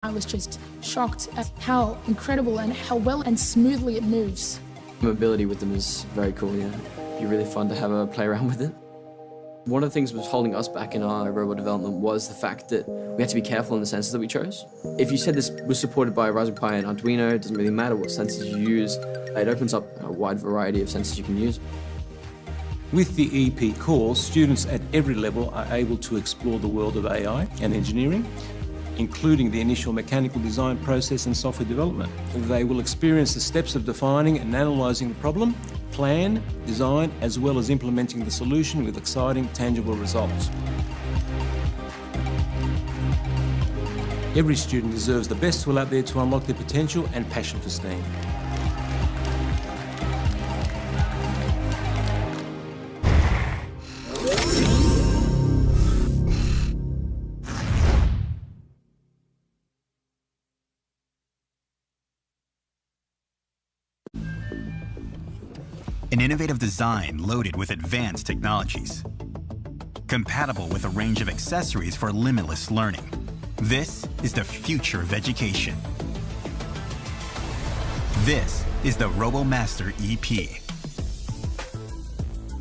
I was just shocked at how incredible and how well and smoothly it moves. Mobility with them is very cool, yeah. It'd be really fun to have a play around with it. One of the things that was holding us back in our robot development was the fact that we had to be careful in the sensors that we chose. If you said this was supported by Raspberry Pi and Arduino, it doesn't really matter what sensors you use. It opens up a wide variety of sensors you can use. With the EP course, students at every level are able to explore the world of AI and engineering, including the initial mechanical design process and software development. They will experience the steps of defining and analysing the problem, plan, design, as well as implementing the solution with exciting, tangible results. Every student deserves the best tool out there to unlock their potential and passion for STEAM. An innovative design loaded with advanced technologies, compatible with a range of accessories for limitless learning. This is the future of education. This is the RoboMaster EP.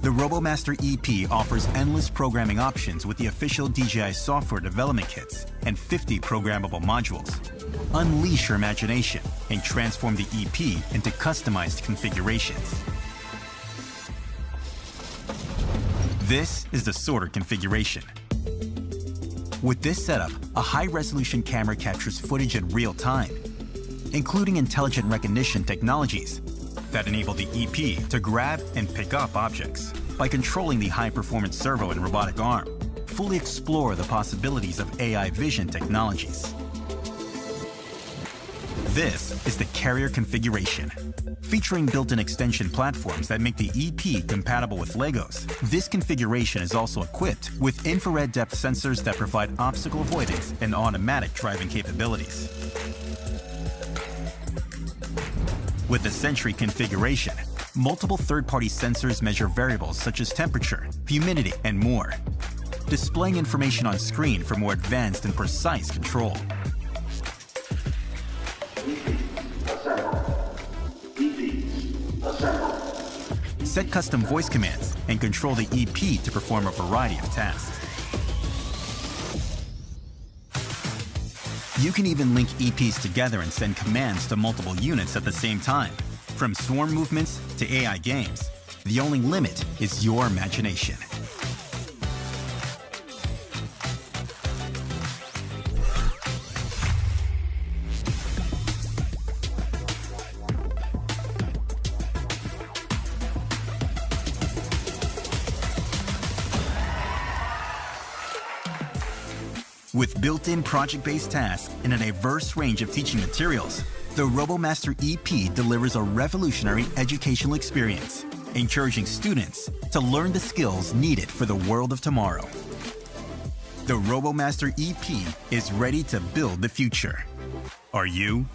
The RoboMaster EP offers endless programming options with the official DJI software development kits and 50 programmable modules. Unleash your imagination and transform the EP into customized configurations. This is the sorter configuration. With this setup, a high-resolution camera captures footage in real time, including intelligent recognition technologies that enable the EP to grab and pick up objects. By controlling the high-performance servo and robotic arm, fully explore the possibilities of AI vision technologies. This is the carrier configuration. Featuring built-in extension platforms that make the EP compatible with Legos, this configuration is also equipped with infrared depth sensors that provide obstacle avoidance and automatic driving capabilities. With the Sentry configuration, multiple third-party sensors measure variables such as temperature, humidity, and more, displaying information on screen for more advanced and precise control. Set custom voice commands and control the EP to perform a variety of tasks. You can even link EPs together and send commands to multiple units at the same time. From swarm movements to AI games, the only limit is your imagination. With built-in project-based tasks and a diverse range of teaching materials, the RoboMaster EP delivers a revolutionary educational experience, encouraging students to learn the skills needed for the world of tomorrow. The RoboMaster EP is ready to build the future. Are you?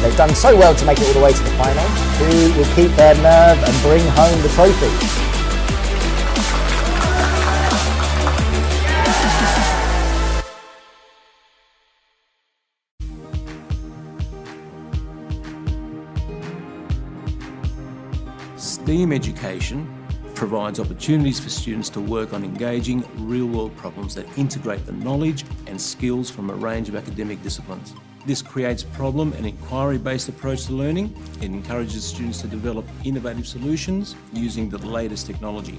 They've done so well to make it all the way to the final. Who will keep their nerve and bring home the trophy? STEAM education provides opportunities for students to work on engaging real-world problems that integrate the knowledge and skills from a range of academic disciplines. This creates problem and inquiry-based approach to learning. It encourages students to develop innovative solutions using the latest technology.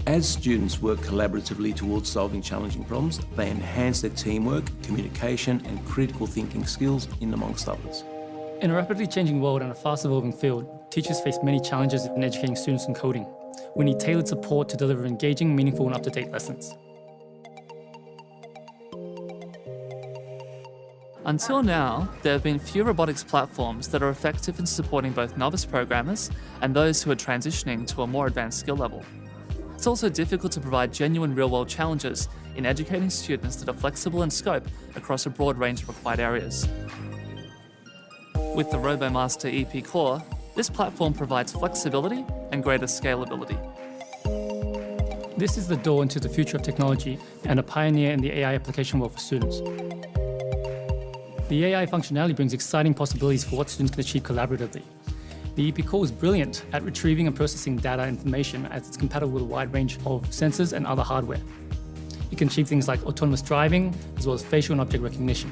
As students work collaboratively towards solving challenging problems, they enhance their teamwork, communication and critical thinking skills, in amongst others. In a rapidly changing world and a fast-evolving field, teachers face many challenges in educating students in coding. We need tailored support to deliver engaging, meaningful and up-to-date lessons. Until now, there have been few robotics platforms that are effective in supporting both novice programmers and those who are transitioning to a more advanced skill level. It's also difficult to provide genuine real-world challenges in educating students that are flexible in scope across a broad range of required areas. With the RoboMaster EP Core, this platform provides flexibility and greater scalability. This is the door into the future of technology and a pioneer in the AI application world for students. The AI functionality brings exciting possibilities for what students can achieve collaboratively. The EP Core is brilliant at retrieving and processing data information as it's compatible with a wide range of sensors and other hardware. It can achieve things like autonomous driving, as well as facial and object recognition.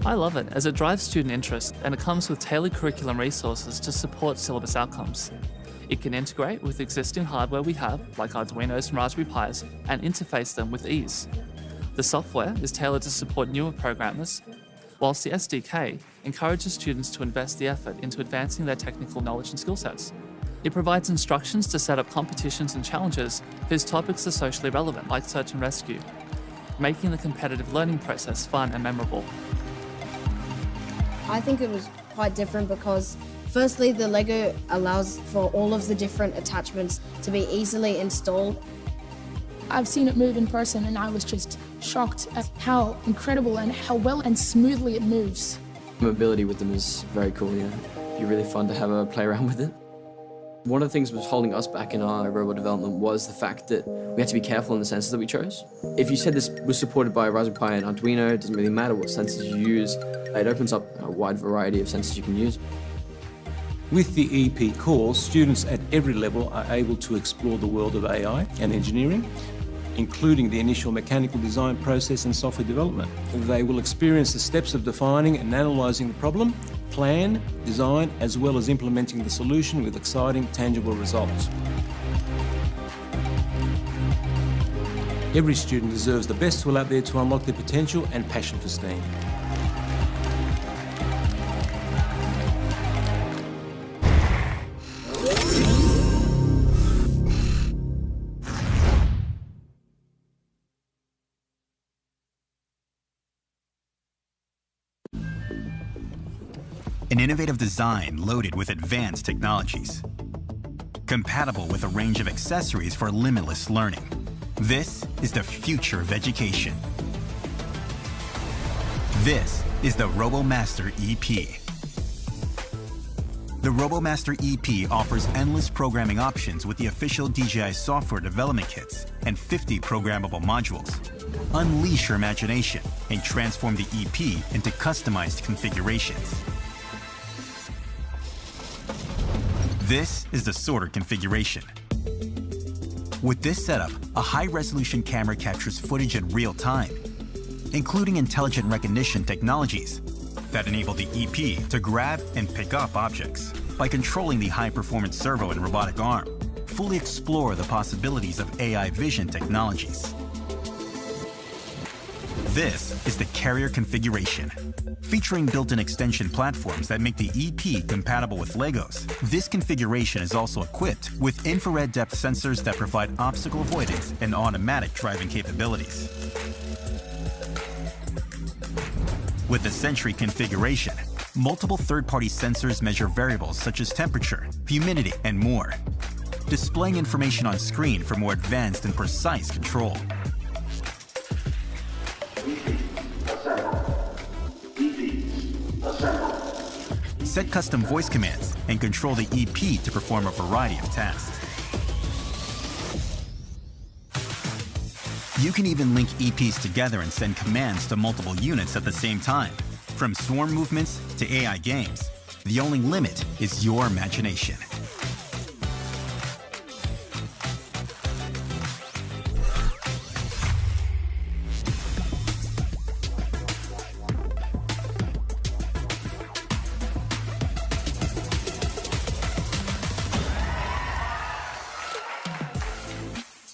I love it as it drives student interest and it comes with tailored curriculum resources to support syllabus outcomes. It can integrate with existing hardware we have, like Arduinos and Raspberry Pis, and interface them with ease. The software is tailored to support newer programmers, whilst the SDK encourages students to invest the effort into advancing their technical knowledge and skill sets. It provides instructions to set up competitions and challenges whose topics are socially relevant, like search and rescue, making the competitive learning process fun and memorable. I think it was quite different because firstly, the Lego allows for all of the different attachments to be easily installed. I've seen it move in person and I was just shocked at how incredible and how well and smoothly it moves. Mobility with them is very cool, yeah. It'd be really fun to have a play around with it. One of the things that was holding us back in our robot development was the fact that we had to be careful in the sensors that we chose. If you said this was supported by Raspberry Pi and Arduino, it doesn't really matter what sensors you use. It opens up a wide variety of sensors you can use. With the EP course, students at every level are able to explore the world of AI and engineering, including the initial mechanical design process and software development. They will experience the steps of defining and analysing the problem, plan, design, as well as implementing the solution with exciting, tangible results. Every student deserves the best tool out there to unlock their potential and passion for STEAM. An innovative design loaded with advanced technologies. Compatible with a range of accessories for limitless learning. This is the future of education. This is the RoboMaster EP. The RoboMaster EP offers endless programming options with the official DJI software development kits and 50 programmable modules. Unleash your imagination and transform the EP into customized configurations. This is the sorter configuration. With this setup, a high-resolution camera captures footage in real time, including intelligent recognition technologies that enable the EP to grab and pick up objects. By controlling the high-performance servo and robotic arm, fully explore the possibilities of AI vision technologies. This is the carrier configuration. Featuring built-in extension platforms that make the EP compatible with Legos, this configuration is also equipped with infrared depth sensors that provide obstacle avoidance and automatic driving capabilities. With the Sentry configuration, multiple third-party sensors measure variables such as temperature, humidity, and more, displaying information on screen for more advanced and precise control. Assemble. EP set custom voice commands, and control the EP to perform a variety of tasks. You can even link EPs together and send commands to multiple units at the same time. From swarm movements to AI games, the only limit is your imagination.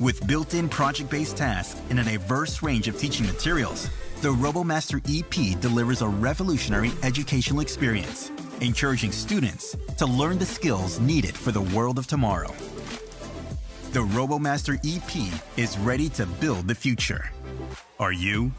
With built-in project-based tasks and a diverse range of teaching materials, the RoboMaster EP delivers a revolutionary educational experience, encouraging students to learn the skills needed for the world of tomorrow. The RoboMaster EP is ready to build the future. Are you?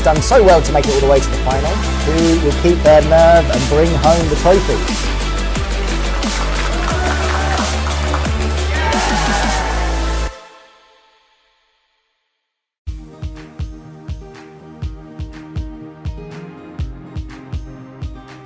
They've done so well to make it all the way to the final. Who will keep their nerve and bring home the trophy?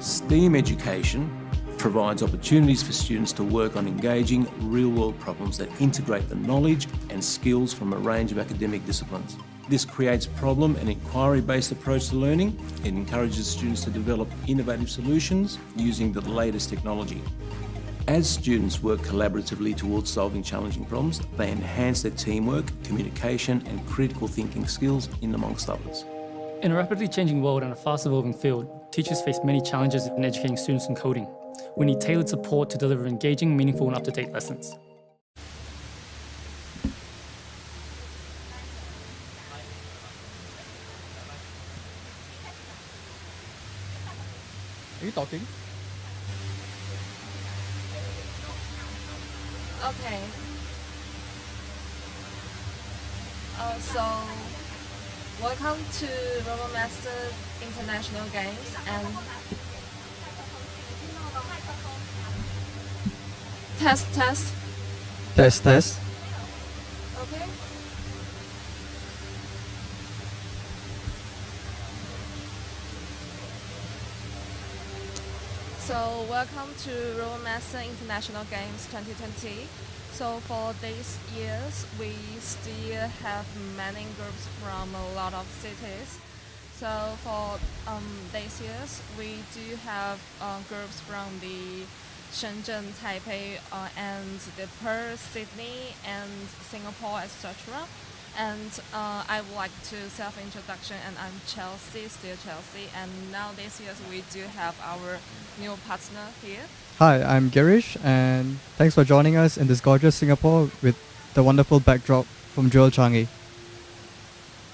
STEAM education provides opportunities for students to work on engaging real-world problems that integrate the knowledge and skills from a range of academic disciplines. This creates problem and inquiry-based approach to learning. It encourages students to develop innovative solutions using the latest technology. As students work collaboratively towards solving challenging problems, they enhance their teamwork, communication, and critical thinking skills, in amongst others. In a rapidly changing world and a fast-evolving field, teachers face many challenges in educating students in coding. We need tailored support to deliver engaging, meaningful, and up-to-date lessons. Are you talking? Okay. So, welcome to RoboMaster International Games and test. Test. Okay. So, welcome to RoboMaster International Games 2020. So for these years, we still have many groups from a lot of cities. So for these years, we do have groups from the Shenzhen, Taipei, and the Perth, Sydney, and Singapore, etc. And I would like to self-introduction, and I'm Chelsea, still Chelsea. And now this year we do have our new partner here. Hi, I'm Girish, and thanks for joining us in this gorgeous Singapore with the wonderful backdrop from Jewel Changi.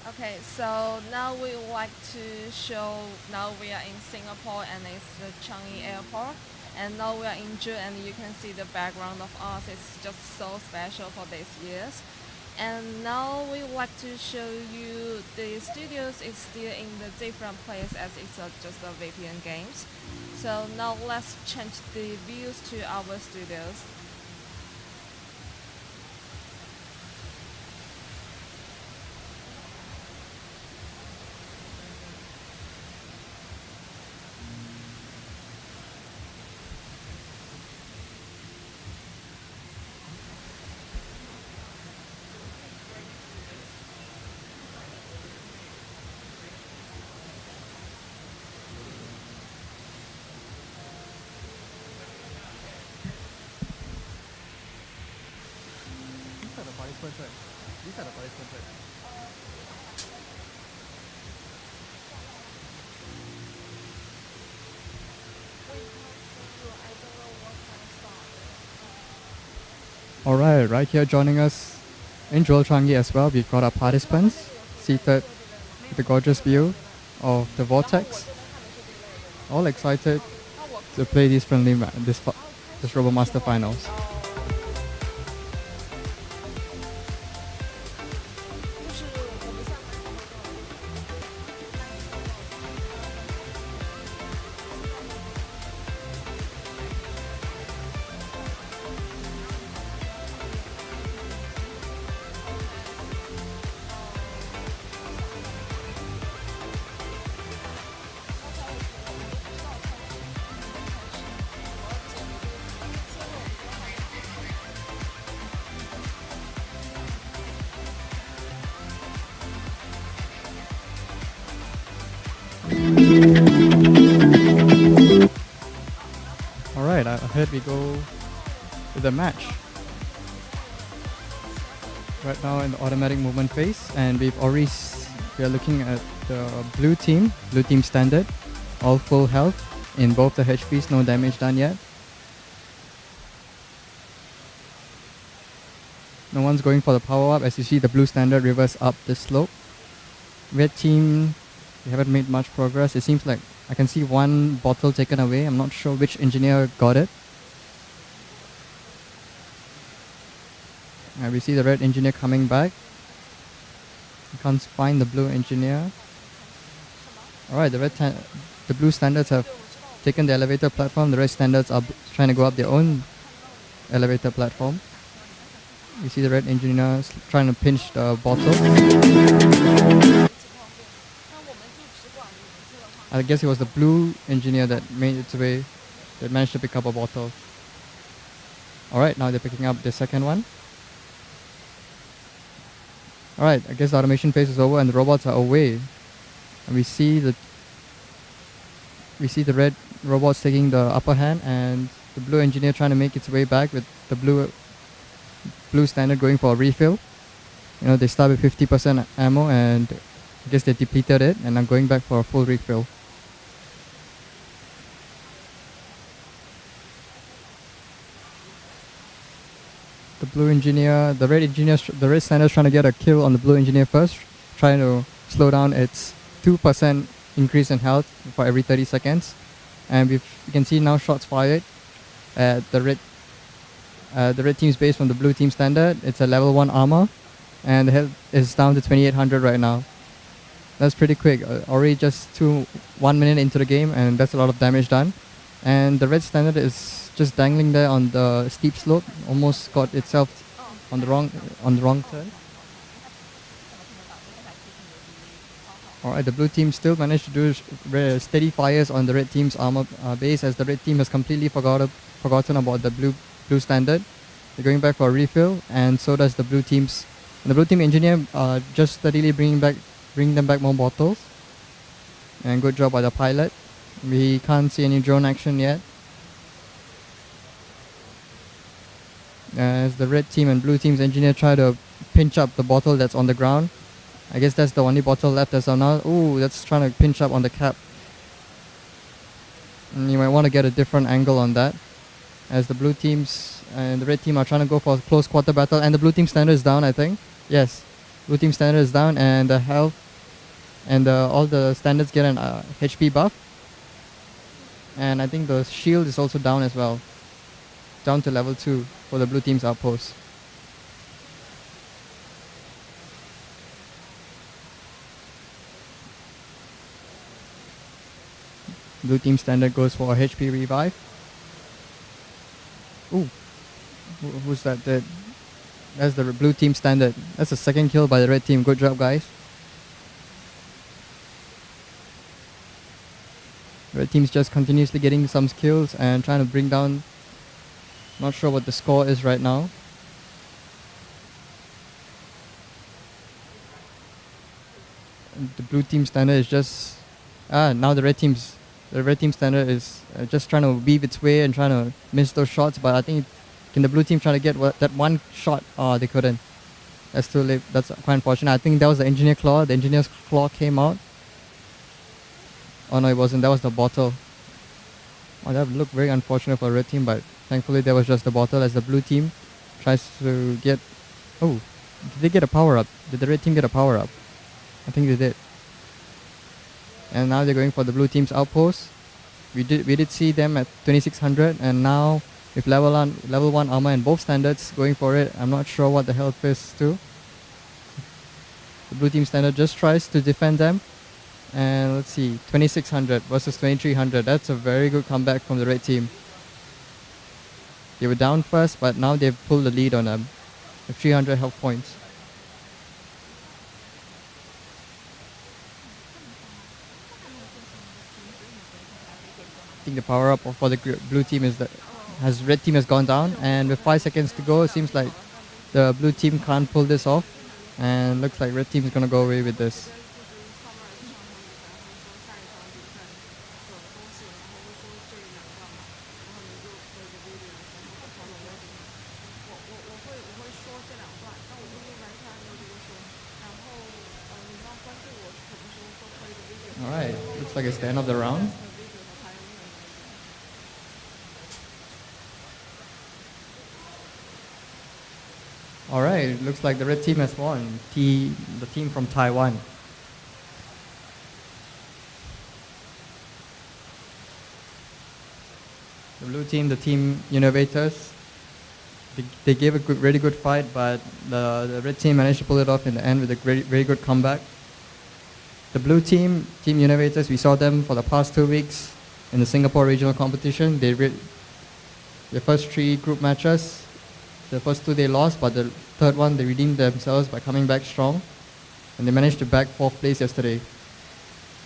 Okay, so now we would like to show, now we are in Singapore and it's the Changi airport. And now we are in June and you can see the background of us. It's just so special for these years. And now we would like to show you the studios is still in the different place as it's just a VPN games. So now let's change the views to our studios. These are the participants, right? Alright, right here joining us in Jewel Changi as well, we've got our participants seated with the gorgeous view of the vortex. All excited to play these this RoboMaster finals. Alright, ahead we go with the match. Right now in the automatic movement phase, and we are looking at the blue team standard, all full health in both the HPs, no damage done yet. No one's going for the power up, as you see the blue standard reverse up the slope. Red team, we haven't made much progress. It seems like I can see one bottle taken away. I'm not sure which engineer got it. We see the red engineer coming back. We can't find the blue engineer. Alright, the blue standards have taken the elevator platform. The red standards are trying to go up their own elevator platform. You see the red engineer trying to pinch the bottle. I guess it was the blue engineer that made its way, that managed to pick up a bottle. Alright, now they're picking up the second one. Alright, I guess the automation phase is over and the robots are away. And we see the red robots taking the upper hand and the blue engineer trying to make its way back with the blue standard going for a refill. You know, they start with 50% ammo and I guess they depleted it and I'm going back for a full refill. The blue engineer, the red standard is trying to get a kill on the blue engineer first, trying to slow down its 2% increase in health for every 30 seconds. And you can see now shots fired at the the red team's base from the blue team standard. It's a level 1 armor, and the health is down to 2800 right now. That's pretty quick. Already just 1 minute into the game, and that's a lot of damage done. And the red standard is just dangling there on the steep slope, almost got itself on the wrong turn. Alright, the blue team still managed to do steady fires on the red team's armor base, as the red team has completely forgotten about the blue standard. They're going back for a refill, and so does the blue team's. And the blue team engineer just steadily bringing them back more bottles. And good job by the pilot. We can't see any drone action yet, as the red team and blue team's engineer try to pinch up the bottle that's on the ground. I guess that's the only bottle left as of now. Ooh, that's trying to pinch up on the cap. And you might want to get a different angle on that, as the blue teams and the red team are trying to go for a close quarter battle. And the blue team standard is down, I think. Yes, blue team standard is down, and the health and all the standards get an HP buff. And I think the shield is also down as well, down to level 2 for the blue team's outpost. Blue team standard goes for a HP revive. Ooh, who's that dead? That's the blue team standard. That's a second kill by the red team. Good job, guys. Red team's just continuously getting some kills and trying to bring down. Not sure what the score is right now. And the blue team standard is just now the red team standard is just trying to weave its way and trying to miss those shots. But I think can the blue team try to get that one shot? Oh, they couldn't. That's too late. That's quite unfortunate. I think that was the engineer claw. The engineer's claw came out. Oh no, it wasn't. That was the bottle. Oh, that looked very unfortunate for the red team, but thankfully that was just the bottle, as the blue team tries to get... Oh, did they get a power-up? Did the red team get a power-up? I think they did. And now they're going for the blue team's outpost. We did see them at 2600, and now with level 1 armor and both standards going for it, I'm not sure what the health is too. The blue team standard just tries to defend them. And let's see, 2600 versus 2300. That's a very good comeback from the red team. They were down first, but now they've pulled the lead on them with 300 health points. I think the power up for the blue team is that red team has gone down, and with 5 seconds to go, it seems like the blue team can't pull this off, and looks like red team is gonna go away with this. Alright, looks like it's the end of the round. Alright, looks like the red team has won. The team from Taiwan. The blue team, the team innovators, they gave a really good fight, but the red team managed to pull it off in the end with a very good comeback. The blue team, Team Innovators, we saw them for the past 2 weeks in the Singapore regional competition. Their first 3 group matches, the first 2 they lost, but the third one they redeemed themselves by coming back strong. And they managed to bag 4th place yesterday.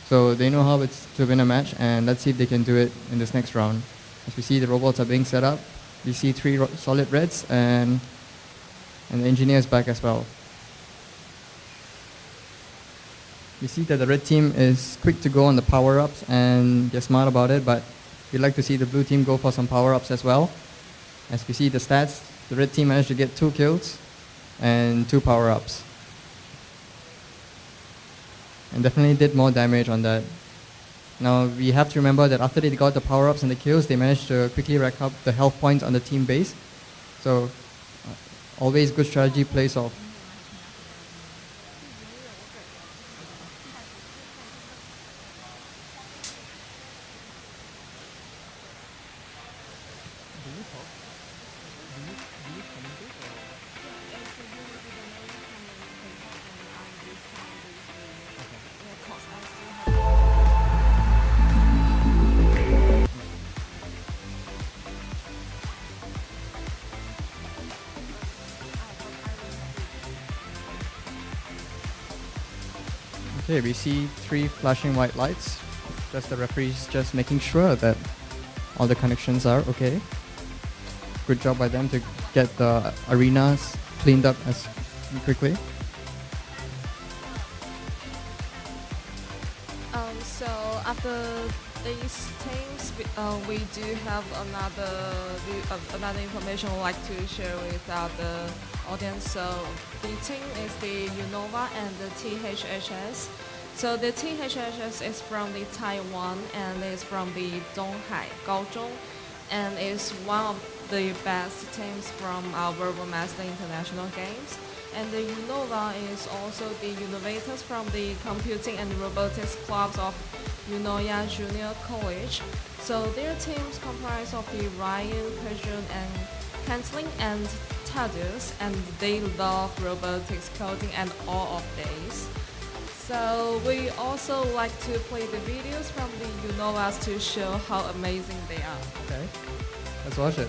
So they know how it's to win a match, and let's see if they can do it in this next round. As we see, the robots are being set up. We see 3 solid reds, and the engineers back as well. We see that the red team is quick to go on the power-ups, and they're smart about it, but we'd like to see the blue team go for some power-ups as well. As we see the stats, the red team managed to get 2 kills and 2 power-ups. And definitely did more damage on that. Now we have to remember that after they got the power-ups and the kills, they managed to quickly rack up the health points on the team base. So always good strategy plays off. Okay, we see 3 flashing white lights. Just the referees just making sure that all the connections are okay. Good job by them to get the arenas cleaned up as quickly. So after these teams, we do have another information I'd like to share with the audience. So the team is the Unova and the THHS. So the THHS is from the Taiwan and is from the Donghai Gaozhong, and is one of the best teams from our RoboMaster International Games. And the Unova is also the innovators from the Computing and Robotics Clubs of Eunoia Junior College. So their teams comprise of the Ryan, Persian, and Cantling and Thaddeus, and they love robotics, coding, and all of these. So we also like to play the videos from the Unovas to show how amazing they are. Okay, let's watch it.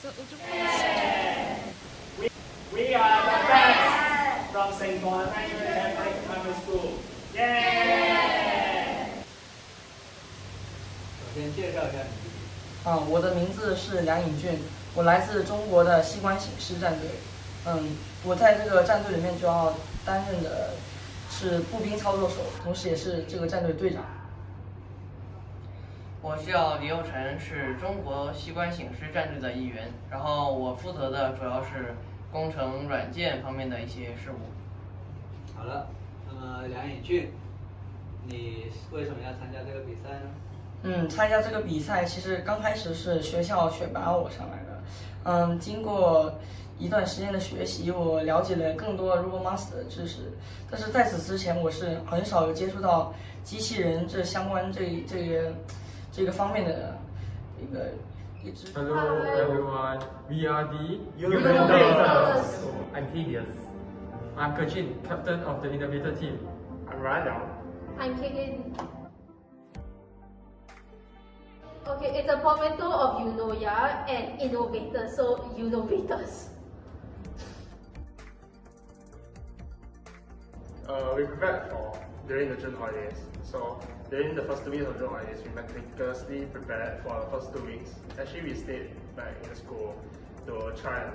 So would you please? We are the best from St. Bonaventure Catholic Primary School. Yay! 首先介绍一下你自己。我的名字是梁颖俊，我来自中国的西关醒狮战队。我在这个战队里面主要担任的是步兵操作手，同时也是这个战队队长。我叫李佑晨，是中国西关醒狮战队的一员，然后我负责的主要是工程软件方面的一些事务。好了，那么梁颖俊，你为什么要参加这个比赛呢？参加这个比赛其实刚开始是学校选拔我上来的，经过一段时间的学习，我了解了更多 RoboMaster 的知识，但是在此之前我是很少有接触到机器人这相关这个方面的一知识。Hello everyone, we are the Innovators. I'm Thaddeus. I'm Kachin, captain of the Innovator team. I'm Ryan. I'm Caitlin. Okay, it's a portmanteau of Eunoia and Innovators, so Innovators. We prepared during the June holidays. So during the first 2 weeks of June holidays, we meticulously prepared for the first 2 weeks. Actually, we stayed back in the school to try and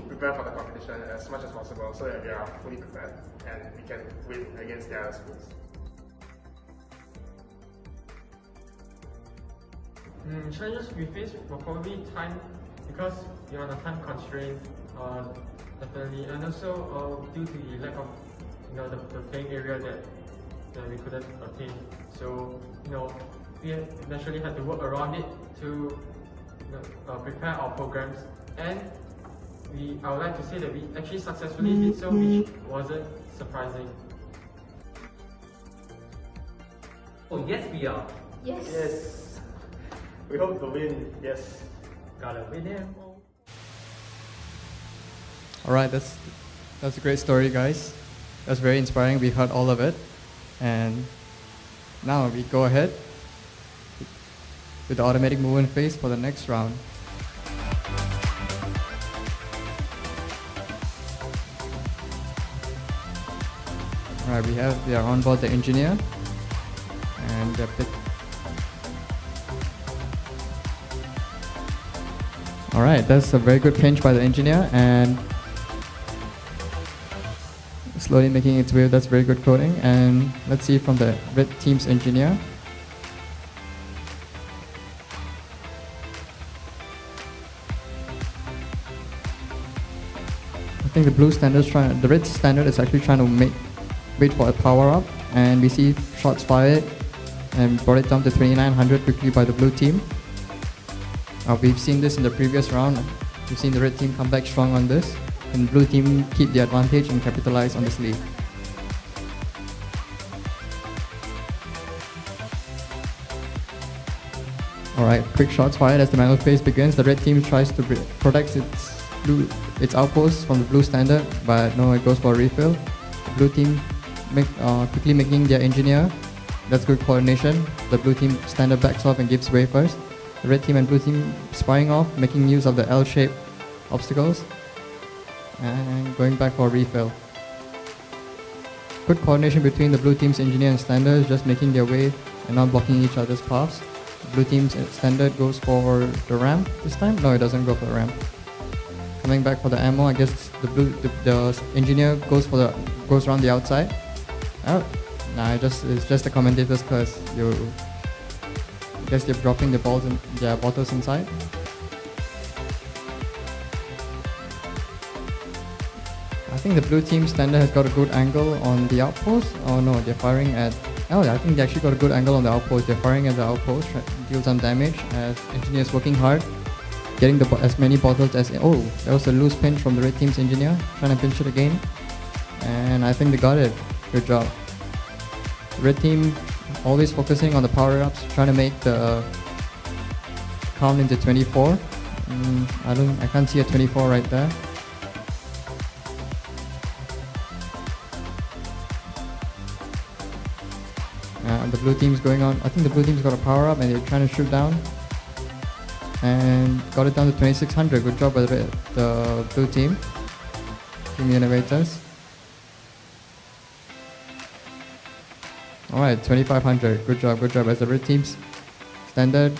prepare for the competition as much as possible so that we are fully prepared and we can win against the other schools. Challenges we face were probably time, because we are on a time constraint, definitely, and also due to the lack of the playing area that we couldn't attain. So we naturally had to work around it to prepare our programs, and I would like to say that we actually successfully did so, which wasn't surprising. Oh yes, we are. Yes. We hope to win. Yes. Gotta win it. All right, that's a great story, guys. That's very inspiring. We heard all of it, and now we go ahead with the automatic movement phase for the next round. All right, we are on board the engineer, and they're all right, that's a very good pinch by the engineer, and slowly making its way. That's very good coding. And let's see from the red team's engineer. I think the red standard is actually trying to wait for a power up, and we see shots fired and brought it down to 2900 quickly by the blue team. We've seen this in the previous round. We've seen the red team come back strong on this, and blue team keep the advantage and capitalize on this lead. Alright, quick shots fired as the manual phase begins. The red team tries to protect its outposts from the blue standard, but no, it goes for a refill. The blue team quickly making their engineer. That's good coordination. The blue team standard backs off and gives way first. The red team and blue team sparring off, making use of the L-shaped obstacles and going back for a refill. Good coordination between the blue team's engineer and standards, just making their way and not blocking each other's paths. The blue team's standard goes for the ramp this time. No, it doesn't go for the ramp. Coming back for the ammo, I guess the engineer goes around the outside. Oh, nah, it's just the commentator's curse. I guess they're dropping the balls and their bottles inside. I think the blue team standard has got a good angle on the outpost. Oh no, they're firing at... Oh, I think they actually got a good angle on the outpost. They're firing at the outpost, deal some damage as engineers working hard, getting as many bottles as... Oh, that was a loose pinch from the red team's engineer, trying to pinch it again. And I think they got it. Good job. The red team always focusing on the power-ups, trying to make the count into 24. I can't see a 24 right there. The blue team's going on. I think the blue team's got a power up and they're trying to shoot down. And got it down to 2600. Good job by the blue team. Team Innovators. Alright, 2500. Good job as the red team's standard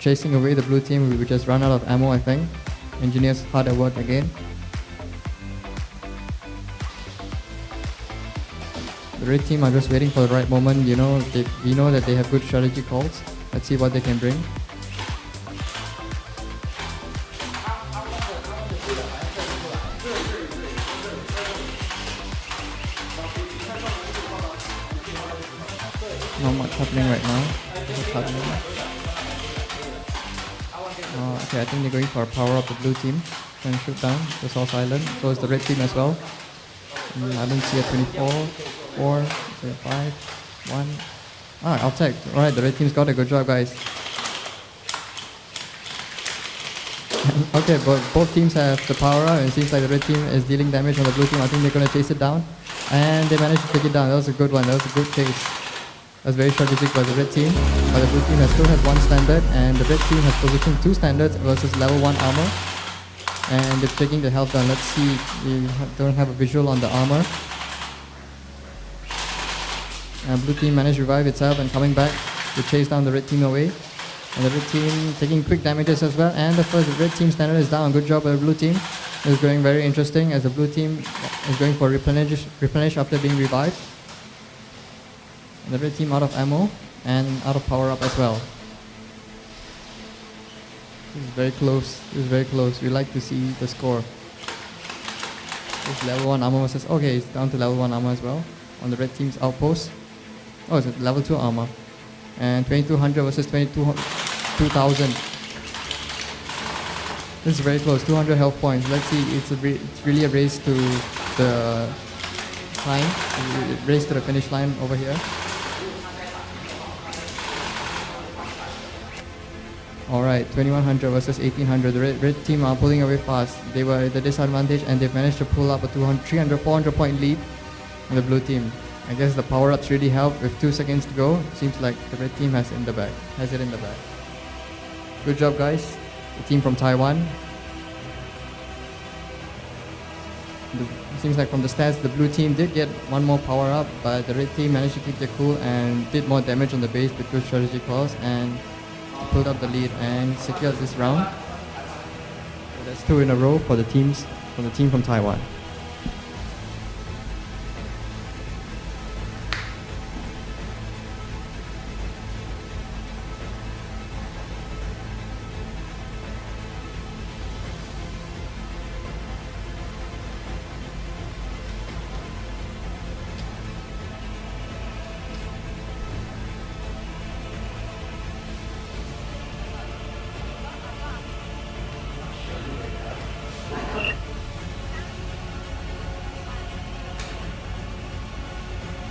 chasing away the blue team. We just run out of ammo, I think. Engineers hard at work again. The red team are just waiting for the right moment. You know that they have good strategy calls. Let's see what they can bring. Not much happening right now. What's happening? Okay, I think they're going for a power up the blue team. Trying to shoot down. It's all silent. So is the red team as well. I don't see a 24, 4, 5, 1. I'll take. Alright, the red team's got it. Good job, guys. Okay, but both teams have the power up, and it seems like the red team is dealing damage on the blue team. I think they're going to chase it down. And they managed to take it down. That was a good one. That was a good chase. That was very strategic by the red team. But the blue team still has one standard, and the red team has positioned 2 standards versus level 1 armor. And they're taking the health down. Let's see. We don't have a visual on the armor. Blue team managed to revive itself and coming back to chase down the red team away. And the red team taking quick damages as well. And the red team standard is down. Good job by the blue team. It's going very interesting as the blue team is going for replenish after being revived. And the red team out of ammo and out of power up as well. This is very close. This is very close. We like to see the score. It's level 1 armor versus... Okay, it's down to level 1 armor as well on the red team's outpost. Oh, it's level 2 armor. And 2200 versus 2000. This is very close. 200 health points. Let's see. It's really a race to the line. Race to the finish line over here. Alright, 2100 versus 1800. The red team are pulling away fast. They were at the disadvantage and they've managed to pull up a 300, 400 point lead on the blue team. I guess the power-ups really help. With 2 seconds to go, seems like the red team has it in the bag. Good job, guys. The team from Taiwan. It seems like from the stats, the blue team did get 1 more power-up, but the red team managed to keep their cool and did more damage on the base with good strategy calls and pulled up the lead and secured this round. So that's 2 in a row for the team from Taiwan.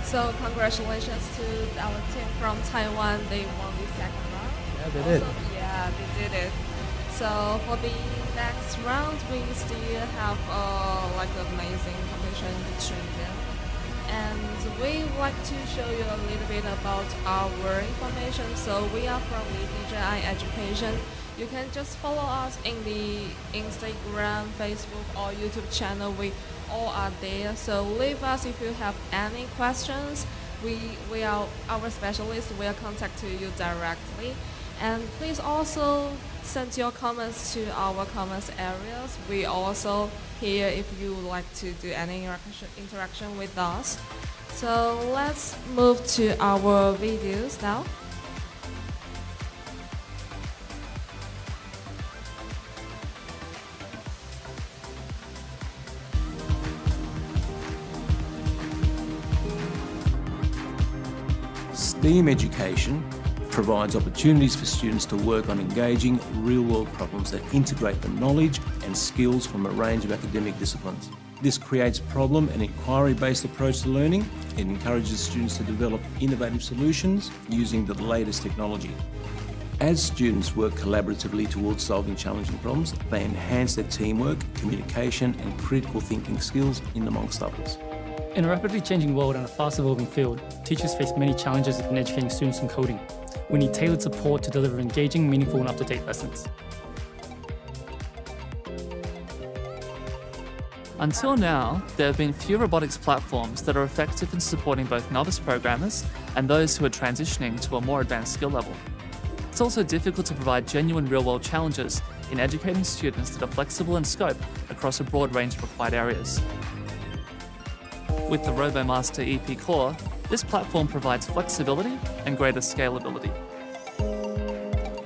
So congratulations to our team from Taiwan. They won the second round. Yeah, they did. Yeah, they did it. So for the next round, we still have like amazing competition between them. And we would like to show you a little bit about our information. So we are from the DJI Education. You can just follow us in the Instagram, Facebook, or YouTube channel. We all are there. So leave us if you have any questions. We are our specialists will contact you directly. And please also send your comments to our comments areas. We also here if you would like to do any interaction with us. So let's move to our videos now. STEAM education provides opportunities for students to work on engaging real-world problems that integrate the knowledge and skills from a range of academic disciplines. This creates problem and inquiry-based approach to learning. It encourages students to develop innovative solutions using the latest technology. As students work collaboratively towards solving challenging problems, they enhance their teamwork, communication and critical thinking skills in amongst others. In a rapidly changing world and a fast-evolving field, teachers face many challenges in educating students in coding. We need tailored support to deliver engaging, meaningful and up-to-date lessons. Until now, there have been few robotics platforms that are effective in supporting both novice programmers and those who are transitioning to a more advanced skill level. It's also difficult to provide genuine real-world challenges in educating students that are flexible in scope across a broad range of required areas. With the RoboMaster EP Core, this platform provides flexibility and greater scalability.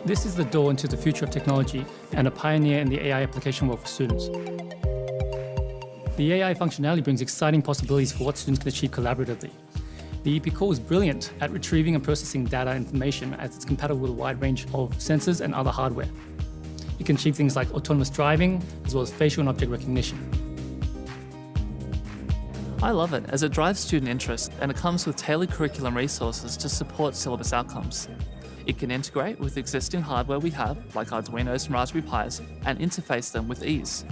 This is the door into the future of technology and a pioneer in the AI application world for students. The AI functionality brings exciting possibilities for what students can achieve collaboratively. The EP Core is brilliant at retrieving and processing data information as it's compatible with a wide range of sensors and other hardware. It can achieve things like autonomous driving, as well as facial and object recognition. I love it as it drives student interest and it comes with tailored curriculum resources to support syllabus outcomes. It can integrate with existing hardware we have, like Arduinos and Raspberry Pis, and interface them with ease.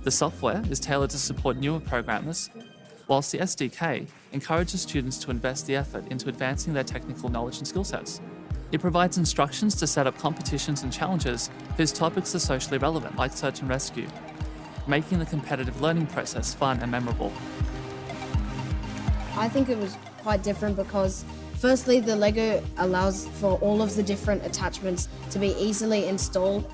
The software is tailored to support newer programmers, whilst the SDK encourages students to invest the effort into advancing their technical knowledge and skill sets. It provides instructions to set up competitions and challenges whose topics are socially relevant, like search and rescue, making the competitive learning process fun and memorable. I think it was quite different because firstly the Lego allows for all of the different attachments to be easily installed.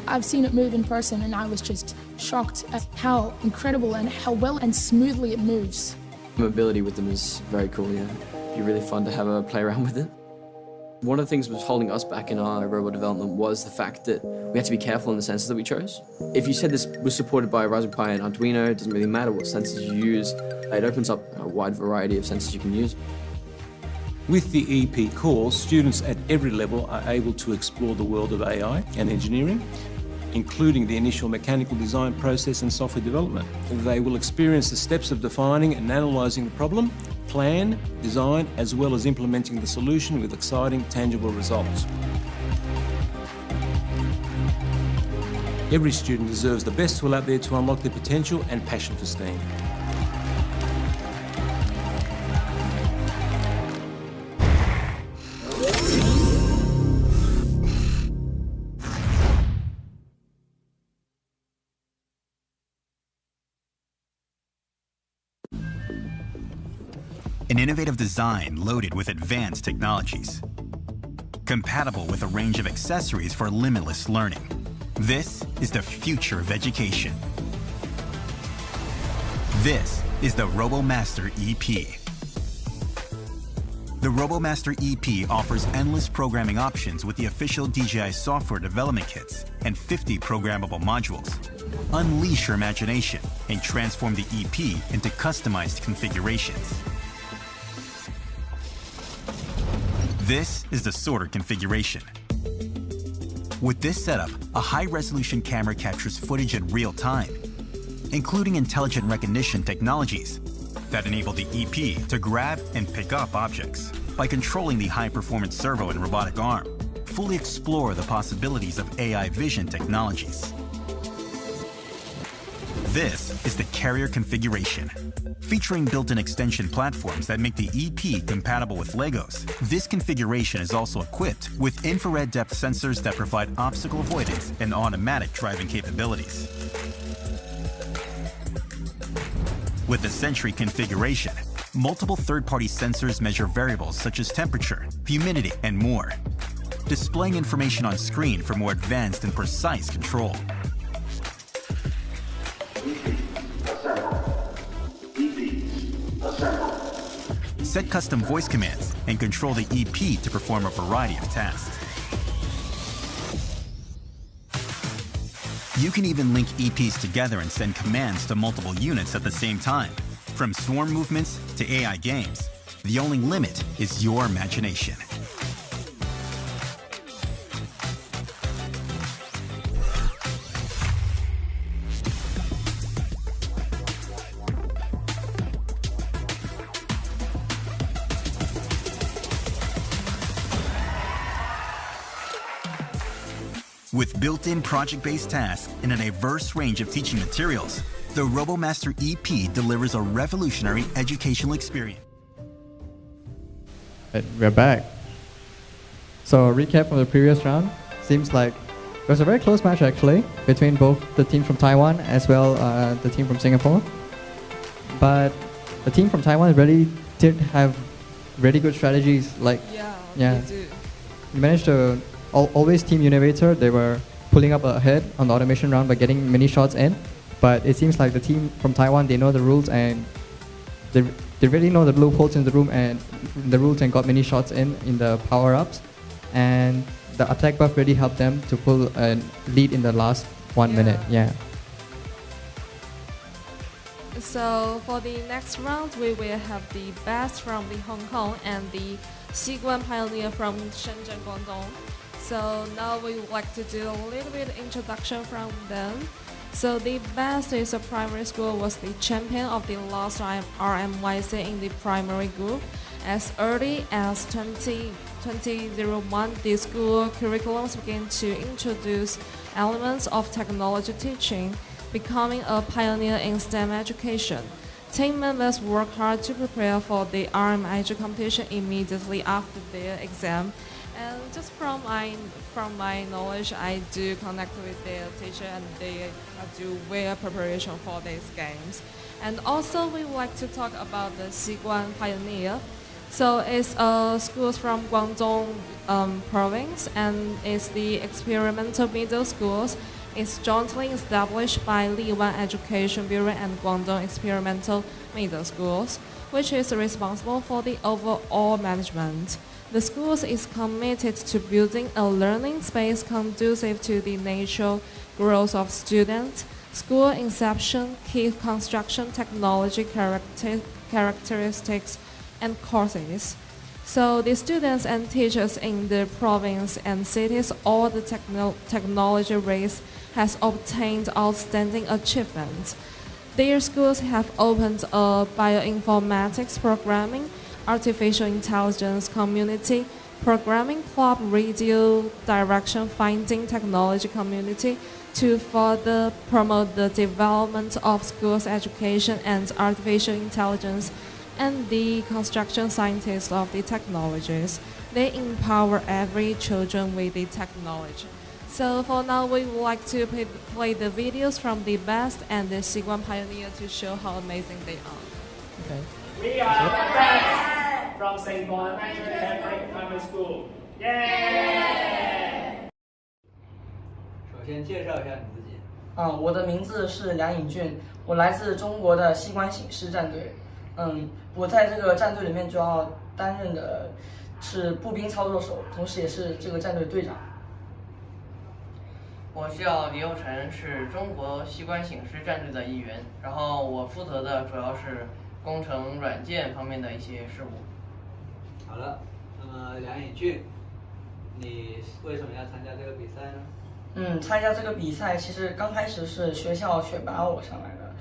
I've seen it move in person and I was just shocked at how incredible and how well and smoothly it moves. Mobility with them is very cool, yeah. It'd be really fun to have a play around with it. One of the things that was holding us back in our robot development was the fact that we had to be careful in the sensors that we chose. If you said this was supported by Raspberry Pi and Arduino, it doesn't really matter what sensors you use. It opens up a wide variety of sensors you can use. With the EP course, students at every level are able to explore the world of AI and engineering, including the initial mechanical design process and software development. They will experience the steps of defining and analysing the problem, plan, design, as well as implementing the solution with exciting, tangible results. Every student deserves the best tool out there to unlock their potential and passion for STEAM. An innovative design loaded with advanced technologies. Compatible with a range of accessories for limitless learning. This is the future of education. This is the RoboMaster EP. The RoboMaster EP offers endless programming options with the official DJI software development kits and 50 programmable modules. Unleash your imagination and transform the EP into customized configurations. This is the sorter configuration. With this setup, a high-resolution camera captures footage in real time, including intelligent recognition technologies that enable the EP to grab and pick up objects by controlling the high-performance servo and robotic arm. fully explore the possibilities of AI vision technologies. This is the carrier configuration. Featuring built-in extension platforms that make the EP compatible with Legos, this configuration is also equipped with infrared depth sensors that provide obstacle avoidance and automatic driving capabilities. With the Sentry configuration, multiple third-party sensors measure variables such as temperature, humidity, and more, displaying information on screen for more advanced and precise control. Set custom voice commands and control the EP to perform a variety of tasks. You can even link EPs together and send commands to multiple units at the same time. From swarm movements to AI games, the only limit is your imagination. With built-in project-based tasks and a diverse range of teaching materials, the RoboMaster EP delivers a revolutionary educational experience. We're back. So recap from the previous round. Seems like it was a very close match actually between both the team from Taiwan as well the team from Singapore. But the team from Taiwan really did have really good strategies. Like they do. You managed to always team innovator. They were pulling up ahead on the automation round by getting many shots in. But it seems like the team from Taiwan, they know the rules and they really know the loopholes in the room and the rules and got many shots in the power-ups. And the attack buff really helped them to pull a lead in the last 1 minute. Yeah. So for the next round, we will have the best from the Hong Kong and the Xiguan Pioneer from Shenzhen, Guangdong. So now we would like to do a little bit introduction from them. So the best is a primary school was the champion of the last RMYC in the primary group. As early as 2001, the school curriculums began to introduce elements of technology teaching, becoming a pioneer in STEM education. Team members work hard to prepare for the RMIG competition immediately after their exam. And just from my knowledge, I do connect with their teacher and they do well preparation for these games. And also we would like to talk about the Xiguan Pioneer. So it's schools from Guangdong province and it's the experimental middle schools. It's jointly established by Liwan Education Bureau and Guangdong Experimental Middle Schools, which is responsible for the overall management. The school is committed to building a learning space conducive to the natural growth of students, school inception, key construction technology characteristics, and courses. So the students and teachers in the province and cities, all the technology race has obtained outstanding achievements. Their schools have opened a bioinformatics programming, artificial intelligence community, programming club, radio direction finding technology community to further promote the development of schools education and artificial intelligence and the construction scientists of the technologies. They empower every children with the technology. So for now, we would like to play the videos from the best and the Xiguan Pioneer to show how amazing they are. Okay. We are the best from St. Bonaventure Catholic Primary School. Yay! 首先介绍一下你自己。我的名字是梁颖俊，我来自中国的西关醒狮战队。我在这个战队里面主要担任的是步兵操作手，同时也是这个战队队长。我叫李佑晨，是中国西关醒狮战队的一员，然后我负责的主要是工程软件方面的一些事务。好了，那么梁颖俊，你为什么要参加这个比赛呢？参加这个比赛其实刚开始是学校选拔我上来的，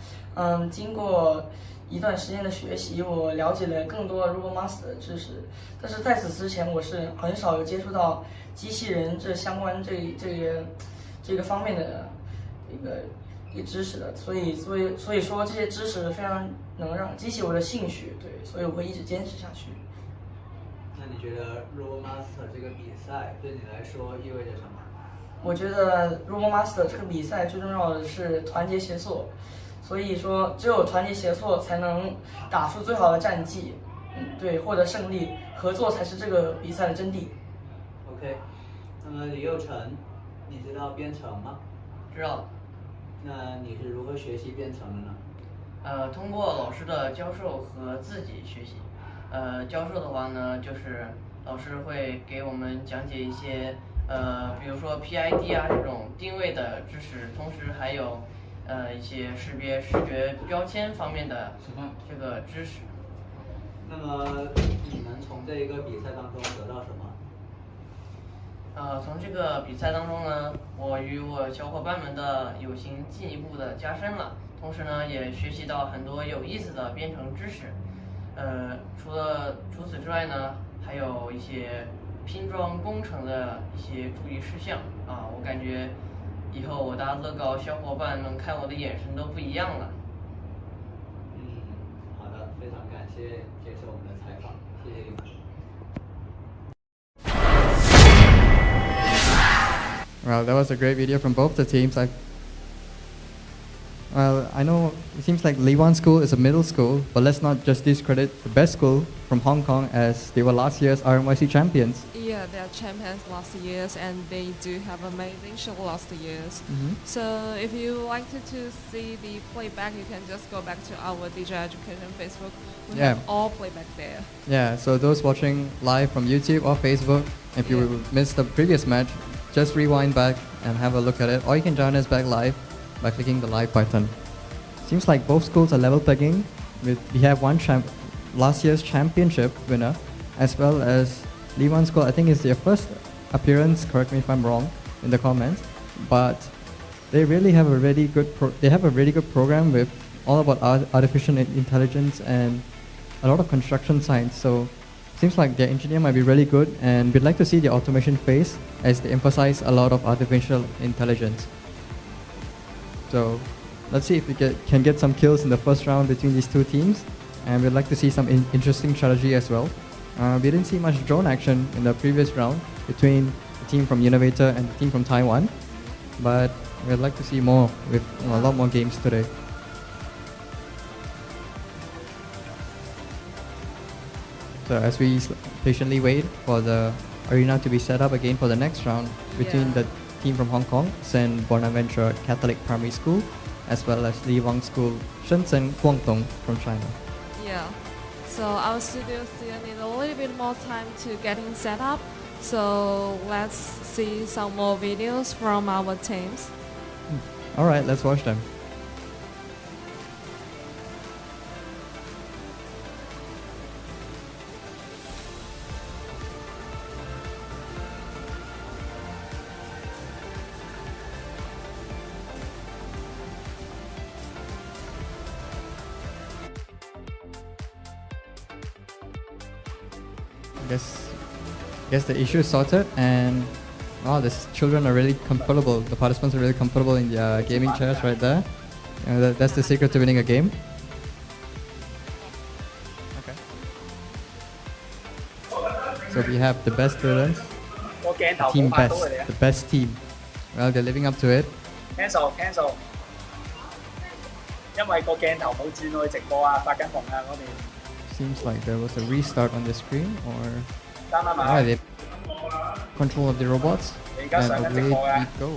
经过一段时间的学习，我了解了更多 RoboMaster 的知识。但是在此之前，我是很少有接触到机器人相关这个方面的一个知识的。所以说这些知识非常能激起我的兴趣，对，所以我会一直坚持下去。那你觉得 RoboMaster 这个比赛对你来说意味着什么？我觉得 RoboMaster 这个比赛最重要的是团结协作，所以说只有团结协作才能打出最好的战绩，对，获得胜利，合作才是这个比赛的真谛。OK， 那么李佑成，你知道编程吗？知道。那你是如何学习编程的呢？通过老师的教授和自己学习。教授的话呢，就是老师会给我们讲解一些比如说 PID 啊这种定位的知识，同时还有一些识别视觉标签方面的这个知识。那么你能从这一个比赛当中得到什么？从这个比赛当中呢，我与我小伙伴们的友情进一步的加深了，同时呢也学习到很多有意思的编程知识。除此之外呢，还有一些拼装工程的一些注意事项啊，我感觉以后我搭乐高，小伙伴们看我的眼神都不一样了。好的，非常感谢接受我们的采访，谢谢你们。Well, that was a great video from both the teams. Well, I know it seems like Liwan School is a middle school, but let's not just discredit the best school from Hong Kong as they were last year's RMYC champions. Yeah, they are champions last years and they do have amazing show last years. So if you wanted to see the playback, you can just go back to our DJ Education Facebook. We have all playback there. Yeah, so those watching live from YouTube or Facebook, if you missed the previous match, just rewind back and have a look at it, or you can join us back live by clicking the live button. Seems like both schools are level pegging. We have one last year's championship winner, as well as Liwan School. I think it's their first appearance. Correct me if I'm wrong in the comments, but they really have a really good program with all about artificial intelligence and a lot of construction science. So seems like their engineer might be really good, and we'd like to see the automation phase as they emphasize a lot of artificial intelligence. So let's see if we can get some kills in the first round between these two teams, and we'd like to see some interesting strategy as well. We didn't see much drone action in the previous round between the team from Innovator and the team from Taiwan, but we'd like to see more with a lot more games today. So as we patiently wait for the arena to be set up again for the next round between the team from Hong Kong, St. Bonaventure Catholic Primary School, as well as Liwang School, Shenzhen Guangdong from China. Yeah, so our studio still need a little bit more time to getting set up. So let's see some more videos from our teams. Alright, let's watch them. Guess the issue is sorted, and wow, the children are really comfortable. The participants are really comfortable in their gaming chairs right there. That's the secret to winning a game. So we have the best students, team best, the best team. Well, they're living up to it. Cancel. 因為個鏡頭冇轉去直播啊，發緊紅啊嗰邊。Seems like there was a restart on the screen, or they control of the robots. And away we go.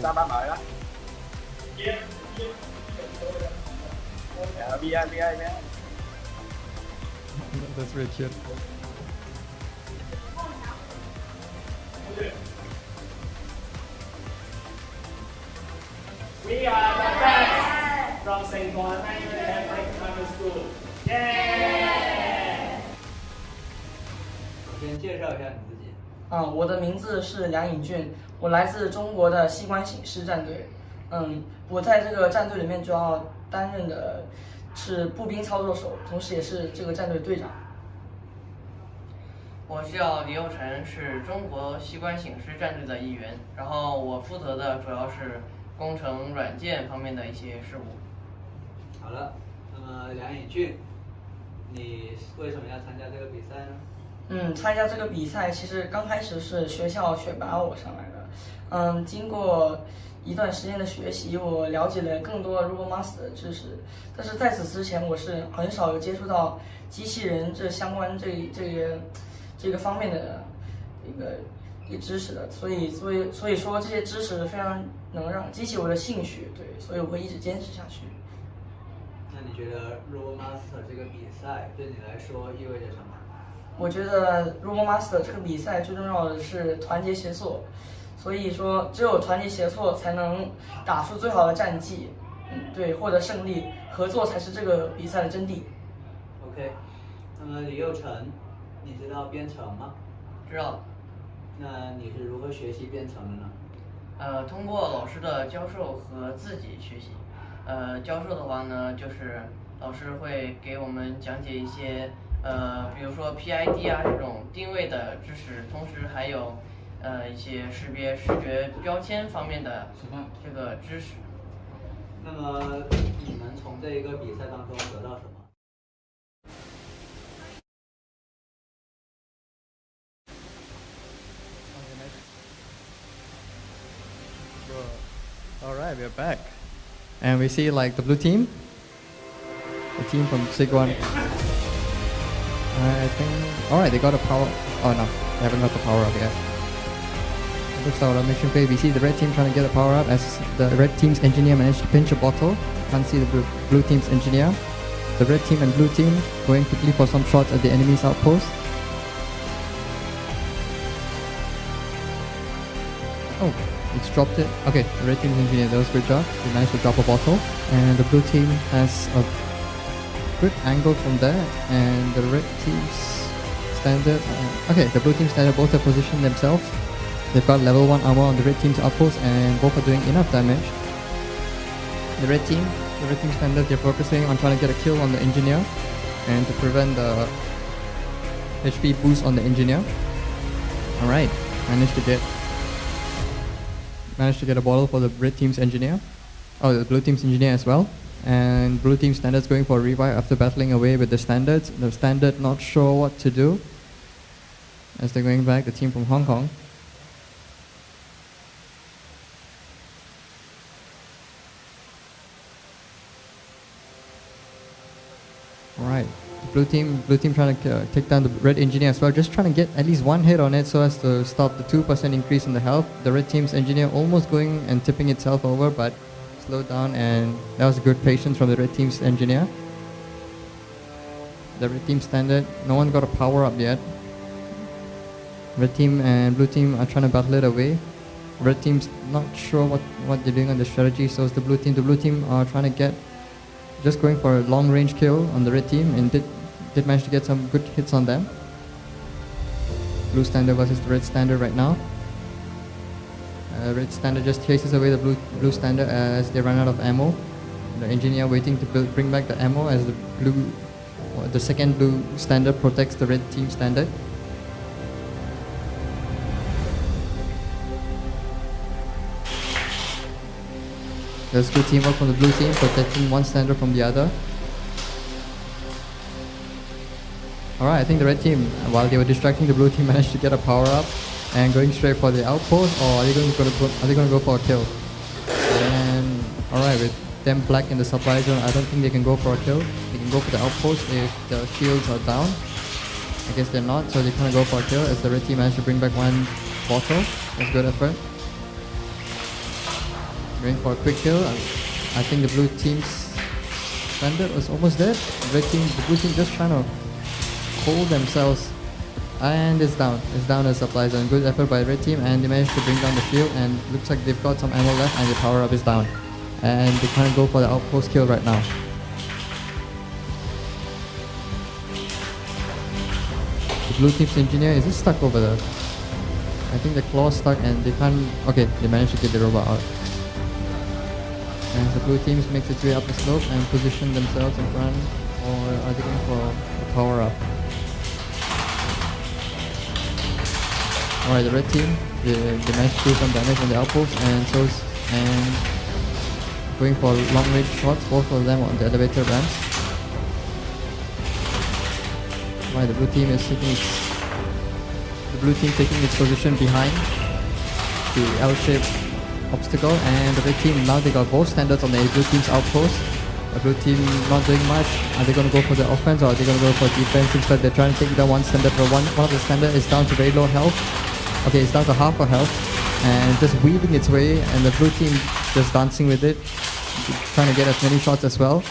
That's really cute. We are the best from St. Bonaventure Catholic Primary School. Yay! 先介绍一下你自己。我的名字是梁颖俊，我来自中国的西关醒狮战队。我在这个战队里面主要担任的是步兵操作手，同时也是这个战队队长。我叫李佑晨，是中国西关醒狮战队的一员，然后我负责的主要是工程软件方面的一些事务。好了，那么梁颖俊，你为什么要参加这个比赛呢？参加这个比赛其实刚开始是学校选拔我上来的，经过一段时间的学习，我了解了更多 RoboMaster 的知识，但是在此之前我是很少有接触到机器人这相关这个方面的一个知识的，所以说这些知识非常能让激起我的兴趣，对，所以我会一直坚持下去。那你觉得 RoboMaster 这个比赛对你来说意味着什么？我觉得 RoboMaster 这个比赛最重要的是团结协作，所以说只有团结协作才能打出最好的战绩，对，获得胜利，合作才是这个比赛的真谛。OK， 那么李佑晨，你知道编程吗？知道。那你是如何学习编程的呢？通过老师的教授和自己学习。教授的话呢，就是老师会给我们讲解一些比如说 PID 啊这种定位的知识，同时还有一些识别视觉标签方面的这个知识。那么你们从这一个比赛当中得到什么？Alright, we're back. And we see like the blue team. The team from Taiwan. I think... Alright, they got a power... Oh no, they haven't got the power up yet. It looks like automation phase. We see the red team trying to get a power up as the red team's engineer managed to pinch a bottle. Can't see the blue team's engineer. The red team and blue team going quickly for some shots at the enemy's outpost. Oh, it's dropped it. Okay, the red team's engineer, that was a good job. They managed to drop a bottle. And the blue team has a good angle from there. And the red team's standard... okay, the blue team standard both have positioned themselves. They've got level 1 armor on the red team's outpost and both are doing enough damage. The red team standard, they're focusing on trying to get a kill on the engineer and to prevent the HP boost on the engineer. Alright, managed to get a bottle for the red team's engineer. Oh, the blue team's engineer as well. And blue team standards going for a revive after battling away with the standards. The standard not sure what to do as they're going back, the team from Hong Kong. Alright, blue team trying to take down the red engineer as well, just trying to get at least one hit on it so as to stop the 2% increase in the health. The red team's engineer almost going and tipping itself over, but slowed down, and that was good patience from the red team's engineer. The red team standard, no one got a power up yet. Red team and blue team are trying to battle it away. Red team's not sure what they're doing on the strategy, so it's the blue team. The blue team are trying to get, just going for a long range kill on the red team and did manage to get some good hits on them. Blue standard versus the red standard right now. Red standard just chases away the blue standard as they run out of ammo. The engineer waiting to bring back the ammo as the second blue standard protects the red team standard. There's good teamwork from the blue team, protecting one standard from the other. Alright, I think the red team, while they were distracting the blue team, managed to get a power up and going straight for the outpost, or are they going to go for a kill? And alright, with them black in the supply zone, I don't think they can go for a kill. They can go for the outpost if the shields are down. I guess they're not, so they kind of go for a kill as the red team managed to bring back one bottle. That's good effort. Going for a quick kill. I think the blue team's standard was almost dead. The blue team just trying to hold themselves. And it's down. It's down as supply zone. Good effort by the red team, and they managed to bring down the shield, and looks like they've got some ammo left, and the power up is down. And they can't go for the outpost kill right now. The blue team's engineer is just stuck over there. I think the claw's stuck and they can't... okay, they managed to get the robot out. And the blue teams makes its way up the slope and position themselves in front, or are they going for a power up? Alright, the red team, they managed to do some damage on the outpost and going for long range shots, both of them on the elevator ramps. Alright, the blue team taking its position behind the L-shaped obstacle, and the red team now they got both standards on the blue team's outpost. The blue team not doing much. Are they going to go for the offense or are they going to go for defense? Seems like they're trying to take down one standard, but one of the standard is down to very low health. Okay, it's down to half a health and just weaving its way, and the blue team just dancing with it, trying to get as many shots as well.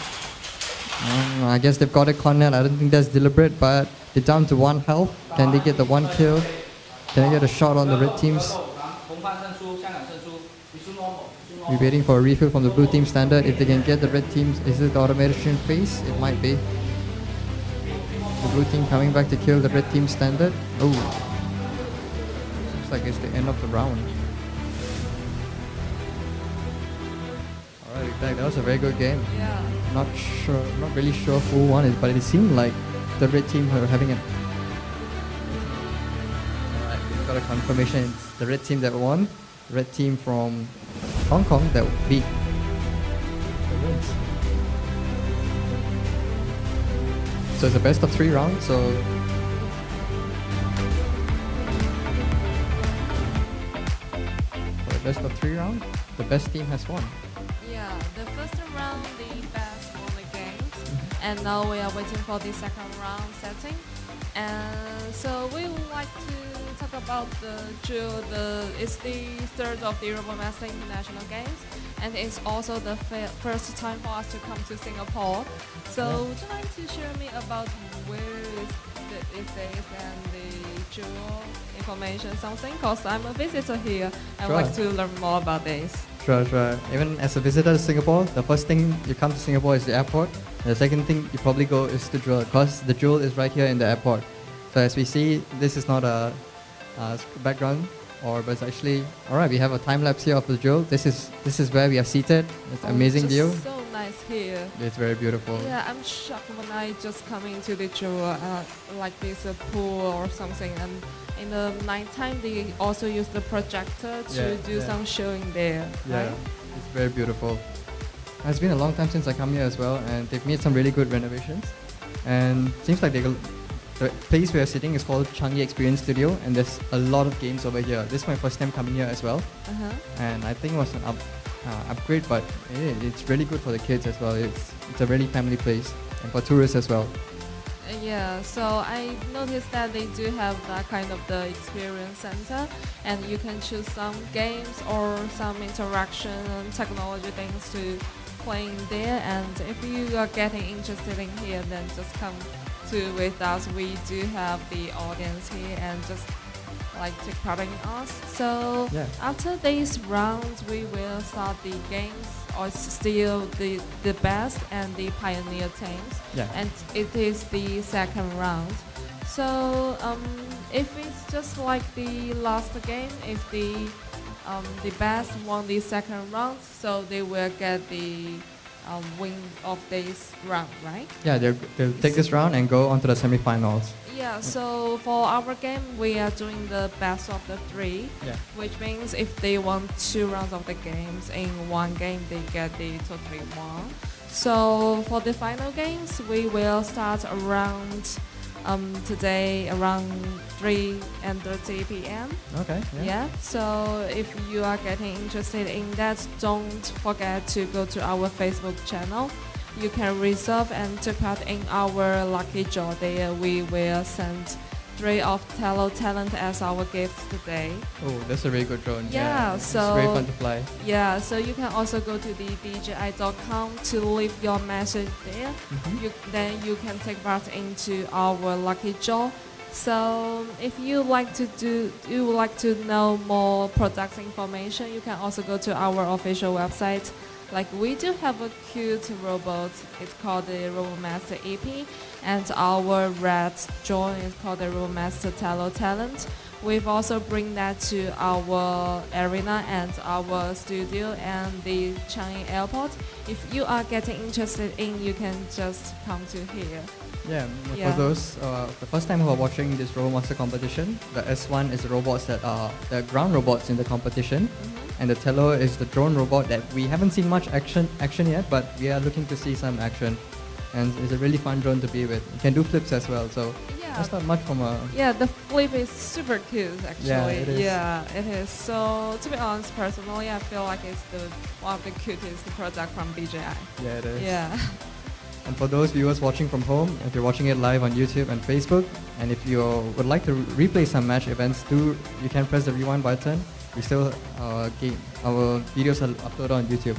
I guess they've got it cornered. I don't think that's deliberate, but they're down to 1 health. Can they get the 1 kill? Can they get a shot on the red teams? We're waiting for a refill from the blue team standard. If they can get the red teams, is it the automation phase? It might be. The blue team coming back to kill the red team standard. Oh. Looks like it's the end of the round. Alright, that was a very good game. Yeah. Not really sure who won it, but it seemed like the red team were having it. Alright, we've got a confirmation. It's the red team that won. Red team from Hong Kong that beat the wins. So it's a best of 3 rounds, so for the best of 3 round, the best team has won. Yeah, the first round, the best won the games, and now we are waiting for the second round setting. And so we would like to talk about the jewel. It's the third of the RoboMaster International Games, and it's also the first time for us to come to Singapore. So would you like to share me about where is this and the jewel information something? Because I'm a visitor here. I would like to learn more about this. Sure. Even as a visitor to Singapore, the first thing you come to Singapore is the airport. The second thing you probably go is the jewel, because the jewel is right here in the airport. So as we see, this is not a background, but it's actually alright. We have a time lapse here of the jewel. This is where we are seated. It's an amazing view. So nice here. It's very beautiful. Yeah, I'm shocked when I just come into the jewel, like this pool or something, and in the nighttime they also use the projector to do some showing there. Yeah, right? It's very beautiful. It's been a long time since I come here as well, and they've made some really good renovations. And seems like the place we are sitting is called Changi Experience Studio, and there's a lot of games over here. This is my first time coming here as well, and I think it was an upgrade, but it's really good for the kids as well. It's a really family place, and for tourists as well. Yeah, so I noticed that they do have that kind of the experience center, and you can choose some games or some interaction and technology things to play in there. And if you are getting interested in here, then just come to with us. We do have the audience here and just like take part in us. So after these rounds, we will start the games, or still the best and the pioneer teams. And it is the second round. So if it's just like the last game, if the best won the second round, so they will get the win of this round, right? Yeah, they'll take this round and go on to the semi-finals. Yeah, so for our game, we are doing the best of the 3, which means if they won 2 rounds of the games in one game, they get the totally won. So for the final games, we will start around today around 3:30 p.m. Okay. Yeah. So if you are getting interested in that, don't forget to go to our Facebook channel. You can reserve and take part in our lucky draw. There we will send 3 of talent as our gifts today. Oh, that's a really good draw. Yeah, so it's very fun to fly. Yeah, so you can also go to the DJI.com to leave your message there. Then you can take part into our lucky draw. So if you like to know more product information, you can also go to our official website. Like we do have a cute robot. It's called the RoboMaster EP, and our red drone is called the RoboMaster Talent. we've also bring that to our arena and our studio and the Changi airport. If you are getting interested in, you can just come to here. Yeah, for those the first time who are watching this RoboMaster competition, the S1 is the robots that are the ground robots in the competition, and the Tello is the drone robot that we haven't seen much action yet, but we are looking to see some action, and it's a really fun drone to be with. You can do flips as well, so that's not much from a... Yeah, the flip is super cute actually. Yeah, it is. Yeah, it is. So to be honest, personally, I feel like it's one of the cutest product from BJI. Yeah, it is. Yeah. And for those viewers watching from home, if you're watching it live on YouTube and Facebook, and if you would like to replay some match events, you can press the rewind button. We still our videos are uploaded on YouTube.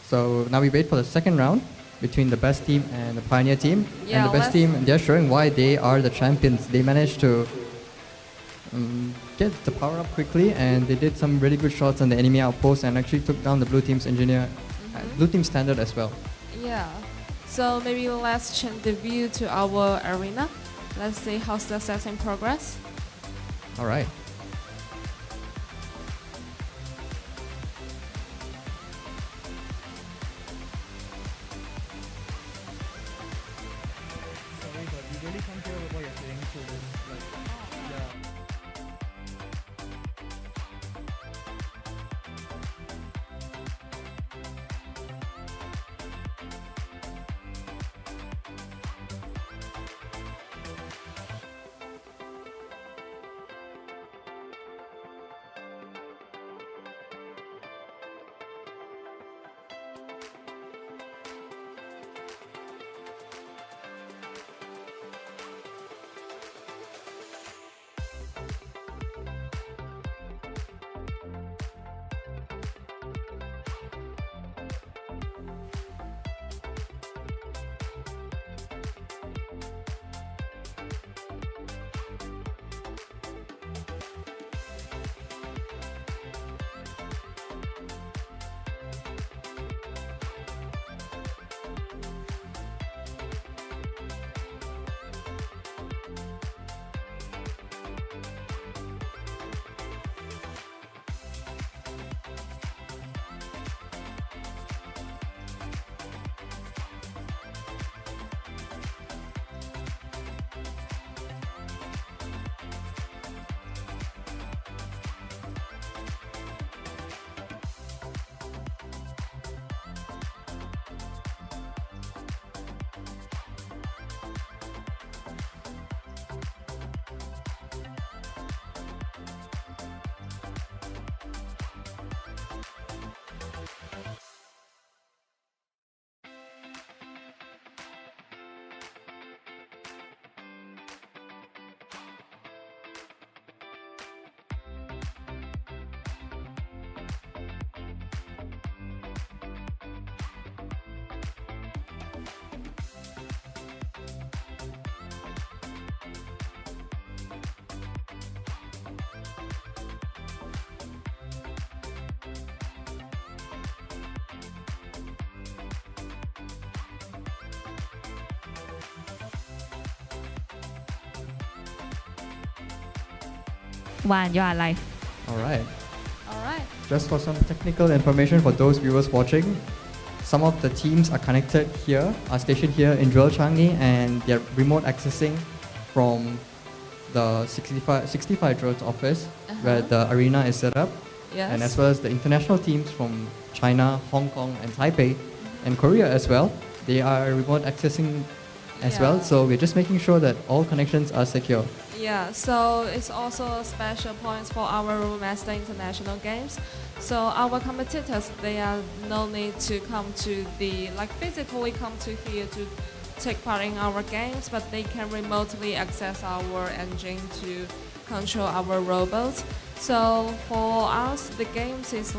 So now we wait for the second round between the best team and the pioneer team. Yeah, and the best team, they're showing why they are the champions. They managed to get the power up quickly, and they did some really good shots on the enemy outpost and actually took down the blue team's engineer, blue team standard as well. Yeah. So maybe let's change the view to our arena. Let's see how's the setting progress. All right. One, you are live. All right. All right. Just for some technical information for those viewers watching, some of the teams are connected here, are stationed here in Drill Changi, and they're remote accessing from the 65 Drill's office, where the arena is set up. Yes. And as well as the international teams from China, Hong Kong, and Taipei, and Korea as well. They are remote accessing as well, so we're just making sure that all connections are secure. Yeah, so it's also a special point for our RoboMaster International Games. So our competitors, they are no need to come to physically come to here to take part in our games, but they can remotely access our engine to control our robots. So for us, the games is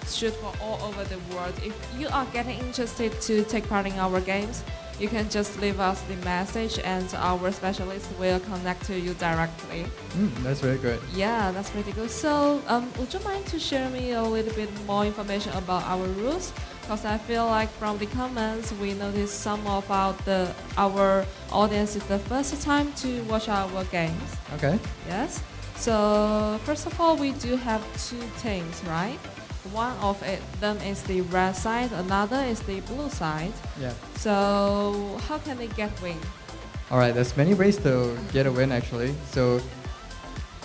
shoot for all over the world. If you are getting interested to take part in our games, you can just leave us the message and our specialist will connect to you directly. That's very good. Yeah, that's pretty good. So, would you mind to share me a little bit more information about our rules? Because I feel like from the comments, we noticed some of our audience is the first time to watch our games. Okay. Yes. So, first of all, we do have two teams, right? One of them is the red side, another is the blue side. Yeah. So, how can they get win? Alright, there's many ways to get a win actually. So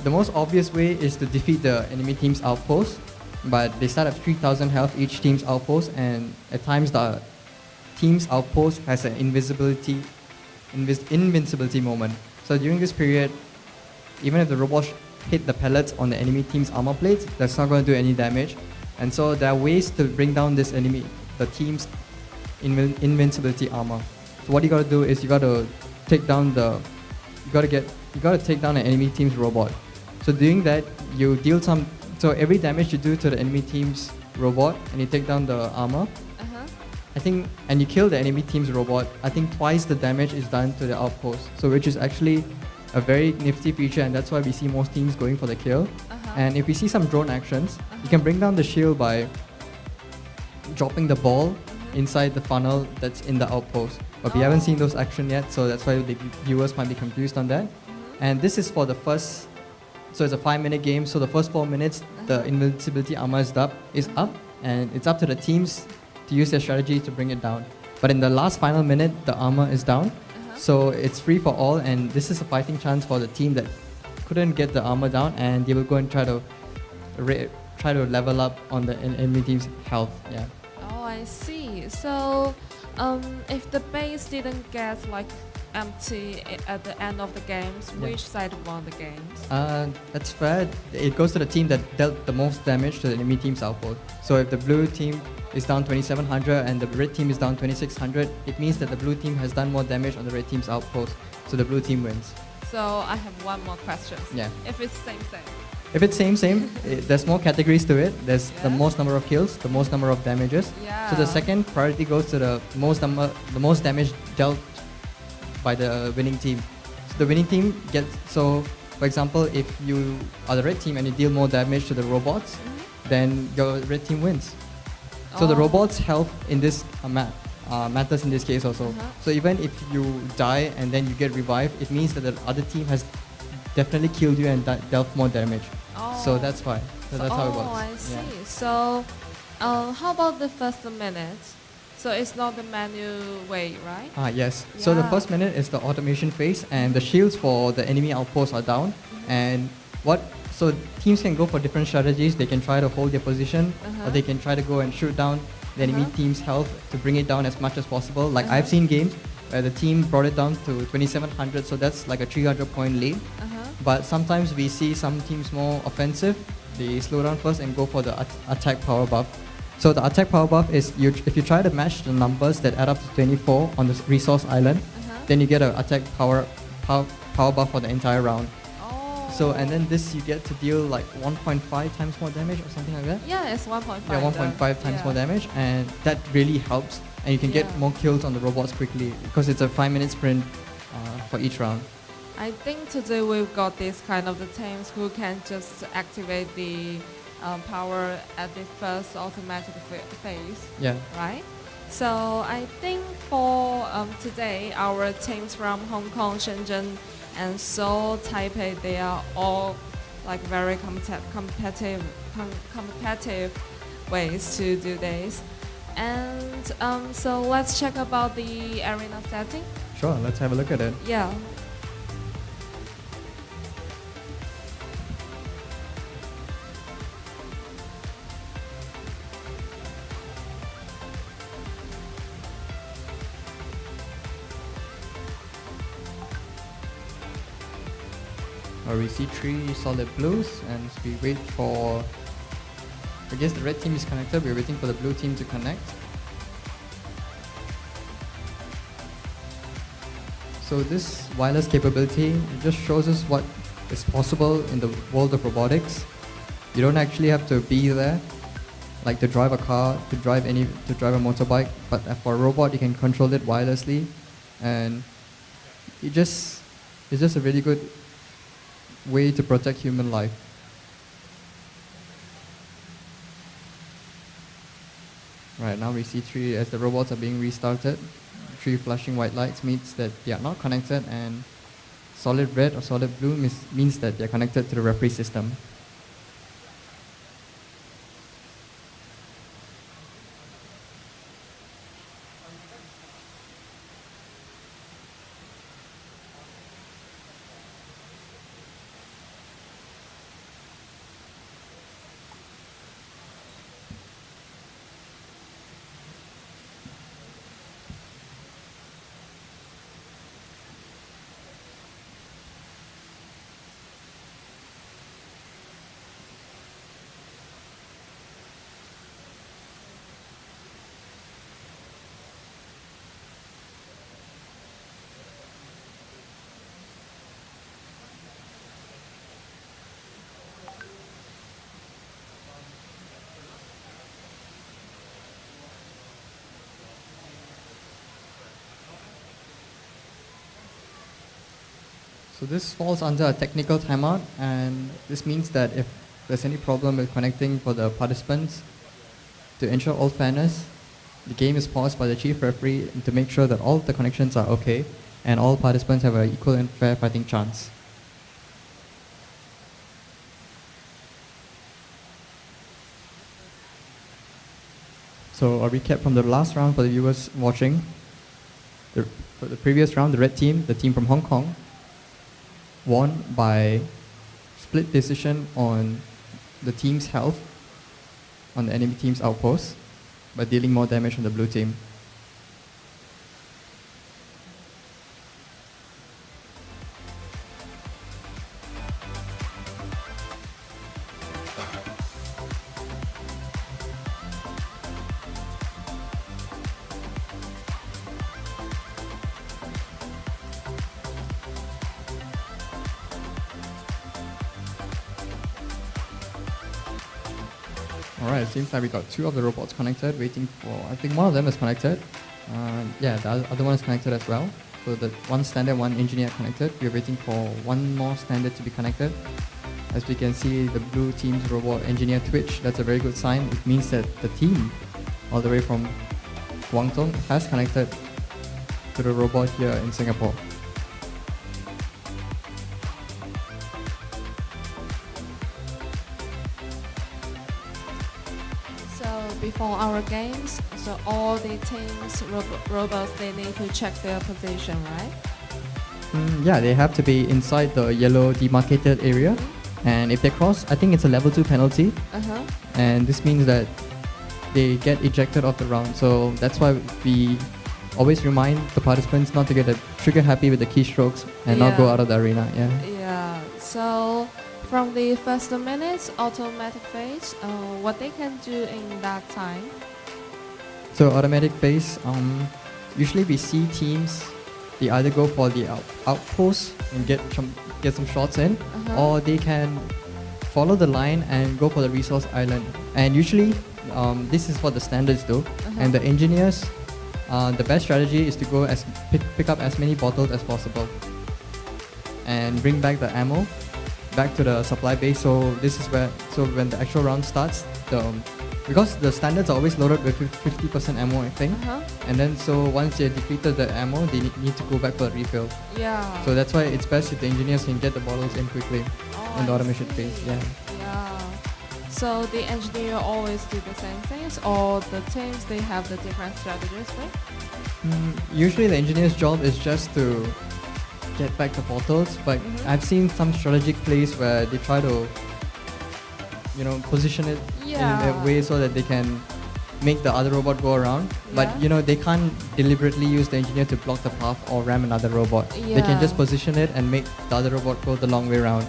the most obvious way is to defeat the enemy team's outpost, but they start at 3000 health each team's outpost, and at times the team's outpost has an invincibility moment. So during this period, even if the robots hit the pellets on the enemy team's armor plates, that's not going to do any damage. And so there are ways to bring down the team's invincibility armor. So what you gotta do is you gotta take down an enemy team's robot. So doing that, you deal so every damage you do to the enemy team's robot and you take down the armor, and you kill the enemy team's robot, I think twice the damage is done to the outpost. So which is actually a very nifty feature, and that's why we see most teams going for the kill. And if we see some drone actions, you can bring down the shield by dropping the ball inside the funnel that's in the outpost. But we haven't seen those action yet, so that's why the viewers might be confused on that. And this is for the first, so it's a 5-minute game, so the first 4 minutes, the invincibility armor is up, and it's up to the teams to use their strategy to bring it down. But in the last final minute, the armor is down, so it's free for all, and this is a fighting chance for the team that couldn't get the armor down, and they will go and try to level up on the enemy team's health. Yeah. Oh, I see. So, if the base didn't get empty at the end of the games, which side won the games? That's fair. It goes to the team that dealt the most damage to the enemy team's outpost. So if the blue team is down 2700 and the red team is down 2600, it means that the blue team has done more damage on the red team's outpost, so the blue team wins. So I have one more question. Yeah. If it's same. If it's same, there's more categories to it. There's the most number of kills, the most number of damages. Yeah. So the second priority goes to the most damage dealt by the winning team. So the winning team gets, so for example, if you are the red team and you deal more damage to the robots, then your red team wins. So the robots' health in this matters in this case also. So even if you die and then you get revived, it means that the other team has definitely killed you and dealt more damage. So that's why. So that's how it works. Oh, I see. Yeah. So how about the first minute? So it's not the manual way, right? Yes. Yeah. So the first minute is the automation phase, and the shields for the enemy outposts are down. And so teams can go for different strategies. They can try to hold their position, or they can try to go and shoot down the enemy team's health to bring it down as much as possible. Like I've seen games where the team brought it down to 2700, so that's like a 300-point lead. But sometimes we see some teams more offensive. They slow down first and go for the attack power buff. So the attack power buff is if you try to match the numbers that add up to 24 on the resource island, then you get an attack power buff for the entire round. So and then this you get to deal like 1.5 times more damage or something like that. Yeah, it's 1.5. Yeah, 1.5 times more damage, and that really helps. And you can get more kills on the robots quickly because it's a 5-minute sprint for each round. I think today we've got this kind of the teams who can just activate the power at the first automatic phase. Yeah. Right? So I think for today, our teams from Hong Kong, Shenzhen, and Seoul, Taipei, they are all like very competitive ways to do this. And so let's check about the arena setting. Sure, let's have a look at it. Yeah. We see 3 solid blues, and we wait for, I guess the red team is connected, we're waiting for the blue team to connect. So this wireless capability, it just shows us what is possible in the world of robotics. You don't actually have to be there, like to drive a car, to drive a motorbike, but for a robot you can control it wirelessly. and it's just a really good way to protect human life. Right, now we see three, as the robots are being restarted, three flashing white lights means that they are not connected, and solid red or solid blue means that they are connected to the referee system. So this falls under a technical timeout, and this means that if there's any problem with connecting for the participants, to ensure all fairness, the game is paused by the chief referee to make sure that all the connections are okay and all participants have an equal and fair fighting chance. So a recap from the last round for the viewers watching. For the previous round, the red team, the team from Hong Kong, won by split decision on the team's health on the enemy team's outpost by dealing more damage on the blue team. Alright, it seems like we got two of the robots connected, waiting for, I think one of them is connected. Yeah, the other one is connected as well. So the one standard, one engineer connected. We're waiting for one more standard to be connected. As we can see, the blue team's robot engineer Twitch, that's a very good sign. It means that the team, all the way from Guangdong, has connected to the robot here in Singapore. Before our games, so all the teams, robots, they need to check their position, right? Yeah, they have to be inside the yellow demarcated area. And if they cross, I think it's a level 2 penalty. And this means that they get ejected off the round. So that's why we always remind the participants not to get trigger happy with the keystrokes and not go out of the arena. Yeah, so from the first minutes automatic phase, what they can do in that time? So automatic phase, usually we see teams, they either go for the outpost and get some shots in, or they can follow the line and go for the resource island. And usually, this is what the standards do. And the engineers, the best strategy is to go pick up as many bottles as possible and bring back the ammo back to the supply base. So this is where, so when the actual round starts, because the standards are always loaded with 50% ammo, I think. And then so once they depleted the ammo, they need to go back for a refill. Yeah. So that's why it's best if the engineers can get the bottles in quickly in the automation phase. Yeah. So the engineer always do the same things, or the teams, they have the different strategies, right? Usually the engineer's job is just to get back the bottles, but I've seen some strategic plays where they try to, position it in a way so that they can make the other robot go around. But they can't deliberately use the engineer to block the path or ram another robot. They can just position it and make the other robot go the long way around.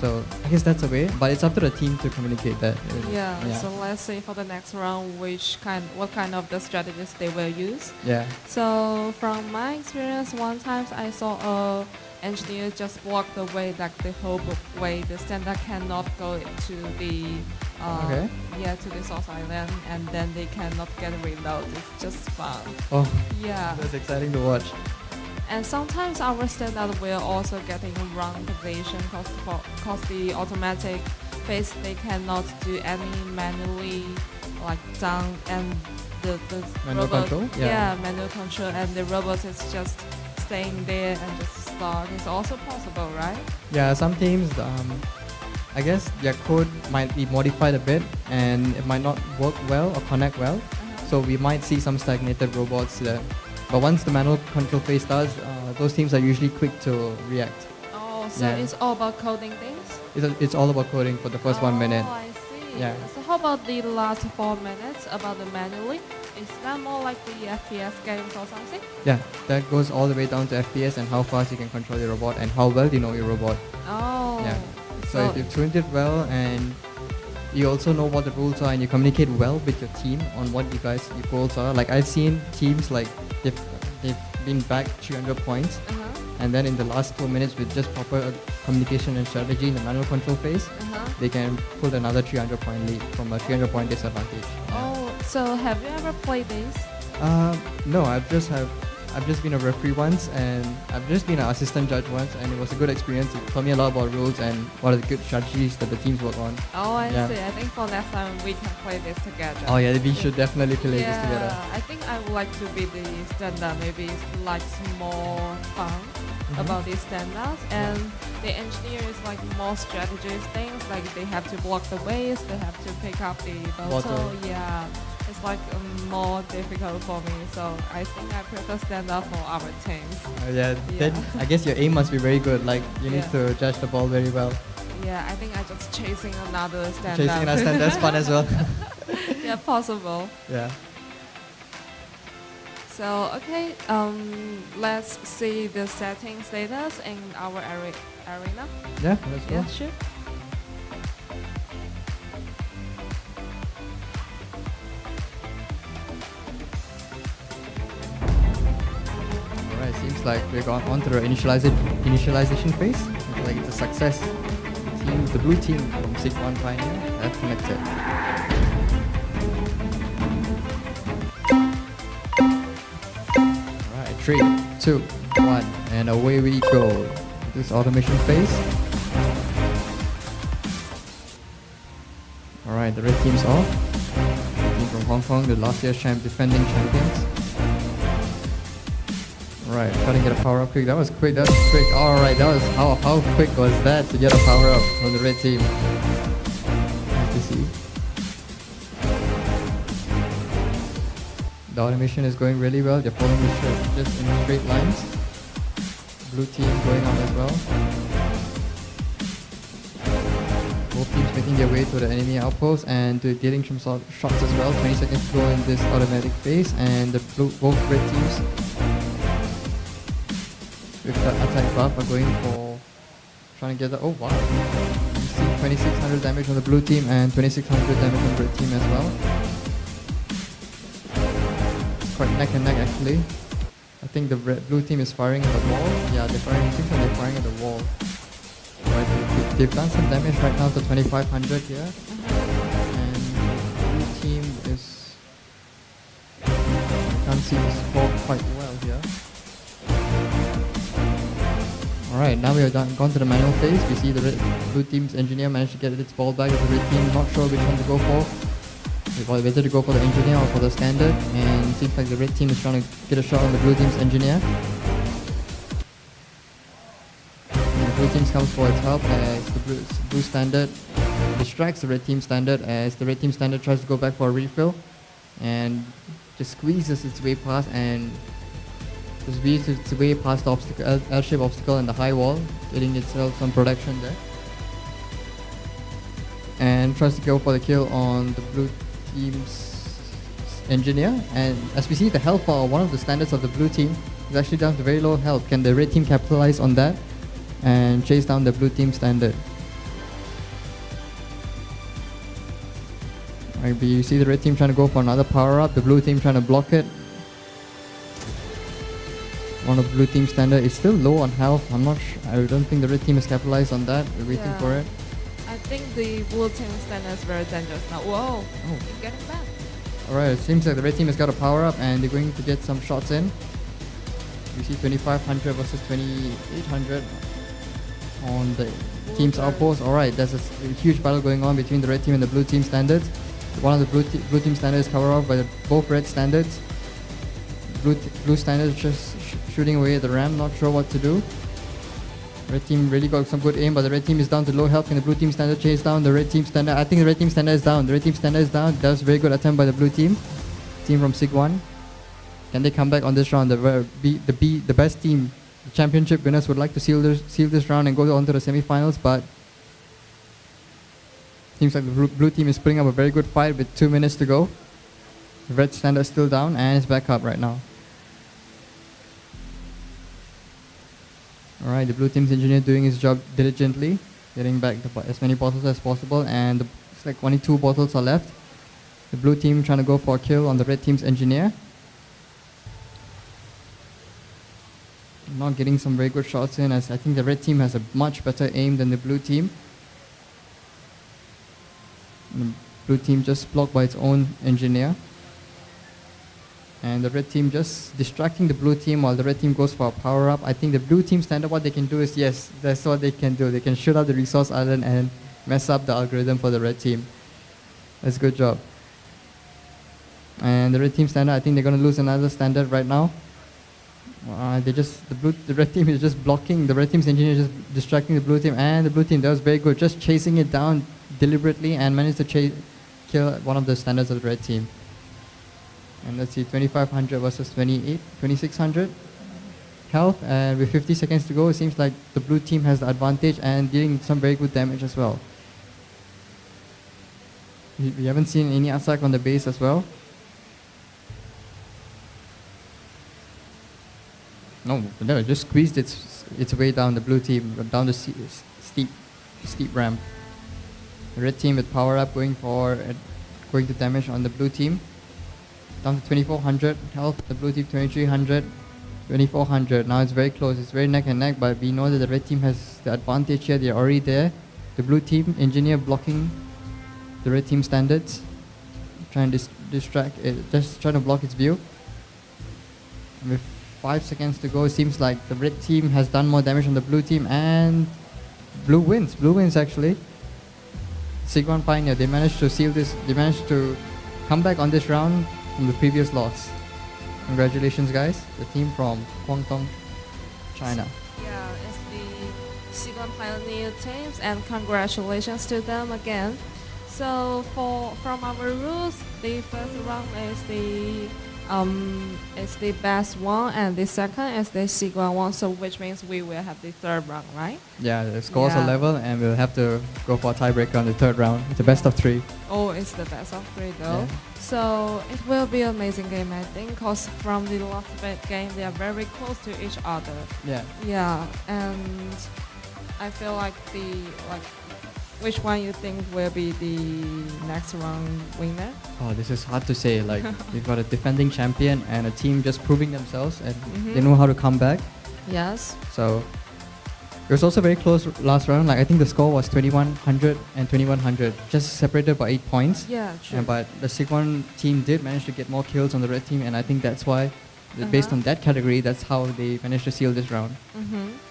So I guess that's a way, but it's up to the team to communicate that. So let's see for the next round what kind of the strategies they will use. So from my experience, one time I saw a engineer just block the way, like the whole way the standard cannot go to the to the source island, and then they cannot get reload. It's just fun. That's exciting to watch. And sometimes our standard will also get in wrong position because the automatic phase they cannot do any manually like down and the Manual robot control? yeah manual control and the robot is just staying there and just stuck. It's also possible, right? Yeah, some teams, I guess their code might be modified a bit and it might not work well or connect well. So we might see some stagnated robots there. But once the manual control phase starts, those teams are usually quick to react. Oh, so it's all about coding things? It's all about coding for the first 1 minute. Oh, I see. Yeah. So how about the last 4 minutes about the manually? Is that more like the FPS games or something? Yeah, that goes all the way down to FPS and how fast you can control your robot and how well you know your robot. Oh. Yeah. So if you've tuned it well and you also know what the rules are and you communicate well with your team on what your goals are. Like I've seen teams like they've been back 300 points and then in the last 4 minutes with just proper communication and strategy in the manual control phase, they can pull another 300 point lead from a 300 point disadvantage. Oh, so have you ever played this? No, I've just been a referee once and I've just been an assistant judge once and it was a good experience. It taught me a lot about rules and what are the good strategies that the teams work on. Oh, I see. I think for next time we can play this together. Oh yeah, we should definitely play this together. I think I would like to be the standard. Maybe it's like more fun about these standards and the engineer is like more strategies things like they have to block the waste, they have to pick up the bottle. Yeah. It's like more difficult for me, so I think I prefer stand-up for our teams. Then I guess your aim must be very good, like you need to judge the ball very well. Yeah, I think I'm just chasing another stand-up. Chasing another stand, that's fun as well. Yeah, possible. Yeah. So, okay, let's see the setting status in our arena. Yeah, let's go. Yeah, sure. Seems like we're gone on to the initialization phase. Looks like it's a success. The blue team from SIG-1 Pioneer have connected. Alright, 3, 2, 1, and away we go. This automation phase. Alright, the red team's off. Team from Hong Kong, the last year's defending champions. Right, trying to get a power up quick. That was quick. That was quick. All right, that was how quick was that to get a power up from the red team? Nice to see. The automation is going really well. They're following the shirt just in straight lines. Blue team going on as well. Both teams making their way to the enemy outpost and getting some shots as well. 20 seconds to go in this automatic phase, and both red teams with the attack buff are going for trying to get the oh wow. You see 2600 damage on the blue team and 2600 damage on the red team as well. It's quite neck and neck actually. I think the blue team is firing at the wall. Yeah, they're firing at the wall. Right, they've done some damage right now to 2500 here. And the blue team is I can't see the score quite well here. Alright, now we have gone to the manual phase. We see the blue team's engineer managed to get its ball back with the red team. Not sure which one to go for. Whether to go for the engineer or for the standard. And it seems like the red team is trying to get a shot on the blue team's engineer. And the blue team comes for its help as the blue standard distracts the red team standard as the red team standard tries to go back for a refill. And just squeezes its way past and just weaves its way past the obstacle, L-shaped obstacle and the high wall, getting itself some protection there. And tries to go for the kill on the blue team's engineer. And as we see, the health for one of the standards of the blue team is actually down to very low health. Can the red team capitalize on that and chase down the blue team standard? Right, you see the red team trying to go for another power up, the blue team trying to block it. One of the blue team standard is still low on health. I don't think the red team has capitalized on that. We're waiting for it. I think the blue team standard is very dangerous now. Whoa! You're getting back. Alright, it seems like the red team has got a power up and they're going to get some shots in. We see 2500 versus 2800 on the team's outpost. Alright, there's a huge battle going on between the red team and the blue team standards. One of the blue team standards covered off by both red standards. Blue standards just shooting away at the ramp, not sure what to do. Red team really got some good aim, but the red team is down to low health. Can the blue team standard chase down the red team standard? I think the red team standard is down. The red team standard is down. That was a very good attempt by the blue team. Team from SIG 1. Can they come back on this round? The best team, the championship winners, would like to seal this round and go on to the semi-finals, but seems like the blue team is putting up a very good fight with 2 minutes to go. The red standard is still down and it's back up right now. Alright, the blue team's engineer doing his job diligently, getting back as many bottles as possible, and it's like only 2 bottles are left. The blue team trying to go for a kill on the red team's engineer. Not getting some very good shots in, as I think the red team has a much better aim than the blue team. And the blue team just blocked by its own engineer. And the red team just distracting the blue team while the red team goes for a power up. I think the blue team standard, what they can do is, yes, that's what they can do. They can shoot out the resource island and mess up the algorithm for the red team. That's a good job. And the red team standard, I think they're going to lose another standard right now. The red team is just blocking. The red team's engineer is just distracting the blue team, and the blue team does very good, just chasing it down deliberately and managed to kill one of the standards of the red team. And let's see, 2500 versus 2600 health, and with 50 seconds to go, it seems like the blue team has the advantage and dealing some very good damage as well. We haven't seen any attack on the base as well. No, it just squeezed its way down the blue team, down the steep ramp. The red team with power up going to damage on the blue team. Down to 2400 health, the blue team 2300, 2400. Now it's very close, it's very neck and neck, but we know that the red team has the advantage here. They're already there. The blue team engineer blocking the red team standards, trying to distract it, just trying to block its view. And with 5 seconds to go, it seems like the red team has done more damage on the blue team, and blue wins actually. SIG 1 Pioneer, they managed to seal this, they managed to come back on this round from the previous loss. Congratulations guys, the team from Guangdong, China. Yeah, it's the SIG 1 Pioneer teams, and congratulations to them again. So from our rules, the first round is the best one, and the second is the SIG 1, so which means we will have the third round, right? Yeah, the scores are level, and we'll have to go for a tiebreaker on the third round. It's a best of 3. Oh, it's the best of 3 though. Yeah. So it will be an amazing game, I think, because from the last game, they are very close to each other. Yeah. Yeah, and I feel like which one you think will be the next round winner? Oh, this is hard to say. Like, we've got a defending champion and a team just proving themselves, and they know how to come back. Yes. So it was also very close last round. Like, I think the score was 2100 and 2100, just separated by 8 points. Yeah, true. But the SIG 1 team did manage to get more kills on the red team, and I think that's why, based on that category, that's how they managed to seal this round.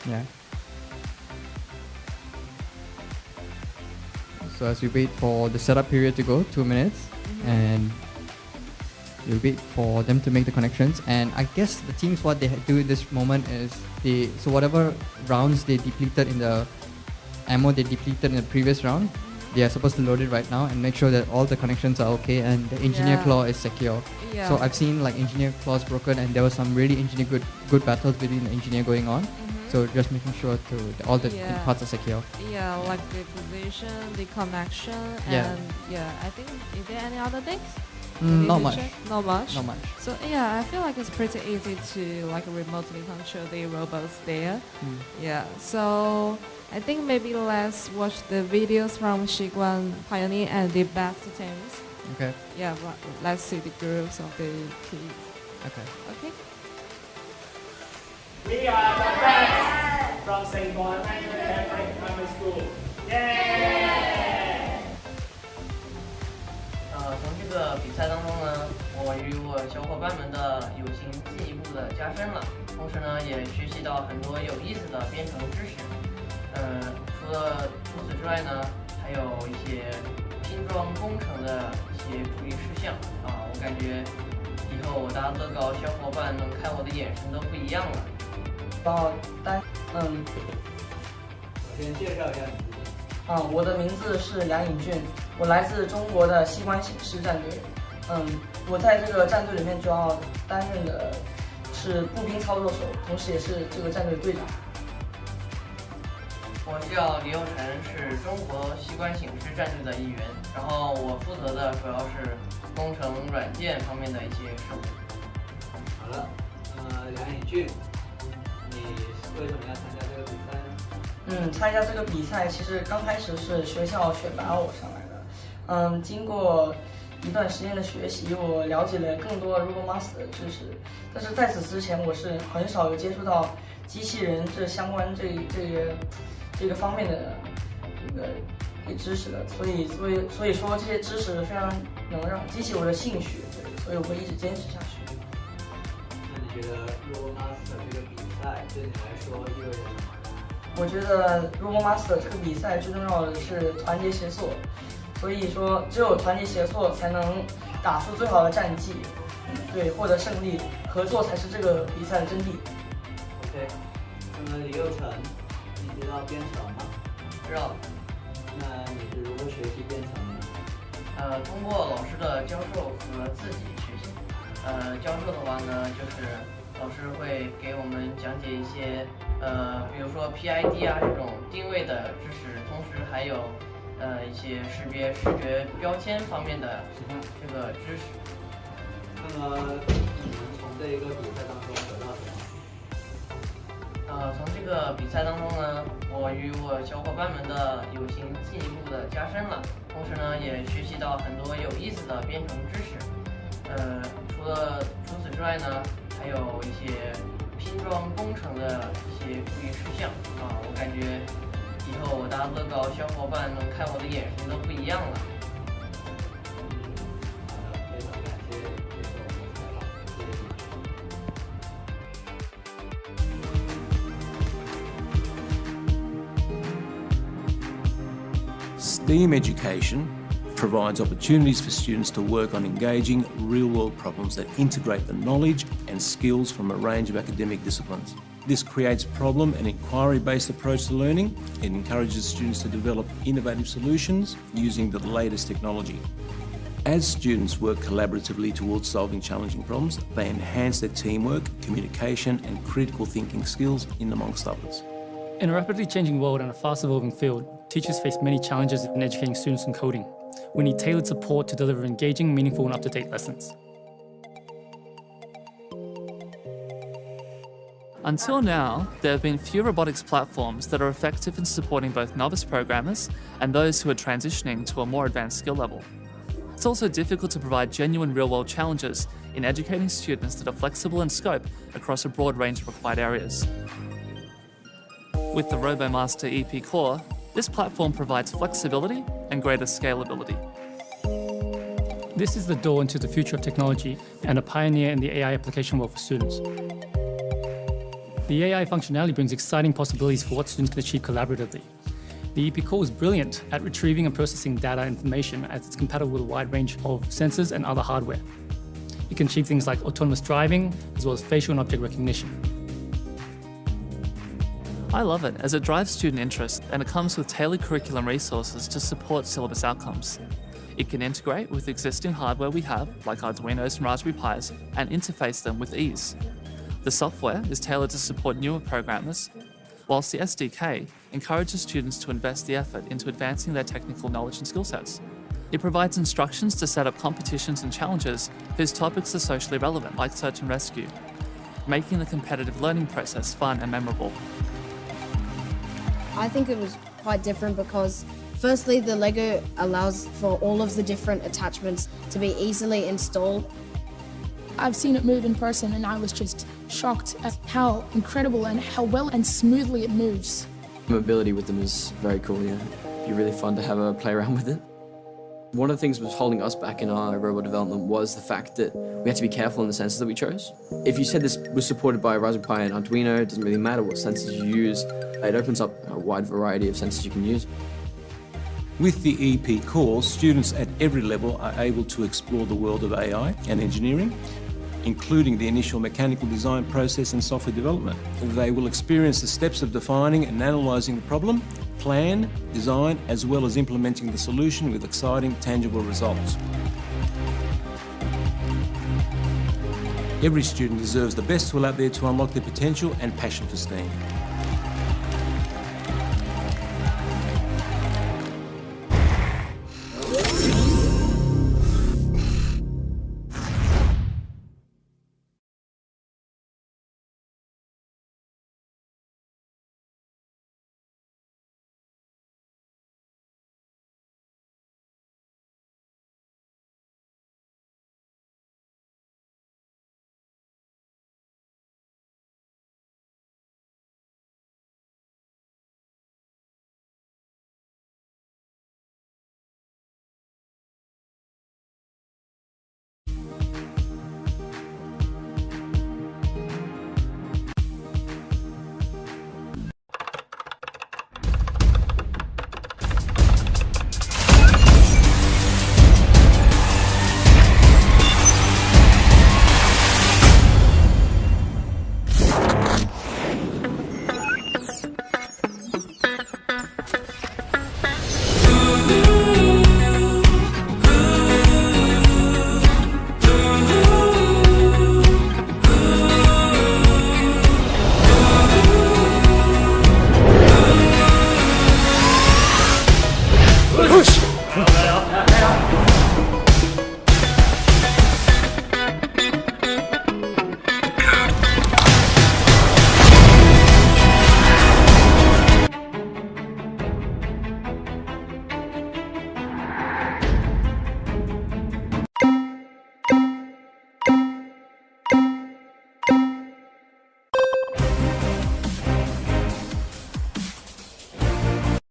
Yeah. So as we wait for the setup period to go, 2 minutes, and we'll wait for them to make the connections. And I guess the teams, what they do in this moment is so whatever rounds they depleted in the ammo they depleted in the previous round, they are supposed to load it right now and make sure that all the connections are okay and the engineer claw is secure. Yeah. So I've seen like engineer claws broken, and there was some really good battles between the engineer going on. So just making sure all the parts are secure. Yeah, like the position, the connection, and I think, is there any other things? Not much. Not much? Not much. So yeah, I feel like it's pretty easy to like remotely control the robots there. Yeah, so I think maybe let's watch the videos from SIG 1 Pioneer and the best teams. Okay. Yeah, let's see the groups of the teams. Okay. Okay. We are the best from St. Bonaventure Catholic Primary School. Yay! 从这个比赛当中呢，我与我小伙伴们的友情进一步的加深了，同时呢，到很多有意思的编程知识。除此之外呢，还有一些拼装工程的一些注意事项啊，我感觉以后我搭乐高，小伙伴能看我的眼神都不一样了。首先介绍一下你自己。我的名字是梁颖俊，我来自中国的西关醒狮战队。我在这个战队里面主要担任的是步兵操作手，同时也是这个战队队长。我叫李佑晨，是中国西关醒狮战队的一员，然后我负责的主要是工程软件方面的一些事务。好了，梁颖俊，你为什么要参加这个比赛呢？参加这个比赛其实刚开始是学校选拔我上来的。经过一段时间的学习，我了解了更多 RoboMaster 的知识，但是在此之前我是很少有接触到机器人这相关这个方面的这个知识的，所以说这些知识非常能让激起我的兴趣，对，所以我会一直坚持下去。那你觉得 RoboMaster 这个比赛对你来说意味着什么？我觉得 RoboMaster 这个比赛最重要的是团结协作，所以说只有团结协作才能打出最好的战绩，对，获得胜利，合作才是这个比赛的真谛。OK， 那么李佑晨，你知道编程吗？知道。那你是如何学习编程的？通过老师的教授和自己学习。教授的话呢，就是老师会给我们讲解一些比如说 PID 啊这种定位的知识，同时还有一些识别视觉标签方面的这个知识。那么你能从这一个比赛当中得到什么？从这个比赛当中呢，我与我小伙伴们的友情进一步的加深了，同时呢也学习到很多有意思的编程知识。除此之外呢，还有一些拼装工程的一些注意事项啊，我感觉以后我搭乐高，小伙伴能看我的眼神都不一样了。非常感谢接受我们的采访，谢谢你。STEAM education provides opportunities for students to work on engaging real-world problems that integrate the knowledge and skills from a range of academic disciplines. This creates problem and inquiry-based approach to learning. It encourages students to develop innovative solutions using the latest technology. As students work collaboratively towards solving challenging problems, they enhance their teamwork, communication, and critical thinking skills, in amongst others. In a rapidly changing world and a fast-evolving field, teachers face many challenges in educating students in coding. We need tailored support to deliver engaging, meaningful, and up-to-date lessons. Until now, there have been few robotics platforms that are effective in supporting both novice programmers and those who are transitioning to a more advanced skill level. It's also difficult to provide genuine real-world challenges in educating students that are flexible in scope across a broad range of required areas. With the RoboMaster EP Core, this platform provides flexibility and greater scalability. This is the door into the future of technology and a pioneer in the AI application world for students. The AI functionality brings exciting possibilities for what students can achieve collaboratively. The EP Core is brilliant at retrieving and processing data information as it's compatible with a wide range of sensors and other hardware. It can achieve things like autonomous driving, as well as facial and object recognition. I love it as it drives student interest and it comes with tailored curriculum resources to support syllabus outcomes. It can integrate with existing hardware we have, like Arduinos and Raspberry Pis, and interface them with ease. The software is tailored to support newer programmers, whilst the SDK encourages students to invest the effort into advancing their technical knowledge and skill sets. It provides instructions to set up competitions and challenges whose topics are socially relevant, like search and rescue, making the competitive learning process fun and memorable. I think it was quite different because firstly the Lego allows for all of the different attachments to be easily installed. I've seen it move in person and I was just shocked at how incredible and how well and smoothly it moves. Mobility with them is very cool, yeah. It'd be really fun to have a play around with it. One of the things that was holding us back in our robot development was the fact that we had to be careful in the sensors that we chose. If you said this was supported by Raspberry Pi and Arduino, it doesn't really matter what sensors you use. It opens up a wide variety of sensors you can use. With the EP course, students at every level are able to explore the world of AI and engineering, including the initial mechanical design process and software development. They will experience the steps of defining and analysing the problem, plan, design, as well as implementing the solution with exciting, tangible results. Every student deserves the best tool out there to unlock their potential and passion for STEAM.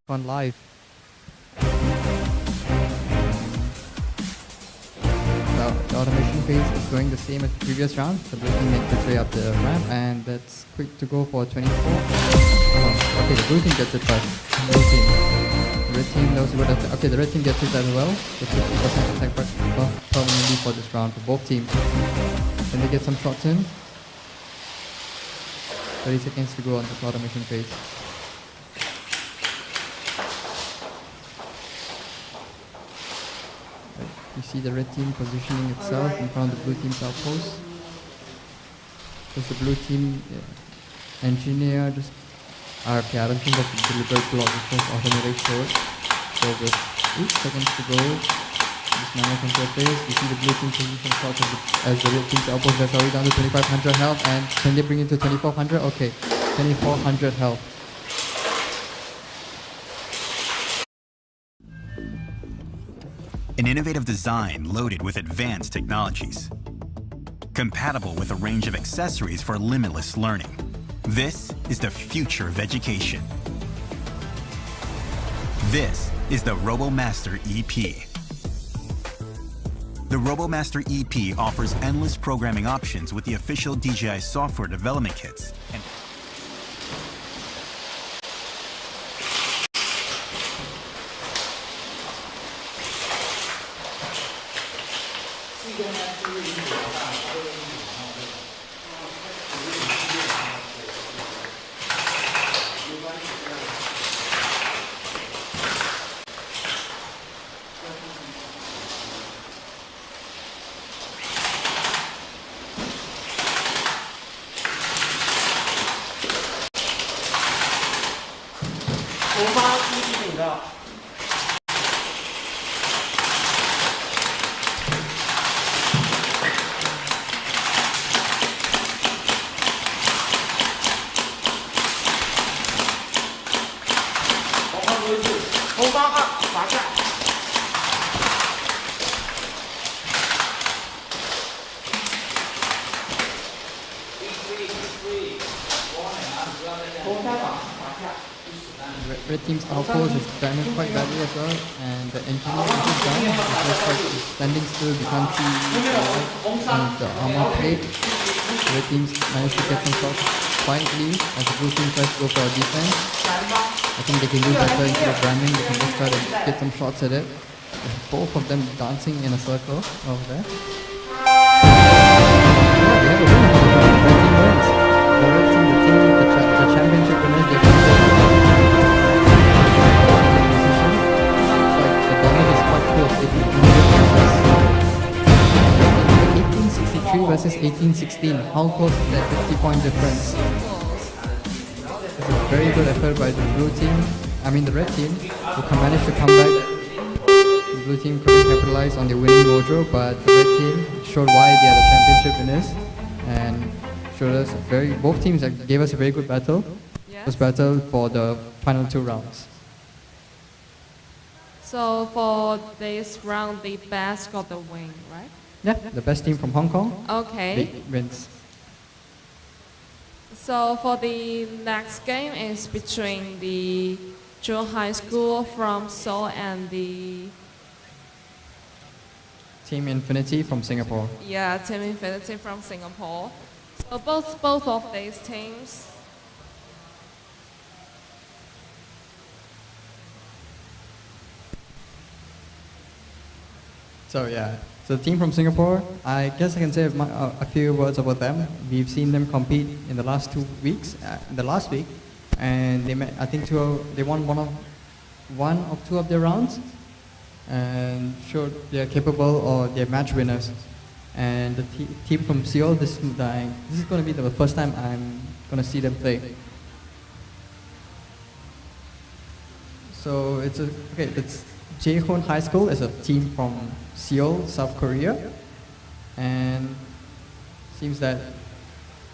On live. The automation phase is going the same as the previous round. The blue team makes its way up the ramp, and that's quick to go for 24. Oh, okay, the blue team gets it first. Blue team. The red team knows what to. Okay, the red team gets it as well. The 50% attack buff permanently for this round for both teams. Then they get some shots in. 30 seconds to go on this automation phase. You see the red team positioning itself in front of the blue team's outpost. Does the blue team engineer just... okay, I don't think that's a deliberate block, it's just automatic short. So with 8 seconds to go, this now comes to a phase. You see the blue team position shots as the red team's outpost. That's already down to 2500 health, and can they bring it to 2400? Okay, 2400 health. An innovative design loaded with advanced technologies, compatible with a range of accessories for limitless learning. This is the future of education. This is the RoboMaster EP. The RoboMaster EP offers endless programming options with the official DJI software development kits. red team's outpost is damaged quite badly as well, and the engineer is down. It looks like he's standing still, you can't see the armor plate. The red teams managed to get some shots quietly as the blue team tries to go for a defense. I think they can do better instead of ramming, they can just try to get some shots at it. Both of them dancing in a circle over there. Yeah, they have a winner for the round. Red team wins. The red team, the championship winners, they've won the like the damage is quite close. If you 1863 versus 1816. How close is that 50-point difference? It's a very good effort by the the red team, who managed to come back. The blue team couldn't capitalize on the winning mojo, but the red team showed why they are the championship winners and showed us both teams gave us a very good battle. Yes. It was battle for the final 2 rounds. So for this round, the best got the win, right? Yeah, the best team from Hong Kong. Okay. Wins. So for the next game is between the Jewel High School from Seoul and the Team Infinity from Singapore. Team Infinity from Singapore. So both of these teams. So the team from Singapore, I guess I can say a few words about them. We've seen them compete in the last 2 weeks, the last week, and I think they won one of 2 of their rounds, and showed they're capable or they're match winners. And the team from Seoul, this is going to be the first time I'm going to see them play. So it's Jaehoon High School is a team from Seoul, South Korea, and seems that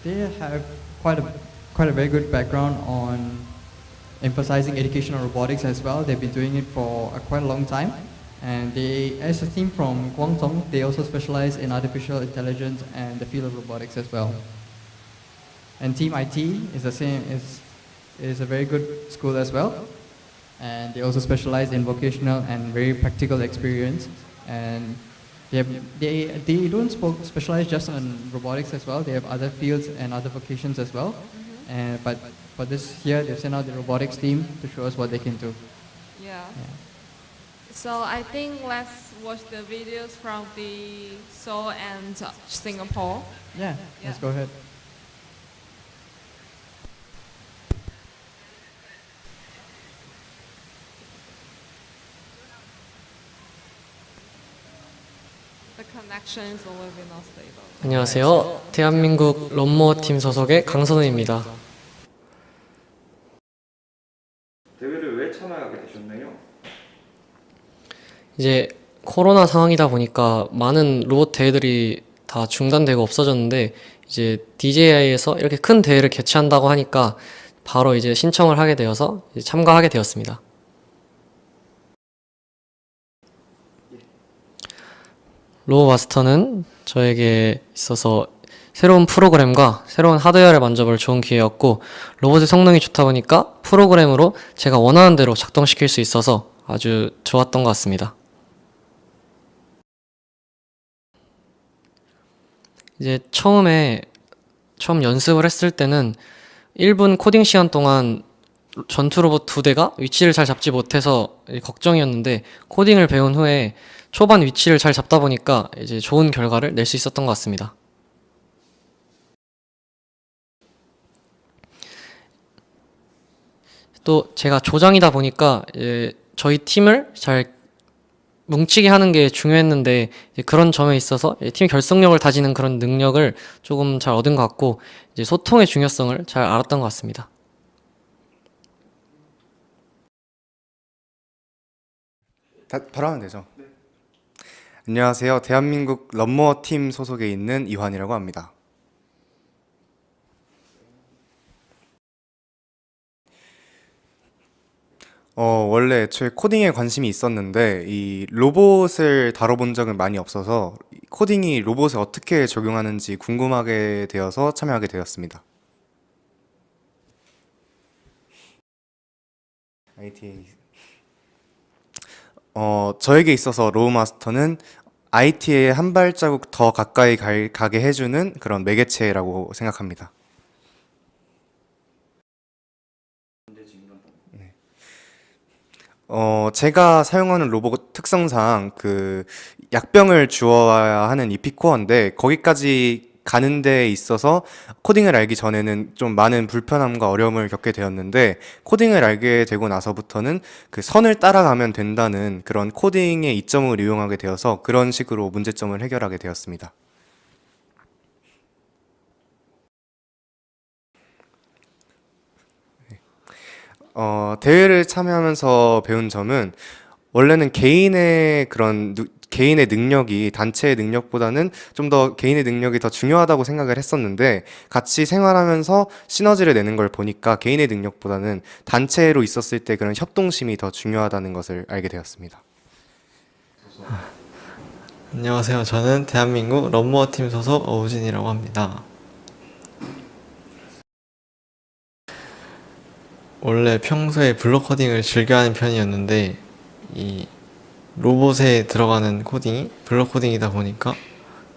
they have quite a very good background on emphasizing educational robotics as well. They've been doing it for quite a long time, and as a team from Guangdong, they also specialize in artificial intelligence and the field of robotics as well. And Team IT is the same, is a very good school as well. And they also specialize in vocational and very practical experience. And they don't specialize just on robotics as well. They have other fields and other vocations as well. But for this year, they've sent out the robotics team to show us what they can do. Yeah. So I think let's watch the videos from the Seoul and Singapore. Yeah, let's go ahead. The connection is a little bit not stable. 안녕하세요. 대한민국 런모어팀 소속의 강선우입니다. 대회를 왜 참여하게 되셨나요? 이제 코로나 상황이다 보니까 많은 로봇 대회들이 다 중단되고 없어졌는데 이제 DJI에서 이렇게 큰 대회를 개최한다고 하니까 바로 이제 신청을 하게 되어서 이제 참가하게 되었습니다. 로보마스터는 저에게 있어서 새로운 프로그램과 새로운 하드웨어를 만져볼 좋은 기회였고, 로봇의 성능이 좋다 보니까 프로그램으로 제가 원하는 대로 작동시킬 수 있어서 아주 좋았던 것 같습니다. 이제 처음 연습을 했을 때는 1분 코딩 시간 동안 전투 로봇 2대가 위치를 잘 잡지 못해서 걱정이었는데, 코딩을 배운 후에 초반 위치를 잘 잡다 보니까 이제 좋은 결과를 낼 수 있었던 것 같습니다. 또 제가 조장이다 보니까 저희 팀을 잘 뭉치게 하는 게 중요했는데, 그런 점에 있어서 팀의 결속력을 다지는 그런 능력을 조금 잘 얻은 것 같고, 이제 소통의 중요성을 잘 알았던 것 같습니다. 바로 하면 되죠. 네. 안녕하세요. 대한민국 런모어 팀 소속에 있는 이환이라고 합니다. 원래 애초에 코딩에 관심이 있었는데 이 로봇을 다뤄본 적은 많이 없어서 코딩이 로봇에 어떻게 적용하는지 궁금하게 되어서 참여하게 되었습니다. ITA. 저에게 있어서 로보마스터는 IT에 한 발자국 더 가까이 가게 해주는 그런 매개체라고 생각합니다. 네. 제가 사용하는 로봇 특성상 그 약병을 주어야 하는 이피코어인데 거기까지 가는 데 있어서 코딩을 알기 전에는 좀 많은 불편함과 어려움을 겪게 되었는데 코딩을 알게 되고 나서부터는 그 선을 따라가면 된다는 그런 코딩의 이점을 이용하게 되어서 그런 식으로 문제점을 해결하게 되었습니다. 대회를 참여하면서 배운 점은 원래는 개인의 능력이 단체의 능력보다는 좀 더 개인의 능력이 더 중요하다고 생각을 했었는데 같이 생활하면서 시너지를 내는 걸 보니까 개인의 능력보다는 단체로 있었을 때 그런 협동심이 더 중요하다는 것을 알게 되었습니다. 안녕하세요. 저는 대한민국 런모어 팀 소속 어우진이라고 합니다. 원래 평소에 블록 코딩을 즐겨하는 편이었는데 이 로봇에 들어가는 코딩이 블록 코딩이다 보니까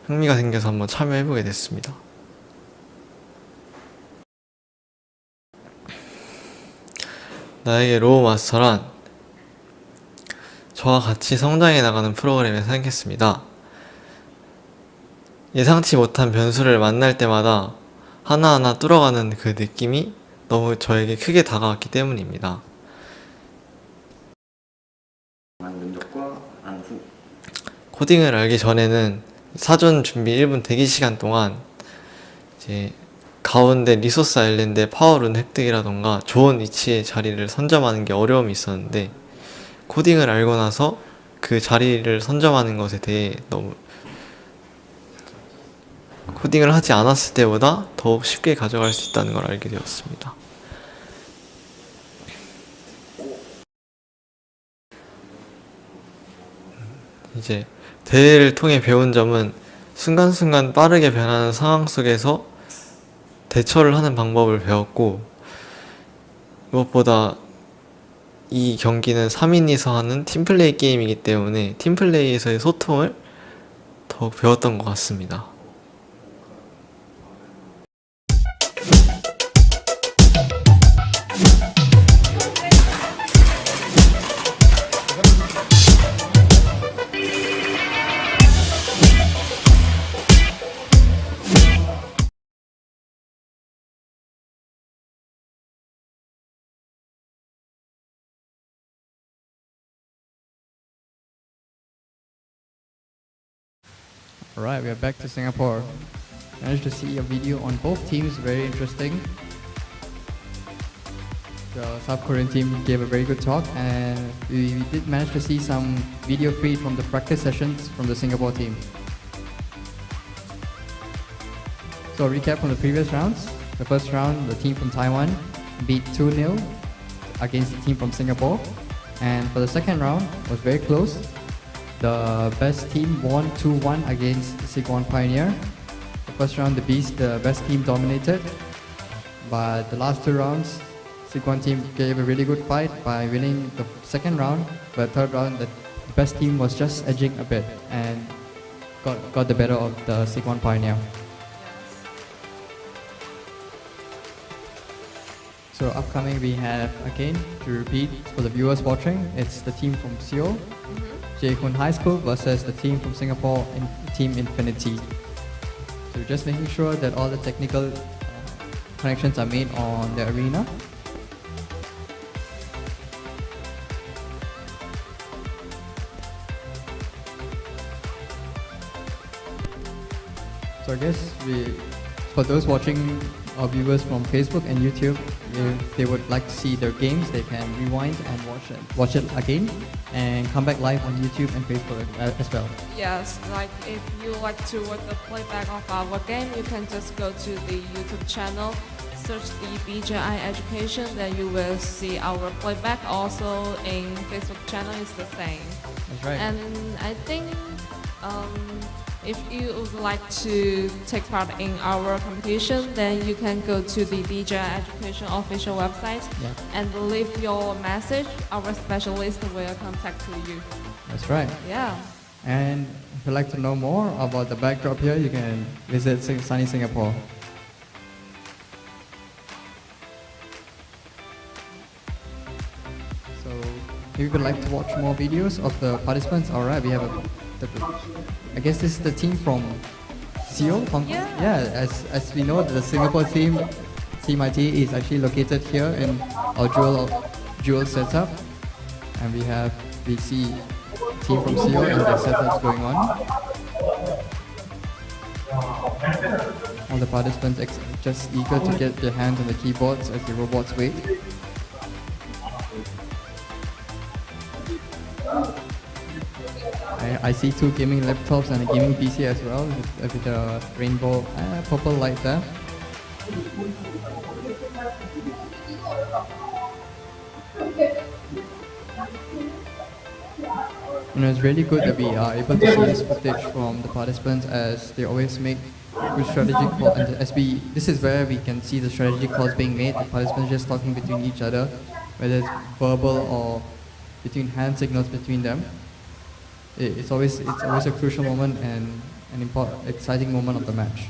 흥미가 생겨서 한번 참여해보게 됐습니다. 나에게 로보마스터란 저와 같이 성장해 나가는 프로그램을 생각했습니다. 예상치 못한 변수를 만날 때마다 하나하나 뚫어가는 그 느낌이 너무 저에게 크게 다가왔기 때문입니다. 코딩을 알기 전에는 사전 준비 1분 대기 시간 동안 이제 가운데 리소스 아일랜드의 파워룬 획득이라던가 좋은 위치의 자리를 선점하는 게 어려움이 있었는데 코딩을 알고 나서 그 자리를 선점하는 것에 대해 너무 코딩을 하지 않았을 때보다 더욱 쉽게 가져갈 수 있다는 걸 알게 되었습니다. 이제 대회를 통해 배운 점은 순간순간 빠르게 변하는 상황 속에서 대처를 하는 방법을 배웠고 무엇보다 이 경기는 3인이서 하는 팀플레이 게임이기 때문에 팀플레이에서의 소통을 더욱 배웠던 것 같습니다. Alright, we are back to Singapore. Managed to see a video on both teams, very interesting. The South Korean team gave a very good talk, and we did manage to see some video feed from the practice sessions from the Singapore team. So recap from the previous rounds. The first round, the team from Taiwan beat 2-0 against the team from Singapore. And for the second round, it was very close. The best team won 2-1 against Sichuan Pioneer. The first round, the best team dominated. But the last two rounds, Sichuan team gave a really good fight by winning the second round. But third round, the best team was just edging a bit and got the better of the Sichuan Pioneer. So upcoming we have, again, to repeat for the viewers watching, it's the team from Seoul, Jae-Kun High School versus the team from Singapore, Team Infinity. So we're just making sure that all the technical connections are made on the arena. So I guess for those watching our viewers from Facebook and YouTube, if they would like to see their games, they can rewind and watch it again and come back live on YouTube and Facebook as well. Yes, like if you like to watch the playback of our game, you can just go to the YouTube channel, search the BJI Education, then you will see our playback. Also in Facebook channel is the same. That's right. And I think If you would like to take part in our competition, then you can go to the DJI Education official website and leave your message. Our specialist will contact you. That's right. Yeah. And if you'd like to know more about the backdrop here, you can visit sunny Singapore. So if you would like to watch more videos of the participants, alright, we have I guess this is the team from Seoul, Hong Kong. Yeah, as we know, the Singapore team, Team IT, is actually located here in our dual setup, and we see team from Seoul and their setups going on. All the participants just eager to get their hands on the keyboards as the robots wait. I see 2 gaming laptops and a gaming PC as well with a rainbow purple light there. It's really good that we are able to see this footage from the participants, as they always make good strategy calls. And this is where we can see the strategy calls being made. The participants just talking between each other, whether it's verbal or between hand signals between them. It's always a crucial moment and an important, exciting moment of the match.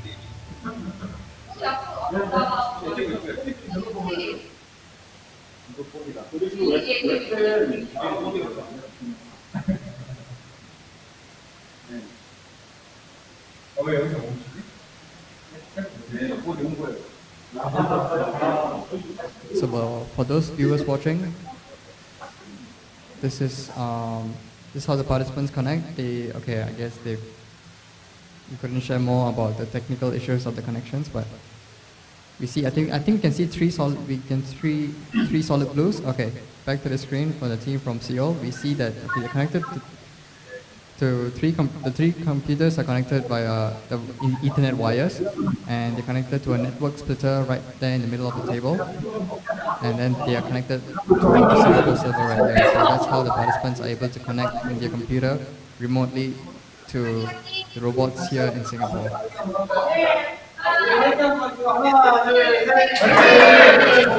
So for those viewers watching, this is how the participants connect. I guess we couldn't share more about the technical issues of the connections, but we see. I think you can see three solid blues. Okay, back to the screen for the team from Seoul. We see that they're connected to the 3 computers are connected via the Ethernet wires, and they're connected to a network splitter right there in the middle of the table, and then they are connected to the Singapore server right there. So that's how the participants are able to connect with their computer remotely to the robots here in Singapore.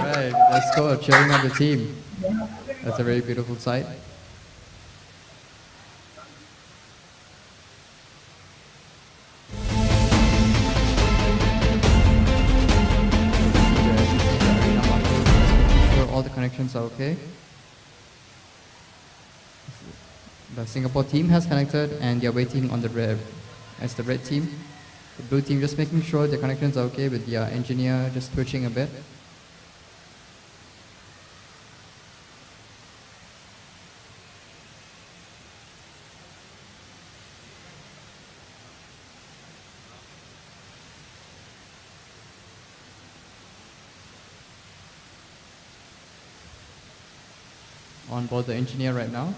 Alright, let's go, cheering on the team. That's a very beautiful sight. All the connections are okay. The Singapore team has connected and they are waiting on the red team. The blue team just making sure the connections are okay, with the engineer just twitching a bit. On board the engineer right now.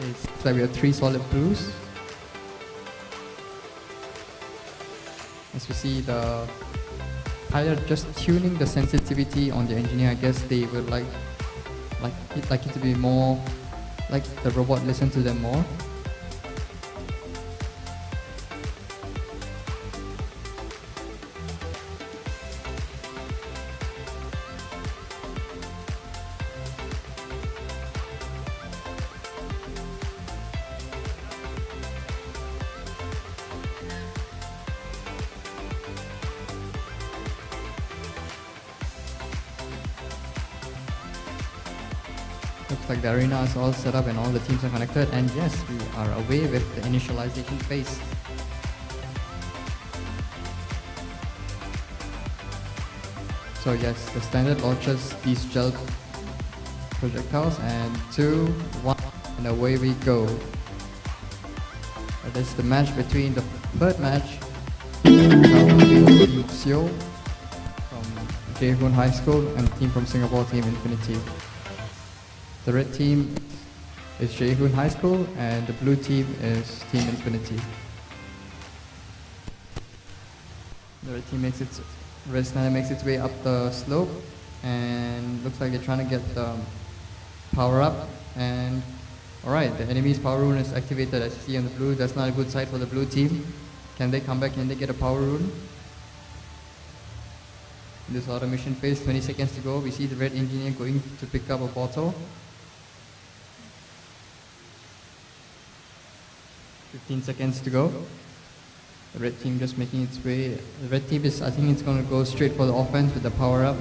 It's like we have 3 solid blues. As we see, the pilot just tuning the sensitivity on the engineer. I guess they would like it to be more, like the robot listen to them more. Looks like the arena is all set up and all the teams are connected, and yes, we are away with the initialization phase. So yes, the standard launches these gel projectiles, and 2, 1, and away we go. That is the match between the third match, Team Seoul from Jaehoon High School and the team from Singapore, Team Infinity. The red team is Jaehoon High School and the blue team is Team Infinity. The red team makes its way up the slope, and looks like they're trying to get the power up, and Alright, the enemy's power rune is activated as you see on the blue. That's not a good sight for the blue team. Can they come back? Can they get a power rune? In this automation phase, 20 seconds to go. We see the red engineer going to pick up a bottle. 15 seconds to go. The red team just making its way. The red team is, I think it's going to go straight for the offense with the power up.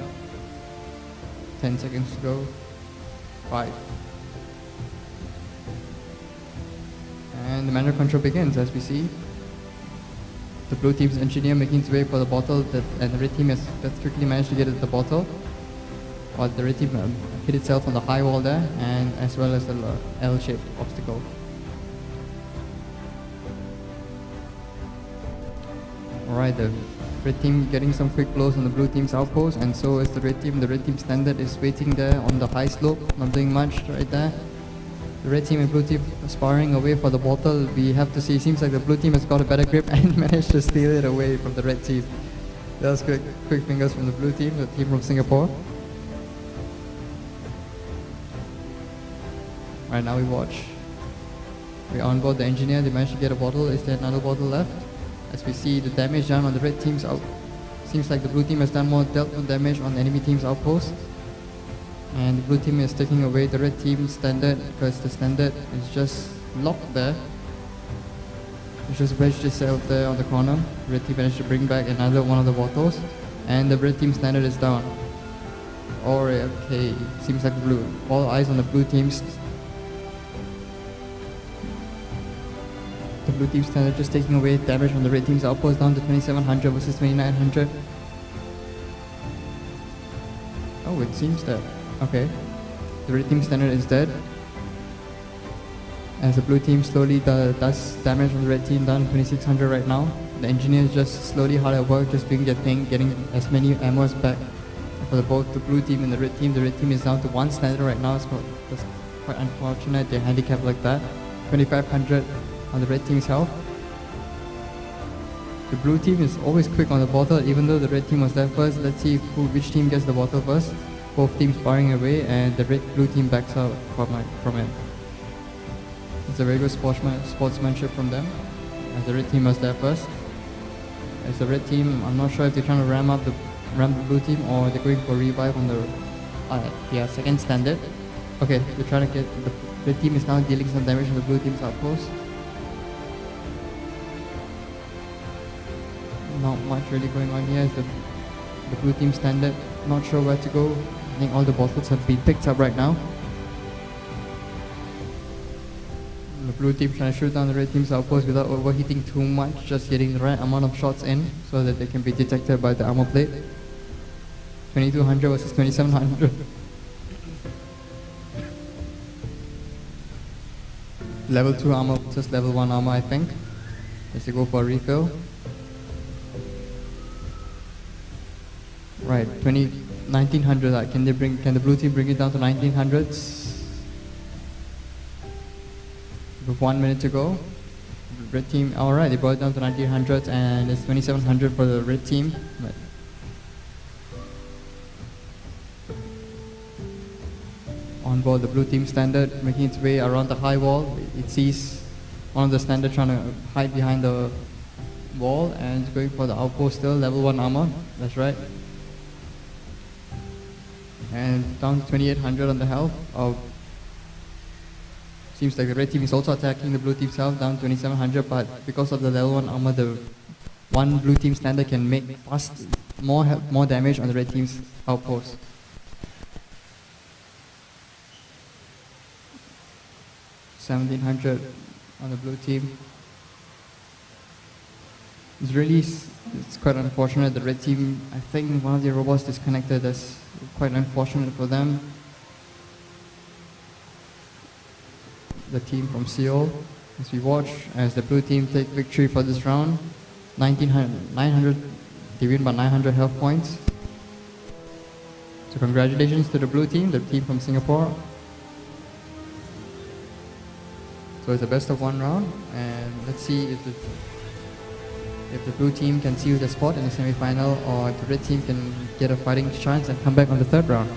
10 seconds to go. 5. And the manual control begins as we see. The blue team's engineer making its way for the bottle, and the red team has quickly managed to get at the bottle. While the red team hit itself on the high wall there, and as well as the L-shaped obstacle. Alright, the red team getting some quick blows on the blue team's outpost, and so is the red team. The red team standard is waiting there on the high slope, not doing much right there. The red team and blue team sparring away for the bottle. We have to see, seems like the blue team has got a better grip and managed to steal it away from the red team. That was quick fingers from the blue team, the team from Singapore. Right now we watch. We're on board the engineer, they managed to get a bottle. Is there another bottle left? As we see the damage done on the red team's out. Seems like the blue team has dealt more damage on the enemy team's outpost. And the blue team is taking away the red team's standard because the standard is just locked there. It's just wedged itself there on the corner. The red team managed to bring back another one of the bottles. And the red team standard is down. Alright, okay. Seems like blue. All eyes on the blue team's. The blue team standard just taking away damage on the red team's outpost down to 2700 versus 2900. Oh, it seems that. Okay. The red team standard is dead. As the blue team slowly does damage on the red team down 2600 right now. The engineer is just slowly hard at work, just doing their thing, getting as many ammos back for both the blue team and the red team. The red team is down to 1 standard right now. It's quite unfortunate they're handicapped like that. 2500 on the red team's health. The blue team is always quick on the bottle, even though the red team was there first. Let's see which team gets the bottle first. Both teams sparring away, and the blue team backs out from it. It's a very good sportsmanship from them. As the red team was there first. As the red team, I'm not sure if they're trying to ram the blue team or they're going for revive on the second standard. Okay, they're trying to get the red team is now dealing some damage on the blue team's outpost. Not much really going on here. The blue team standard, not sure where to go. I think all the bottles have been picked up right now. The blue team trying to shoot down the red team's outpost without overheating too much, just getting the right amount of shots in so that they can be detected by the armor plate. 2200 versus 2700. Level 2 armor versus level 1 armor, I think. As they go for a refill. Right, 1900. Can the blue team bring it down to 1900s? With 1 minute to go. Red team, alright, they brought it down to 1900s and it's 2700 for the red team. Right. On board the blue team standard, making its way around the high wall. It sees one of the standard trying to hide behind the wall and it's going for the outpost still, level 1 armor. That's right. And down to 2800 on the health. Seems like the red team is also attacking the blue team's health down 2700, but because of the level 1 armor, the one blue team standard can make more damage on the red team's outpost. $1,700 on the blue team. It's quite unfortunate. The red team, I think one of the robots disconnected. That's quite unfortunate for them. The team from Seoul, as we watch as the blue team take victory for this round. 900, they win by 900 health points. So congratulations to the blue team, the team from Singapore. So it's a best of 1 round, and let's see if the blue team can seal the spot in the semi-final, or if the red team can get a fighting chance and come back on the 3rd round.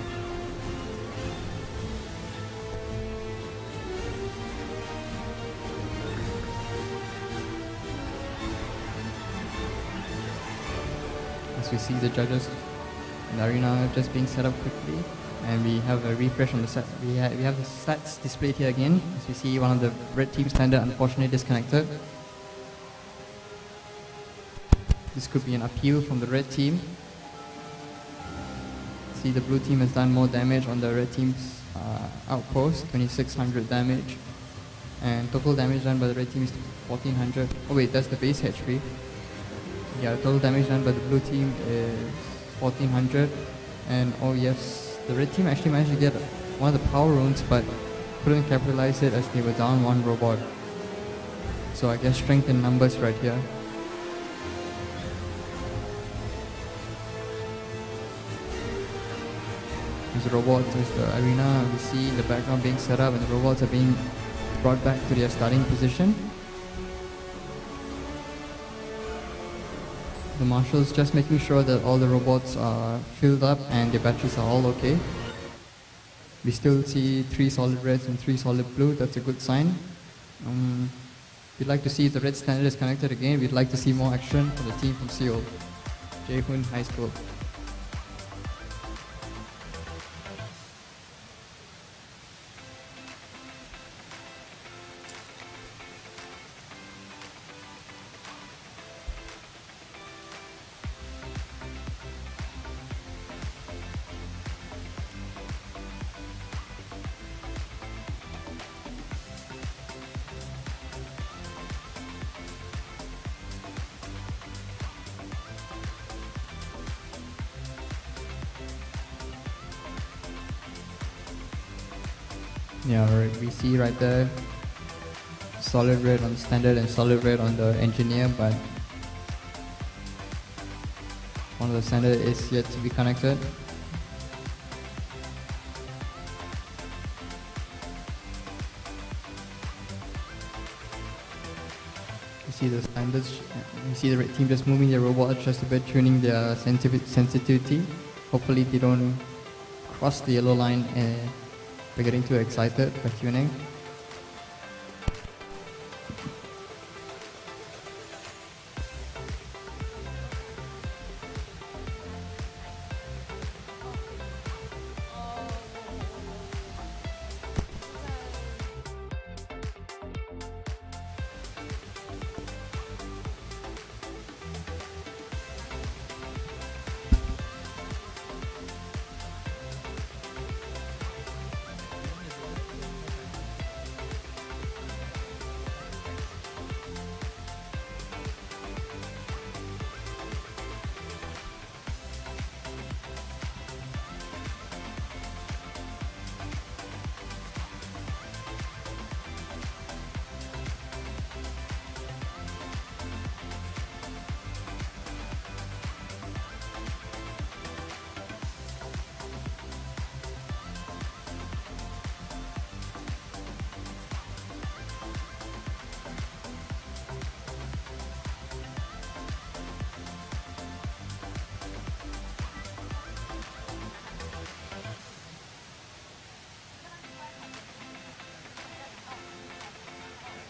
vortex, we see the judges in the arena just being set up quickly, and we have a refresh on the set. We have the stats displayed here again, as we see one of the red team standard unfortunately disconnected. This could be an appeal from the red team. See, the blue team has done more damage on the red team's outpost, 2600 damage. And total damage done by the red team is 1400. Oh wait, that's the base HP. Yeah, total damage done by the blue team is 1400. And oh yes, the red team actually managed to get one of the power runes, but couldn't capitalize it as they were down one robot. So I guess strength in numbers right here. These robots is the arena we see in the background being set up, and the robots are being brought back to their starting position. The marshals just making sure that all the robots are filled up and their batteries are all okay. We still see 3 solid reds and 3 solid blue. That's a good sign. We'd like to see if the red standard is connected again. We'd like to see more action from the team from Seoul, Jae-hoon High School. Yeah, right. We see right there solid red on the standard and solid red on the engineer, but one of the standard is yet to be connected. You see the standards, you see the red team just moving their robot just a bit, tuning their sensitivity. Hopefully they don't cross the yellow line by getting too excited by tuning.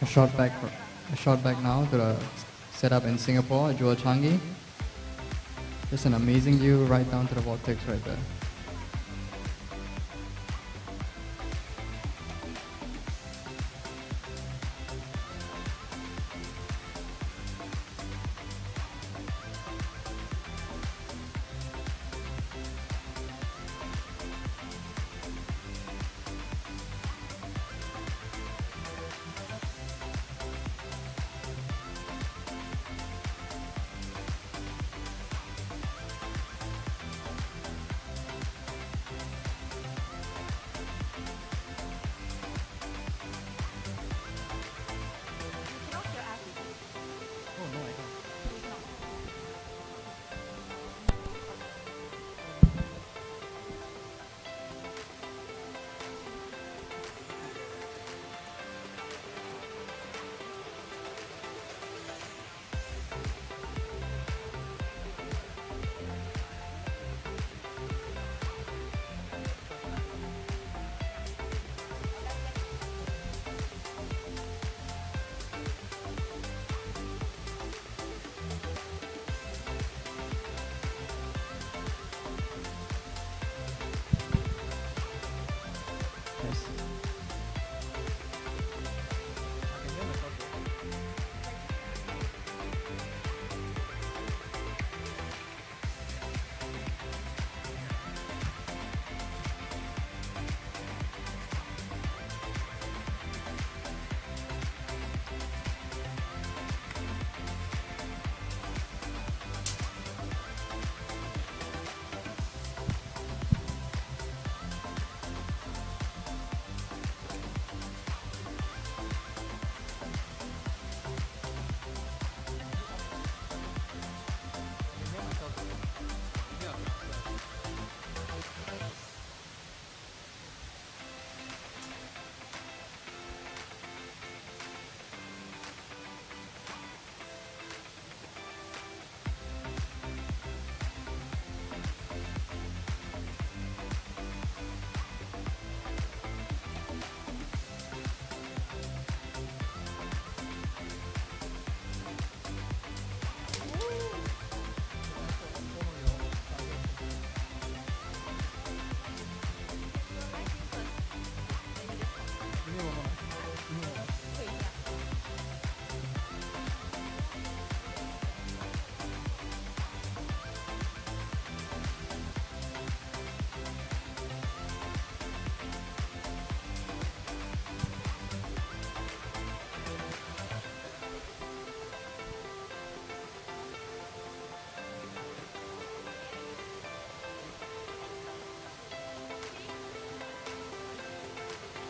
A shot back now to the setup in Singapore, Jewel Changi. Just an amazing view right down to the vortex right there.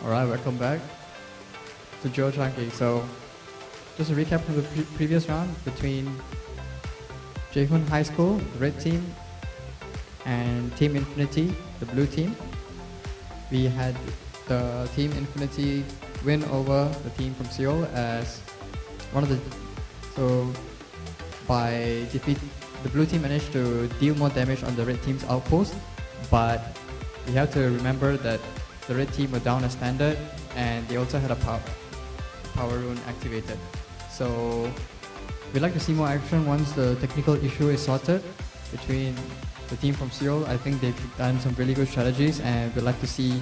Alright, welcome back to Joe Chunky. So, just a recap of the previous round between Jaehoon High School, the red team, and Team Infinity, the blue team. We had the Team Infinity win over the team from Seoul as one of the... So, by defeat, the blue team managed to deal more damage on the red team's outpost, but we have to remember that the red team were down a standard and they also had a power rune activated. So we'd like to see more action once the technical issue is sorted between the team from Seoul. I think they've done some really good strategies and we'd like to see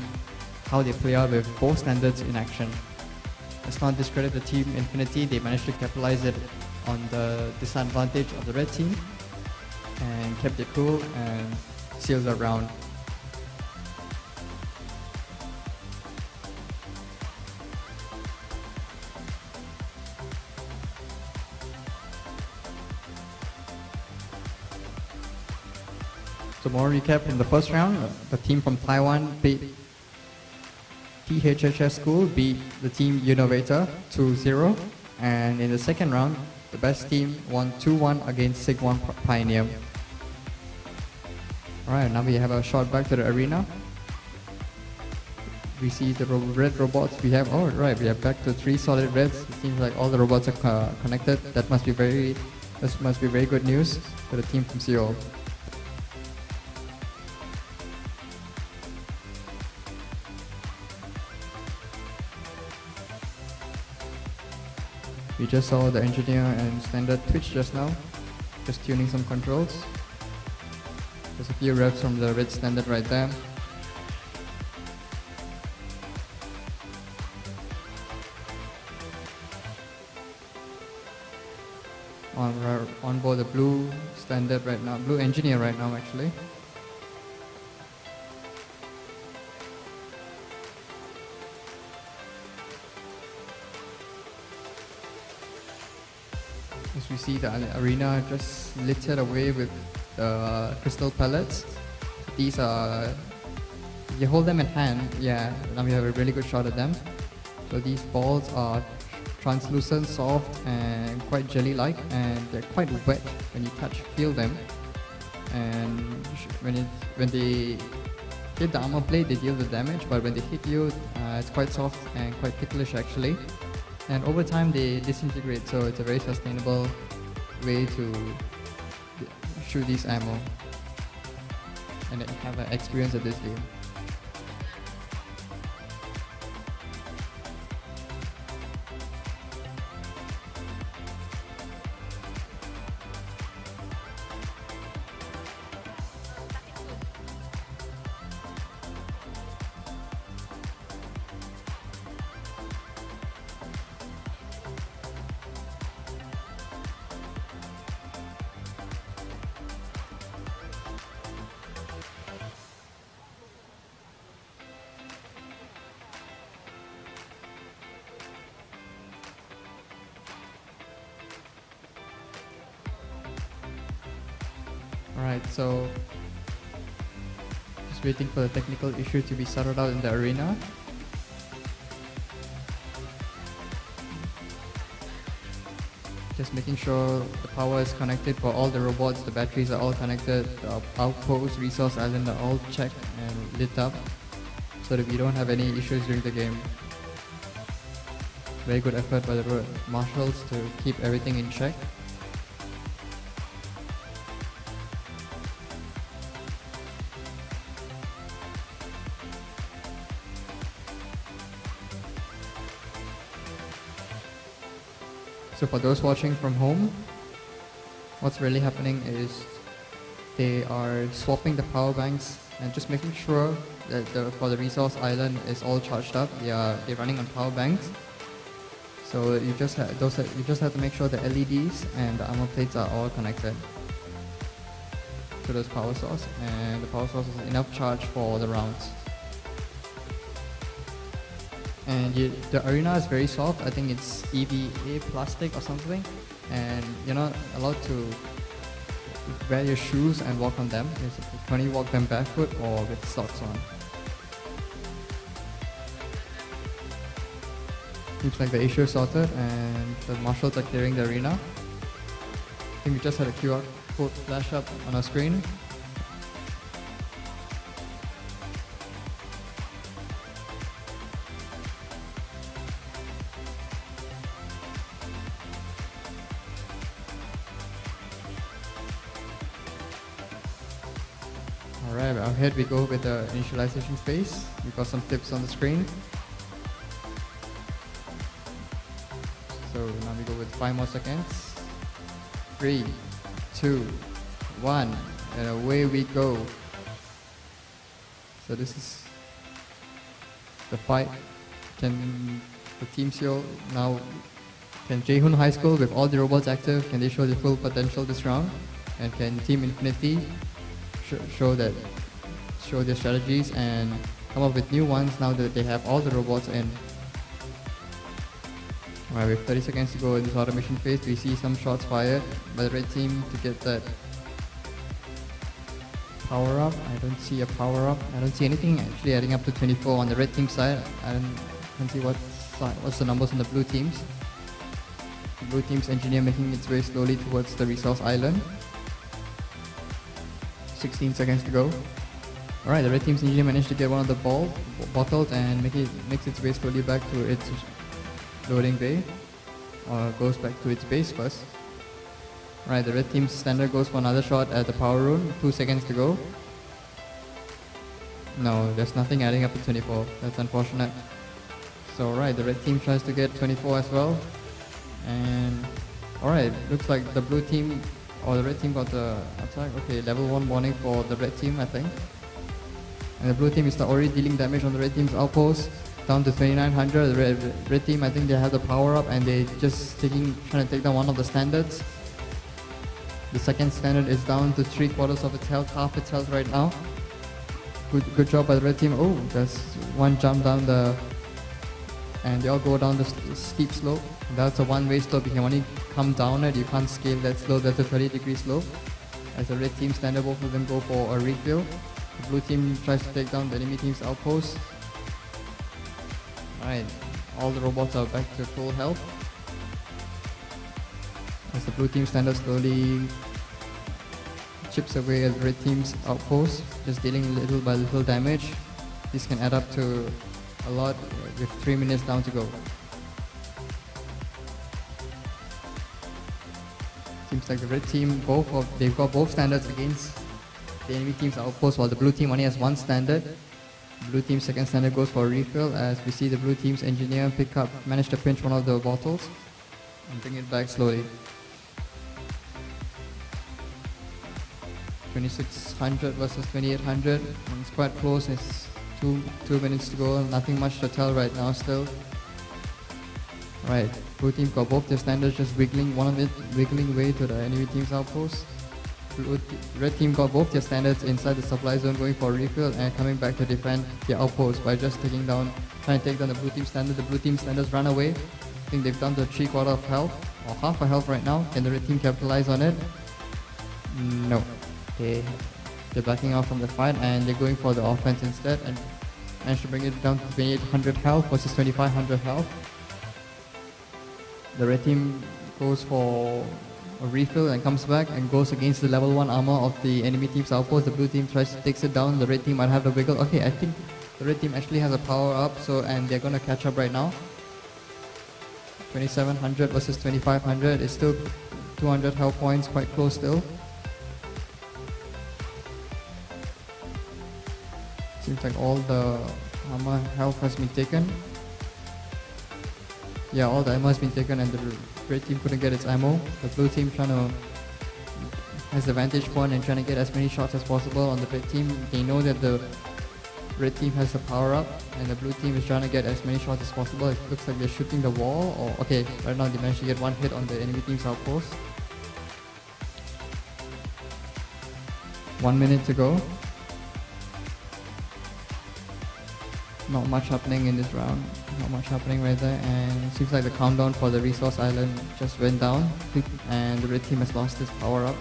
how they play out with both standards in action. Let's not discredit the Team Infinity. They managed to capitalize it on the disadvantage of the red team and kept it cool and sealed the round. So more recap in the first round, the team from Taiwan beat THHS School beat the team Innovator 2-0, and in the second round, the best team won 2-1 against Sig1 Pioneer. Alright, now we have a shot back to the arena. We see the red robots. We have back to 3 solid reds. It seems like all the robots are connected. That must be very good news for the team from Seoul. We just saw the engineer and standard Twitch just now, just tuning some controls. There's a few reps from the red standard right there. On board the blue standard right now, blue engineer right now actually. As we see the arena just littered away with crystal pellets. These are, you hold them in hand, yeah, now we have a really good shot at them. So these balls are translucent, soft and quite jelly-like, and they're quite wet when you feel them. And when they hit the armor plate, they deal the damage, but when they hit you, it's quite soft and quite ticklish actually. And over time they disintegrate, so it's a very sustainable way to shoot these ammo and have an experience at this game. Alright, so just waiting for the technical issue to be sorted out in the arena. Just making sure the power is connected for all the robots, the batteries are all connected, the outpost, resource island are all checked and lit up so that we don't have any issues during the game. Very good effort by the marshals to keep everything in check. So for those watching from home, what's really happening is they are swapping the power banks and just making sure that for the resource island is all charged up. They're running on power banks. So you just have to make sure the LEDs and the armor plates are all connected to this power source, and the power source is enough charge for the rounds. And the arena is very soft. I think it's EVA plastic or something, and you're not allowed to wear your shoes and walk on them. You can only walk them barefoot or with socks on. Seems like the issue is sorted and the marshals are clearing the arena. I think we just had a QR code flash up on our screen. Alright, ahead we go with the initialization phase. We've got some tips on the screen. So now we go with 5 more seconds. 3, 2, 1, and away we go. So this is the fight. Can the teams here now, can Jaehoon High School with all the robots active, can they show their full potential this round? And can Team Infinity show their strategies and come up with new ones now that they have all the robots in? Alright, we have 30 seconds to go in this automation phase. We see some shots fired by the red team to get that power up. I don't see a power up. I don't see anything actually adding up to 24 on the red team side. I don't see what's the numbers on the blue teams. The blue team's engineer making its way slowly towards the resource island. 16 seconds to go. Alright, the red team's engineer managed to get one of the bottles and makes its way slowly back to its loading bay. Goes back to its base first. Right, the red team's standard goes for another shot at the power room. 2 seconds to go. No, there's nothing adding up to 24. That's unfortunate. So right, the red team tries to get 24 as well. And alright, looks like the blue team or the red team got the attack. Okay, level 1 warning for the red team, I think. And the blue team is already dealing damage on the red team's outpost. Down to 2900. The red team, I think they have the power up and they just trying to take down one of the standards. The second standard is down to 3/4 of its health, half its health right now. Good job by the red team. Oh, there's one jump down and they all go down the steep slope. That's a one-way slope. You can only come down it. You can't scale that slope. That's a 30-degree slope. As the red team standard, both of them go for a refill. The blue team tries to take down the enemy team's outpost. Alright, all the robots are back to full health. As the blue team standard slowly chips away at the red team's outpost, just dealing little by little damage. This can add up to a lot with 3 minutes down to go. Seems like the red team, they've got both standards against the enemy team's outpost, while the blue team only has one standard. Blue team's second standard goes for a refill as we see the blue team's engineer manage to pinch one of the bottles and bring it back slowly. 2600 versus 2800. It's quite close. It's two minutes to go. Nothing much to tell right now still. Right, blue team got both their standards just wiggling way to the enemy team's outpost. Red team got both their standards inside the supply zone going for a refill and coming back to defend their outpost by just trying to take down the blue team standard. The blue team standards run away. I think they've done the 3/4 of health or half a health right now. Can the red team capitalize on it? No. They're backing out from the fight and they're going for the offense instead and managed to bring it down to 2800 health versus 2500 health. The red team goes for a refill and comes back and goes against the level 1 armor of the enemy team's outpost. The blue team takes it down. The red team might have the wiggle. Okay, I think the red team actually has a power up, and they're gonna catch up right now. 2700 versus 2500 is still 200 health points, quite close still. Seems like all the armor health has been taken. Yeah, all the ammo has been taken and the red team couldn't get its ammo. The blue team has the vantage point and trying to get as many shots as possible on the red team. They know that the red team has the power up and the blue team is trying to get as many shots as possible. It looks like they're shooting the wall okay, right now they managed to get one hit on the enemy team's outpost. 1 minute to go. Not much happening in this round. Not much happening right there, and it seems like the countdown for the resource island just went down and the red team has lost its power up.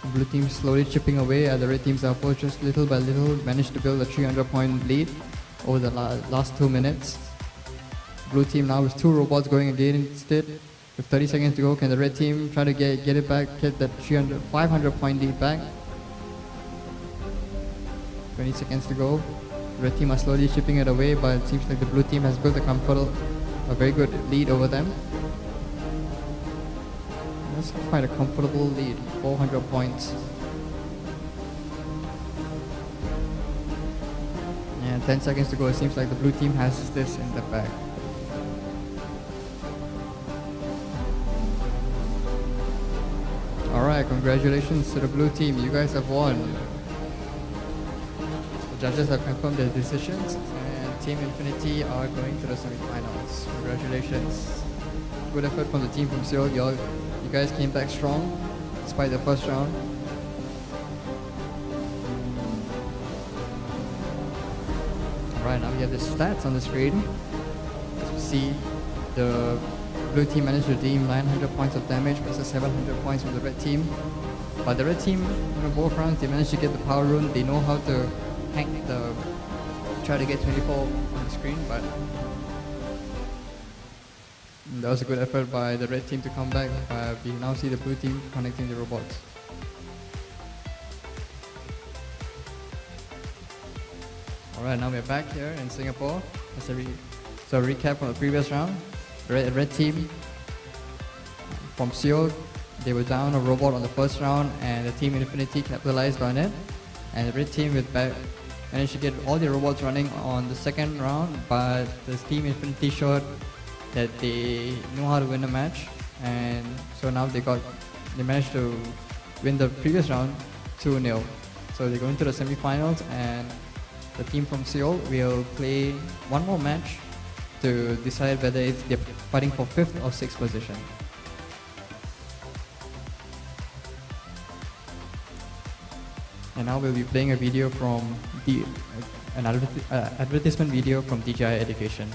The blue team slowly chipping away at the red team's outpost, just little by little managed to build a 300 point lead over the last 2 minutes. Blue team now with 2 robots going against it. With 30 seconds to go, can the red team try to get it back, get that 500 point lead back? 20 seconds to go. The red team are slowly chipping it away, but it seems like the blue team has built a very good lead over them. That's quite a comfortable lead, 400 points. And 10 seconds to go, it seems like the blue team has this in the bag. Alright, congratulations to the blue team, you guys have won. The judges have confirmed their decisions and Team Infinity are going to the semi-finals. Congratulations. Good effort from the team from Seoul, you guys came back strong despite the first round. Alright, now we have the stats on the screen. As we see, the blue team managed to redeem 900 points of damage versus 700 points from the red team. But the red team, both rounds, they managed to get the power rune. They know how to try to get 24 on the screen, but that was a good effort by the red team to come back. We now see the blue team connecting the robots. Alright, now we're back here in Singapore. So a recap from the previous round. Red team from Seoul, they were down a robot on the first round and the Team Infinity capitalized on it. And the red team managed to get all the robots running on the second round, but the Team Infinity showed that they know how to win a match, and so now they managed to win the previous round 2-0. So they go into the semi-finals, and the team from Seoul will play one more match to decide whether they're fighting for 5th or 6th position. And now we'll be playing a video from an advertisement video from DJI Education.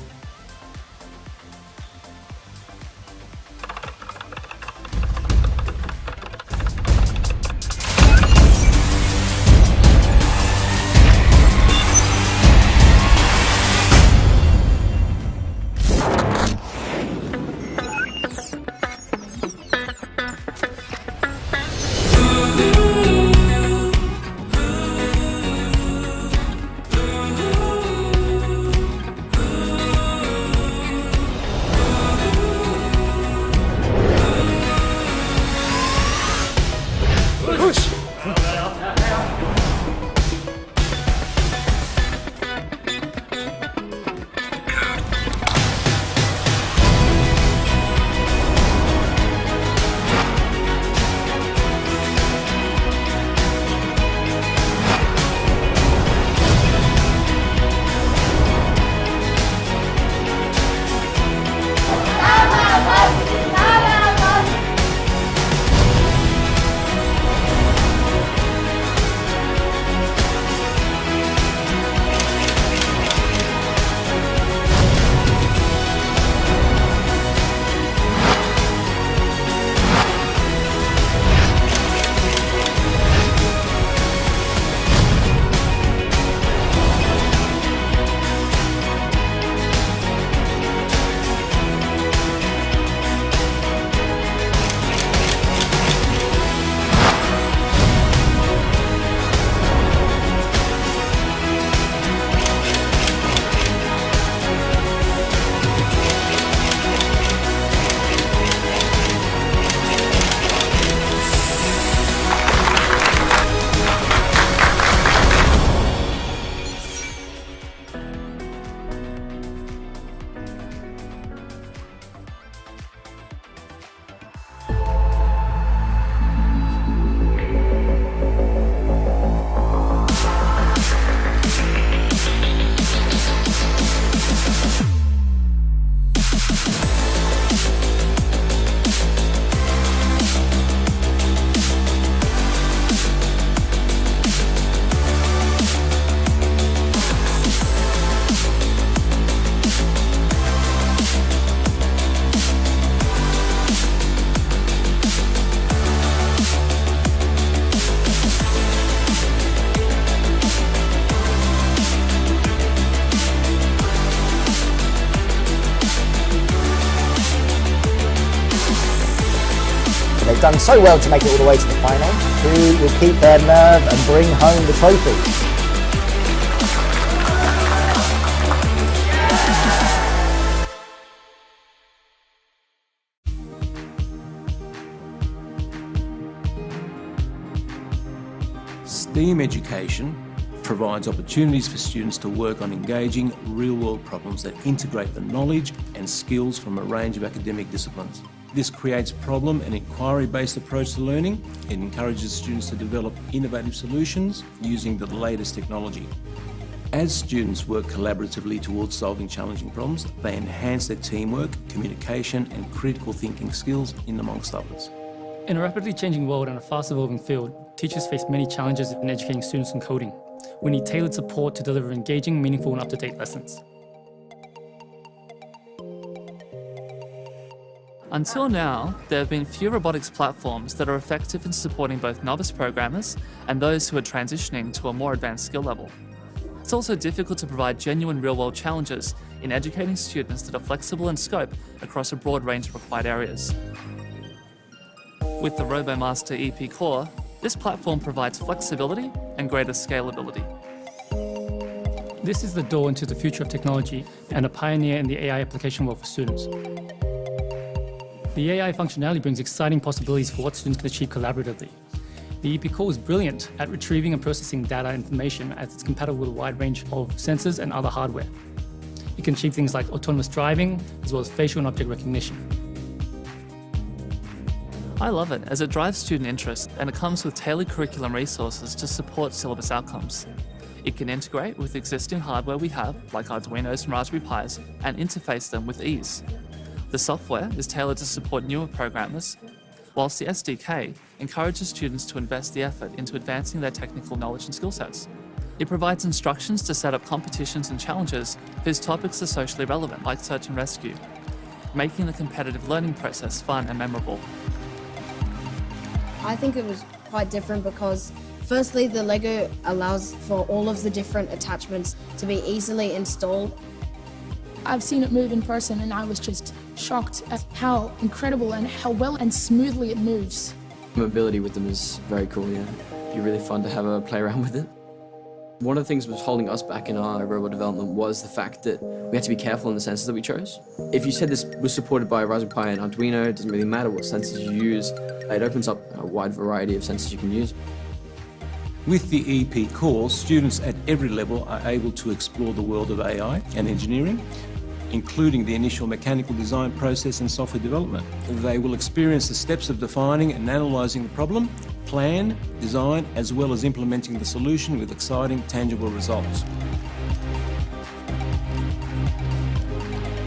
done so well to make it all the way to the final, who will keep their nerve and bring home the trophy. STEAM education provides opportunities for students to work on engaging real-world problems that integrate the knowledge and skills from a range of academic disciplines. This creates problem and inquiry-based approach to learning. It encourages students to develop innovative solutions using the latest technology. As students work collaboratively towards solving challenging problems, they enhance their teamwork, communication and critical thinking skills in amongst others. In a rapidly changing world and a fast-evolving field, teachers face many challenges in educating students in coding. We need tailored support to deliver engaging, meaningful, and up-to-date lessons. Until now, there have been few robotics platforms that are effective in supporting both novice programmers and those who are transitioning to a more advanced skill level. It's also difficult to provide genuine real-world challenges in educating students that are flexible in scope across a broad range of required areas. With the RoboMaster EP Core, this platform provides flexibility and greater scalability. This is the door into the future of technology and a pioneer in the AI application world for students. The AI functionality brings exciting possibilities for what students can achieve collaboratively. The EP Core is brilliant at retrieving and processing data information as it's compatible with a wide range of sensors and other hardware. It can achieve things like autonomous driving, as well as facial and object recognition. I love it as it drives student interest and it comes with tailored curriculum resources to support syllabus outcomes. It can integrate with existing hardware we have, like Arduinos and Raspberry Pis, and interface them with ease. The software is tailored to support newer programmers, whilst the SDK encourages students to invest the effort into advancing their technical knowledge and skill sets. It provides instructions to set up competitions and challenges whose topics are socially relevant, like search and rescue, making the competitive learning process fun and memorable. I think it was quite different because firstly, the Lego allows for all of the different attachments to be easily installed. I've seen it move in person and I was just shocked at how incredible and how well and smoothly it moves. Mobility with them is very cool, yeah. It'd be really fun to have a play around with it. One of the things that was holding us back in our robot development was the fact that we had to be careful in the sensors that we chose. If you said this was supported by a Raspberry Pi and Arduino, it doesn't really matter what sensors you use. It opens up a wide variety of sensors you can use. With the EP Core, students at every level are able to explore the world of AI and engineering, including the initial mechanical design process and software development. They will experience the steps of defining and analysing the problem, plan, design, as well as implementing the solution with exciting, tangible results.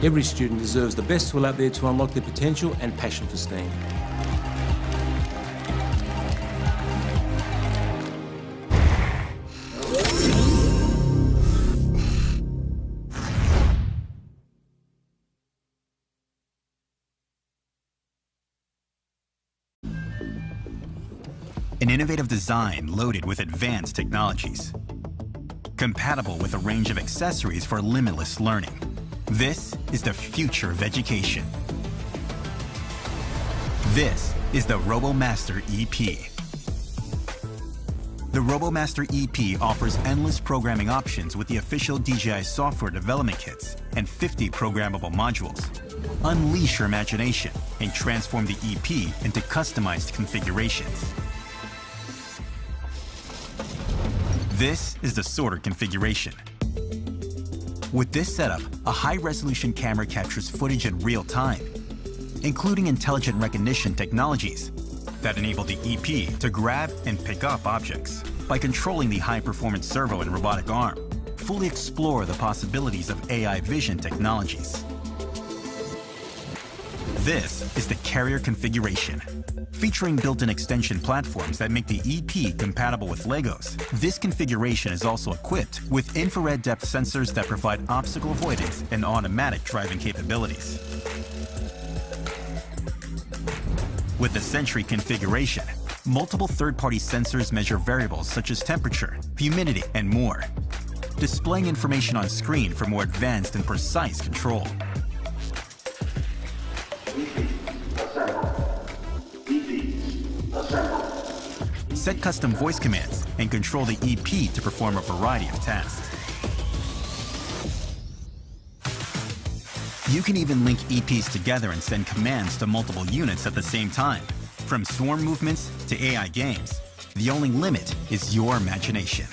Every student deserves the best tool out there to unlock their potential and passion for STEAM. An innovative design loaded with advanced technologies. Compatible with a range of accessories for limitless learning. This is the future of education. This is the RoboMaster EP. The RoboMaster EP offers endless programming options with the official DJI software development kits and 50 programmable modules. Unleash your imagination and transform the EP into customized configurations. This is the sorter configuration. With this setup, a high-resolution camera captures footage in real time, including intelligent recognition technologies that enable the EP to grab and pick up objects. By controlling the high-performance servo and robotic arm, fully explore the possibilities of AI vision technologies. This is the carrier configuration. Featuring built-in extension platforms that make the EP compatible with Legos, this configuration is also equipped with infrared depth sensors that provide obstacle avoidance and automatic driving capabilities. With the Sentry configuration, multiple third-party sensors measure variables such as temperature, humidity, and more, displaying information on screen for more advanced and precise control. set custom voice commands, and control the EP to perform a variety of tasks. You can even link EPs together and send commands to multiple units at the same time. From swarm movements to AI games, the only limit is your imagination.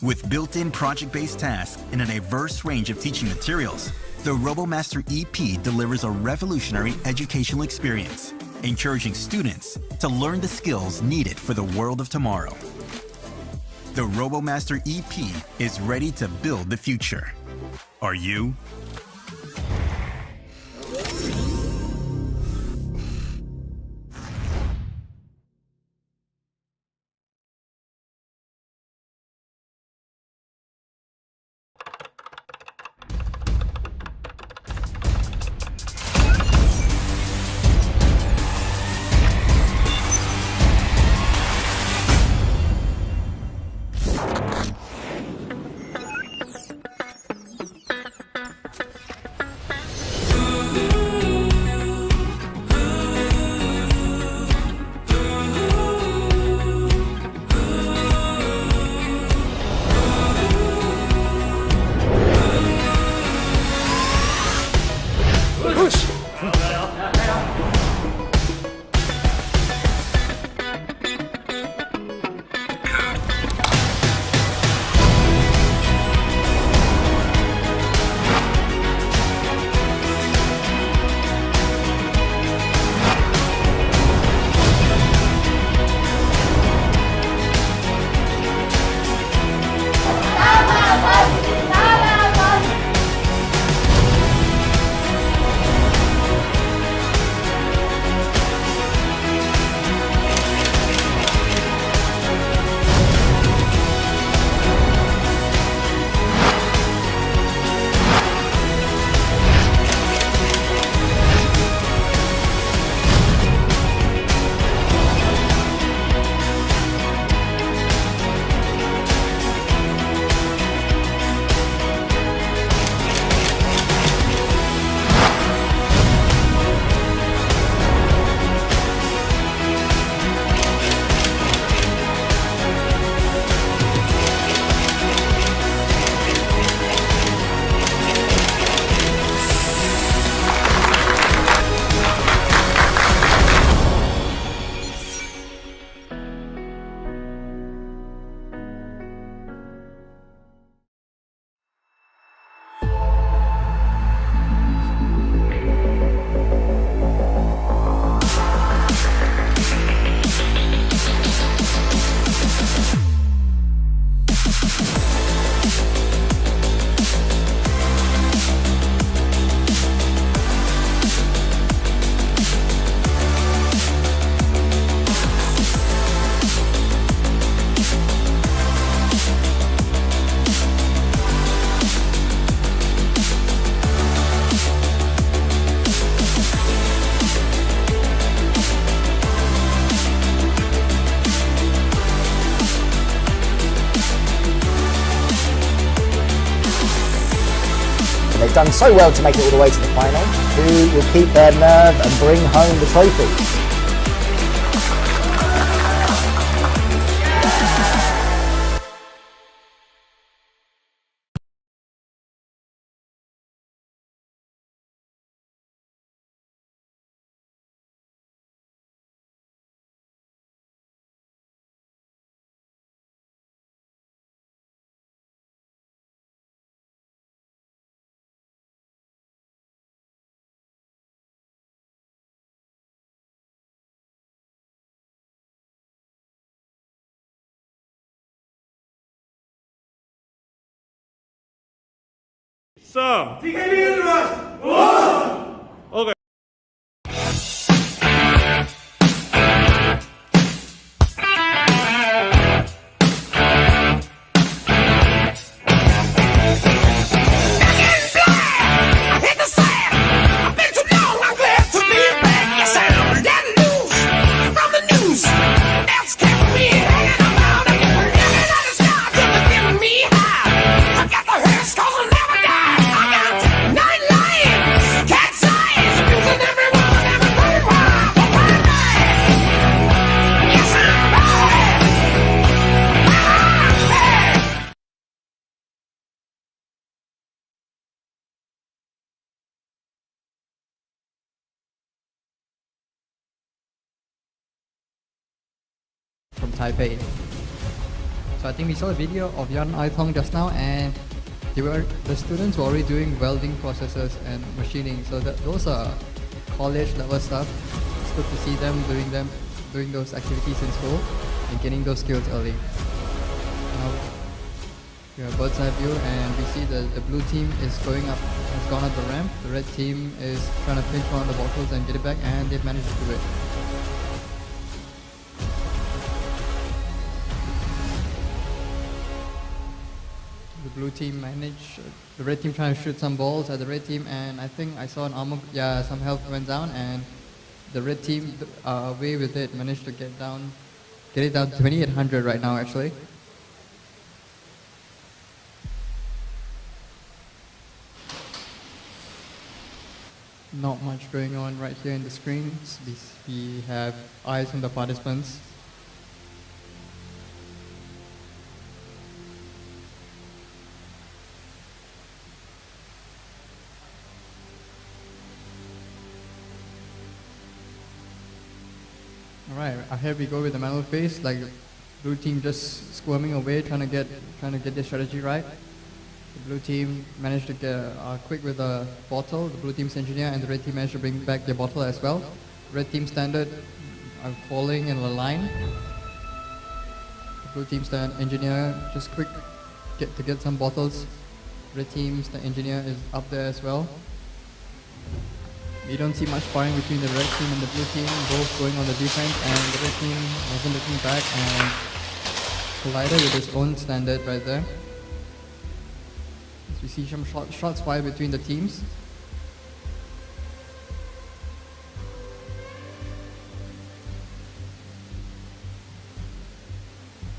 With built-in project-based tasks and a diverse range of teaching materials, the RoboMaster EP delivers a revolutionary educational experience, encouraging students to learn the skills needed for the world of tomorrow. The RoboMaster EP is ready to build the future. Are you? They've done so well to make it all the way to the final. Who will keep their nerve and bring home the trophy? Sir, okay. Hit the sand. I've been too long. I'm glad to be back. Yes, I'm that new. Taipei. So I think we saw a video of Yan Aithong just now, and the students were already doing welding processes and machining. So those are college level stuff. It's good to see them doing those activities in school and getting those skills early. Now, we have bird's eye view, and we see the blue team has gone up the ramp. The red team is trying to pinch one of the bottles and get it back, and they've managed to do it. The blue team the red team trying to shoot some balls at the red team, and I think I saw some health went down, and the red team away with it, managed to get it down to 2800 right now actually. Not much going on right here in the screens. We have eyes from the participants. Alright, here we go with the manual phase, like blue team just squirming away, trying to get their strategy right. The blue team managed to get quick with the bottle. The blue team's engineer and the red team managed to bring back their bottle as well. Red team standard are falling in a line. The blue team's engineer just quick to get some bottles. Red team's engineer is up there as well. We don't see much sparring between the red team and the blue team, both going on the defense, and the red team wasn't looking back, and Collider with his own standard right there. As we see some shots fired between the teams.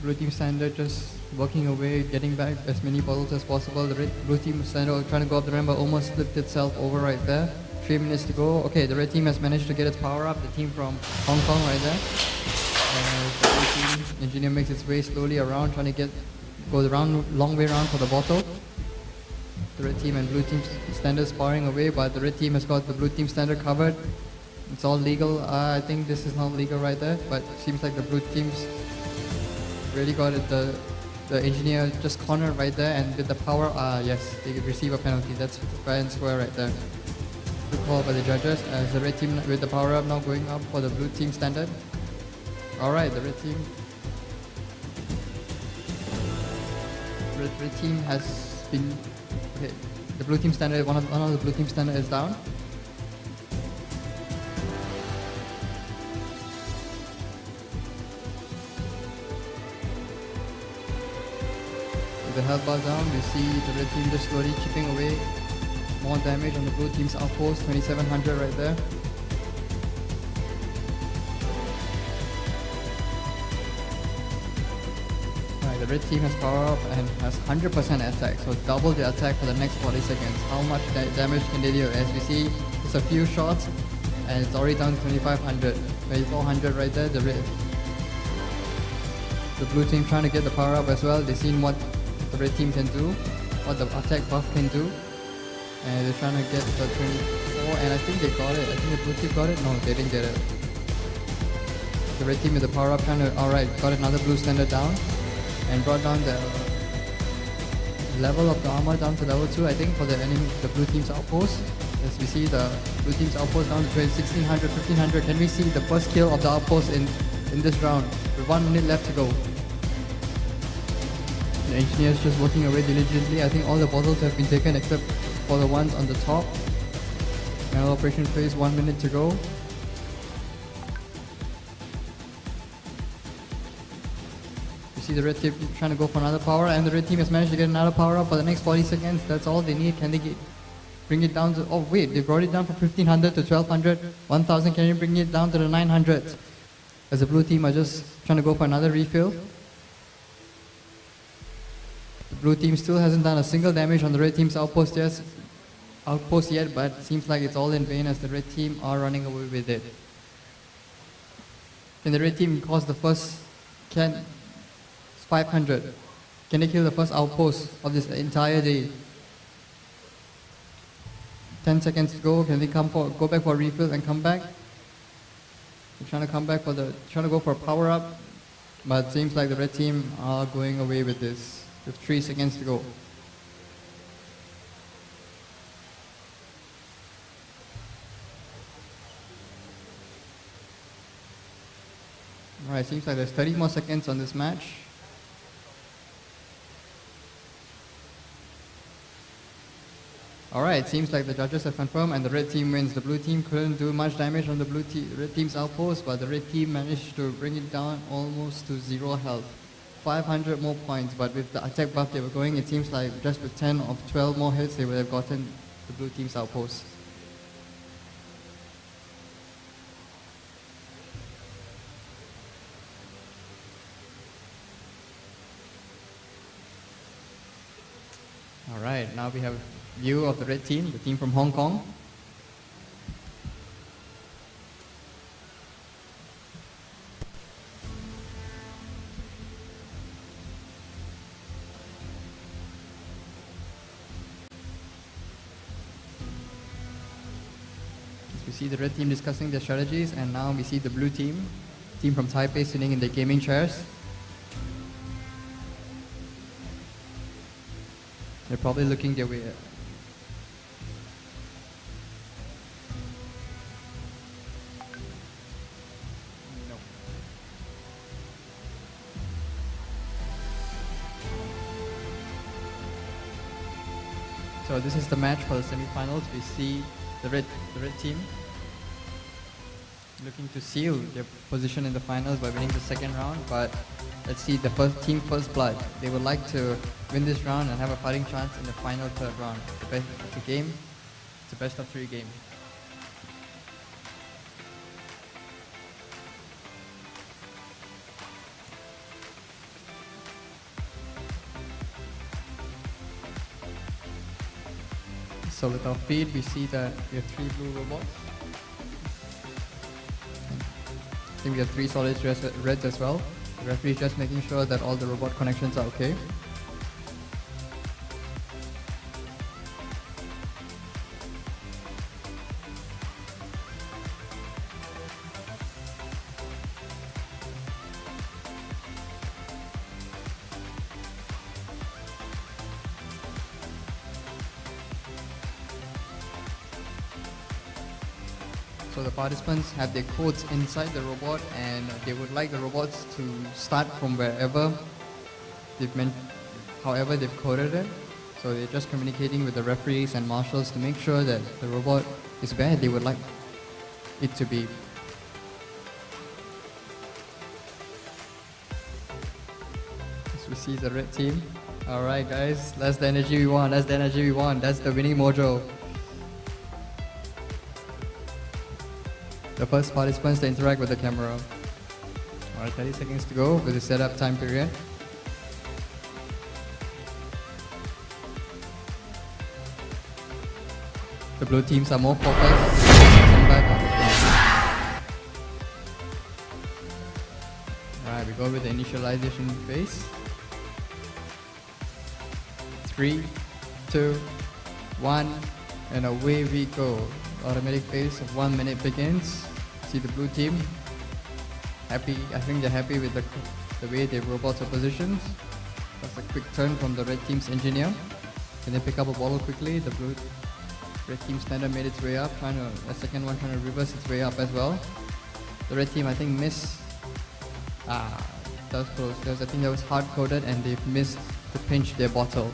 Blue team standard just working away, getting back as many bottles as possible. The blue team standard trying to go up the ramp, but almost flipped itself over right there. 3 minutes to go. Okay, the red team has managed to get its power up. The team from Hong Kong right there. The blue team engineer makes its way slowly around, trying to go the long way around for the bottle. The red team and blue team standard sparring away, but the red team has got the blue team standard covered. It's all legal. I think this is not legal right there, but it seems like the blue team's really got it. The engineer just cornered right there, and with the power, yes, they receive a penalty. That's fair and square right there. Good call by the judges, as the red team with the power up now going up for the blue team standard. Alright, the red team has been, okay, the blue team standard, one of the blue team standard is down. With the health bar down, we see the red team just slowly chipping away. More damage on the blue team's outpost, 2700 right there. Right, the red team has power up and has 100% attack, so double the attack for the next 40 seconds. How much damage can they do? As we see, just a few shots and it's already down to 2500, 2400 right there. The blue team trying to get the power up as well. They've seen what the red team can do, what the attack buff can do. And they're trying to get the 24, and I think they got it. I think the blue team got it. No, they didn't get it. The red team with the power up trying to, alright, got another blue standard down and brought down the level of the armor down to level 2, I think, for the blue team's outpost. As we see the blue team's outpost down to 1600, 1500. Can we see the first kill of the outpost in this round? With 1 minute left to go. The engineer's just working away diligently. I think all the bottles have been taken except for the ones on the top. Now operation phase, 1 minute to go. You see the red team trying to go for another power, and the red team has managed to get another power up for the next 40 seconds. That's all they need. Can they bring it down to, oh wait, they brought it down from 1500 to 1200, 1000. Can you bring it down to the 900? As the blue team are just trying to go for another refill. The blue team still hasn't done a single damage on the red team's outpost yet, but it seems like it's all in vain as the red team are running away with it. Can the red team cause the first 500? Can they kill the first outpost of this entire day? 10 seconds to go. Can they go back for a refill and come back? They're trying to come back trying to go for a power up. But seems like the red team are going away with this, with 3 seconds to go. Alright, seems like there's 30 more seconds on this match. Alright, seems like the judges have confirmed and the red team wins. The blue team couldn't do much damage on the red team's outpost, but the red team managed to bring it down almost to 0 health. 500 more points, but with the attack buff they were going, it seems like just with 10 or 12 more hits they would have gotten the blue team's outpost. Alright, now we have view of the red team, the team from Hong Kong. As we see the red team discussing their strategies, and now we see the blue team from Taipei sitting in their gaming chairs. They're probably looking their way. So this is the match for the semi-finals. We see the red team looking to seal their position in the finals by winning the second round, but let's see the first blood. They would like to win this round and have a fighting chance in the final third round. It's a game. It's a best of 3 game. So with our feed, we see that we have 3 blue robots. I think we have 3 solid reds as well. The referee is just making sure that all the robot connections are okay. So the participants have their codes inside the robot, and they would like the robots to start from wherever however they've coded it. So they're just communicating with the referees and marshals to make sure that the robot is where they would like it to be. As we see the red team. Alright guys, that's the energy we want, that's the winning mojo. The first participants to interact with the camera. Alright, 30 seconds to go with the setup time period. The blue teams are more focused. Alright, we go with the initialization phase. 3, 2, 1, and away we go. Automatic phase of 1 minute begins. See the blue team happy. I think they're happy with the way their robots are positioned. That's a quick turn from the red team's engineer. Can they pick up a bottle quickly? The red team standard made its way up. The second one trying to reverse its way up as well. The red team I think missed. That was close. I think that was hard coded and they've missed to pinch their bottle.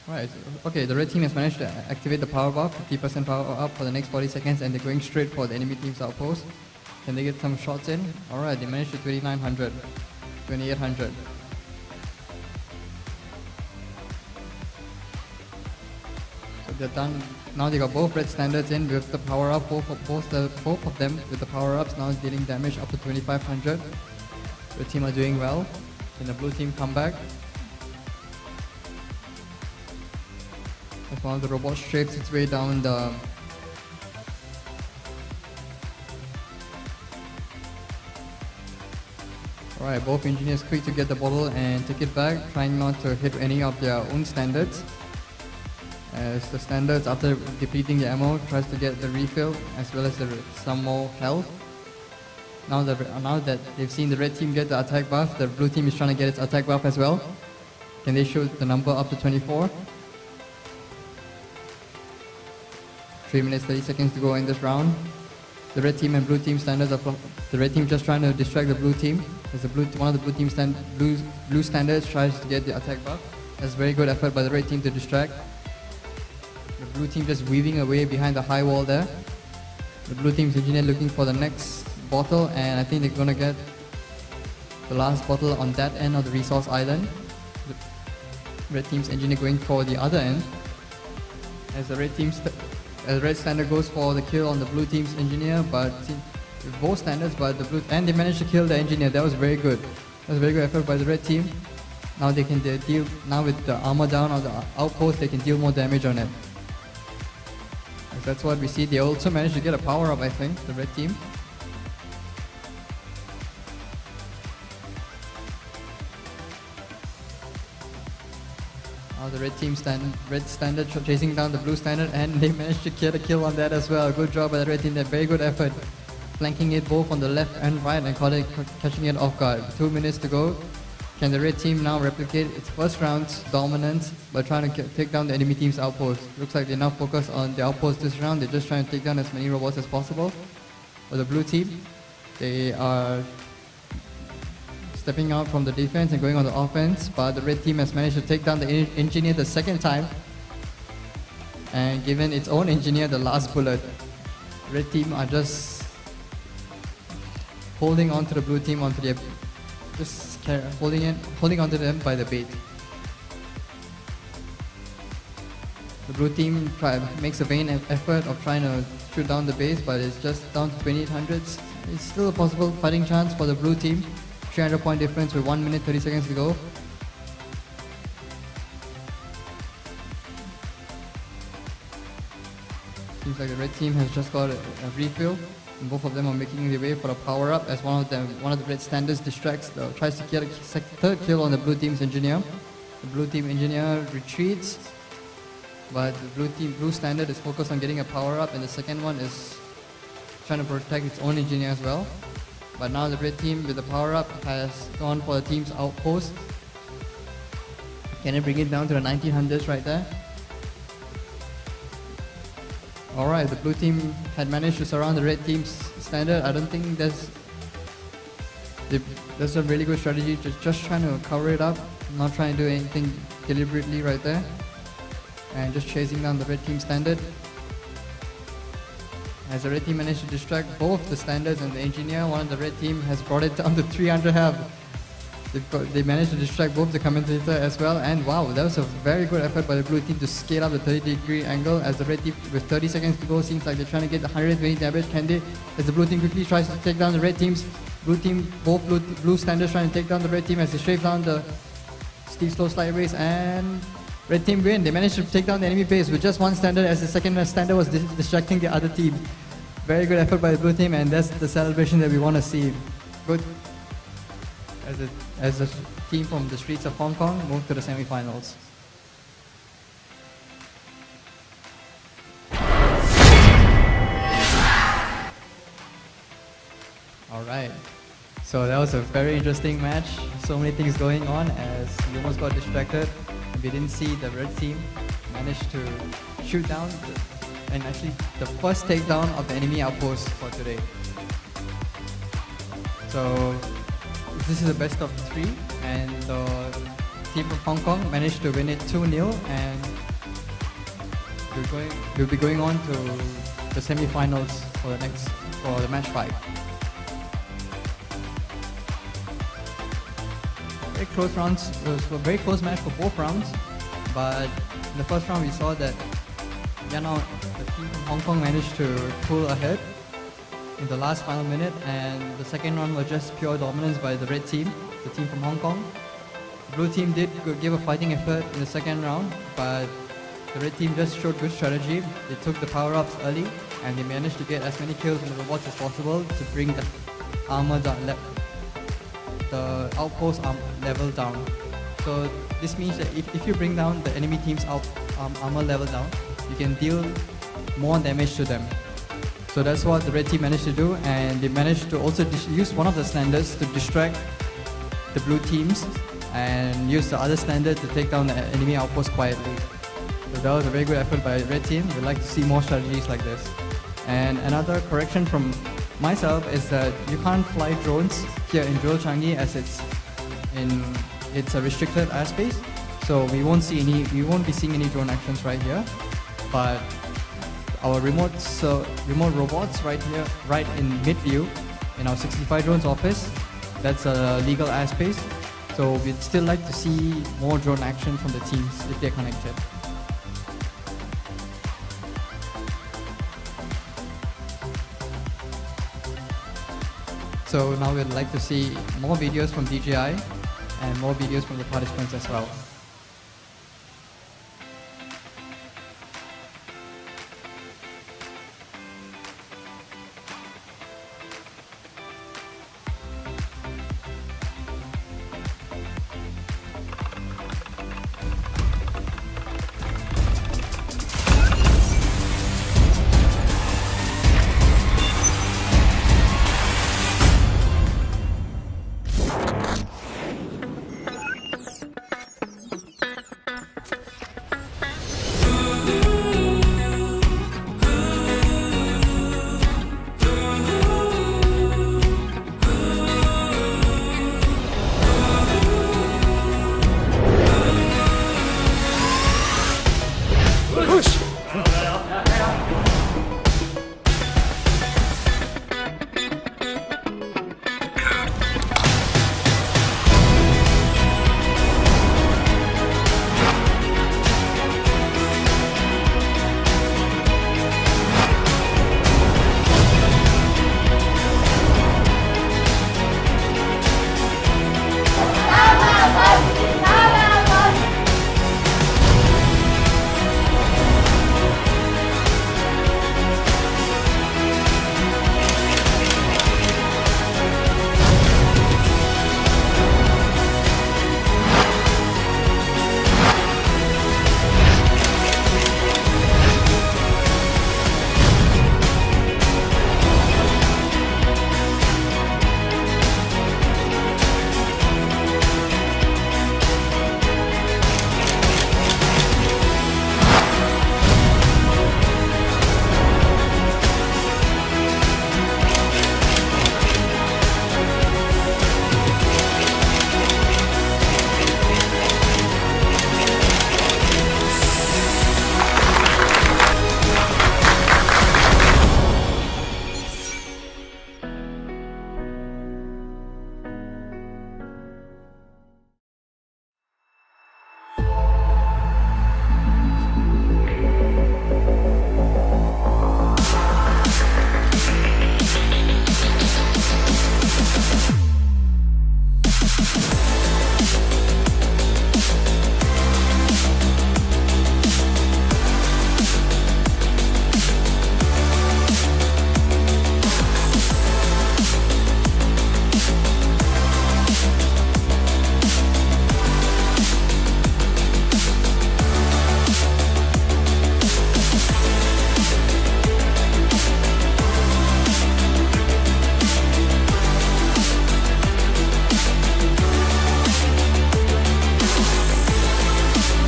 Right, okay, the red team has managed to activate the power buff, 50% power up for the next 40 seconds, and they're going straight for the enemy team's outpost. Can they get some shots in? Alright, they managed to 2900, 2800. So they're done. Now they got both red standards in with the power up, both of them with the power ups now dealing damage up to 2500. The team are doing well. Can the blue team come back? As one of the robots strafes its way down the Alright, both engineers quick to get the bottle and take it back, trying not to hit any of their own standards. As the standards, after depleting the ammo, tries to get the refill as well as some more health. Now that they've seen the red team get the attack buff, the blue team is trying to get its attack buff as well. Can they shoot the number up to 24? 3 minutes 30 seconds to go in this round. The red team and blue team standards are the red team just trying to distract the blue team. As one of the blue standards tries to get the attack buff. That's very good effort by the red team to distract. The blue team just weaving away behind the high wall there. The blue team's engineer looking for the next bottle, and I think they're gonna get the last bottle on that end of the resource island. The red team's engineer going for the other end. As the red standard goes for the kill on the blue team's engineer, but both standards, but and they managed to kill the engineer. That was very good. That was a very good effort by the red team. Now they can deal. Now with the armor down on the outpost, they can deal more damage on it. That's what we see. They also managed to get a power up, I think, the red team. Now the red standard chasing down the blue standard, and they managed to get a kill on that as well. Good job by the red team. That very good effort, flanking it both on the left and right and catching it off guard. 2 minutes to go. Can the red team now replicate its first round's dominance by trying to take down the enemy team's outpost? Looks like they're now focused on the outpost this round. They're just trying to take down as many robots as possible. For the blue team, they are stepping out from the defense and going on the offense, but the red team has managed to take down the engineer the second time and given its own engineer the last bullet. Red team are just holding on to the blue team holding onto them by the bait. The blue team makes a vain effort of trying to shoot down the base, but it's just down to 2800. It's still a possible fighting chance for the blue team. 300 point difference with 1 minute 30 seconds to go. Seems like the red team has just got a refill. And both of them are making their way for a power up as one of the red standards tries to get a third kill on the blue team's engineer. The blue team engineer retreats, but the blue standard is focused on getting a power up, and the second one is trying to protect its own engineer as well. But now the red team with the power up has gone for the team's outpost. Can it bring it down to the 1900s right there? Alright, the blue team had managed to surround the red team's standard. I don't think that's a really good strategy, just trying to cover it up, not trying to do anything deliberately right there. And just chasing down the red team standard. As the red team managed to distract both the standards and the engineer, one of the red team has brought it down to 300 health. They managed to distract both the commentator as well, and wow, that was a very good effort by the blue team to scale up the 30-degree angle. As the red team, with 30 seconds to go, seems like they're trying to get the 120 damage. Can they? As the blue team quickly tries to take down the red team's both blue standards trying to take down the red team as they strafe down the steep slow slide race, and red team win. They managed to take down the enemy base with just one standard, as the second standard was distracting the other team. Very good effort by the blue team, and that's the celebration that we want to see. Good. As the team from the streets of Hong Kong move to the semi-finals. Alright, so that was a very interesting match. So many things going on as we almost got distracted. We didn't see the red team manage to shoot down and actually the first takedown of the enemy outpost for today. So this is the best of 3, and the team from Hong Kong managed to win it 2-0, and we'll be going on to the semi-finals for the match 5. Very close rounds. It was a very close match for both rounds, but in the first round we saw that the team from Hong Kong managed to pull ahead in the last final minute, and the second round was just pure dominance by the red team, the team from Hong Kong. The blue team did give a fighting effort in the second round, but the red team just showed good strategy. They took the power-ups early, and they managed to get as many kills on the robots as possible to bring the armor down, the outpost level down. So this means that if you bring down the enemy team's armor level down, you can deal more damage to them. So that's what the red team managed to do, and they managed to also use one of the standards to distract the blue teams and use the other standard to take down the enemy outpost quietly. So that was a very good effort by the red team. We'd like to see more strategies like this. And another correction from myself is that you can't fly drones here in Jewel Changi as it's a restricted airspace. So we won't be seeing any drone actions right here. But our remote robots right here, right in mid view, in our 65 drones office, that's a legal airspace. So we'd still like to see more drone action from the teams if they're connected. So now we'd like to see more videos from DJI and more videos from the participants as well.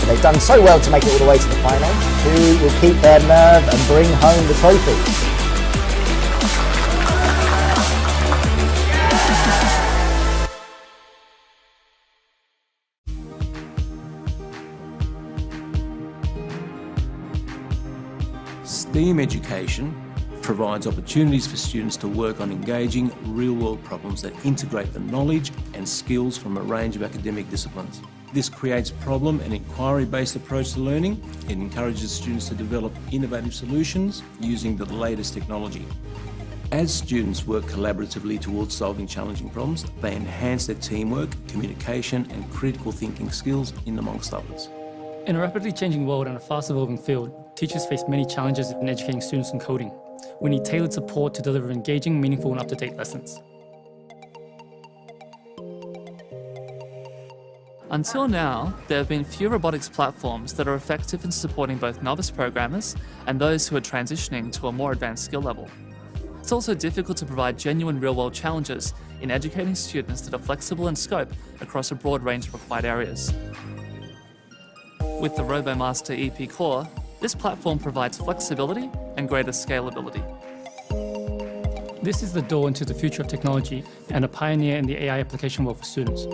They've done so well to make it all the way to the final. Who will keep their nerve and bring home the trophy? STEAM education provides opportunities for students to work on engaging real-world problems that integrate the knowledge and skills from a range of academic disciplines. This creates problem and inquiry-based approach to learning. It encourages students to develop innovative solutions using the latest technology. As students work collaboratively towards solving challenging problems, they enhance their teamwork, communication and critical thinking skills in amongst others. In a rapidly changing world and a fast-evolving field, teachers face many challenges in educating students in coding. We need tailored support to deliver engaging, meaningful and up-to-date lessons. Until now, there have been few robotics platforms that are effective in supporting both novice programmers and those who are transitioning to a more advanced skill level. It's also difficult to provide genuine real-world challenges in educating students that are flexible in scope across a broad range of required areas. With the RoboMaster EP core, this platform provides flexibility and greater scalability. This is the door into the future of technology and a pioneer in the AI application world for students.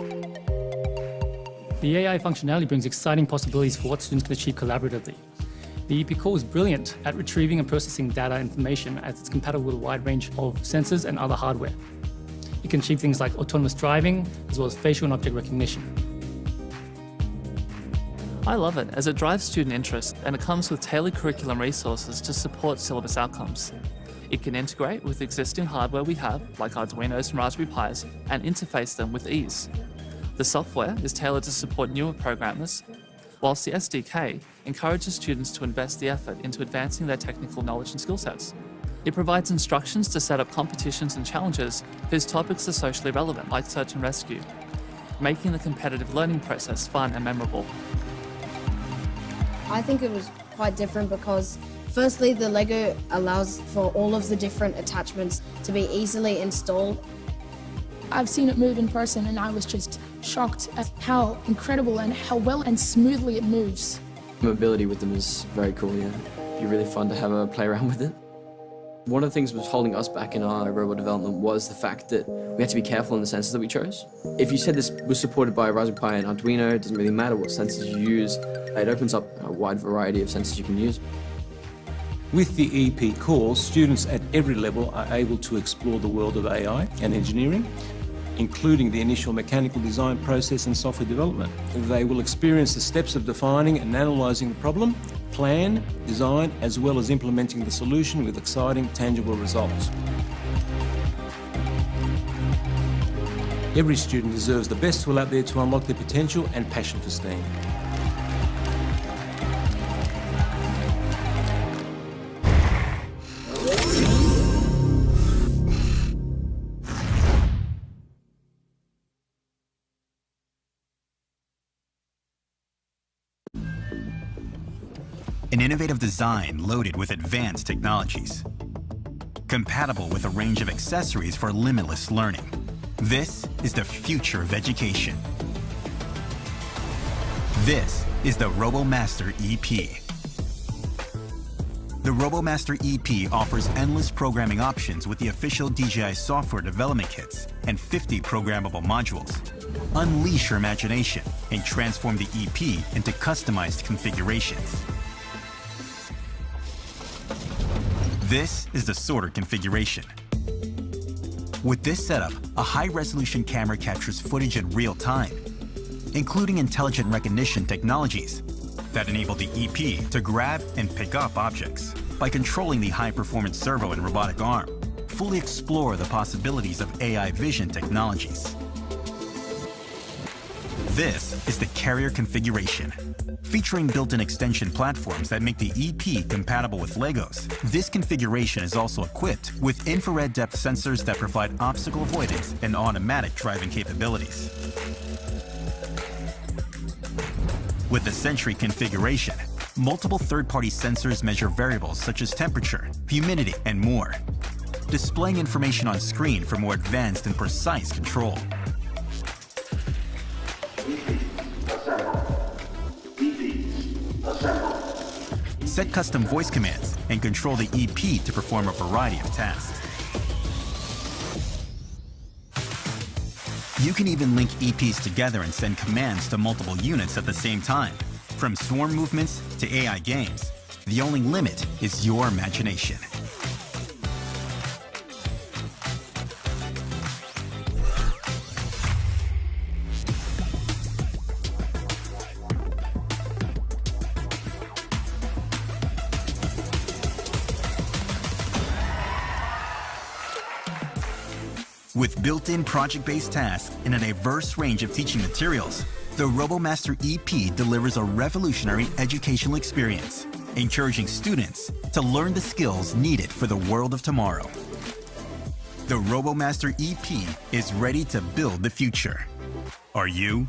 The AI functionality brings exciting possibilities for what students can achieve collaboratively. The EP core is brilliant at retrieving and processing data information as it's compatible with a wide range of sensors and other hardware. It can achieve things like autonomous driving, as well as facial and object recognition. I love it as it drives student interest and it comes with tailored curriculum resources to support syllabus outcomes. It can integrate with existing hardware we have, like Arduinos and Raspberry Pis, and interface them with ease. The software is tailored to support newer programmers, whilst the SDK encourages students to invest the effort into advancing their technical knowledge and skill sets. It provides instructions to set up competitions and challenges whose topics are socially relevant, like search and rescue, making the competitive learning process fun and memorable. I think it was quite different because firstly, the Lego allows for all of the different attachments to be easily installed. I've seen it move in person and I was just shocked at how incredible and how well and smoothly it moves. Mobility with them is very cool, yeah. It'd be really fun to have a play around with it. One of the things that was holding us back in our robot development was the fact that we had to be careful in the sensors that we chose. If you said this was supported by Raspberry Pi and Arduino, it doesn't really matter what sensors you use. It opens up a wide variety of sensors you can use. With the EP course, students at every level are able to explore the world of AI and engineering, including the initial mechanical design process and software development. They will experience the steps of defining and analysing the problem, plan, design, as well as implementing the solution with exciting, tangible results. Every student deserves the best tool out there to unlock their potential and passion for STEAM. An innovative design loaded with advanced technologies. Compatible with a range of accessories for limitless learning. This is the future of education. This is the RoboMaster EP. The RoboMaster EP offers endless programming options with the official DJI software development kits and 50 programmable modules. Unleash your imagination and transform the EP into customized configurations. This is the sorter configuration. With this setup, a high-resolution camera captures footage in real time, including intelligent recognition technologies that enable the EP to grab and pick up objects. By controlling the high-performance servo and robotic arm, fully explore the possibilities of AI vision technologies. This is the carrier configuration. Featuring built-in extension platforms that make the EP compatible with Legos, this configuration is also equipped with infrared depth sensors that provide obstacle avoidance and automatic driving capabilities. With the Sentry configuration, multiple third-party sensors measure variables such as temperature, humidity, and more, displaying information on screen for more advanced and precise control. Set custom voice commands and control the EP to perform a variety of tasks. You can even link EPs together and send commands to multiple units at the same time. From swarm movements to AI games, the only limit is your imagination. With built-in project-based tasks and a diverse range of teaching materials, the RoboMaster EP delivers a revolutionary educational experience, encouraging students to learn the skills needed for the world of tomorrow. The RoboMaster EP is ready to build the future. Are you?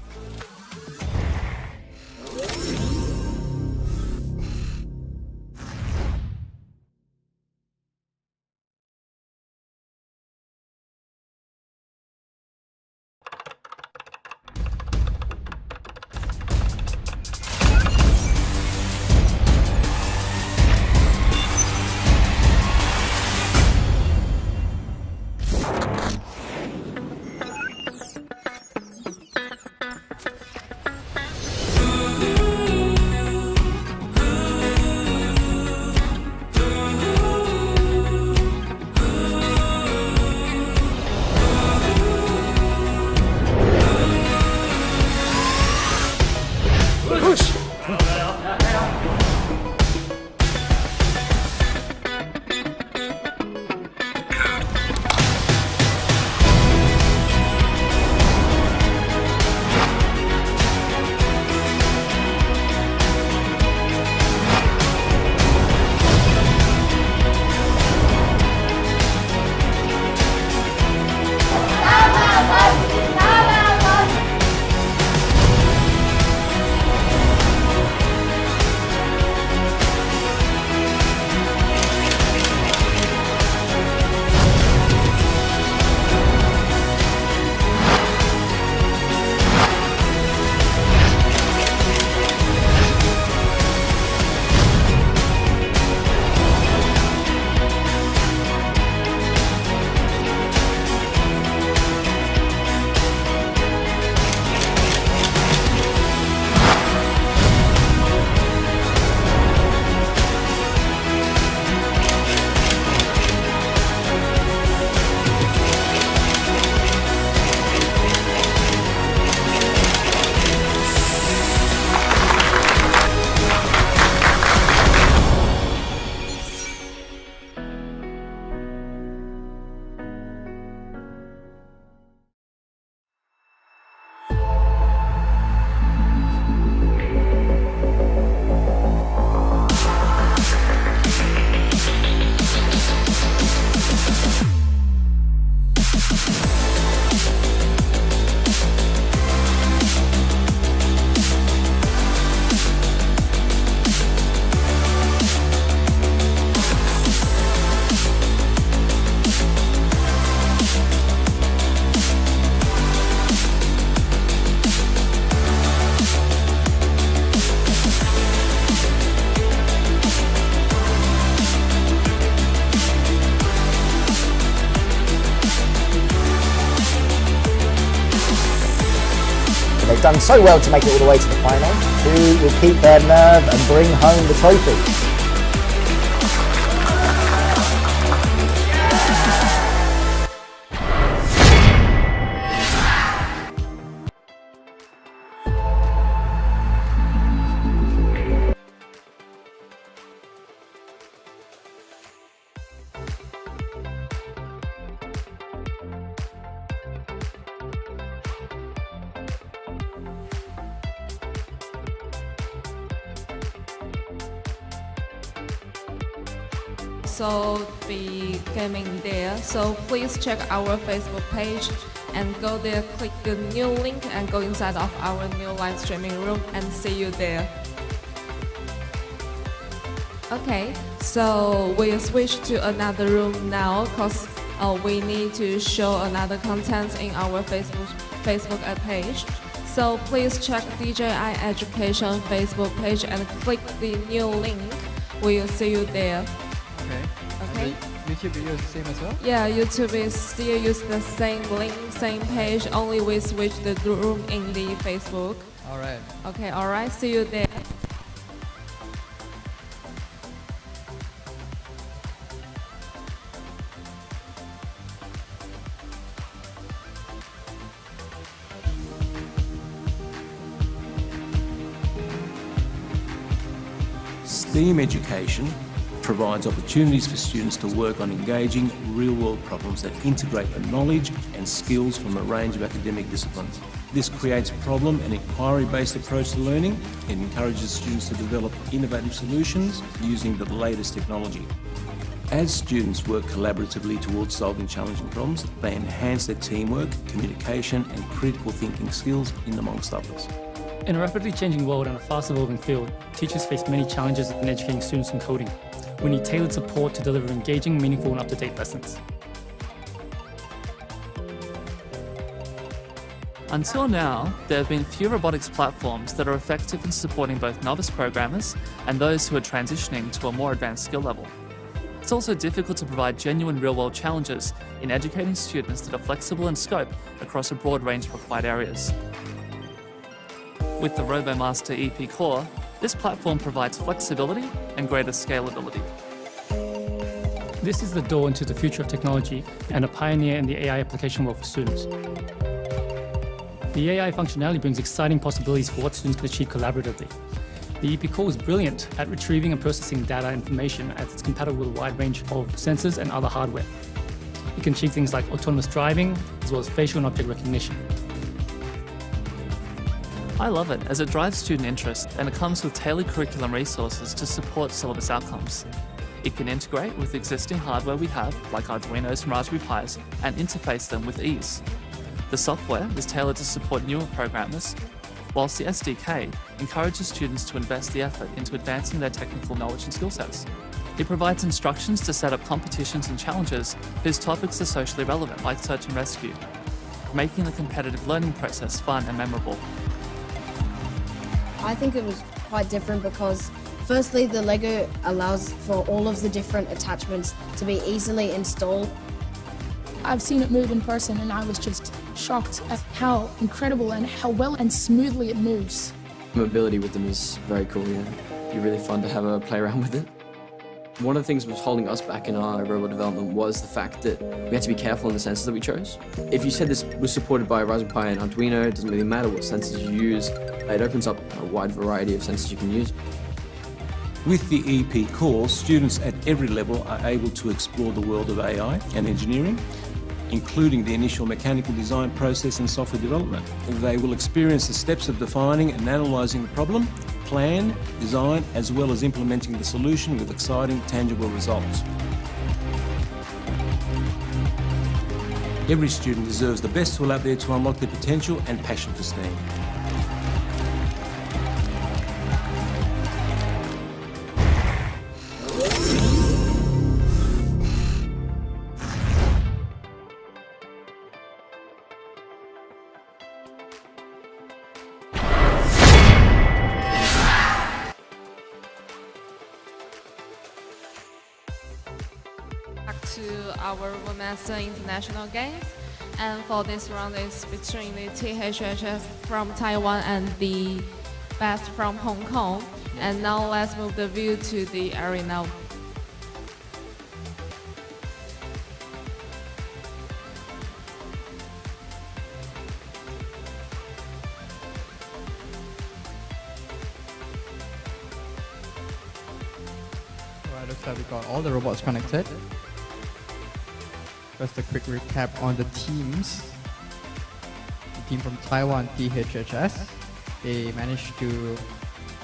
they've done so well to make it all the way to the final, who will keep their nerve and bring home the trophy. So be gaming there. So please check our Facebook page and go there, click the new link and go inside of our new live streaming room and see you there. Okay, so we'll switch to another room now because we need to show another content in our Facebook page. So please check DJI Education Facebook page and click the new link. We'll see you there. Okay. YouTube video is the same as well? Yeah, YouTube is still use the same link, same page, only we switch the room in the Facebook. Alright. Okay, alright, see you there. STEAM education provides opportunities for students to work on engaging real-world problems that integrate the knowledge and skills from a range of academic disciplines. This creates problem and inquiry-based approach to learning and encourages students to develop innovative solutions using the latest technology. As students work collaboratively towards solving challenging problems, they enhance their teamwork, communication and critical thinking skills in amongst others. In a rapidly changing world and a fast-evolving field, teachers face many challenges in educating students in coding. We need tailored support to deliver engaging, meaningful and up-to-date lessons. Until now, there have been few robotics platforms that are effective in supporting both novice programmers and those who are transitioning to a more advanced skill level. It's also difficult to provide genuine real-world challenges in educating students that are flexible in scope across a broad range of required areas. With the RoboMaster EP Core, this platform provides flexibility and greater scalability. This is the door into the future of technology and a pioneer in the AI application world for students. The AI functionality brings exciting possibilities for what students can achieve collaboratively. The EP Core is brilliant at retrieving and processing data information as it's compatible with a wide range of sensors and other hardware. It can achieve things like autonomous driving, as well as facial and object recognition. I love it as it drives student interest and it comes with tailored curriculum resources to support syllabus outcomes. It can integrate with existing hardware we have, like Arduinos and Raspberry Pis, and interface them with ease. The software is tailored to support newer programmers, whilst the SDK encourages students to invest the effort into advancing their technical knowledge and skill sets. It provides instructions to set up competitions and challenges whose topics are socially relevant, like search and rescue, making the competitive learning process fun and memorable. I think it was quite different because firstly the Lego allows for all of the different attachments to be easily installed. I've seen it move in person and I was just shocked at how incredible and how well and smoothly it moves. Mobility with them is very cool, yeah. It'd be really fun to have a play around with it. One of the things that was holding us back in our robot development was the fact that we had to be careful in the sensors that we chose. If you said this was supported by Raspberry Pi and Arduino, it doesn't really matter what sensors you use. It opens up a wide variety of sensors you can use. With the EP course, students at every level are able to explore the world of AI and engineering, including the initial mechanical design process and software development. They will experience the steps of defining and analysing the problem, plan, design, as well as implementing the solution with exciting, tangible results. Every student deserves the best tool out there to unlock their potential and passion for STEAM. Back to our RoboMaster International Games. And for this round is between the THHS from Taiwan and the best from Hong Kong. And now let's move the view to the arena. Alright, looks like we got all the robots connected. Just a quick recap on the teams. The team from Taiwan, THHS, they managed to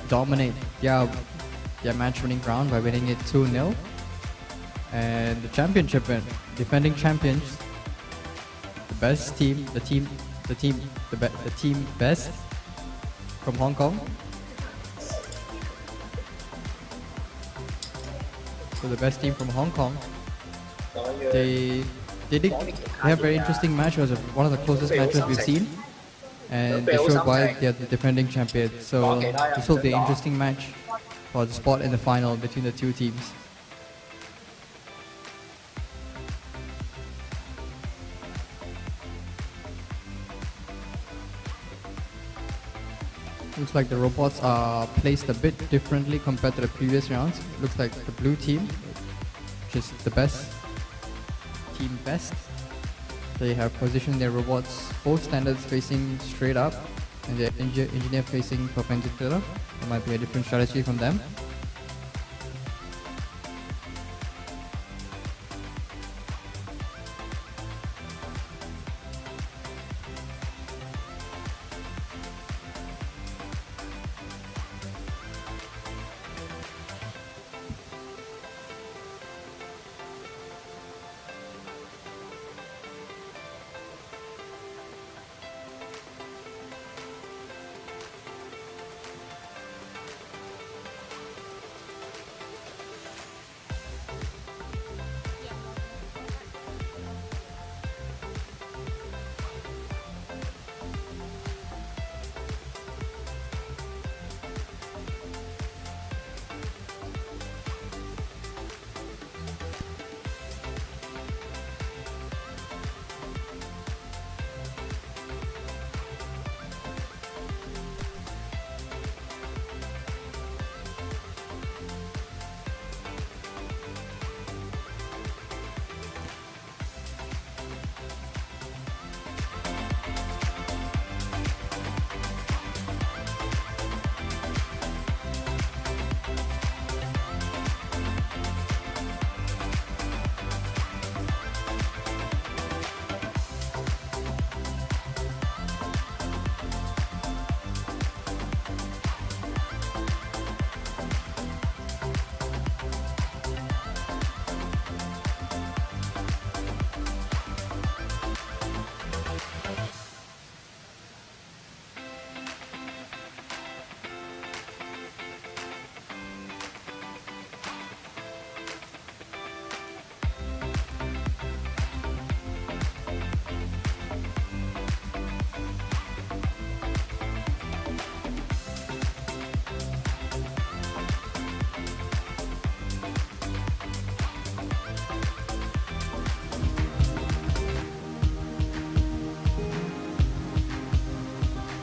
dominate their match-winning round by winning it 2-0. And the championship win, defending champions, the team best from Hong Kong. So the best team from Hong Kong. They have a very interesting match. It was one of the closest matches we've seen, and they showed why they are the defending champions. So this will be an interesting match for the spot in the final between the two teams. Looks like the robots are placed a bit differently compared to the previous rounds. Looks like the blue team, which is the team best. They have positioned their robots both standards facing straight up and the engineer facing perpendicular. It might be a different strategy from them.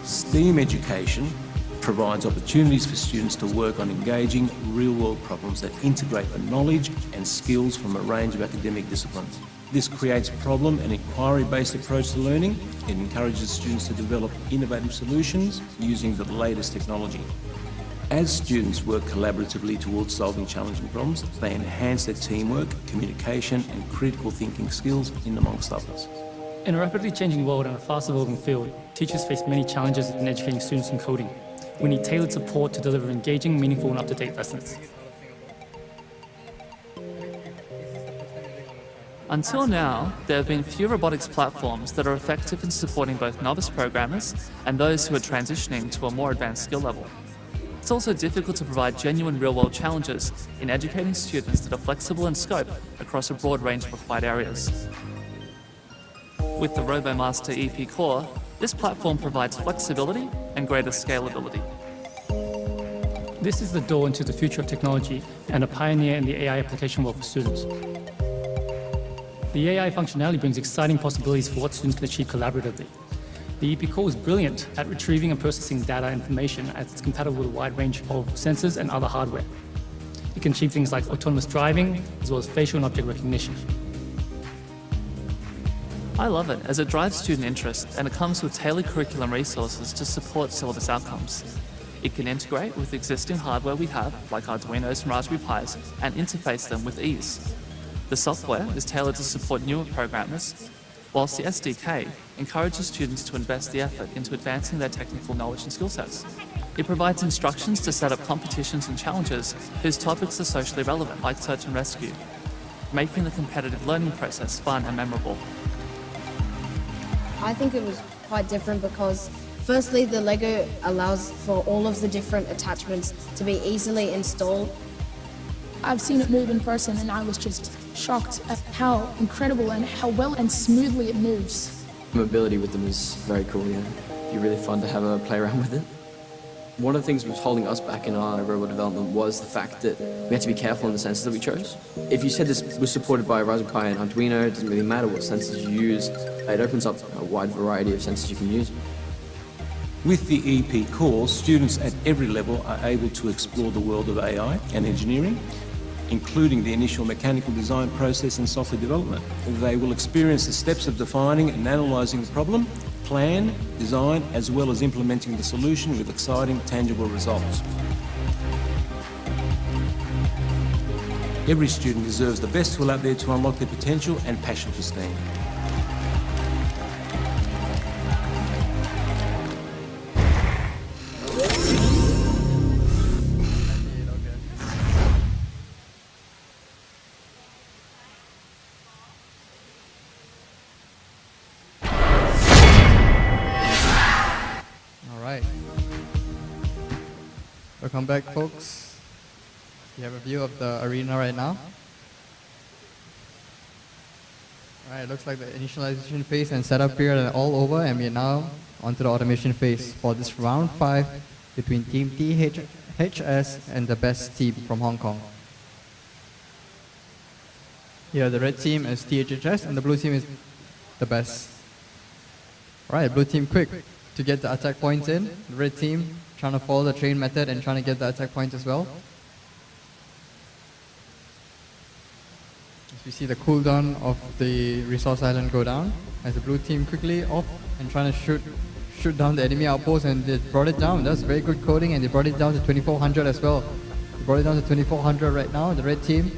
STEAM education provides opportunities for students to work on engaging real-world problems that integrate the knowledge and skills from a range of academic disciplines. This creates a problem and inquiry-based approach to learning. It encourages students to develop innovative solutions using the latest technology. As students work collaboratively towards solving challenging problems, they enhance their teamwork, communication and critical thinking skills, in amongst others. In a rapidly changing world and a fast-evolving field, teachers face many challenges in educating students in coding. We need tailored support to deliver engaging, meaningful and up-to-date lessons. Until now, there have been few robotics platforms that are effective in supporting both novice programmers and those who are transitioning to a more advanced skill level. It's also difficult to provide genuine real-world challenges in educating students that are flexible in scope across a broad range of required areas. With the RoboMaster EP Core, this platform provides flexibility and greater scalability. This is the door into the future of technology and a pioneer in the AI application world for students. The AI functionality brings exciting possibilities for what students can achieve collaboratively. The EP Core is brilliant at retrieving and processing data information as it's compatible with a wide range of sensors and other hardware. It can achieve things like autonomous driving, as well as facial and object recognition. I love it as it drives student interest and it comes with tailored curriculum resources to support syllabus outcomes. It can integrate with existing hardware we have, like Arduinos and Raspberry Pis, and interface them with ease. The software is tailored to support newer programmers, whilst the SDK encourages students to invest the effort into advancing their technical knowledge and skill sets. It provides instructions to set up competitions and challenges whose topics are socially relevant, like search and rescue, making the competitive learning process fun and memorable. I think it was quite different because firstly, the Lego allows for all of the different attachments to be easily installed. I've seen it move in person and I was just shocked at how incredible and how well and smoothly it moves. Mobility with them is very cool, yeah. It'd be really fun to have a play around with it. One of the things that was holding us back in our robot development was the fact that we had to be careful in the sensors that we chose. If you said this was supported by Raspberry Pi and Arduino, it doesn't really matter what sensors you use. It opens up a wide variety of sensors you can use. With the EP course, students at every level are able to explore the world of AI and engineering, including the initial mechanical design process and software development. They will experience the steps of defining and analysing the problem, plan, design, as well as implementing the solution with exciting, tangible results. Every student deserves the best tool out there to unlock their potential and passion for STEAM. Welcome back, folks. You have a view of the arena right now. Alright, looks like the initialization phase and setup period are all over, and we are now onto the automation phase for this round 5 between Team THS and the best team from Hong Kong. Here, the red team is THS and the blue team is the best. Alright, blue team quick to get the attack points in. The red team trying to follow the train method and trying to get the attack points as well. As we see the cooldown of the resource island go down, as the blue team quickly off and trying to shoot down the enemy outpost, and they brought it down. That's very good coding, and they brought it down to 2400 as well. They brought it down to 2400 right now. The red team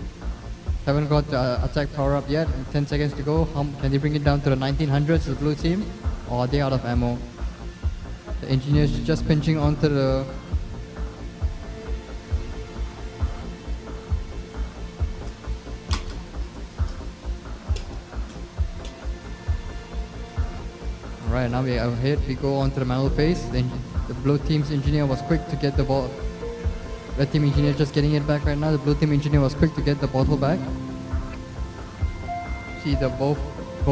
haven't got the attack power up yet, and 10 seconds to go. Can they bring it down to the 1900s, the blue team, or are they out of ammo? The engineers just pinching onto the Alright, now we are ahead. We go on to the manual phase. Then the blue team's engineer was quick to get the ball. Red team engineer just getting it back right now. The blue team engineer was quick to get the bottle back. See the both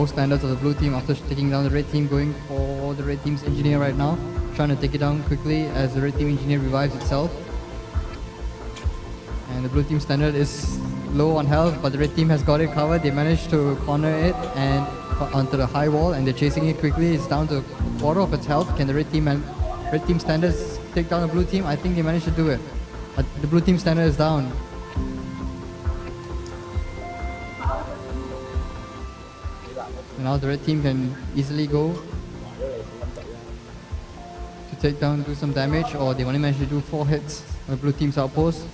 standards of the blue team after taking down the red team, going for the red team's engineer right now, trying to take it down quickly as the red team engineer revives itself. And the blue team standard is low on health, but the red team has got it covered. They managed to corner it and onto the high wall, and they're chasing it quickly. It's down to a quarter of its health. Can the red team standards take down the blue team? I think they managed to do it. But the blue team standard is down. So now the red team can easily go to take down, do some damage, or they only managed to do 4 hits on the blue team's outpost.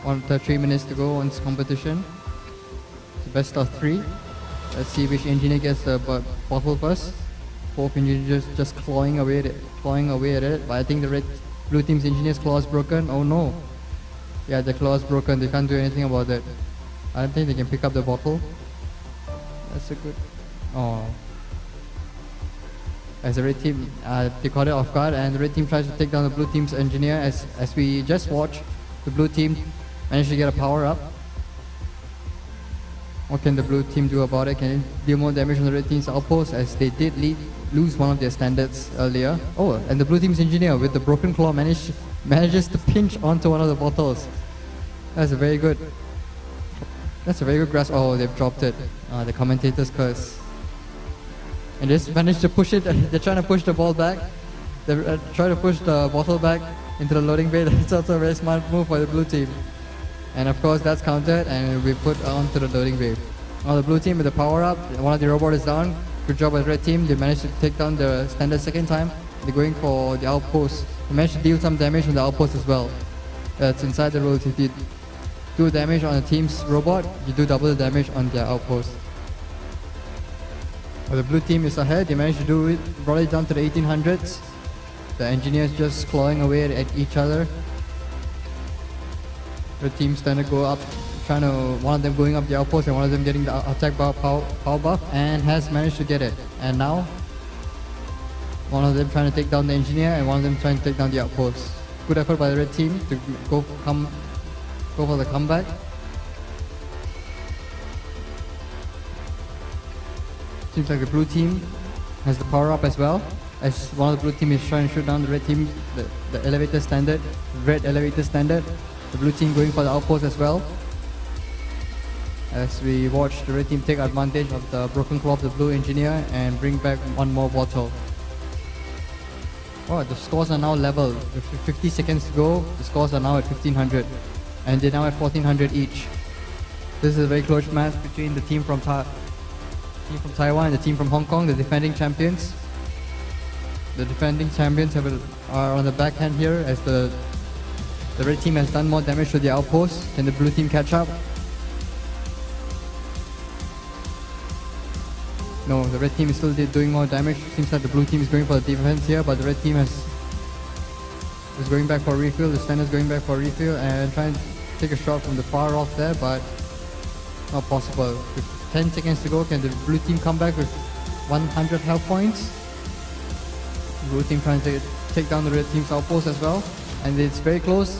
3 minutes to go on this competition. It's the best of 3. Let's see which engineer gets the bottle first. 4 engineers just clawing away at it. But I think the blue team's engineer's claw is broken. Oh no! Yeah, the claw is broken. They can't do anything about it. I don't think they can pick up the bottle. That's a good. Oh. As the red team, they caught it off guard, and the red team tries to take down the blue team's engineer. As we just watched, the blue team managed to get a power up. What can the blue team do about it? Can it deal more damage on the red team's outpost, as they did lose one of their standards earlier? Oh, and the blue team's engineer with the broken claw manages to pinch onto one of the bottles. That's very good. That's a very good grasp. Oh, they've dropped it. The commentator's curse. And just managed to push it. They're trying to push the ball back. They're trying to push the bottle back into the loading bay. That's also a very smart move for the blue team. And of course that's countered and will be put onto the loading bay. Now the blue team with the power up, one of the robot is down. Good job by the red team. They managed to take down the standard second time. They're going for the outpost. They managed to deal some damage on the outpost as well. That's inside the rules. If you do damage on a team's robot, you do double the damage on their outpost. Well, the blue team is ahead. They managed to do it, brought it down to the 1800s. The engineers just clawing away at each other. The team's trying to go up, one of them going up the outpost and one of them getting the attack power buff, and has managed to get it. And now, one of them trying to take down the engineer and one of them trying to take down the outpost. Good effort by the red team to go for the comeback. Seems like the blue team has the power up as well, as one of the blue team is trying to shoot down the red team, the elevator standard, red elevator standard. The blue team going for the outpost as well. As we watch the red team take advantage of the broken claw of the blue engineer and bring back one more bottle. Oh, the scores are now level. With 50 seconds to go, the scores are now at 1500. And they're now at 1400 each. This is a very close match between the team from Taiwan and the team from Hong Kong, the defending champions. The defending champions are on the backhand here as the red team has done more damage to the outpost. Can the blue team catch up? No, the red team is still doing more damage. Seems like the blue team is going for the defense here, but the red team is going back for a refill. The standard is going back for a refill and trying to take a shot from the far off there, but not possible. With 10 seconds to go, can the blue team come back with 100 health points? The blue team trying to take down the red team's outpost as well, and it's very close.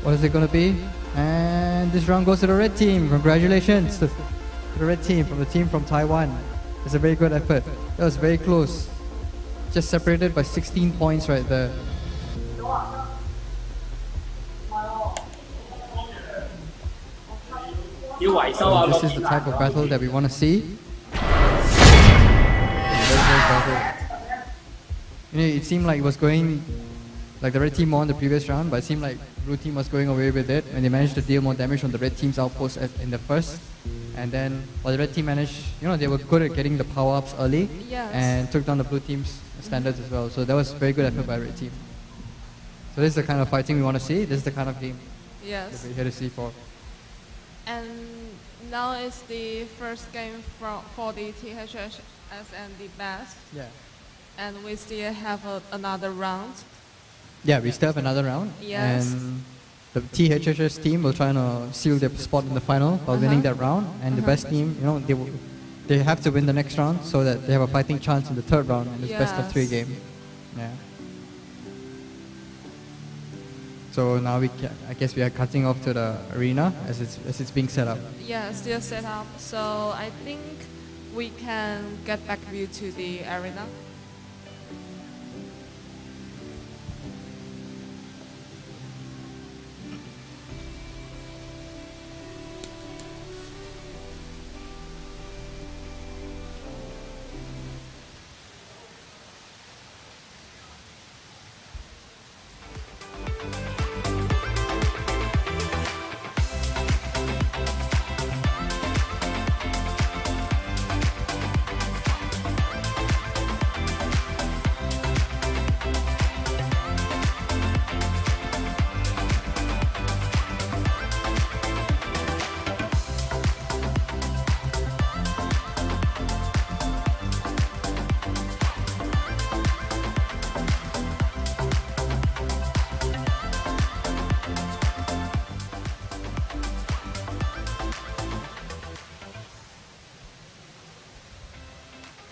What is it going to be? And this round goes to the red team. Congratulations to the red team from the team from Taiwan. It's a very good effort. That was very close. Just separated by 16 points right there. This is the type of battle that we want to see. It seemed like it was going, like the red team won the previous round, but it seemed like blue team was going away with it, and they managed to deal more damage on the red team's outpost in the first. And then, while the red team managed, they were good at getting the power-ups early, and took down the blue team's standards as well. So that was very good effort by the red team. So this is the kind of fighting we want to see. This is the kind of game that we're here to see for. And now it's the first game for the THS and the best. Yeah. And we still have another round. Yeah, we still have another round. Yes. And the THS team will try to seal their spot in the final by winning that round. And the best team, they have to win the next round so that they have a fighting chance in the third round in this best of 3 game. Yeah. So now I guess we are cutting off to the arena as it's being set up. Yeah, still set up. So I think we can get back view to the arena.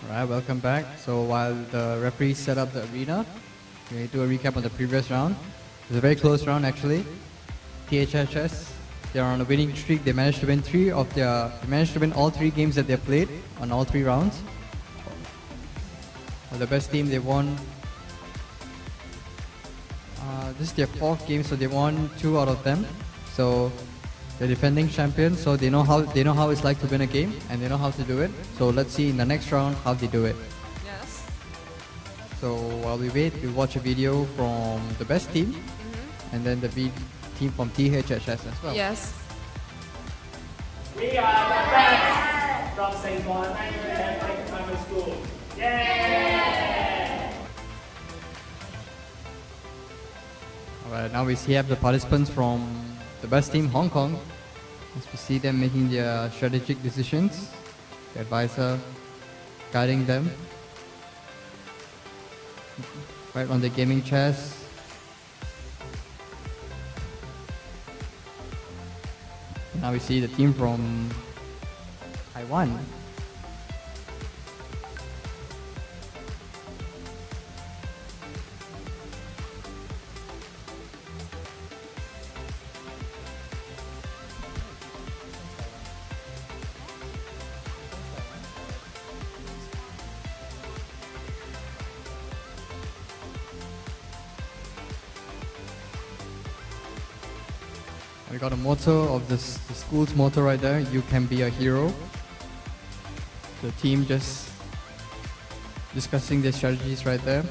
Alright, welcome back. So while the referees set up the arena, we do a recap on the previous round. It was a very close round actually. THS, they're on a winning streak. They managed to win all 3 games that they played on all 3 rounds. Well, the best team, they won. This is their 4th game, so they won 2 out of them. So the defending champions, so they know how it's like to win a game, and they know how to do it. So let's see in the next round how they do it. Yes. So while we wait, we'll watch a video from the best team, and then the team from THHS as well. Yes. We are the best from St. Bonaventure Catholic Primary School. Yay! Alright, now we have the participants from the best team, Hong Kong. As we see them making their strategic decisions, the advisor guiding them right on the gaming chairs. Now we see the team from Taiwan. We got a motto of the school's motto right there, you can be a hero. The team just discussing their strategies right there.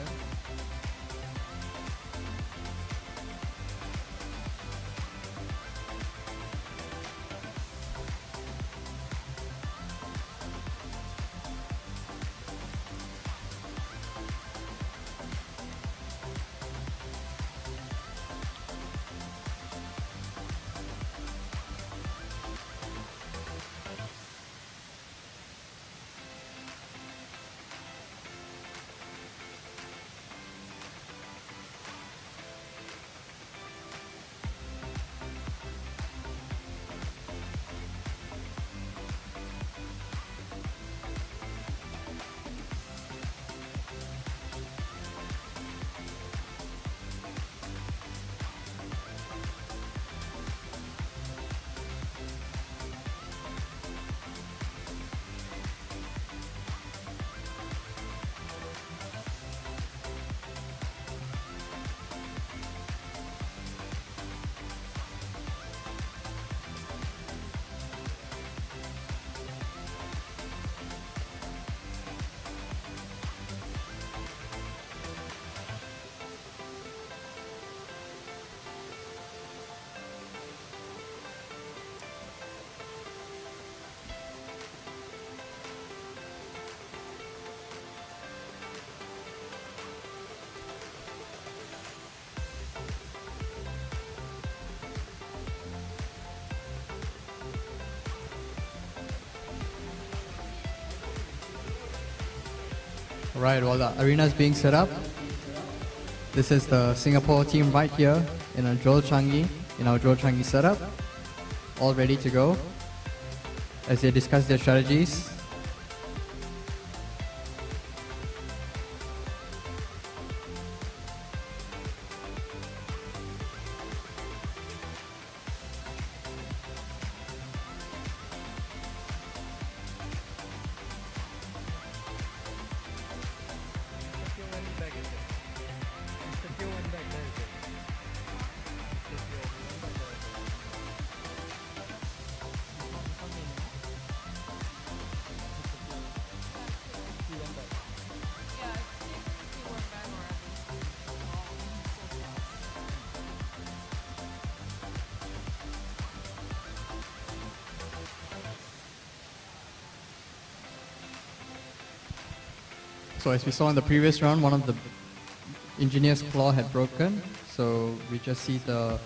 Right, while the arena is being set up, this is the Singapore team right here in our Joel Changi setup, all ready to go as they discuss their strategies. So as we saw in the previous round, one of the engineer's claw had broken. So we just see the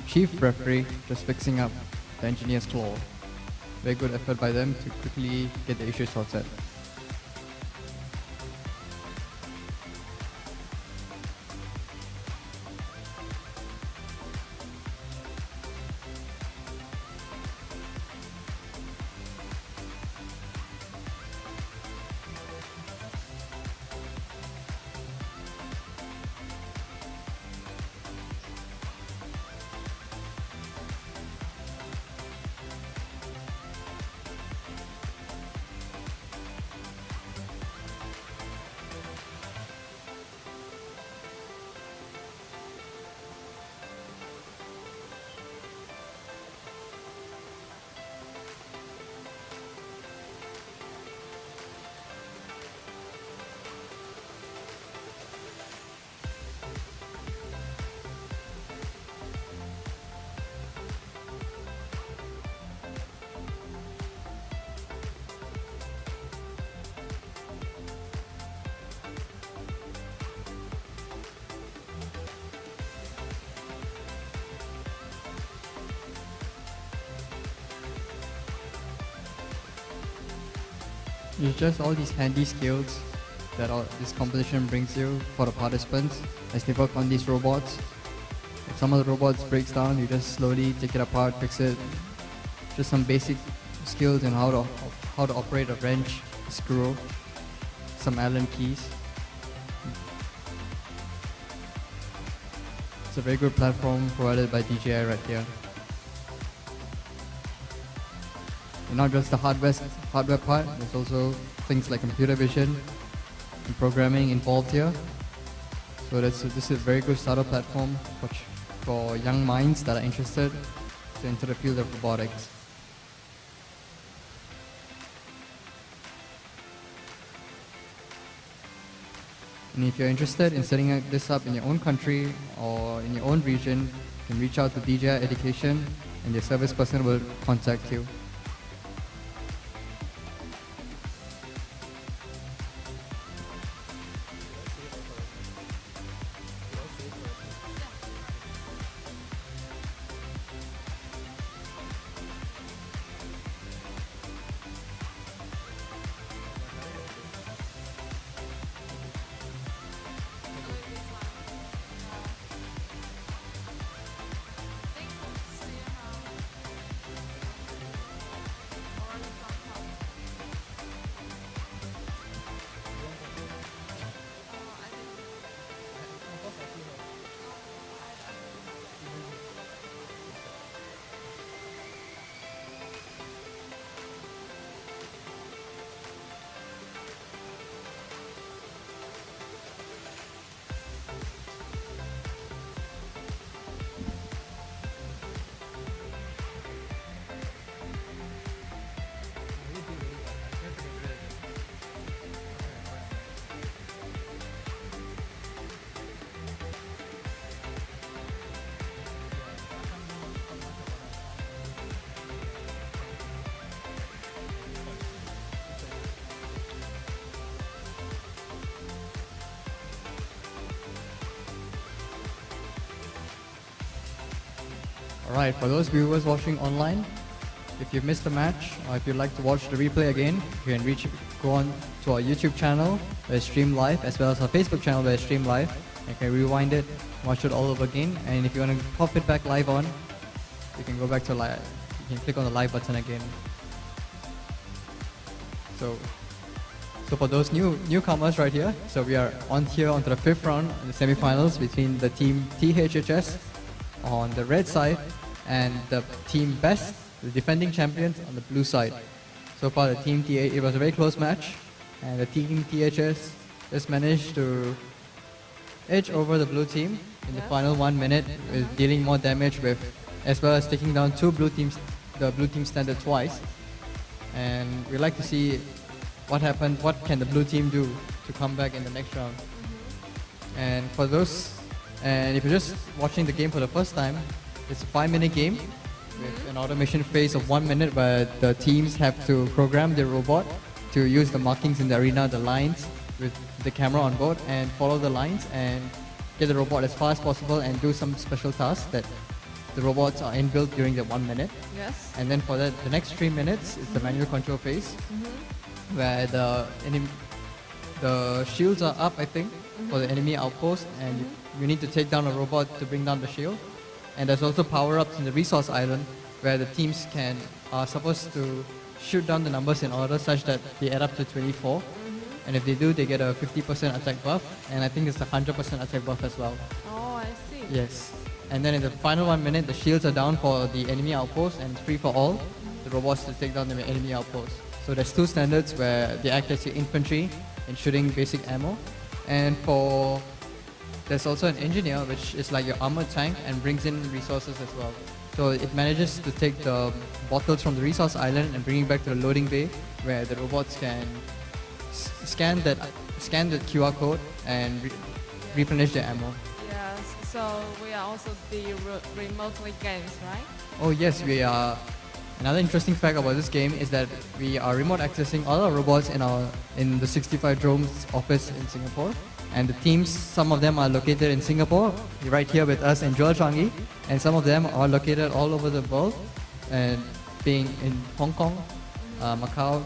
chief referee just fixing up the engineer's claw. Very good effort by them to quickly get the issue sorted. It's just all these handy skills that this competition brings you for the participants as they work on these robots. If some of the robots breaks down, you just slowly take it apart, fix it. Just some basic skills in how to operate a wrench, a screw, some Allen keys. It's a very good platform provided by DJI right here. And not just the hardware part, there's also things like computer vision and programming involved here. So this is a very good starter platform for young minds that are interested to enter the field of robotics. And if you're interested in setting this up in your own country or in your own region, you can reach out to DJI Education and their service person will contact you. Alright, for those viewers watching online, if you've missed the match or if you'd like to watch the replay again, you can go on to our YouTube channel where it's streamed live, as well as our Facebook channel where it's streamed live. You can rewind it, watch it all over again, and if you want to pop it back live on, you can go back to live. You can click on the live button again. So for those newcomers right here, so we are onto the 5th round in the semi-finals between the team THHS on the red side and the team Best, the defending champions, on the blue side. So far the team it was a very close match, and the team THS just managed to edge over the blue team in the final 1 minute, with dealing more damage as well as taking down the blue team standard twice. And we'd like to see what can the blue team do to come back in the next round. And if you're just watching the game for the first time, it's a 5-minute game with an automation phase of 1 minute where the teams have to program their robot to use the markings in the arena, the lines, with the camera on board, and follow the lines and get the robot as far as possible and do some special tasks that the robots are inbuilt during the 1 minute. Yes. And then for the next 3 minutes is the manual control phase, where the shields are up, I think, for the enemy outpost, and you need to take down a robot to bring down the shield. And there's also power-ups in the resource island, where the teams are supposed to shoot down the numbers in order such that they add up to 24. And if they do, they get a 50% attack buff, and I think it's a 100% attack buff as well. Oh, I see. Yes. And then in the final 1 minute, the shields are down for the enemy outpost, and it's free for all the robots to take down the enemy outpost. So there's 2 standards where they act as your infantry in shooting basic ammo. And there's also an engineer, which is like your armored tank and brings in resources as well. So it manages to take the bottles from the resource island and bring it back to the loading bay, where the robots can scan the QR code and replenish their ammo. Yes, so we are also the remotely games, right? Oh yes, we are. Another interesting fact about this game is that we are remote accessing all our robots in the 65 Drones office in Singapore. And the teams, some of them are located in Singapore, right here with us in Joel Changi, and some of them are located all over the world, and being in Hong Kong, Macau,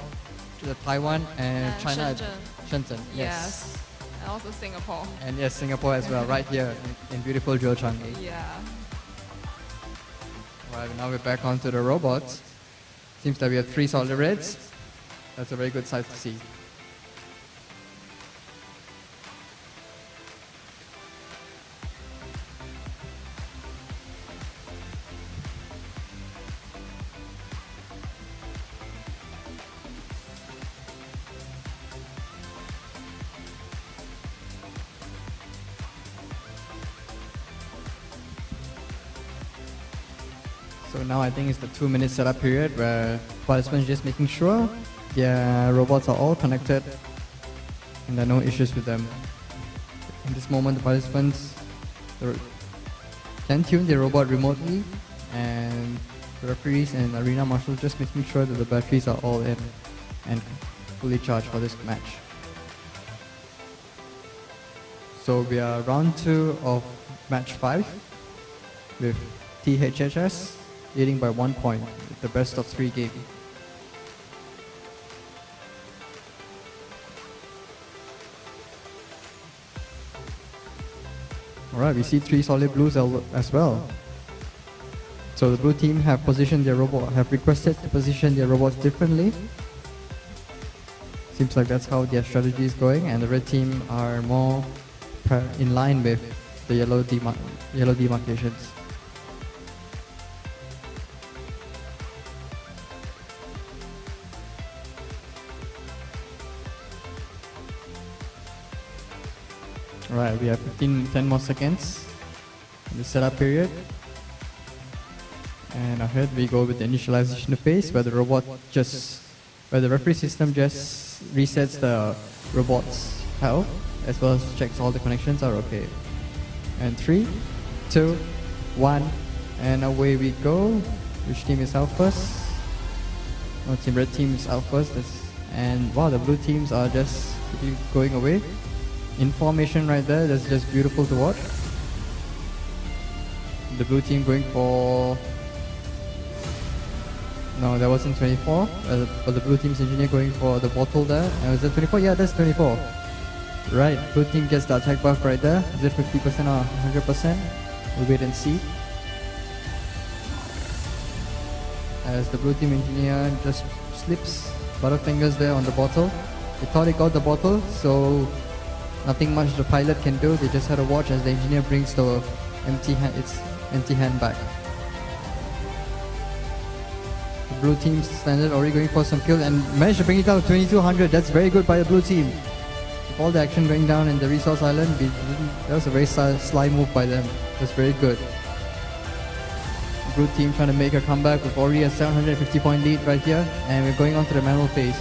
the Taiwan and China. Shenzhen. Shenzhen, Yes. And also Singapore. And yes, Singapore as well, right here in beautiful Zhejiang. Yeah. Alright, now we're back onto the robots. Seems that we have 3 solid reds. That's a very good sight to see. So now I think it's the 2-minute setup period where participants just making sure their robots are all connected and there are no issues with them. In this moment, the participants can tune their robot remotely, and the referees and arena marshals just making sure that the batteries are all in and fully charged for this match. So we are round 2 of match 5 with THHS leading by 1 point with the best of 3 game. Alright, we see 3 solid blues as well. So the blue team have requested to position their robots differently. Seems like that's how their strategy is going, and the red team are more in line with the yellow demarcations. Alright, we have 10 more seconds in the setup period. And ahead we go with the initialization phase where the referee system just resets the robot's health as well as checks all the connections are okay. And 3, 2, 1, and away we go. Which team is out first? Oh, red team is out first. And wow, the blue teams are just going away. In formation right there, that's just beautiful to watch. The blue team going for... No, that wasn't 24, but the blue team's engineer going for the bottle there. And was that 24? Yeah, that's 24. Right, blue team gets the attack buff right there. Is it 50% or 100%? We'll wait and see. As the blue team engineer just slips butterfingers there on the bottle. They thought he got the bottle, so nothing much the pilot can do. They just had to watch as the engineer brings the empty hand back. The blue team standard already going for some kills and managed to bring it down to 2200. That's very good by the blue team. With all the action going down in the resource island, that was a very sly move by them. That's very good. The blue team trying to make a comeback with already a 750 point lead right here, and we're going on to the manual phase.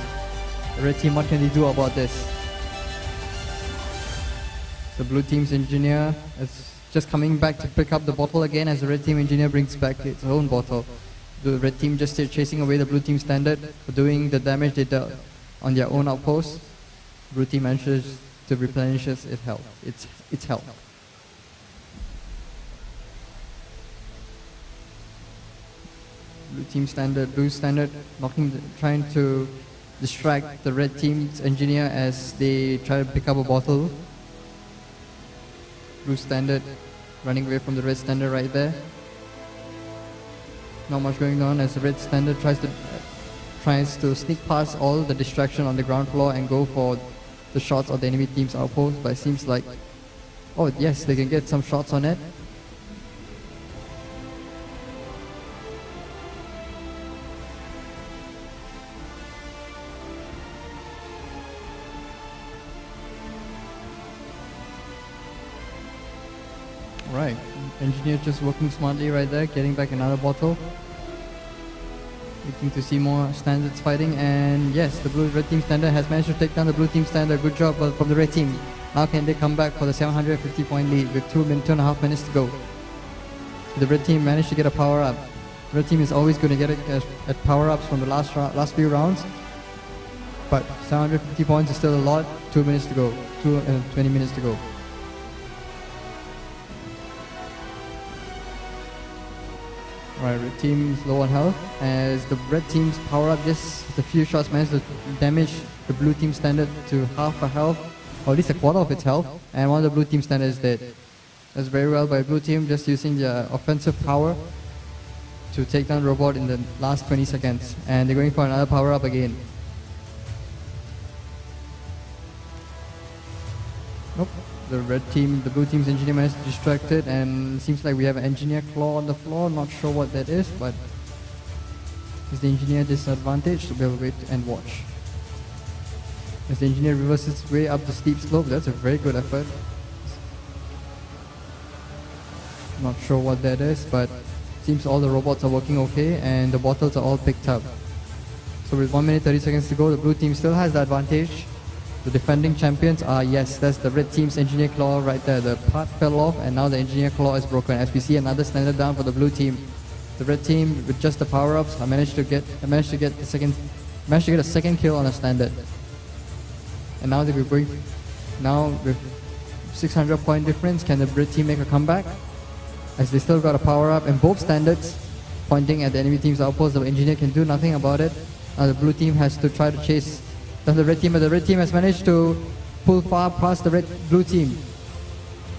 The red team, what can they do about this? The blue team's engineer is just coming back to pick up the bottle again as the red team engineer brings back its own bottle. The red team just chasing away the blue team standard for doing the damage they dealt on their own outpost. Blue team manages to replenish its health. Blue standard, trying to distract the red team's engineer as they try to pick up a bottle. Blue standard running away from the red standard right there. Not much going on as the red standard tries to sneak past all the distraction on the ground floor and go for the shots of the enemy team's outpost, but it seems like, oh yes, they can get some shots on it. Right, engineer just working smartly right there, getting back another bottle. Looking to see more standards fighting, and yes, the red team standard has managed to take down the blue team standard. Good job from the red team. Now can they come back for the 750 point lead with 2.5 minutes to go? The red team managed to get a power up. The red team is always going to get at power ups from the last few rounds, but 750 points is still a lot. 2 minutes to go, 20 minutes to go. Right, red team is low on health, as the red team's power up just a few shots managed to damage the blue team standard to half a health, or at least a quarter of its health, and one of the blue team standard is dead. That's very well by blue team, just using their offensive power to take down robot in the last 20 seconds, and they're going for another power up again. Nope. The blue team's engineer managed to distract it, and seems like we have an engineer claw on the floor. Not sure what that is, but is the engineer disadvantaged? So we'll wait and watch. As the engineer reverses its way up the steep slope, that's a very good effort. Not sure what that is, but seems all the robots are working okay, and the bottles are all picked up. So with 1 minute 30 seconds to go, the blue team still has the advantage. The defending champions are, yes, that's the red team's engineer claw right there. The part fell off, and now the engineer claw is broken. As we see another standard down for the blue team. The red team, with just the power-ups, managed to get a second kill on a standard. And now they'll be going. Now with 600 point difference, can the red team make a comeback? As they still got a power-up, and both standards pointing at the enemy team's outpost. The engineer can do nothing about it. Now the blue team has to try to chase down the red team, but the red team has managed to pull far past the blue team.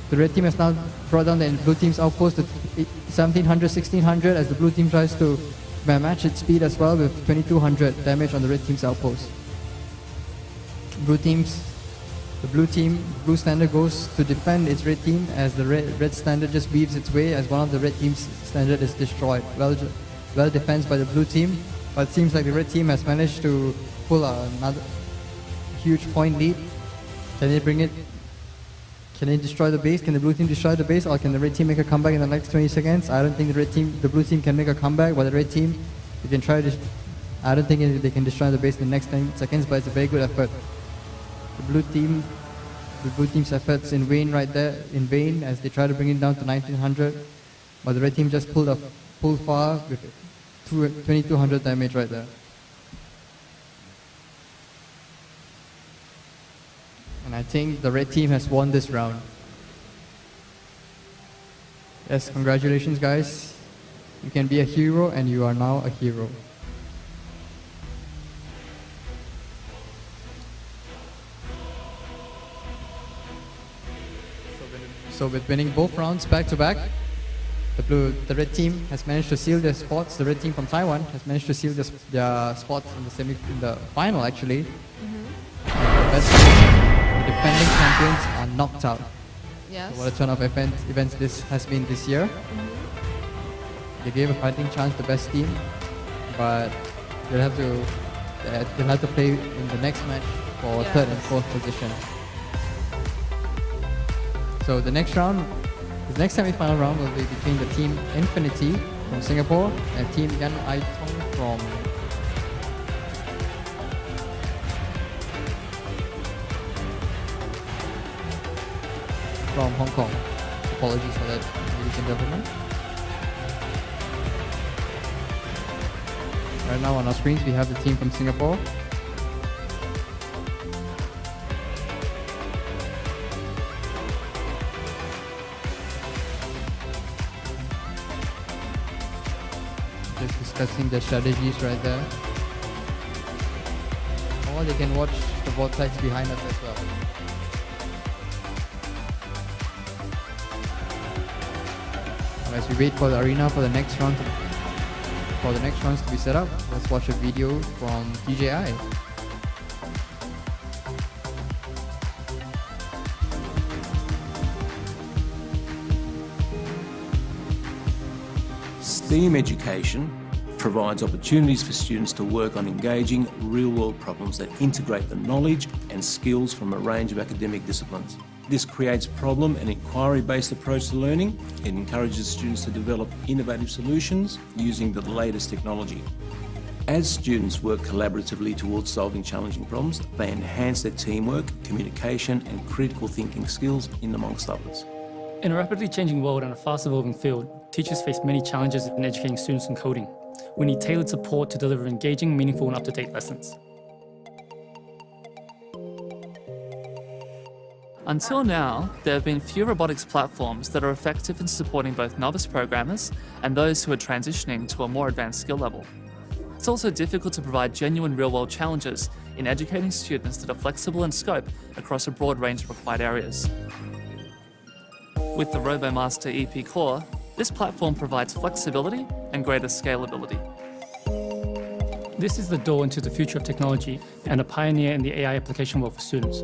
The red team has now brought down the blue team's outpost to 1700, 1600, as the blue team tries to match its speed as well with 2200 damage on the red team's outpost. The blue standard goes to defend its red team, as the red standard just weaves its way as one of the red team's standard is destroyed. Well defensed by the blue team, but it seems like the red team has managed to pull another huge point lead. Can they bring it? Can they destroy the base? Can the blue team destroy the base, or can the red team make a comeback in the next 20 seconds? I don't think the blue team can make a comeback, but the red team, they can try to. I don't think they can destroy the base in the next 10 seconds, but it's a very good effort. The blue team's efforts in vain right there, as they try to bring it down to 1900, but the red team just pulled far with 2200 damage right there. And I think the red team has won this round. Yes, congratulations guys. You can be a hero, and you are now a hero. So with winning both rounds back to back, the red team has managed to seal their spots. The red team from Taiwan has managed to seal their spots in the final actually. The defending champions are knocked out. Yes. So what a turn of events this has been this year. They gave a fighting chance to the best team, but they'll have to play in the next match for third and fourth position. So the next semi-final round will be between the team Infinity from Singapore and team Yan Ai Tong from Hong Kong. Apologies for that, ladies and gentlemen. Right now on our screens we have the team from Singapore. Just discussing their strategies right there. Or they can watch the vortex behind us as well. As we wait for the arena for the next rounds to be set up, let's watch a video from DJI. STEAM education provides opportunities for students to work on engaging real-world problems that integrate the knowledge and skills from a range of academic disciplines. This creates problem and inquiry-based approach to learning. It encourages students to develop innovative solutions using the latest technology. As students work collaboratively towards solving challenging problems, they enhance their teamwork, communication, and critical thinking skills, in amongst others. In a rapidly changing world and a fast-evolving field, teachers face many challenges in educating students in coding. We need tailored support to deliver engaging, meaningful, and up-to-date lessons. Until now, there have been few robotics platforms that are effective in supporting both novice programmers and those who are transitioning to a more advanced skill level. It's also difficult to provide genuine real-world challenges in educating students that are flexible in scope across a broad range of required areas. With the RoboMaster EP Core, this platform provides flexibility and greater scalability. This is the door into the future of technology and a pioneer in the AI application world for students.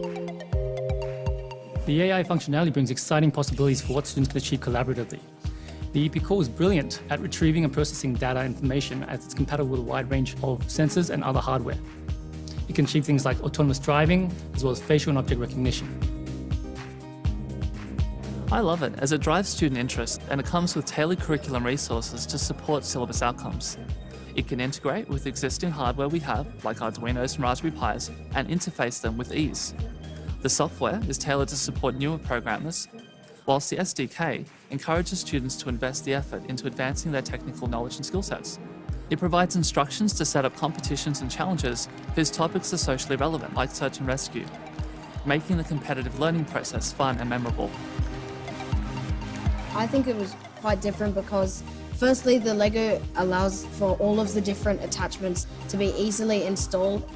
The AI functionality brings exciting possibilities for what students can achieve collaboratively. The EP Core is brilliant at retrieving and processing data information as it's compatible with a wide range of sensors and other hardware. It can achieve things like autonomous driving, as well as facial and object recognition. I love it as it drives student interest and it comes with tailored curriculum resources to support syllabus outcomes. It can integrate with existing hardware we have, like Arduinos and Raspberry Pis, and interface them with ease. The software is tailored to support newer programmers, whilst the SDK encourages students to invest the effort into advancing their technical knowledge and skill sets. It provides instructions to set up competitions and challenges whose topics are socially relevant, like search and rescue, making the competitive learning process fun and memorable. I think it was quite different because firstly, the Lego allows for all of the different attachments to be easily installed.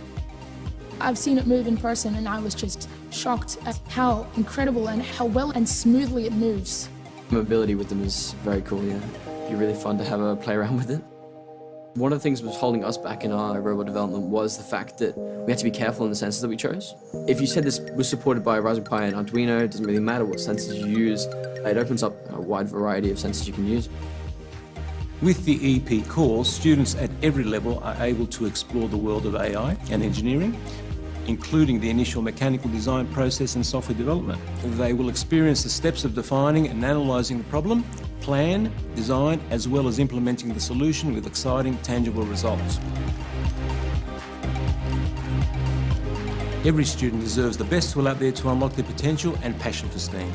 I've seen it move in person and I was just shocked at how incredible and how well and smoothly it moves. Mobility with them is very cool, yeah. It'd be really fun to have a play around with it. One of the things that was holding us back in our robot development was the fact that we had to be careful in the sensors that we chose. If you said this was supported by Raspberry Pi and Arduino, it doesn't really matter what sensors you use. It opens up a wide variety of sensors you can use. With the EP Core, students at every level are able to explore the world of AI and engineering, including the initial mechanical design process and software development. They will experience the steps of defining and analysing the problem, plan, design, as well as implementing the solution with exciting, tangible results. Every student deserves the best tool out there to unlock their potential and passion for STEAM.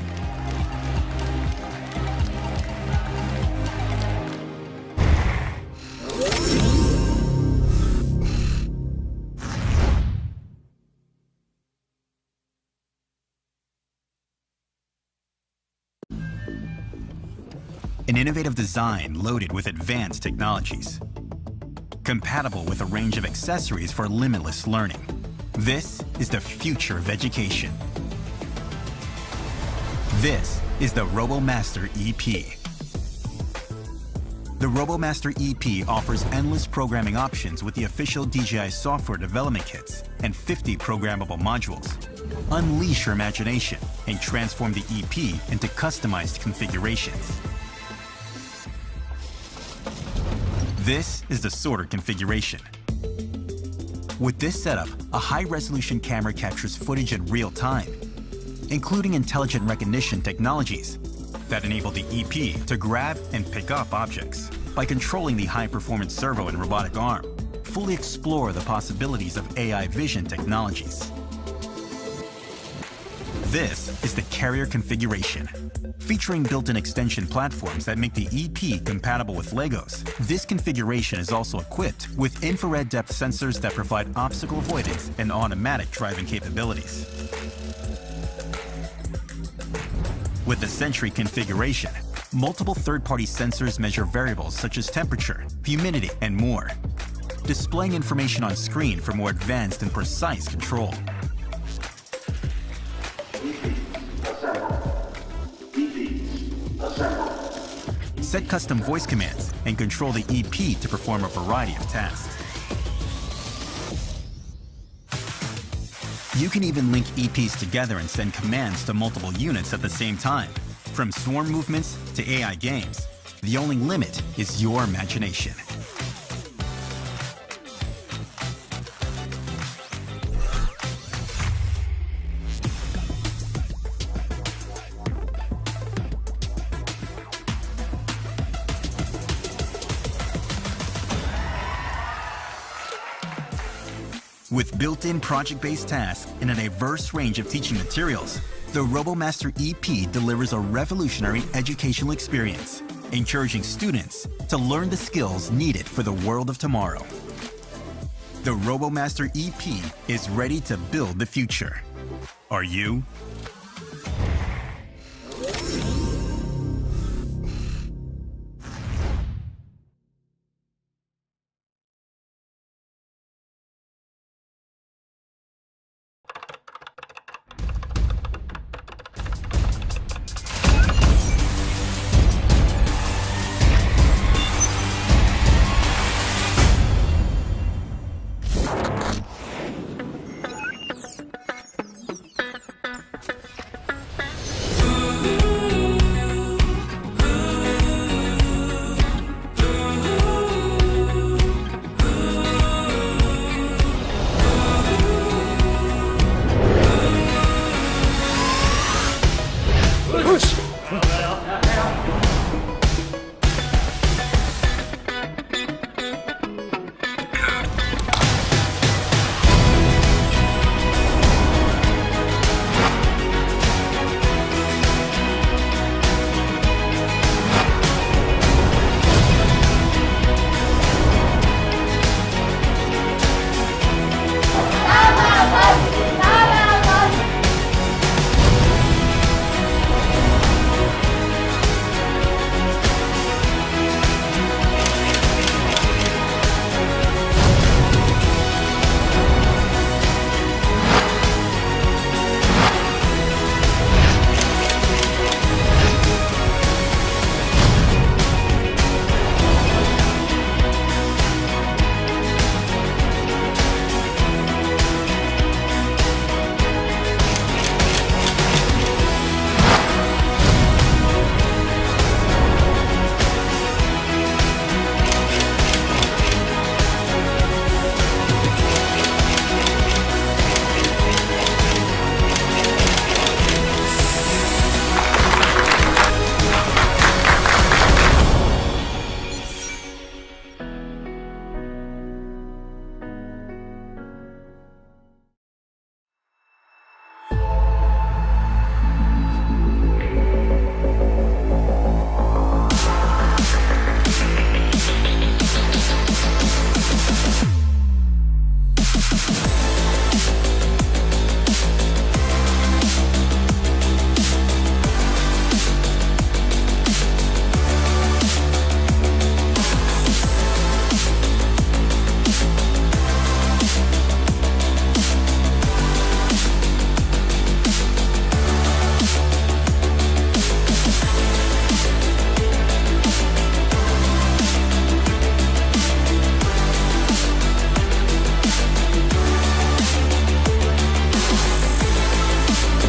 An innovative design loaded with advanced technologies. Compatible with a range of accessories for limitless learning. This is the future of education. This is the RoboMaster EP. The RoboMaster EP offers endless programming options with the official DJI software development kits and 50 programmable modules. Unleash your imagination and transform the EP into customized configurations. This is the sorter configuration. With this setup, a high-resolution camera captures footage in real time, including intelligent recognition technologies that enable the EP to grab and pick up objects. By controlling the high-performance servo and robotic arm, fully explore the possibilities of AI vision technologies. This is the carrier configuration. Featuring built-in extension platforms that make the EP compatible with Legos, this configuration is also equipped with infrared depth sensors that provide obstacle avoidance and automatic driving capabilities. With the Sentry configuration, multiple third-party sensors measure variables such as temperature, humidity, and more, displaying information on screen for more advanced and precise control. Set custom voice commands and control the EP to perform a variety of tasks. You can even link EPs together and send commands to multiple units at the same time. From swarm movements to AI games, the only limit is your imagination. With built-in project-based tasks and a diverse range of teaching materials, the RoboMaster EP delivers a revolutionary educational experience, encouraging students to learn the skills needed for the world of tomorrow. The RoboMaster EP is ready to build the future. Are you?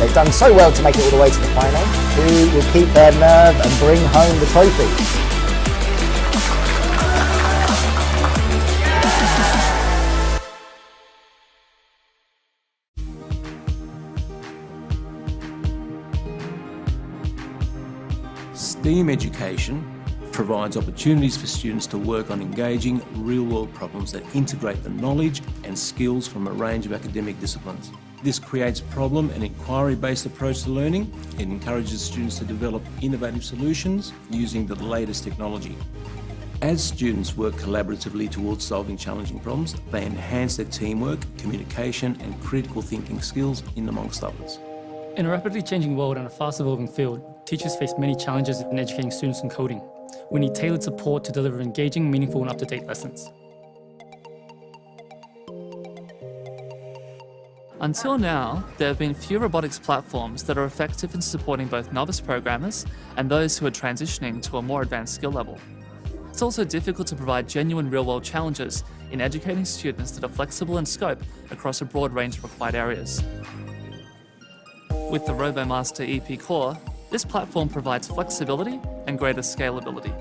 They've done so well to make it all the way to the final. Who will keep their nerve and bring home the trophy? STEAM education provides opportunities for students to work on engaging real-world problems that integrate the knowledge and skills from a range of academic disciplines. This creates problem and inquiry-based approach to learning. It encourages students to develop innovative solutions using the latest technology. As students work collaboratively towards solving challenging problems, they enhance their teamwork, communication and critical thinking skills, in amongst others. In a rapidly changing world and a fast-evolving field, teachers face many challenges in educating students in coding. We need tailored support to deliver engaging, meaningful and up-to-date lessons. Until now, there have been few robotics platforms that are effective in supporting both novice programmers and those who are transitioning to a more advanced skill level. It's also difficult to provide genuine real-world challenges in educating students that are flexible in scope across a broad range of required areas. With the RoboMaster EP Core, this platform provides flexibility and greater scalability.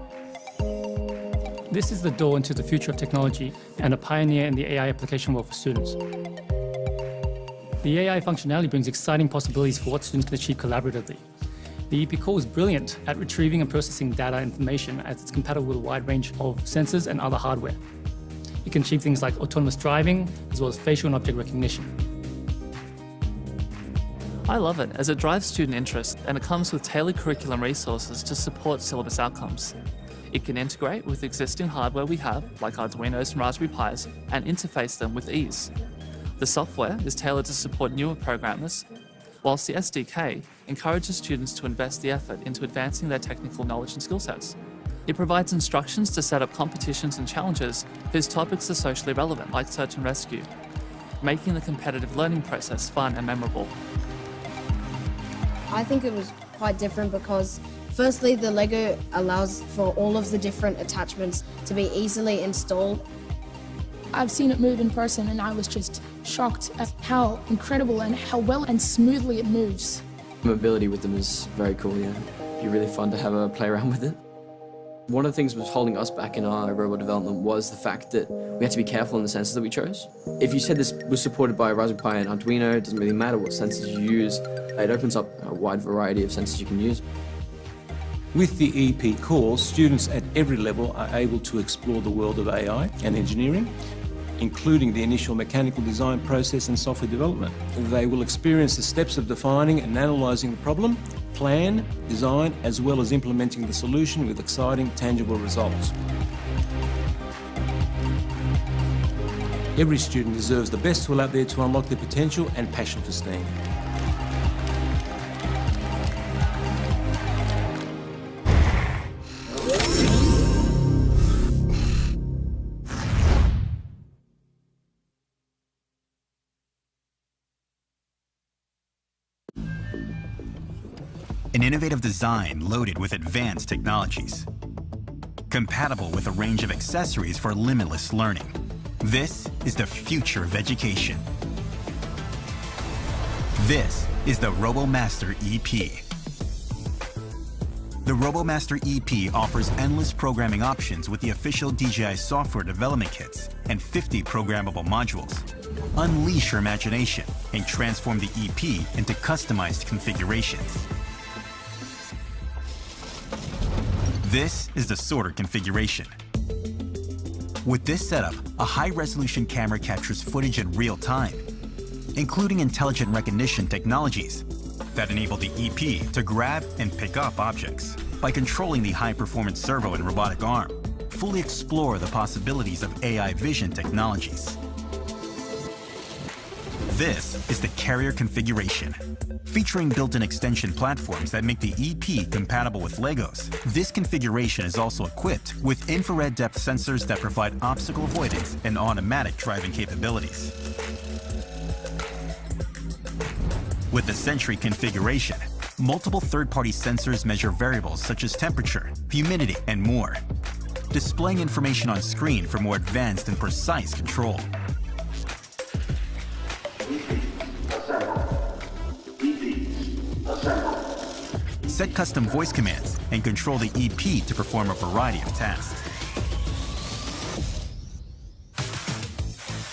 This is the door into the future of technology and a pioneer in the AI application world for students. The AI functionality brings exciting possibilities for what students can achieve collaboratively. The EP Core is brilliant at retrieving and processing data information as it's compatible with a wide range of sensors and other hardware. It can achieve things like autonomous driving, as well as facial and object recognition. I love it as it drives student interest and it comes with tailored curriculum resources to support syllabus outcomes. It can integrate with existing hardware we have, like Arduinos and Raspberry Pis, and interface them with ease. The software is tailored to support newer programmers, whilst the SDK encourages students to invest the effort into advancing their technical knowledge and skill sets. It provides instructions to set up competitions and challenges whose topics are socially relevant, like search and rescue, making the competitive learning process fun and memorable. I think it was quite different because firstly, the Lego allows for all of the different attachments to be easily installed. I've seen it move in person and I was just shocked at how incredible and how well and smoothly it moves. Mobility with them is very cool, yeah. It'd be really fun to have a play around with it. One of the things that was holding us back in our robot development was the fact that we had to be careful in the sensors that we chose. If you said this was supported by Raspberry Pi and Arduino, it doesn't really matter what sensors you use. It opens up a wide variety of sensors you can use. With the EP course, students at every level are able to explore the world of AI and engineering, including the initial mechanical design process and software development. They will experience the steps of defining and analysing the problem, plan, design, as well as implementing the solution with exciting, tangible results. Every student deserves the best tool out there to unlock their potential and passion for STEAM. An innovative design loaded with advanced technologies. Compatible with a range of accessories for limitless learning. This is the future of education. This is the RoboMaster EP. The RoboMaster EP offers endless programming options with the official DJI software development kits and 50 programmable modules. Unleash your imagination and transform the EP into customized configurations. This is the sorter configuration. With this setup, a high-resolution camera captures footage in real time, including intelligent recognition technologies that enable the EP to grab and pick up objects. By controlling the high-performance servo and robotic arm, fully explore the possibilities of AI vision technologies. This is the carrier configuration. Featuring built-in extension platforms that make the EP compatible with Legos, this configuration is also equipped with infrared depth sensors that provide obstacle avoidance and automatic driving capabilities. With the Sentry configuration, multiple third-party sensors measure variables such as temperature, humidity, and more, displaying information on screen for more advanced and precise control. Set custom voice commands and control the EP to perform a variety of tasks.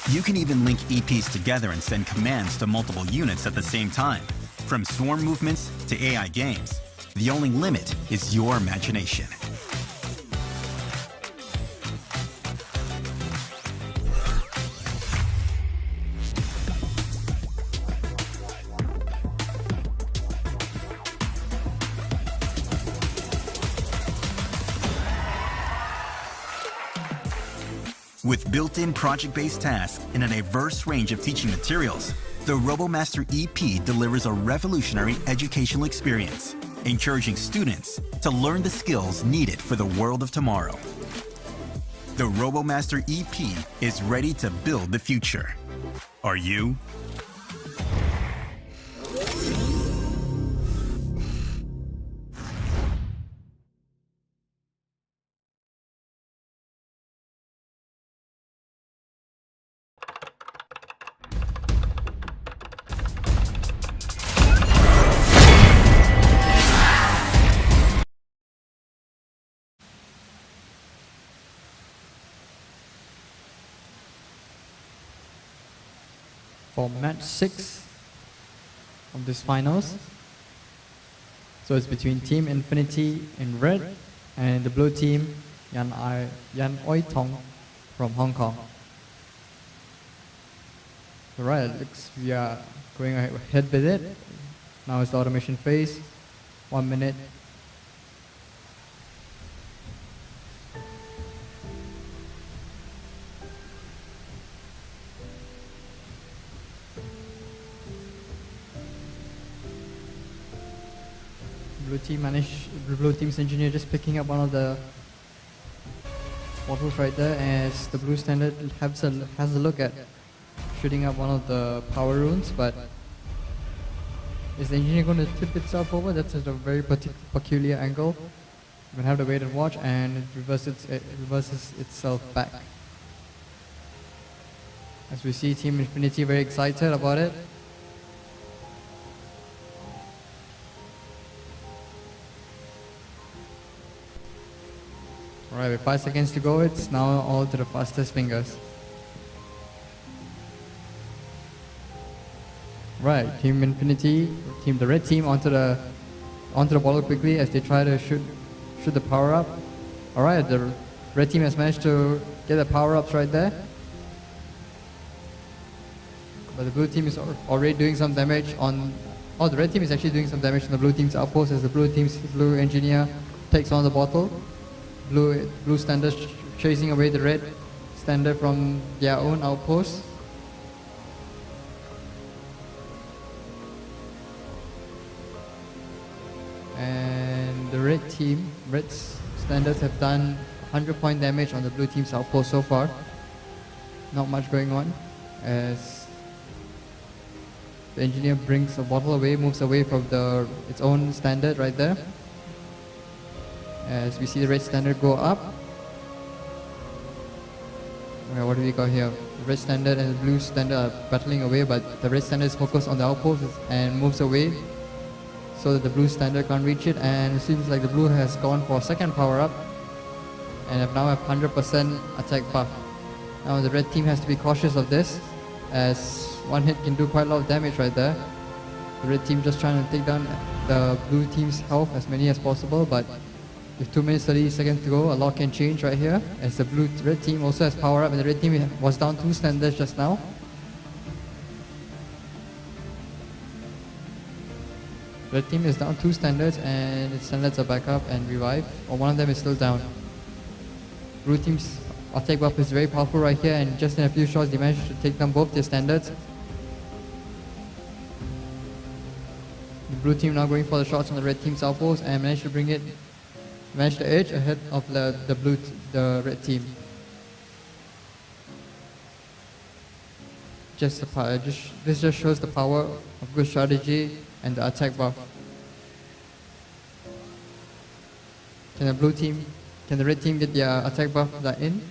You can even link EPs together and send commands to multiple units at the same time. From swarm movements to AI games, the only limit is your imagination. With built-in project-based tasks and a diverse range of teaching materials, the RoboMaster EP delivers a revolutionary educational experience, encouraging students to learn the skills needed for the world of tomorrow. The RoboMaster EP is ready to build the future. Are you? For match 6 of this finals. So it's between Team Infinity in red and the blue team Yan Oi Tong from Hong Kong. Alright, it looks we are going ahead with it. Now it's the automation phase. 1 minute. Blue team's engineer just picking up one of the bottles right there, as the blue standard has a look at shooting up one of the power runes, but is the engineer going to tip itself over? That's at a very peculiar angle. We'll have to wait and watch, and it reverses itself back. As we see Team Infinity very excited about it. Alright, with 5 seconds to go, it's now all to the fastest fingers. Right, Team Infinity, the red team onto the bottle quickly as they try to shoot the power up. Alright, the red team has managed to get the power ups right there. But the blue team is already doing some damage on. Oh, the red team is actually doing some damage on the blue team's outpost as the blue engineer takes on the bottle. Blue standard chasing away the red standard from their own outpost. And the red standards have done 100-point damage on the blue team's outpost so far. Not much going on as the engineer brings the bottle away, moves away from its own standard right there. As we see the red standard go up. Okay, what do we got here? The red standard and the blue standard are battling away, but the red standard is focused on the outpost and moves away so that the blue standard can't reach it. And it seems like the blue has gone for a second power up and now have 100% attack buff. Now the red team has to be cautious of this as one hit can do quite a lot of damage right there. The red team just trying to take down the blue team's health as many as possible, but with 2 minutes 30 seconds to go, a lot can change right here as the red team also has power up and the red team was down 2 standards just now. Red team is down 2 standards and its standards are back up and revived, or one of them is still down. Blue team's attack buff is very powerful right here and just in a few shots they managed to take down both their standards. The blue team now going for the shots on the red team's outpost and managed to edge ahead of the red team. This just shows the power of good strategy and the attack buff. Can the red team get their attack buff in?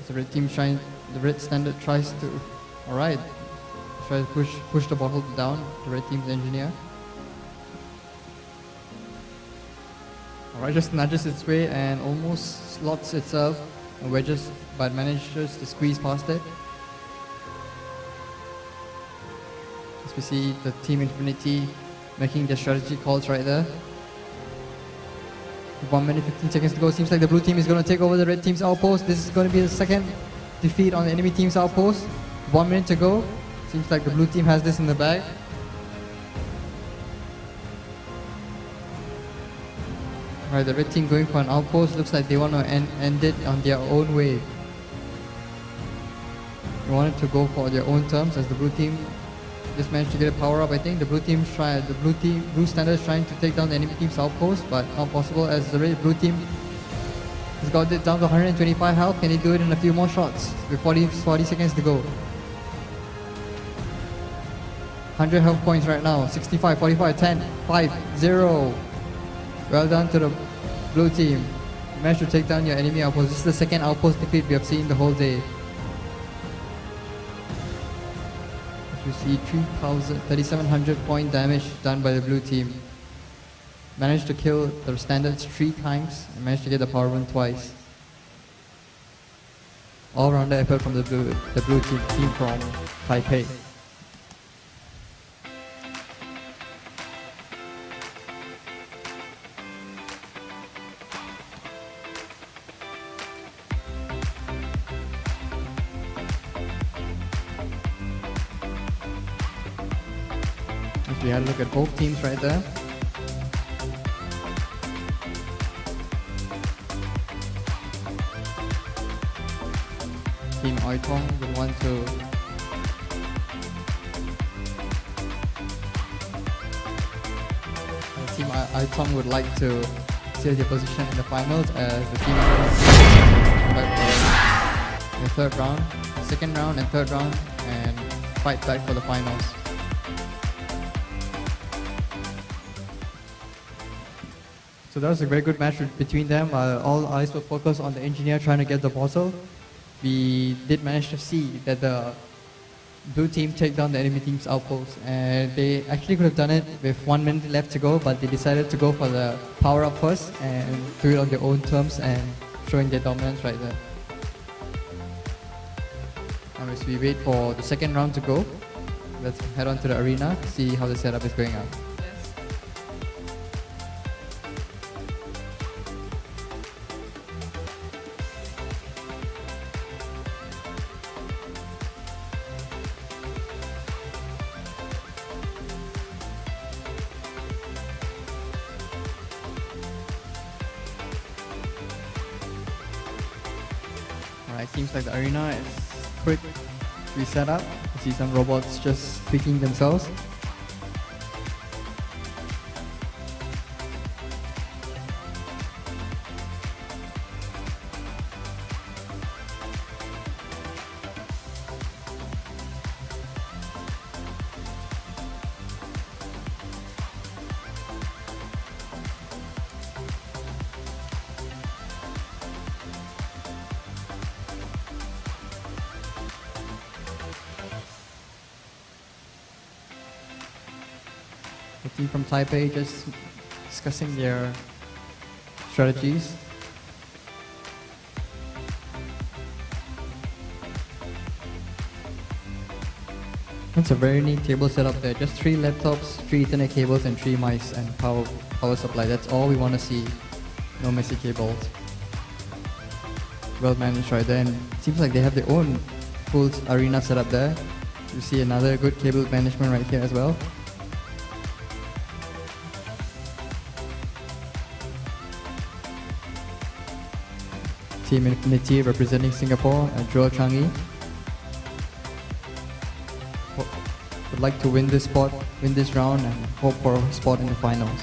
The red standard tries to, alright, try to push the bottle down, the red team's engineer. Alright, just nudges its way and almost slots itself and wedges, but manages to squeeze past it. As we see the Team Infinity making their strategy calls right there. 1 minute 15 seconds to go. Seems like the blue team is going to take over the red team's outpost. This is going to be the second defeat on the enemy team's outpost. 1 minute to go. Seems like the blue team has this in the bag. Alright, the red team going for an outpost. Looks like they want to end it on their own way. They wanted to go for their own terms as the blue team just managed to get a power up. I think the blue standard is trying to take down the enemy team's outpost, but not possible as the blue team has got it down to 125 health. Can he do it in a few more shots with 40 seconds to go? 100 health points right now. 65, 45, 10, 5, 0. Well done to the blue team. You managed to take down your enemy outpost. This is the second outpost defeat we have seen the whole day. You see 3,700 point damage done by the blue team. Managed to kill the standards 3 times and managed to get the power run twice. All-rounder effort from the blue team from Taipei. We had a look at both teams right there. Team Oitong will want to Team Oitong would like to seal their position in the finals as the team come back for the third round, second round and third round and fight back for the finals. So that was a very good match between them. All eyes were focused on the engineer trying to get the bottle. We did manage to see that the blue team take down the enemy team's outpost, and they actually could have done it with 1 minute left to go, but they decided to go for the power up first and do it on their own terms and showing their dominance right there. Now as we wait for the second round to go, let's head on to the arena, see how the setup is going on. Alright, seems like the arena is quick to be set up. I see some robots just tweaking themselves. The team from Taipei just discussing their strategies. It's a very neat table setup there. Just 3 laptops, 3 Ethernet cables, and 3 mice and power supply. That's all we want to see. No messy cables. Well managed right there. And it seems like they have their own full arena setup there. You see another good cable management right here as well. Team Infinity representing Singapore and Joel Changi would like to win this round and hope for a spot in the finals.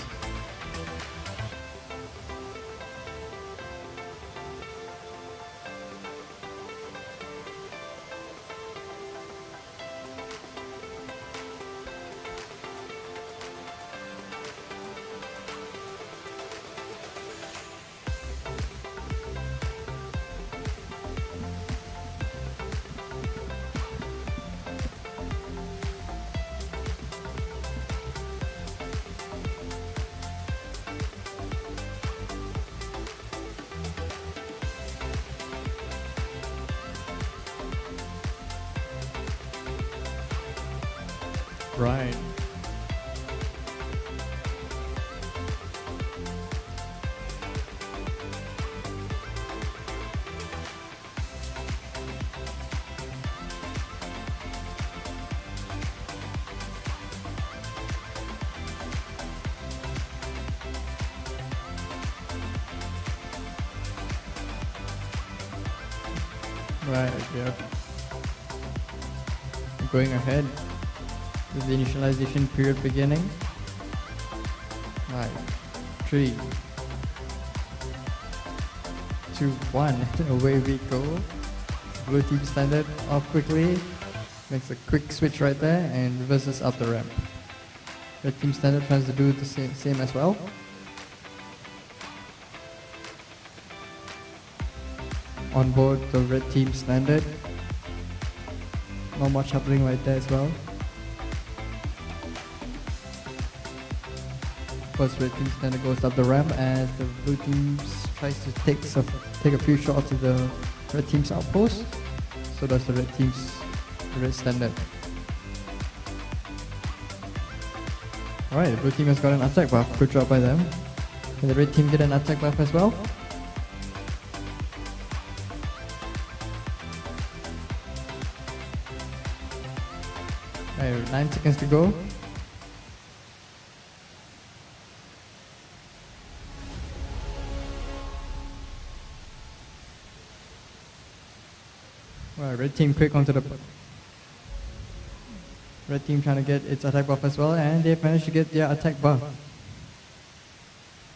Right. Right, yeah. Going ahead with the initialization period beginning. Right, 3, 2, 1, away we go. Blue team standard off quickly, makes a quick switch right there and reverses up the ramp. Red team standard tries to do the same as well. On board the red team standard. Not much happening right there as well. First red team standard goes up the ramp as the blue team tries to take a few shots to the red team's outpost. So does the red team's red standard. Alright, the blue team has got an attack buff. Good job by them. And the red team did an attack buff as well. Alright, 9 seconds to go. Well, red team quick onto the red team trying to get its attack buff as well, and they've managed to get their attack buff.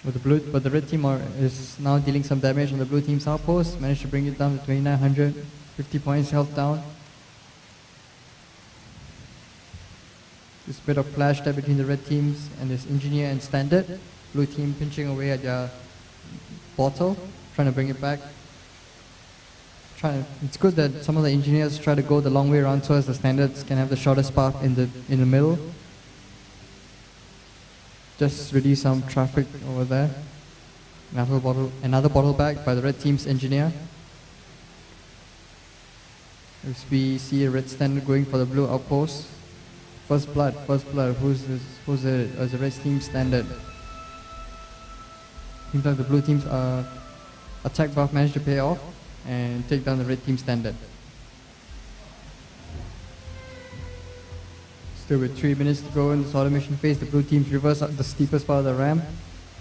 But the red team is now dealing some damage on the blue team's outpost. Managed to bring it down to 2900, 50 points health down. This bit of clash there between the red teams and this engineer and standard. Blue team pinching away at their bottle, trying to bring it back. It's good that some of the engineers try to go the long way around so as the standards can have the shortest path in the middle. Just reduce some traffic over there. Another bottle back by the red team's engineer. As we see a red standard going for the blue outpost. First blood. Who's the red team standard? Seems like the blue team's attack buff managed to pay off and take down the red team standard. Still with 3 minutes to go in this automation phase, the blue team's reverse up the steepest part of the ramp.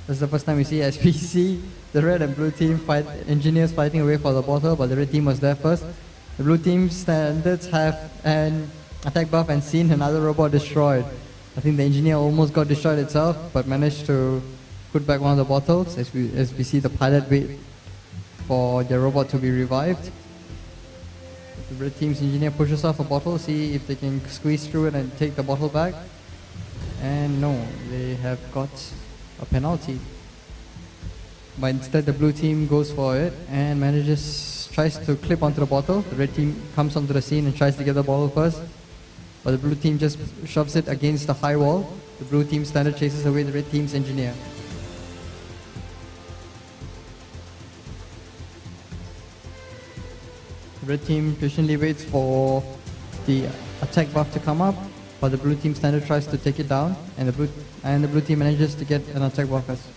This is the first time we see SPC, the red and blue team engineers fighting away for the bottle, but the red team was there first. The blue team standards have an attack buff and seen another robot destroyed. I think the engineer almost got destroyed itself, but managed to put back one of the bottles as we see the pilot wait for the robot to be revived. The red team's engineer pushes off a bottle, see if they can squeeze through it and take the bottle back. And no, they have got a penalty. But instead the blue team goes for it and tries to clip onto the bottle. The red team comes onto the scene and tries to get the bottle first. But the blue team just shoves it against the high wall. The blue team standard chases away the red team's engineer. The red team patiently waits for the attack buff to come up, but the blue team standard tries to take it down, and the blue team manages to get an attack buff as well.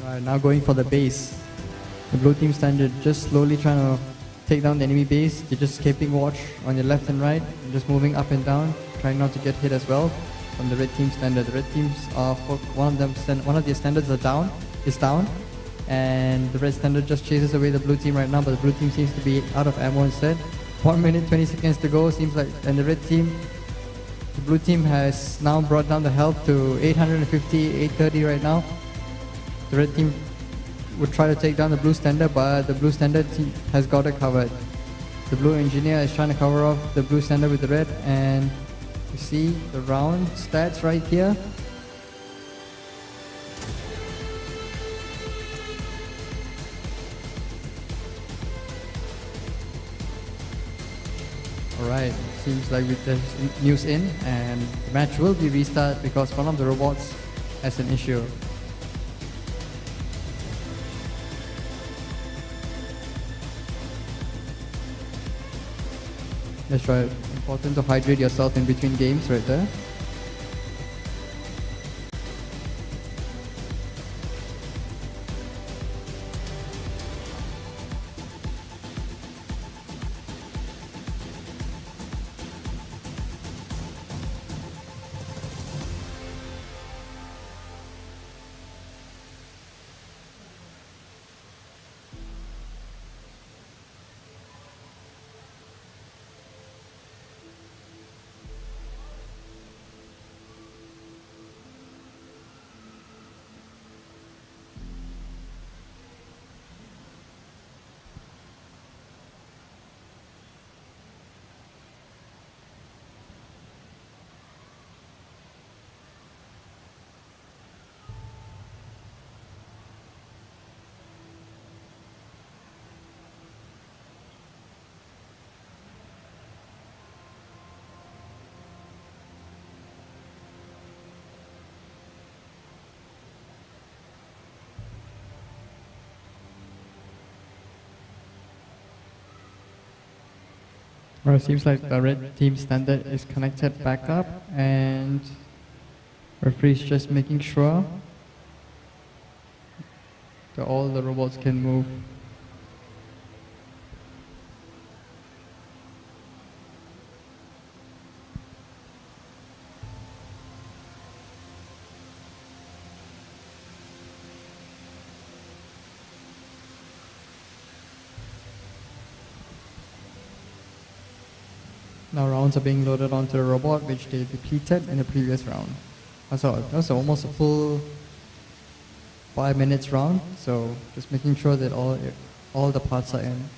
Alright, now going for the base. The blue team standard just slowly trying to take down the enemy base. You're just keeping watch on your left and right, and just moving up and down, trying not to get hit as well. From the red team standard, the red teams are one of their standards is down, and the red standard just chases away the blue team right now. But the blue team seems to be out of ammo instead. 1 minute 20 seconds to go. Seems like, and the blue team has now brought down the health to 850, 830 right now. The red team would try to take down the blue standard, but the blue standard team has got it covered. The blue engineer is trying to cover off the blue standard with the red, and you see the round stats right here. Alright, seems like there's news in, and the match will be restarted because one of the robots has an issue. That's right, important to hydrate yourself in between games right there. Well, it seems like the red team standard is connected back up, and referee's just making sure that all the robots can move. Now rounds are being loaded onto the robot, which they depleted in the previous round. So that was almost a full 5 minutes round, so just making sure that all the parts are in.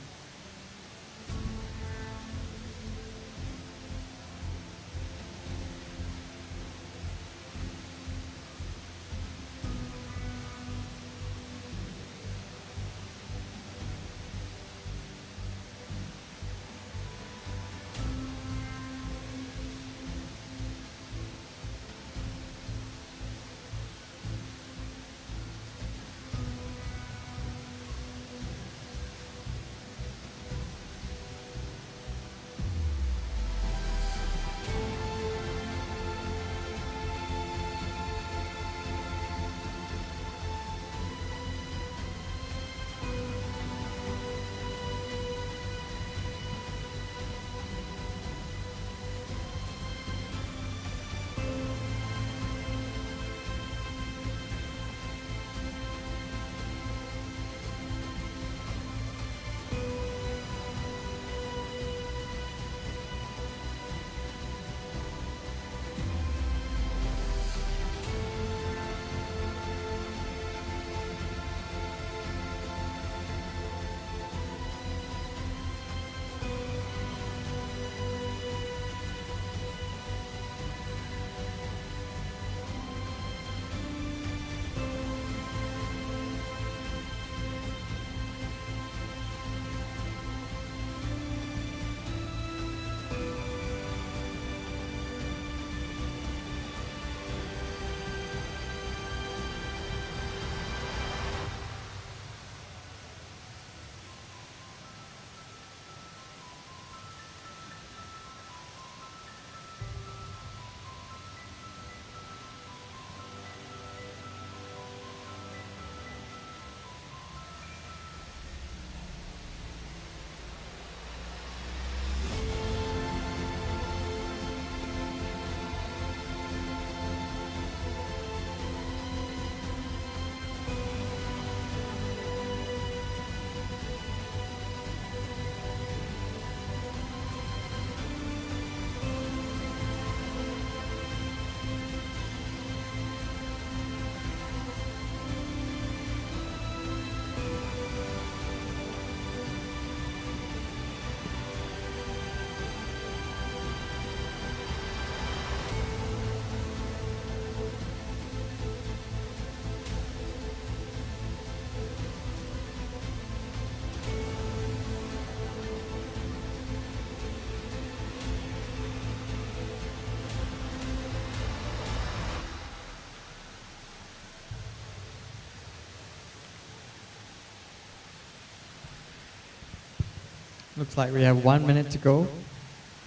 Looks like we have 1 minute to go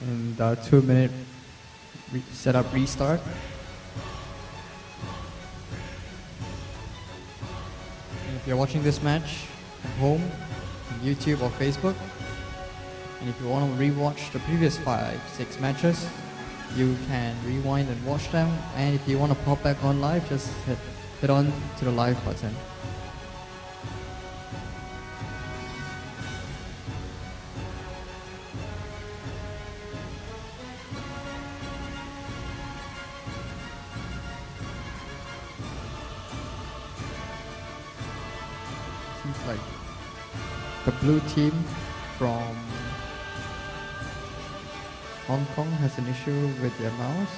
and 2 minute setup restart. And if you're watching this match at home, on YouTube or Facebook, and if you want to rewatch the previous 5-6 matches, you can rewind and watch them. And if you want to pop back on live, just hit on to the live button. Seems like the blue team from Hong Kong has an issue with their mouse.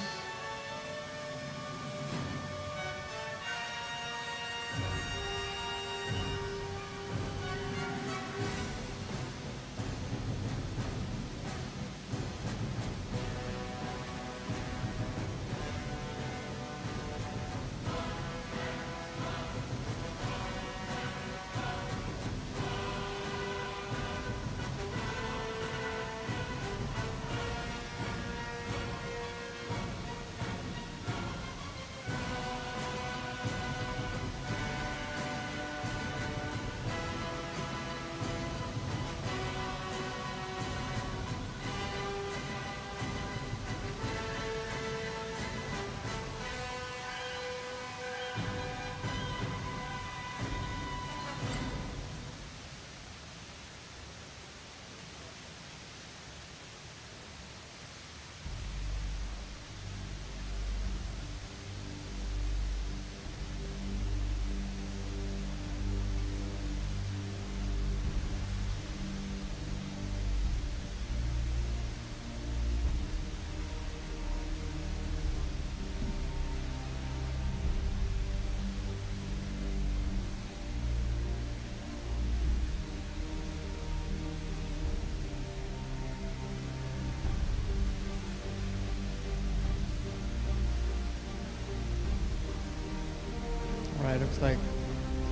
Alright, looks like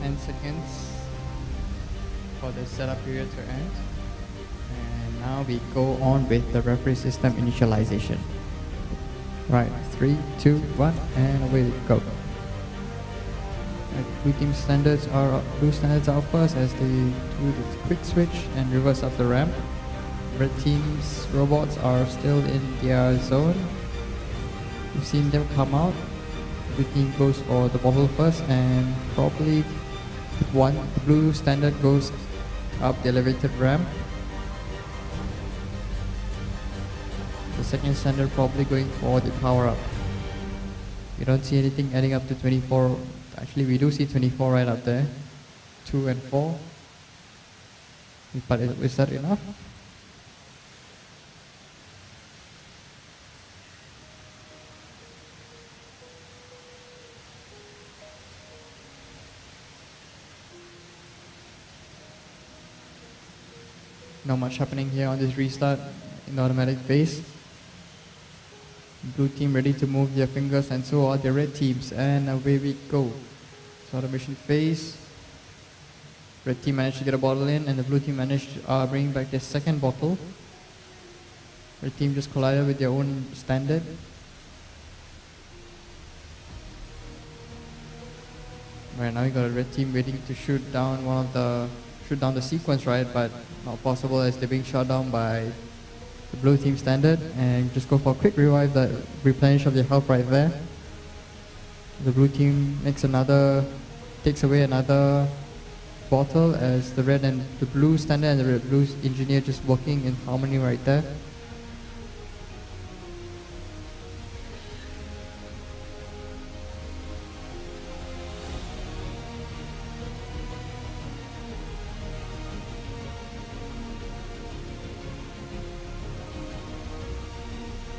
10 seconds for the setup period to end. And now we go on with the referee system initialization. Right, 3, 2, 1, and away we go. Right, blue team standards are up, blue standards are up first as they do this quick switch and reverse up the ramp. Red team's robots are still in their zone. We've seen them come out. The team goes for the bottle first, and probably the blue standard goes up the elevated ramp. The second standard probably going for the power up. We don't see anything adding up to 24. Actually, we do see 24 right up there. 2 and 4. But is that enough? Not much happening here on this restart in the automatic phase. Blue team ready to move their fingers, and so are the red teams, and away we go. So automation phase. Red team managed to get a bottle in, and the blue team managed to bring back their second bottle. Red team just collided with their own standard. Right now we got a red team waiting to shoot down the sequence, right? But not possible as they're being shot down by the blue team standard, and just go for a quick revive that replenish of their health right there. The blue team takes away another bottle as the red and the blue standard and the red blue engineer just working in harmony right there.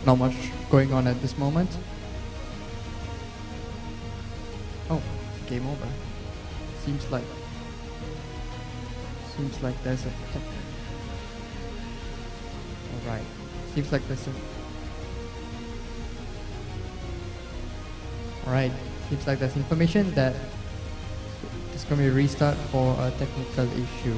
Not much going on at this moment. Oh, game over. Seems like there's a... Alright. Seems like there's a... Alright. Seems like there's information that it's going to be a restart for a technical issue.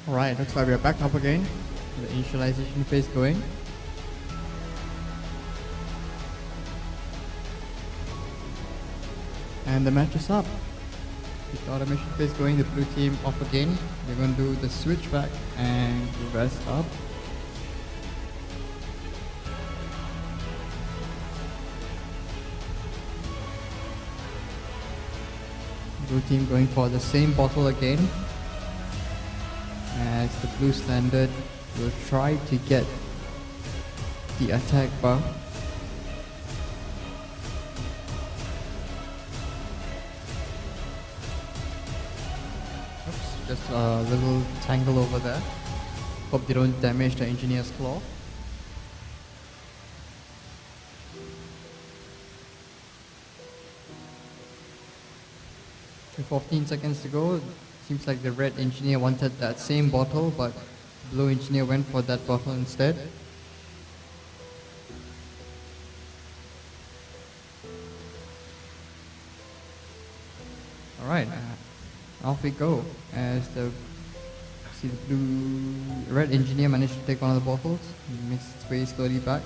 Alright, looks like we are back up again. The initialization phase going. And the match is up. With the automation phase going, the blue team off again. They're going to do the switch back and reverse up. Blue team going for the same bottle again. As the blue standard will try to get the attack buff. Oops, just a little tangle over there. Hope they don't damage the engineer's claw. With 14 seconds to go. Seems like the red engineer wanted that same bottle, but the blue engineer went for that bottle instead. Alright, off we go. As the red engineer managed to take one of the bottles, he makes its way slowly back.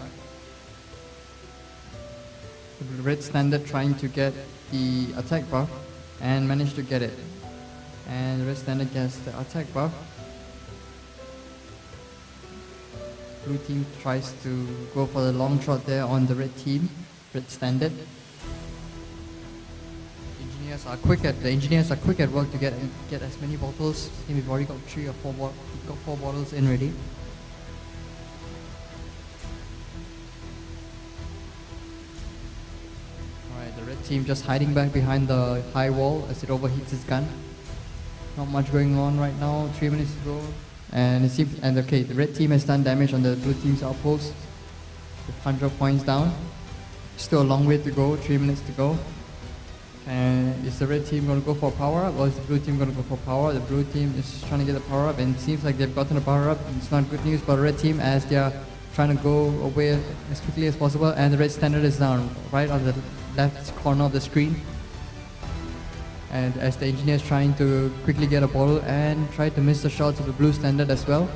The red standard trying to get the attack buff and managed to get it. And the red standard gets the attack buff. Blue team tries to go for the long shot there on the red team, red standard. The engineers are quick at work to get as many bottles. I think we've already got 3 or 4 4 bottles in ready. Alright, the red team just hiding back behind the high wall as it overheats his gun. Not much going on right now. 3 minutes to go, and it seems. And okay, the red team has done damage on the blue team's outpost. With 100 points down. Still a long way to go. 3 minutes to go. And is the red team going to go for power up, or is the blue team going to go for power? The blue team is trying to get the power up, and it seems like they've gotten the power up. It's not good news for the red team as they are trying to go away as quickly as possible. And the red standard is down right on the left corner of the screen. And as the engineer is trying to quickly get a bottle and try to miss the shots of the blue standard as well.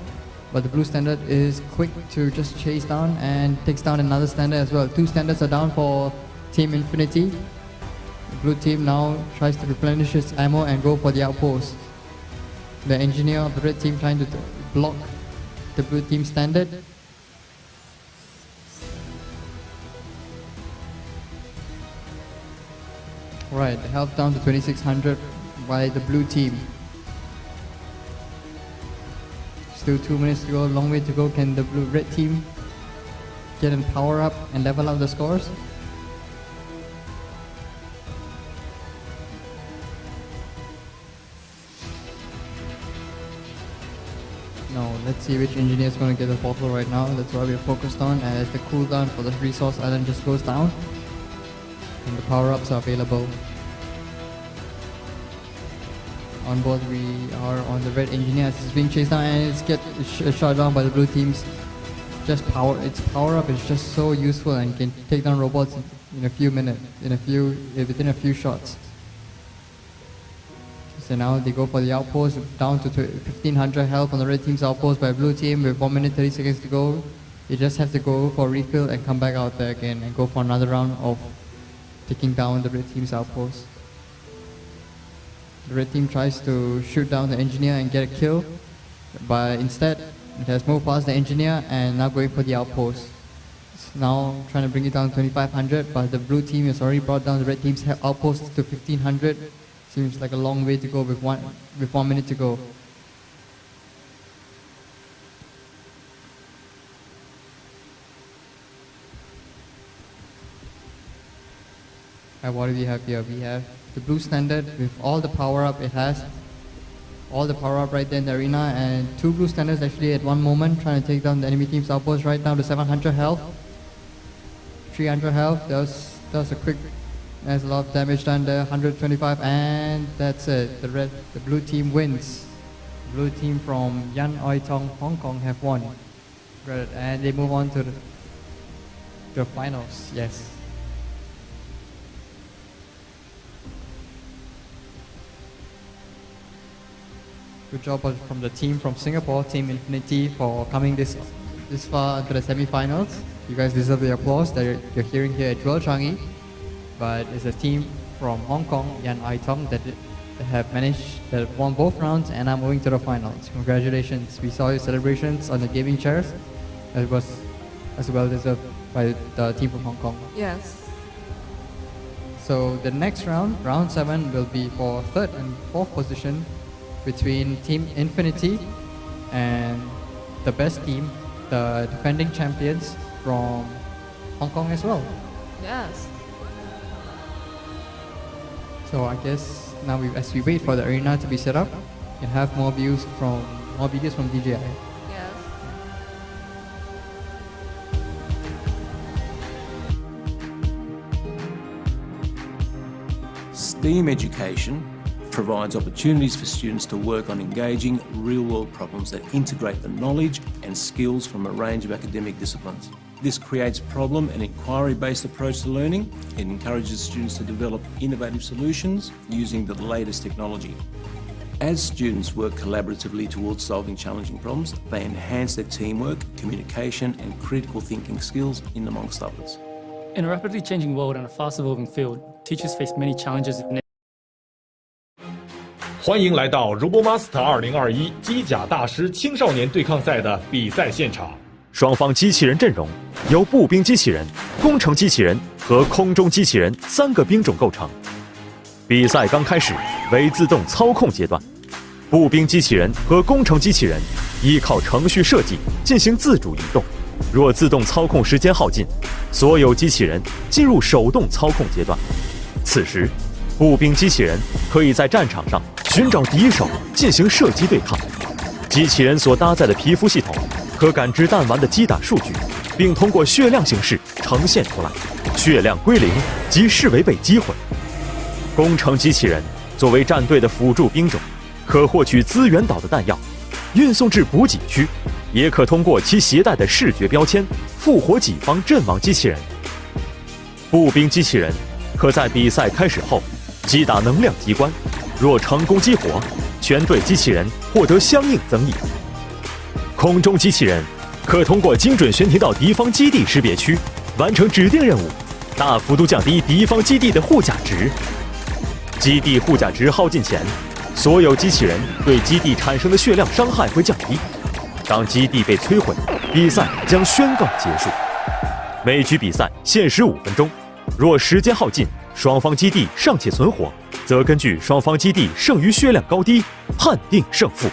But the blue standard is quick to just chase down and takes down another standard as well. 2 standards are down for Team Infinity. The blue team now tries to replenish its ammo and go for the outpost. The engineer of the red team trying to block the blue team standard. Right, the health down to 2600 by the blue team. Still 2 minutes to go, long way to go. Can the red team get and power up and level up the scores? No, let's see which engineer is going to get the bottle right now. That's what we're focused on, as the cooldown for the resource island just goes down. And the power-ups are available. On board we are on the red engineer as it's being chased down, and it's shot down by the blue teams. Just power, its power-up is just so useful and can take down robots in a few minutes, within a few shots. So now they go for the outpost, down to 1500 health on the red team's outpost by blue team with 1 minute 30 seconds to go. They just have to go for a refill and come back out there again and go for another round of taking down the red team's outpost. The red team tries to shoot down the engineer and get a kill, but instead it has moved past the engineer and now going for the outpost. It's now trying to bring it down to 2500, but the blue team has already brought down the red team's outpost to 1500. Seems like a long way to go with 1 minute to go. And what do we have here? We have the blue standard with all the power up it has. All the power up right there in the arena, and 2 blue standards actually at one moment trying to take down the enemy team's outpost right now to 700 health. 300 health. That was a quick. There's a lot of damage done there. 125, and that's it. The blue team wins. Blue team from Yan Oi Tong, Hong Kong have won. Great, and they move on to the finals. Yes. Good job from the team from Singapore, Team Infinity, for coming this far to the semi-finals. You guys deserve the applause that you're hearing here at Jewel Changi. But it's a team from Hong Kong, Yan Ai Tong, that have won both rounds and are moving to the finals. Congratulations. We saw your celebrations on the gaming chairs. It was as well deserved by the team from Hong Kong. Yes. So the next round, round 7, will be for 3rd and 4th position between Team Infinity and the best team, the defending champions from Hong Kong as well. Yes. So I guess now as we wait for the arena to be set up, we can have more videos from DJI. Yes. STEAM education provides opportunities for students to work on engaging real-world problems that integrate the knowledge and skills from a range of academic disciplines. This creates problem and inquiry-based approach to learning. It encourages students to develop innovative solutions using the latest technology. As students work collaboratively towards solving challenging problems, they enhance their teamwork, communication, and critical thinking skills, in amongst others. In a rapidly changing world and a fast-evolving field, teachers face many challenges. 欢迎来到 RoboMaster 2021机甲大师青少年对抗赛的比赛现场。双方机器人阵容由步兵机器人、工程机器人和空中机器人3个兵种构成。比赛刚开始为自动操控阶段，步兵机器人和工程机器人依靠程序设计进行自主移动。若自动操控时间耗尽，所有机器人进入手动操控阶段。此时，步兵机器人可以在战场上寻找敌手进行射击对抗。机器人所搭载的皮肤系统可感知弹丸的击打数据，并通过血量形式呈现出来，血量归零即视为被击毁。工程机器人作为战队的辅助兵种，可获取资源岛的弹药，运送至补给区，也可通过其携带的视觉标签复活己方阵亡机器人。步兵机器人可在比赛开始后击打能量机关，若成功激活，全队机器人获得相应增益。空中机器人可通过精准悬停到敌方基地识别区，完成指定任务，大幅度降低敌方基地的护甲值。基地护甲值耗尽前，所有机器人对基地产生的血量伤害会降低。当基地被摧毁，比赛将宣告结束。每局比赛限时5分钟，若时间耗尽，双方基地尚且存活，则根据双方基地剩余血量高低判定胜负。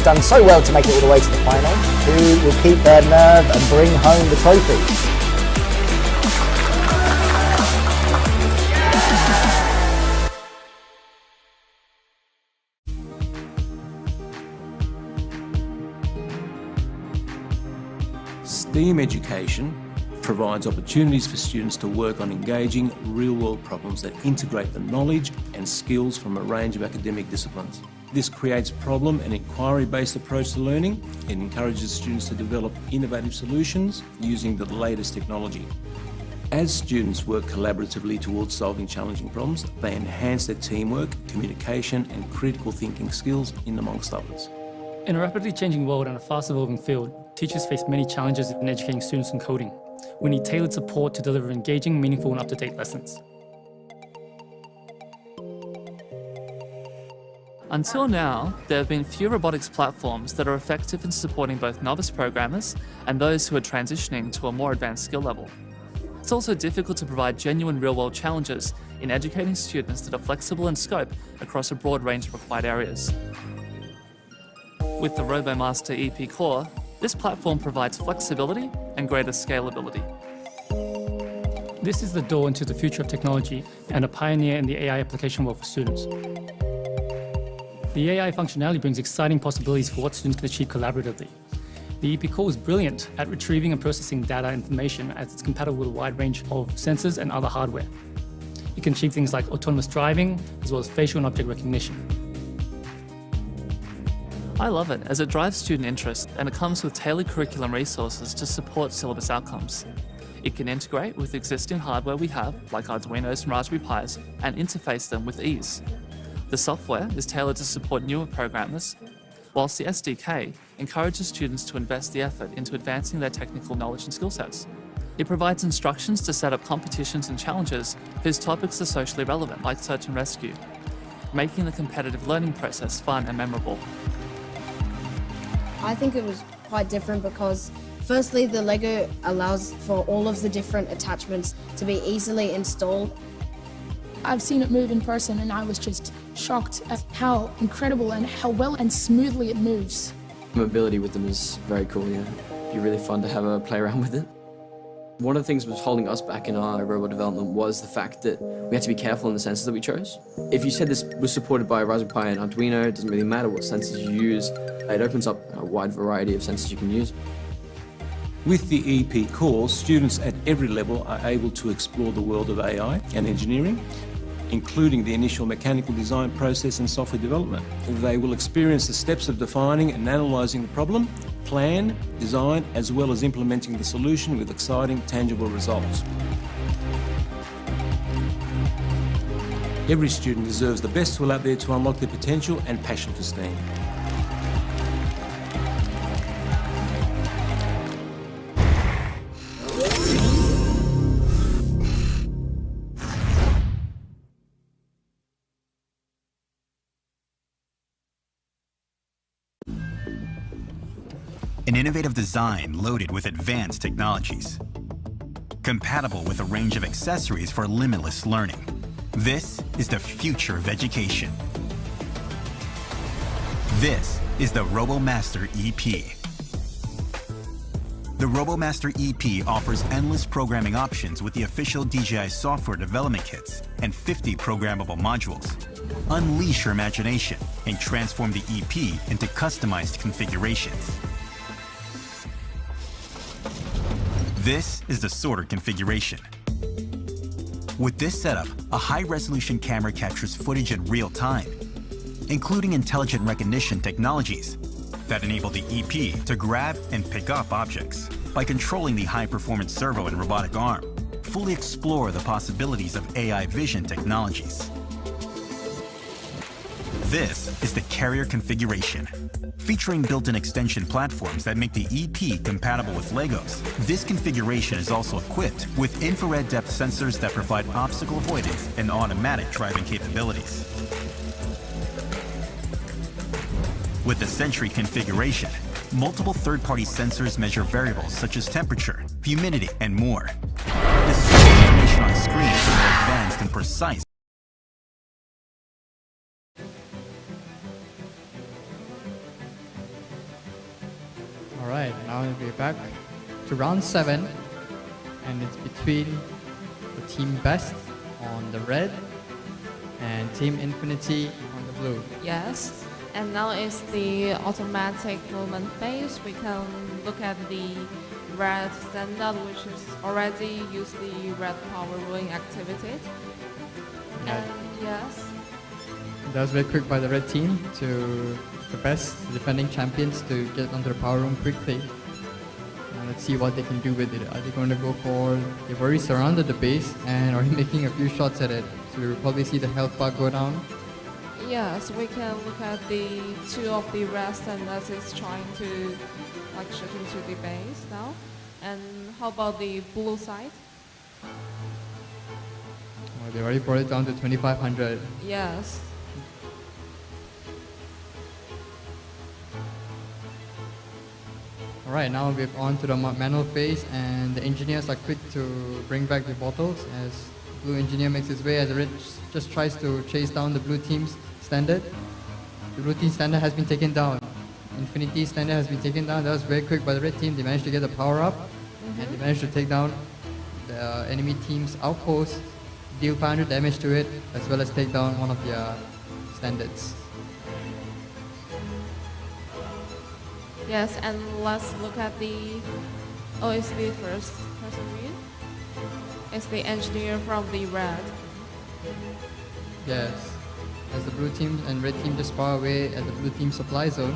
they've done so well to make it all the way to the final, who will keep their nerve and bring home the trophy. STEAM education provides opportunities for students to work on engaging real-world problems that integrate the knowledge and skills from a range of academic disciplines. This creates problem and inquiry-based approach to learning and encourages students to develop innovative solutions using the latest technology. As students work collaboratively towards solving challenging problems, they enhance their teamwork, communication and critical thinking skills in amongst others. In a rapidly changing world and a fast-evolving field, teachers face many challenges in educating students in coding. We need tailored support to deliver engaging, meaningful, and up-to-date lessons. Until now, there have been few robotics platforms that are effective in supporting both novice programmers and those who are transitioning to a more advanced skill level. It's also difficult to provide genuine real-world challenges in educating students that are flexible in scope across a broad range of required areas. With the RoboMaster EP Core, this platform provides flexibility and greater scalability. This is the door into the future of technology and a pioneer in the AI application world for students. The AI functionality brings exciting possibilities for what students can achieve collaboratively. The EP Core is brilliant at retrieving and processing data information as it's compatible with a wide range of sensors and other hardware. It can achieve things like autonomous driving, as well as facial and object recognition. I love it as it drives student interest and it comes with tailored curriculum resources to support syllabus outcomes. It can integrate with existing hardware we have, like Arduinos and Raspberry Pis, and interface them with ease. The software is tailored to support newer programmers, whilst the SDK encourages students to invest the effort into advancing their technical knowledge and skill sets. It provides instructions to set up competitions and challenges whose topics are socially relevant, like search and rescue, making the competitive learning process fun and memorable. I think it was quite different because firstly, the Lego allows for all of the different attachments to be easily installed. I've seen it move in person and I was just shocked at how incredible and how well and smoothly it moves. Mobility with them is very cool, yeah. It'd be really fun to have a play around with it. One of the things that was holding us back in our robot development was the fact that we had to be careful in the sensors that we chose. If you said this was supported by Raspberry Pi and Arduino, it doesn't really matter what sensors you use. It opens up a wide variety of sensors you can use. With the EP Core, students at every level are able to explore the world of AI and engineering, including the initial mechanical design process and software development. They will experience the steps of defining and analysing the problem, plan, design, as well as implementing the solution with exciting, tangible results. Every student deserves the best tool out there to unlock their potential and passion for STEAM. An innovative design loaded with advanced technologies. Compatible with a range of accessories for limitless learning. This is the future of education. This is the RoboMaster EP. The RoboMaster EP offers endless programming options with the official DJI software development kits and 50 programmable modules. Unleash your imagination and transform the EP into customized configurations. This is the sorter configuration. With this setup, a high-resolution camera captures footage in real time, including intelligent recognition technologies that enable the EP to grab and pick up objects. By controlling the high-performance servo and robotic arm, fully explore the possibilities of AI vision technologies. This is the carrier configuration. Featuring built-in extension platforms that make the EP compatible with Legos, this configuration is also equipped with infrared depth sensors that provide obstacle avoidance and automatic driving capabilities. With the Sentry configuration, multiple third-party sensors measure variables such as temperature, humidity, and more. This is information on screen for more advanced and precise. Alright, now we're back to round 7, and it's between the Team Best on the red and Team Infinity on the blue. Yes, and now is the automatic movement phase. We can look at the red standard, which is already used the red power ruling activity. And yes, That was very quick by the red team to the best defending champions to get onto the power room quickly. Now let's see what they can do with it. Are they going to go for... They've already surrounded the base and are making a few shots at it. So we'll probably see the health bar go down. yes, we can look at the two of the red standards is trying to like shoot into the base now. And how about the blue side? Oh, they already brought it down to 2500. Yes. Alright, now we're on to the manual phase, and the engineers are quick to bring back the bottles as the blue engineer makes his way as the red just tries to chase down the blue team's standard. The blue team standard has been taken down. Infinity standard has been taken down. That was very quick by the red team. They managed to get the power up, and they managed to take down the enemy team's outpost, deal 500 damage to it, as well as take down one of their standards. Yes, and let's look at the... Oh, it's the first person win? It's the engineer from the red. Yes, as the blue team and red team just far away at the blue team supply zone.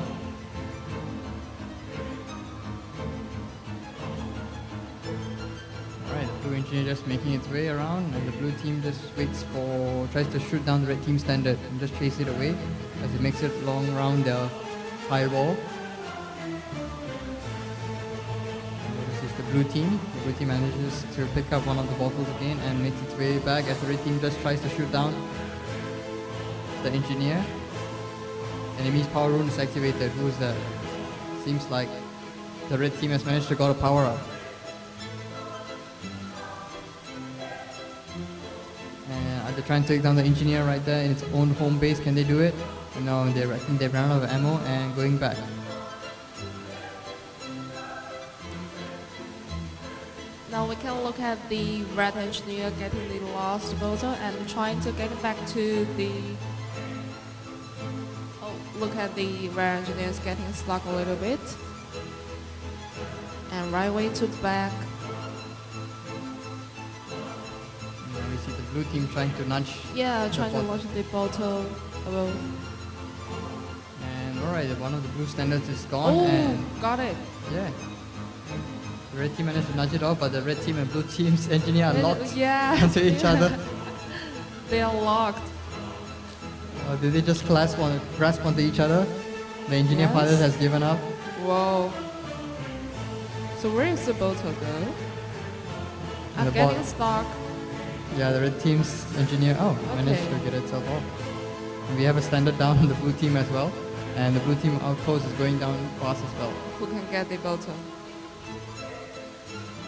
Alright, the blue engineer just making its way around, and the blue team just tries to shoot down the red team standard and just chase it away as it makes it long around the high wall. This is the blue team. The blue team manages to pick up one of the bottles again and makes its way back as the red team just tries to shoot down the engineer. Enemy's power rune is activated. Who's that? Seems like the red team has managed to got a power up. And are they trying to take down the engineer right there in its own home base? Can they do it? No, I think they've run out of ammo and going back. Now we can look at the red engineer getting the lost bottle and trying to get it back to the... Oh, look at the red engineers getting stuck a little bit. And right away took back. Now we see the blue team trying to nudge. Yeah, trying to launch the bottle above. And alright, one of the blue standards is gone. Oh, and got it. Yeah. The red team managed to nudge it off, but the red team and blue team's engineer are locked onto each other. They are locked. Did they just grasp onto each other? The engineer pilot has given up. Whoa. So where is the bottle though? I'm The getting stuck. Yeah, the red team's engineer, managed to get itself off. And we have a standard down on the blue team as well. And the blue team outpost is going down fast as well. Who can get the bottle?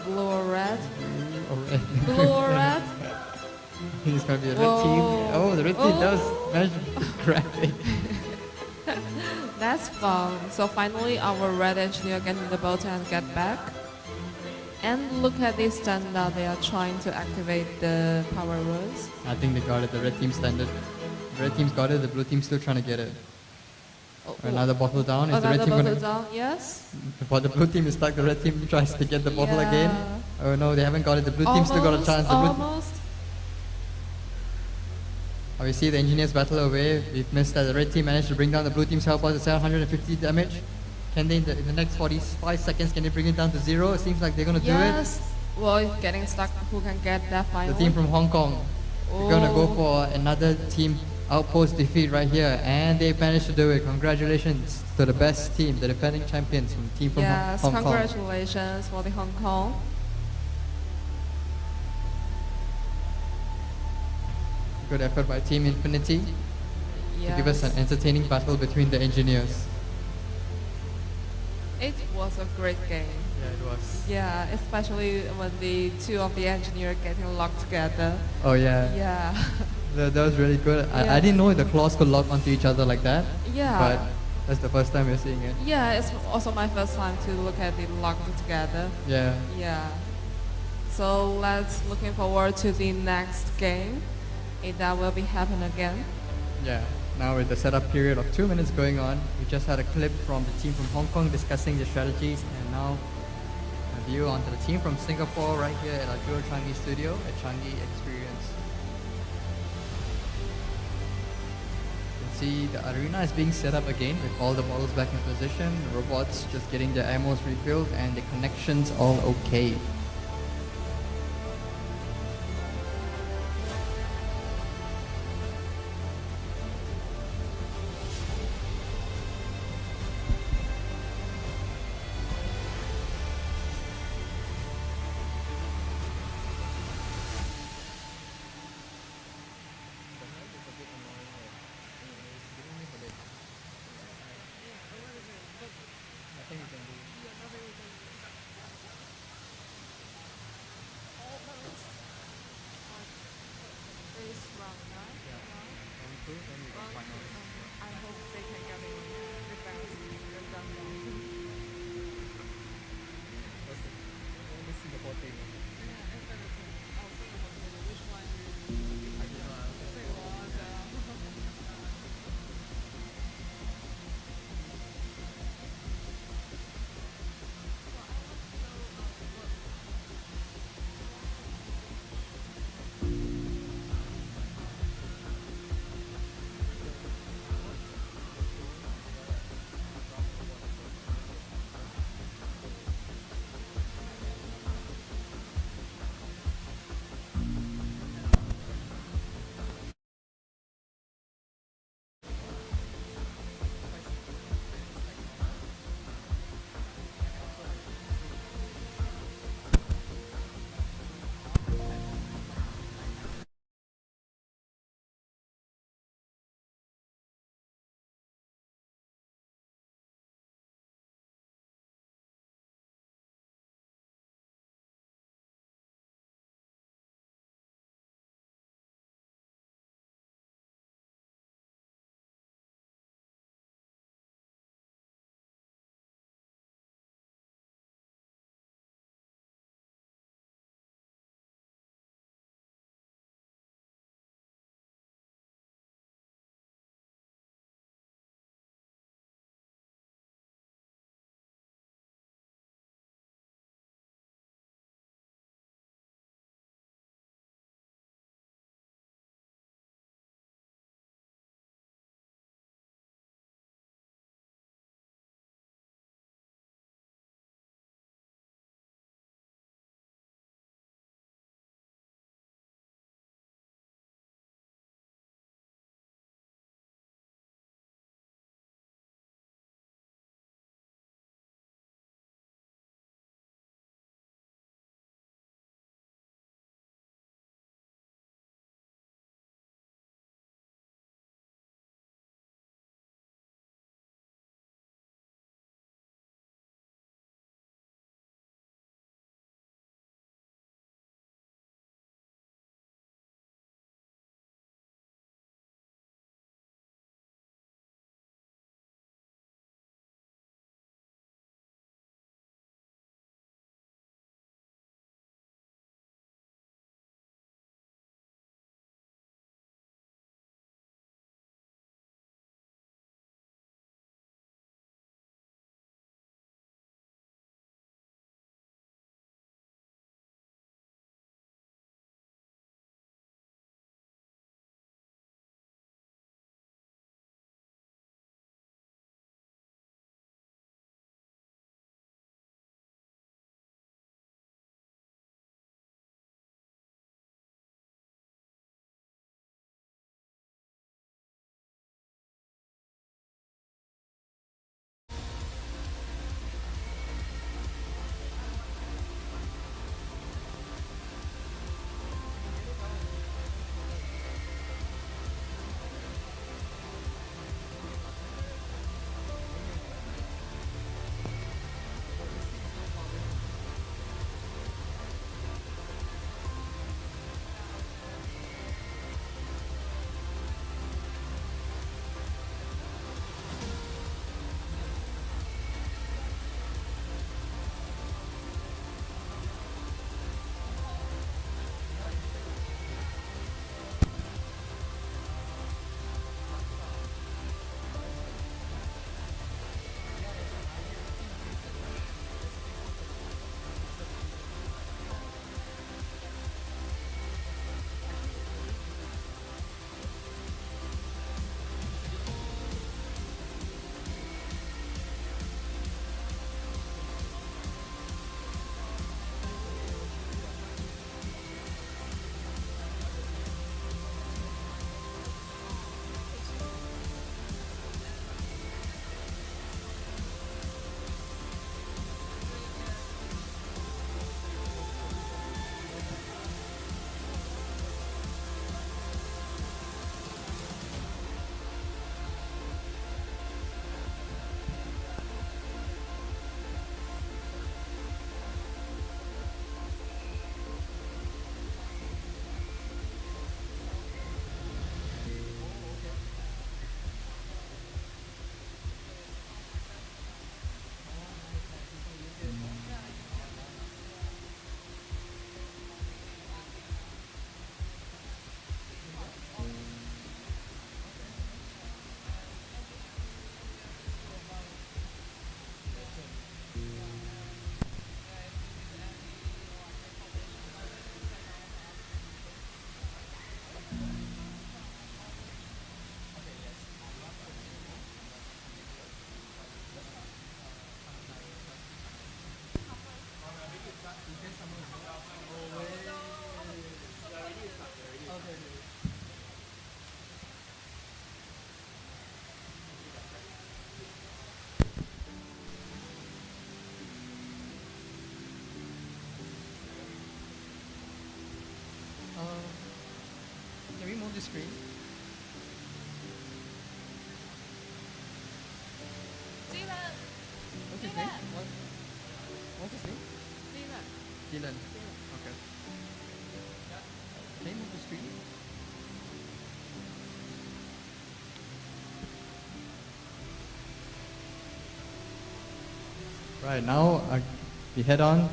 Blue or red? Blue or red? It's gonna be a red team. Oh, the red team does manage to grab it. That's fun. So finally our red engineer getting the bottle and get back. And look at this standard, they are trying to activate the power runes. I think they got it, the red team standard. The red team's got it, the blue team's still trying to get it. Another bottle down. Is the red team bottle down, yes. But the blue team is stuck, the red team tries to get the bottle again. Oh no, they haven't got it, the blue team still got a chance. Almost. We see the engineers battle away. We've missed that the red team managed to bring down the blue team's health bar to 750 damage. Can they, in the next 45 seconds, can they bring it down to 0? It seems like they're going to do it. Yes. Well, it's getting stuck. Who can get that finally? The team from Hong Kong. They're going to go for another team outpost defeat right here. And they managed to do it. Congratulations to the best team, the defending champions from the team from Hong Kong. Yes, congratulations for the Hong Kong. Good effort by Team Infinity to give us an entertaining battle between the engineers. It was a great game. Yeah, it was. Yeah, especially when the two of the engineers getting locked together. Oh yeah. Yeah. That was really good. I didn't know the claws could lock onto each other like that. Yeah. But That's the first time you're seeing it. Yeah, it's also my first time to look at it locked together. Yeah. Yeah. So let's looking forward to the next game. If that will be happen again. Yeah. Now with the setup period of 2 minutes going on, we just had a clip from the team from Hong Kong discussing the strategies, and now a view onto the team from Singapore right here at our Jewel Changi studio at Changi Experience. You can see the arena is being set up again with all the models back in position, the robots just getting their ammos refilled, and the connections all okay. the screen. What's his name? What's his name? Dylan. Okay. Can you move the screen? Right, now we head on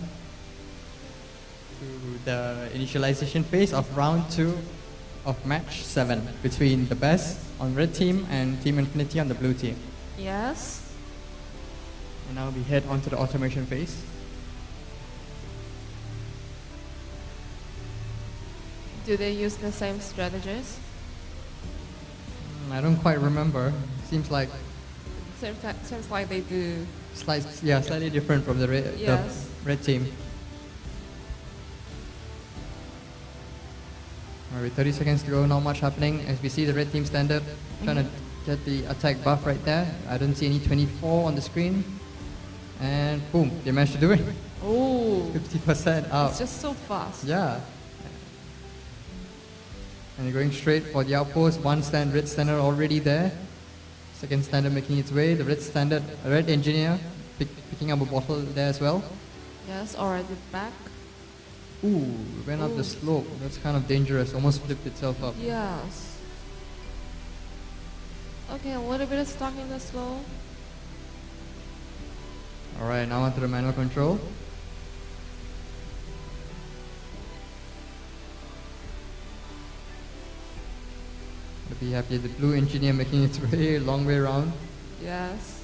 to the initialization phase of round 2 of match 7 between the best on red team and Team Infinity on the blue team. Yes. And now we head on to the automation phase. Do they use the same strategies? I don't quite remember. Seems like Seems like they do. slightly different from the Yes. red team. Alright, 30 seconds to go, not much happening. As we see the red team standard trying to get the attack buff right there. I don't see any 24 on the screen. And boom, they managed to do it. Oh. 50% up. It's just so fast. Yeah. And they're going straight for the outpost. One red standard already there. Second standard making its way. The red engineer picking up a bottle there as well. Yes, already back. Ooh, went up the slope. That's kind of dangerous. Almost flipped itself up. Yes. Okay, a little bit stuck in the slow. Alright, now onto the manual control. We have here the blue engineer making its way long way around. Yes.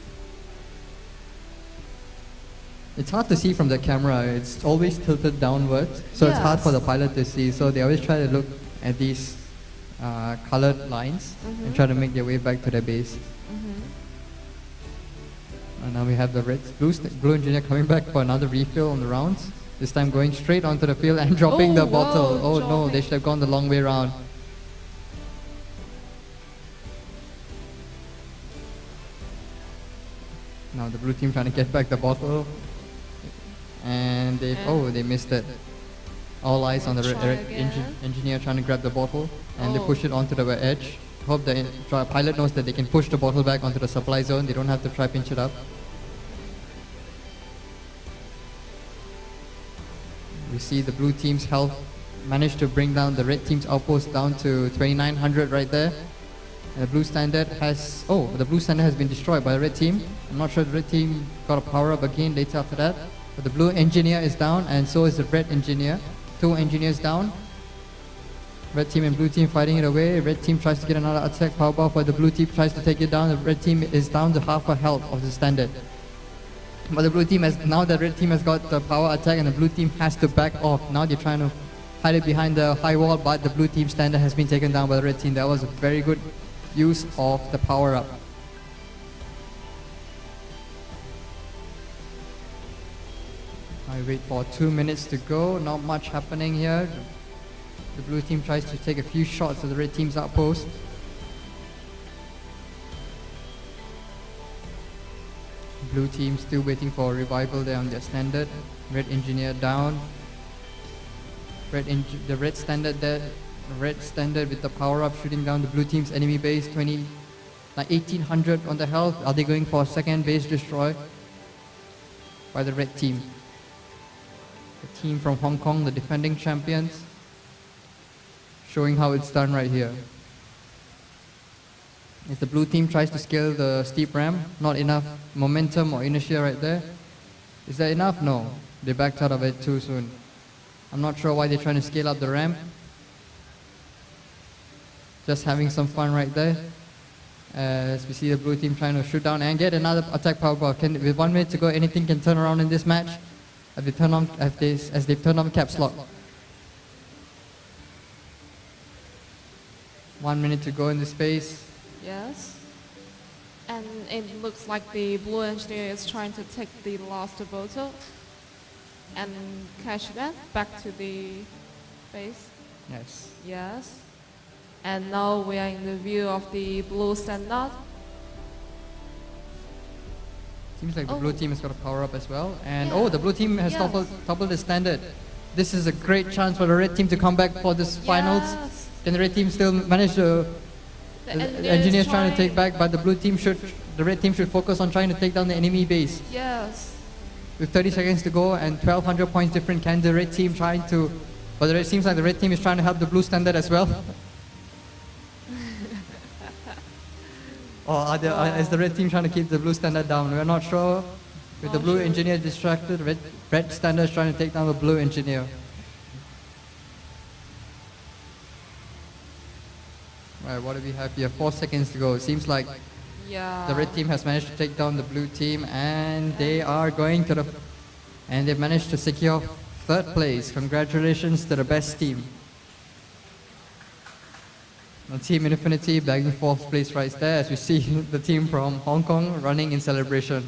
It's hard to see from the camera. It's always tilted downwards, so it's hard for the pilot to see. So they always try to look at these colored lines and try to make their way back to their base. And now we have the blue engineer coming back for another refill on the rounds. This time going straight onto the field and dropping the bottle. Oh no, they should have gone the long way around. Now the blue team trying to get back the bottle. And they missed it. All eyes on the engineer trying to grab the bottle. And they push it onto the edge. Hope the pilot knows that they can push the bottle back onto the supply zone. They don't have to try pinch it up. We see the blue team's health managed to bring down the red team's outpost down to 2900 right there. And the blue standard has been destroyed by the red team. I'm not sure the red team got a power up again later after that. But the blue engineer is down and so is the red engineer. 2 engineers down. Red team and blue team fighting it away. Red team tries to get another attack power buff while the blue team tries to take it down. The red team is down to half a health of the standard. But the blue team now the red team has got the power attack and the blue team has to back off. Now they're trying to hide it behind the high wall, but the blue team standard has been taken down by the red team. That was a very good use of the power up. I wait for 2 minutes to go. Not much happening here. The blue team tries to take a few shots at the red team's outpost. Blue team still waiting for a revival there on their standard. Red engineer down. The red standard there. Red standard with the power up shooting down the blue team's enemy base. 1800 on the health. Are they going for a second base destroy by the red team? The team from Hong Kong, the defending champions, showing how it's done right here. As the blue team tries to scale the steep ramp, not enough momentum or inertia right there. Is that enough? No. They backed out of it too soon. I'm not sure why they're trying to scale up the ramp. Just having some fun right there. As we see the blue team trying to shoot down and get another attack power buff. With 1 minute to go, anything can turn around in this match. As they've turned on caps lock. 1 minute to go in this phase. Yes. And it looks like the blue engineer is trying to take the last bottle and catch that back to the base. Yes. Yes. And now we are in the view of the blue standard. Seems like the blue team has got a power up as well. And the blue team has toppled the standard. This is a great chance for the red team to come back for this finals. Can the red team still manage to... The engineers trying to take back, but the red team should focus on trying to take down the enemy base. Yes. With 30 seconds to go and 1,200 points different, can the red team trying to... But it seems like the red team is trying to help the blue standard as well. Or is the red team trying to keep the blue standard down? We're not sure. With the blue engineer distracted, red standard is trying to take down the blue engineer. Right, what do we have here? 4 seconds to go. It seems like the red team has managed to take down the blue team, and they are going to the... And they've managed to secure 3rd place. Congratulations to the best team. The Team Infinity bagging 4th place right there, as we see the team from Hong Kong running in celebration.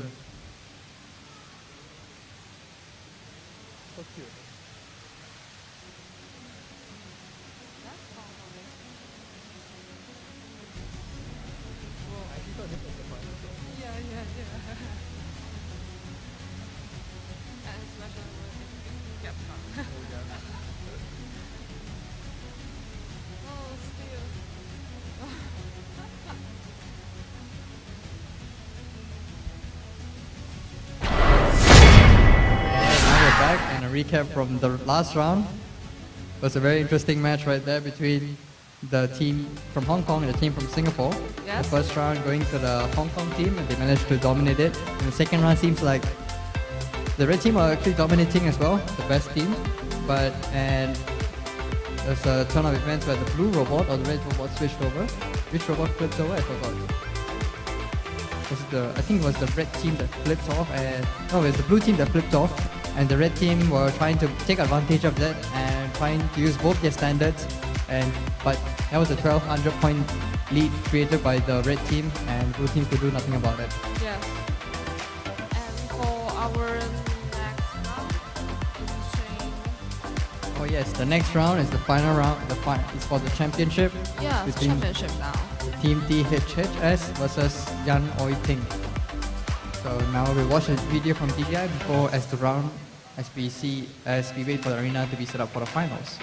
Recap from the last round. It was a very interesting match right there between the team from Hong Kong and the team from Singapore. Yes. The first round going to the Hong Kong team, and they managed to dominate it. And the second round seems like the red team are actually dominating as well, the best team. And there's a turn of events where the blue robot or the red robot switched over. Which robot flipped over? I forgot. I think it was the red team that flipped off, and no, it was the blue team that flipped off. And the red team were trying to take advantage of that and trying to use both their standards. But that was a 1,200 point lead created by the red team, and blue team could do nothing about it. Yes. And for our next round, oh yes, the next round is the final round. It's for the championship. Yeah, it's championship now. Team THHS versus Yan Oi Ting. So now we'll watch a video from DDI before as we wait for the arena to be set up for the finals.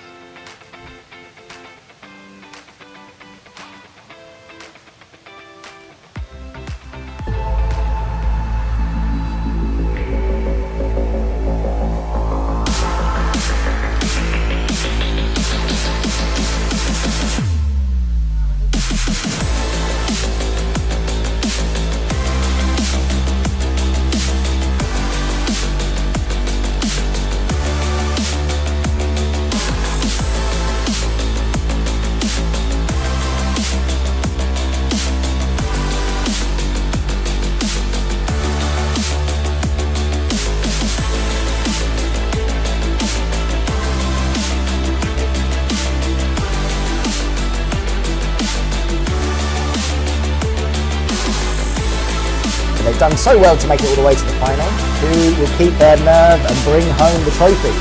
They've done so well to make it all the way to the final. Who will keep their nerve and bring home the trophy?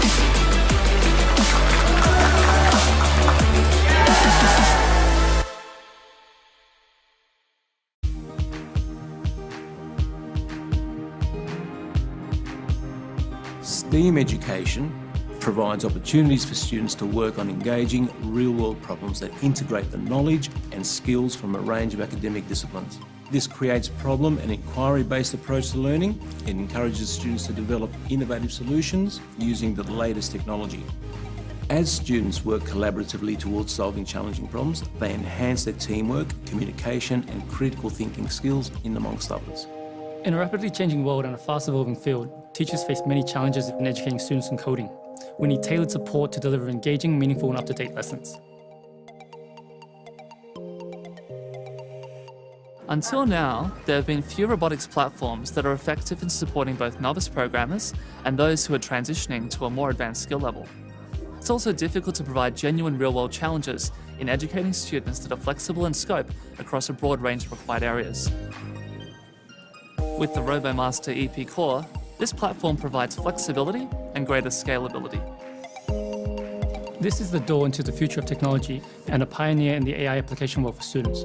STEAM education provides opportunities for students to work on engaging real-world problems that integrate the knowledge and skills from a range of academic disciplines. This creates problem and inquiry-based approach to learning. It encourages students to develop innovative solutions using the latest technology. As students work collaboratively towards solving challenging problems, they enhance their teamwork, communication and critical thinking skills in amongst others. In a rapidly changing world and a fast-evolving field, teachers face many challenges in educating students in coding. We need tailored support to deliver engaging, meaningful and up-to-date lessons. Until now, there have been few robotics platforms that are effective in supporting both novice programmers and those who are transitioning to a more advanced skill level. It's also difficult to provide genuine real-world challenges in educating students that are flexible in scope across a broad range of required areas. With the RoboMaster EP Core, this platform provides flexibility and greater scalability. This is the door into the future of technology and a pioneer in the AI application world for students.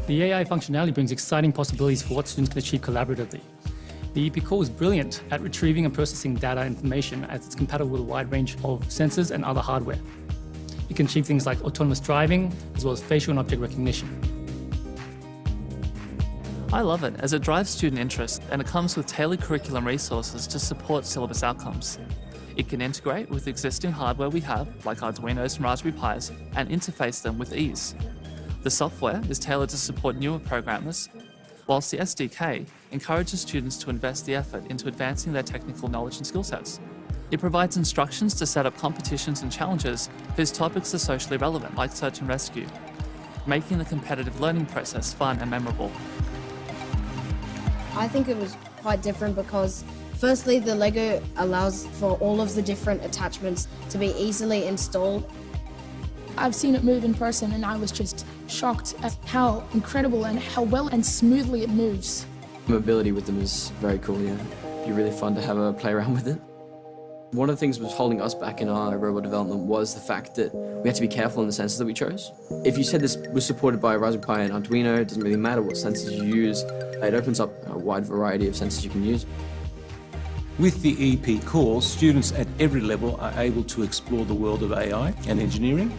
The AI functionality brings exciting possibilities for what students can achieve collaboratively. The EP Core is brilliant at retrieving and processing data information as it's compatible with a wide range of sensors and other hardware. It It can achieve things like autonomous driving, as well as facial and object recognition. I love it as it drives student interest and it comes with tailored curriculum resources to support syllabus outcomes. It can integrate with existing hardware we have, like Arduinos and Raspberry Pis, and interface them with ease. The software is tailored to support newer programmers, whilst the SDK encourages students to invest the effort into advancing their technical knowledge and skill sets. It provides instructions to set up competitions and challenges whose topics are socially relevant, like search and rescue, making the competitive learning process fun and memorable. I think it was quite different because firstly, the Lego allows for all of the different attachments to be easily installed. I've seen it move in person and I was just shocked at how incredible and how well and smoothly it moves. Mobility with them is very cool, yeah. It'd be really fun to have a play around with it. One of the things that was holding us back in our robot development was the fact that we had to be careful in the sensors that we chose. If you said this was supported by Raspberry Pi and Arduino, it doesn't really matter what sensors you use. It opens up a wide variety of sensors you can use. With the EP course, students at every level are able to explore the world of AI and engineering,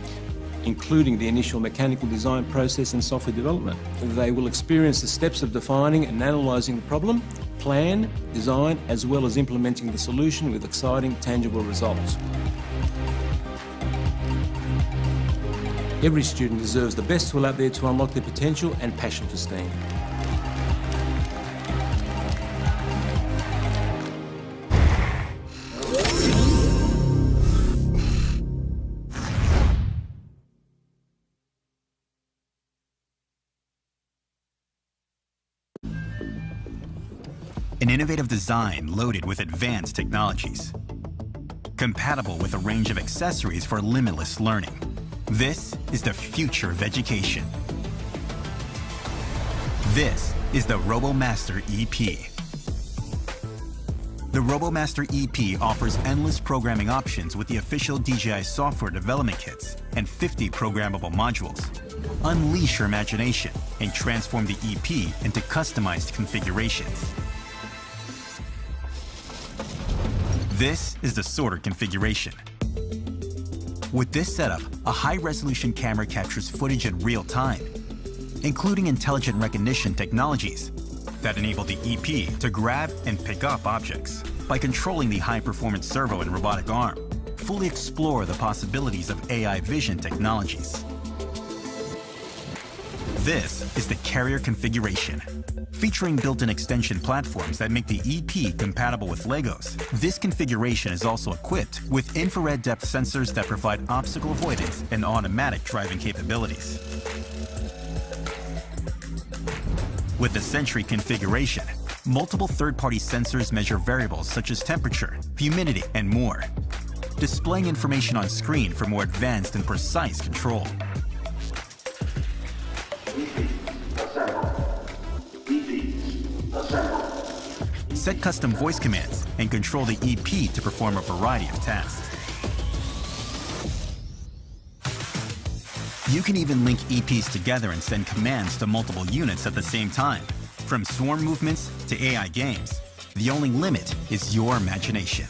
including the initial mechanical design process and software development. They will experience the steps of defining and analysing the problem, plan, design, as well as implementing the solution with exciting, tangible results. Every student deserves the best tool out there to unlock their potential and passion for STEAM. An innovative design loaded with advanced technologies. Compatible with a range of accessories for limitless learning. This is the future of education. This is the RoboMaster EP. The RoboMaster EP offers endless programming options with the official DJI software development kits and 50 programmable modules. Unleash your imagination and transform the EP into customized configurations. This is the sorter configuration. With this setup, a high-resolution camera captures footage in real time, including intelligent recognition technologies that enable the EP to grab and pick up objects. By controlling the high-performance servo and robotic arm, fully explore the possibilities of AI vision technologies. This is the carrier configuration. Featuring built-in extension platforms that make the EP compatible with Legos, this configuration is also equipped with infrared depth sensors that provide obstacle avoidance and automatic driving capabilities. With the Sentry configuration, multiple third-party sensors measure variables such as temperature, humidity, and more, displaying information on screen for more advanced and precise control. Set custom voice commands and control the EP to perform a variety of tasks. You can even link EPs together and send commands to multiple units at the same time. From swarm movements to AI games, the only limit is your imagination.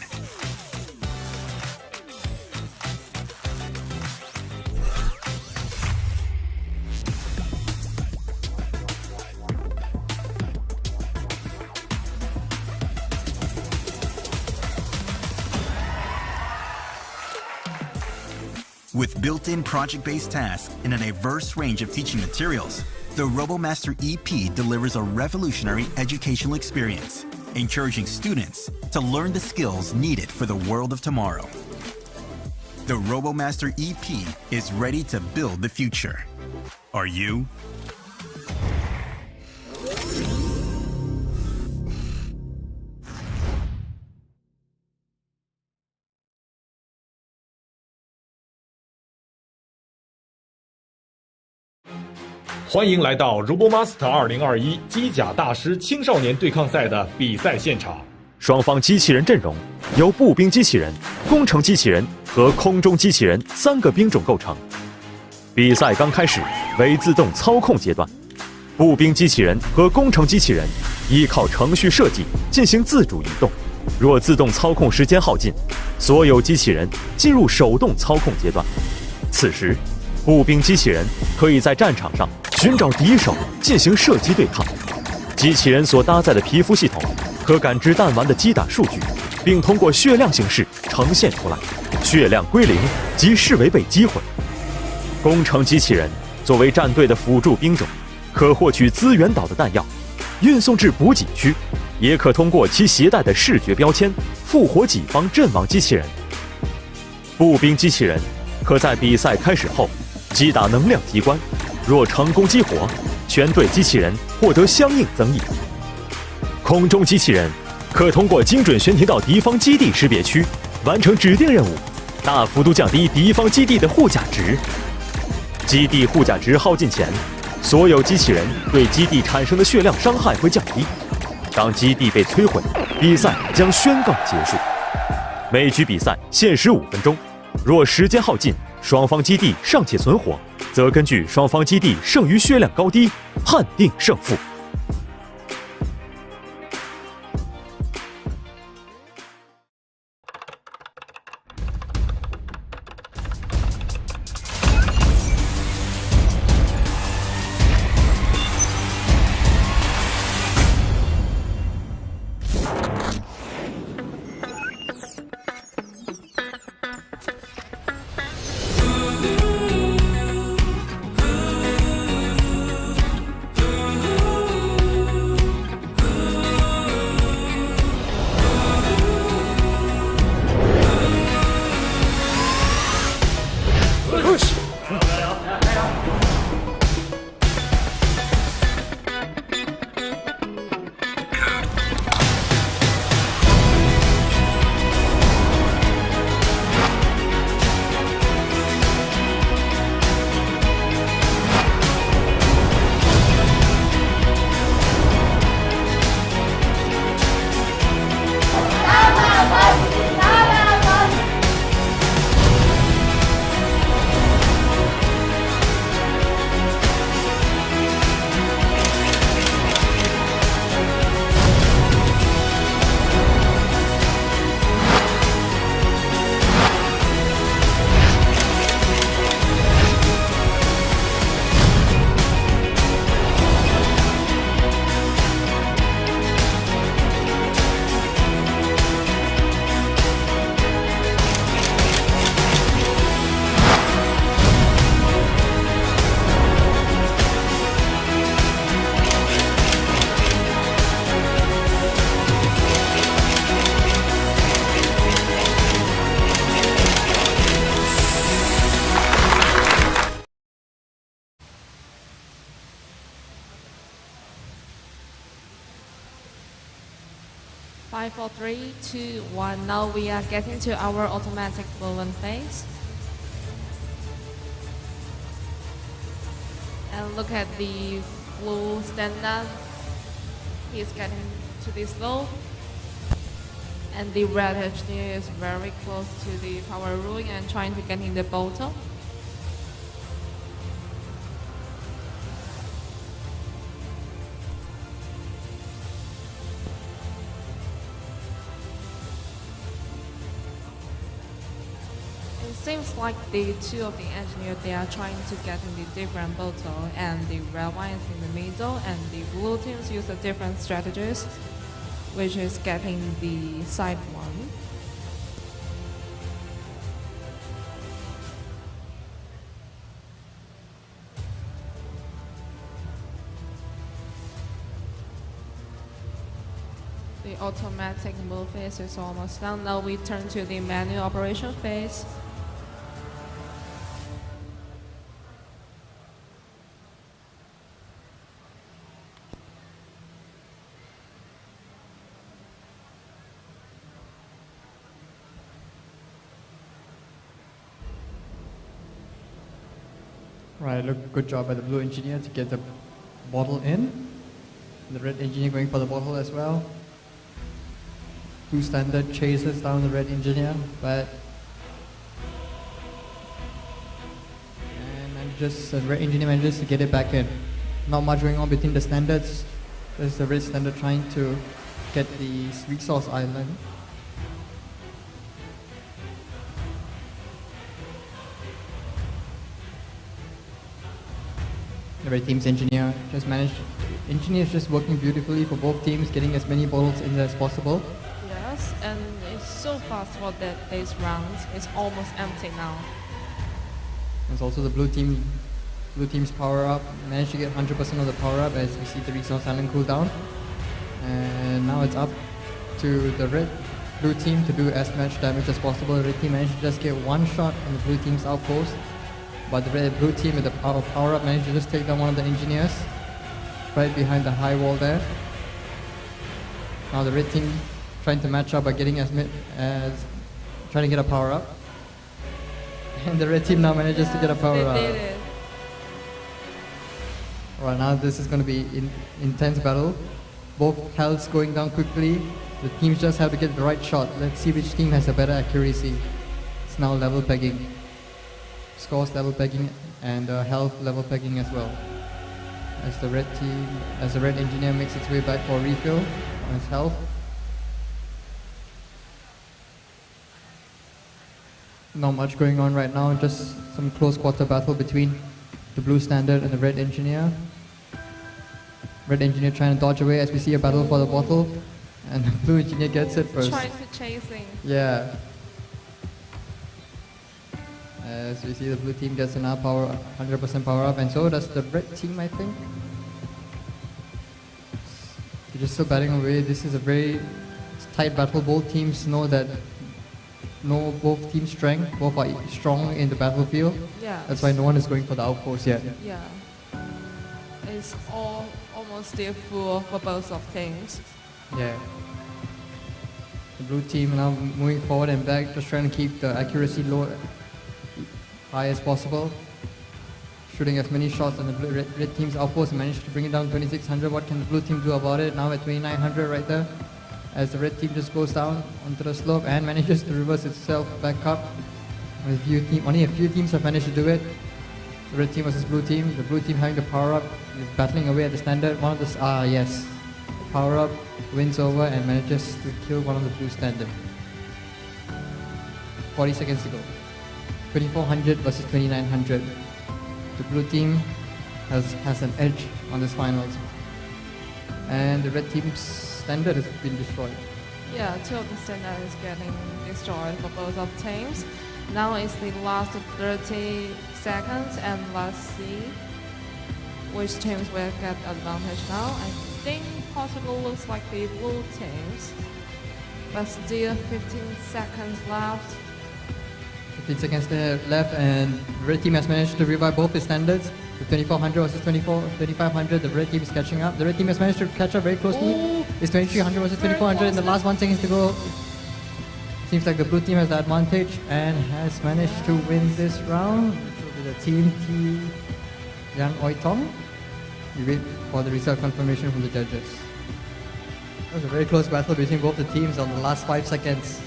With built-in project-based tasks and a diverse range of teaching materials, the RoboMaster EP delivers a revolutionary educational experience, encouraging students to learn the skills needed for the world of tomorrow. The RoboMaster EP is ready to build the future. Are you?欢迎来到 RoboMaster 2021机甲大师青少年对抗赛的比赛现场。双方机器人阵容由步兵机器人、工程机器人和空中机器人3个兵种构成。比赛刚开始为自动操控阶段，步兵机器人和工程机器人依靠程序设计进行自主移动。若自动操控时间耗尽，所有机器人进入手动操控阶段。此时，步兵机器人可以在战场上寻找敌手进行射击对抗。机器人所搭载的皮肤系统可感知弹丸的击打数据，并通过血量形式呈现出来，血量归零即视为被击毁。工程机器人作为战队的辅助兵种，可获取资源岛的弹药，运送至补给区，也可通过其携带的视觉标签复活己方阵亡机器人。步兵机器人可在比赛开始后击打能量机关，若成功激活，全队机器人获得相应增益。空中机器人可通过精准悬停到敌方基地识别区，完成指定任务，大幅度降低敌方基地的护甲值。基地护甲值耗尽前，所有机器人对基地产生的血量伤害会降低。当基地被摧毁，比赛将宣告结束。每局比赛限时5分钟，若时间耗尽，双方基地尚且存活，则根据双方基地剩余血量高低判定胜负。5, 4, 3, 2, 1. Now we are getting to our automatic movement phase. And look at the blue standard. He's getting to the slope. And the red engineer is very close to the power ruling and trying to get in the bottom. It seems like the two of the engineers, they are trying to get in the different bottle, and the red one is in the middle, and the blue teams use a different strategies, which is getting the side one. The automatic move phase is almost done. Now we turn to the manual operation phase. Right, look, good job by the blue engineer to get the bottle in. The red engineer going for the bottle as well. Blue standard chases down the red engineer, but the red engineer manages to get it back in. Not much going on between the standards. There's the red standard trying to get the resource island. The red team's engineer just managed. Engineer is just working beautifully for both teams, getting as many bottles in there as possible. Yes, and it's so fast for these rounds. It's almost empty now. There's also the blue team's power up. Managed to get 100% of the power up as we see the resource island cool down. And now it's up to the blue team to do as much damage as possible. The red team managed to just get one shot on the blue team's outpost, but the blue team with the power up managed to just take down one of the engineers right behind the high wall there. Now the red team trying to match up by getting as trying to get a power up, and the red team now manages to get a power up. They did it. Right now this is going to be intense battle. Both healths going down quickly. The teams just have to get the right shot. Let's see which team has a better accuracy. It's now level pegging. Scores level pegging and health level pegging as well. As the red engineer makes its way back for a refill on his health. Not much going on right now, just some close quarter battle between the blue standard and the red engineer. Red engineer trying to dodge away as we see a battle for the bottle, and the blue engineer gets it first. Trying to chasing. Yeah. As we see the blue team gets enough power, 100% power up, and so does the red team, I think. They're just still batting away. This is a very tight battle. Both teams know both teams' strength. Both are strong in the battlefield. Yeah. That's why no one is going for the outpost yet. Yeah. It's almost still full for both of teams. Yeah. The blue team now moving forward and back, just trying to keep the accuracy high as possible. Shooting as many shots on the red team's outpost, managed to bring it down 2600. What can the blue team do about it? Now at 2900 right there. As the red team just goes down onto the slope and manages to reverse itself back up. Only a few teams have managed to do it. The red team versus blue team. The blue team having the power up, battling away at the standard. One of the yes, power up wins over and manages to kill one of the blue standard. 40 seconds to go. 2400 versus 2900. The blue team has an edge on this finals, and the red team's standard has been destroyed. Yeah, two of the standard is getting destroyed for both of teams. Now it's the last 30 seconds, and let's see which teams will get advantage now. I think possibly looks like the blue teams, but still 15 seconds left. 15 seconds left, and the red team has managed to revive both his standards. With 2400 versus 2500, the red team is catching up. The red team has managed to catch up very closely. It's 2300 versus 2400 in the last 1 second to go. Seems like the blue team has the advantage and has managed to win this round. Which will be the team T Yang Oi Tong. We wait for the result confirmation from the judges. It was a very close battle between both the teams on the last 5 seconds.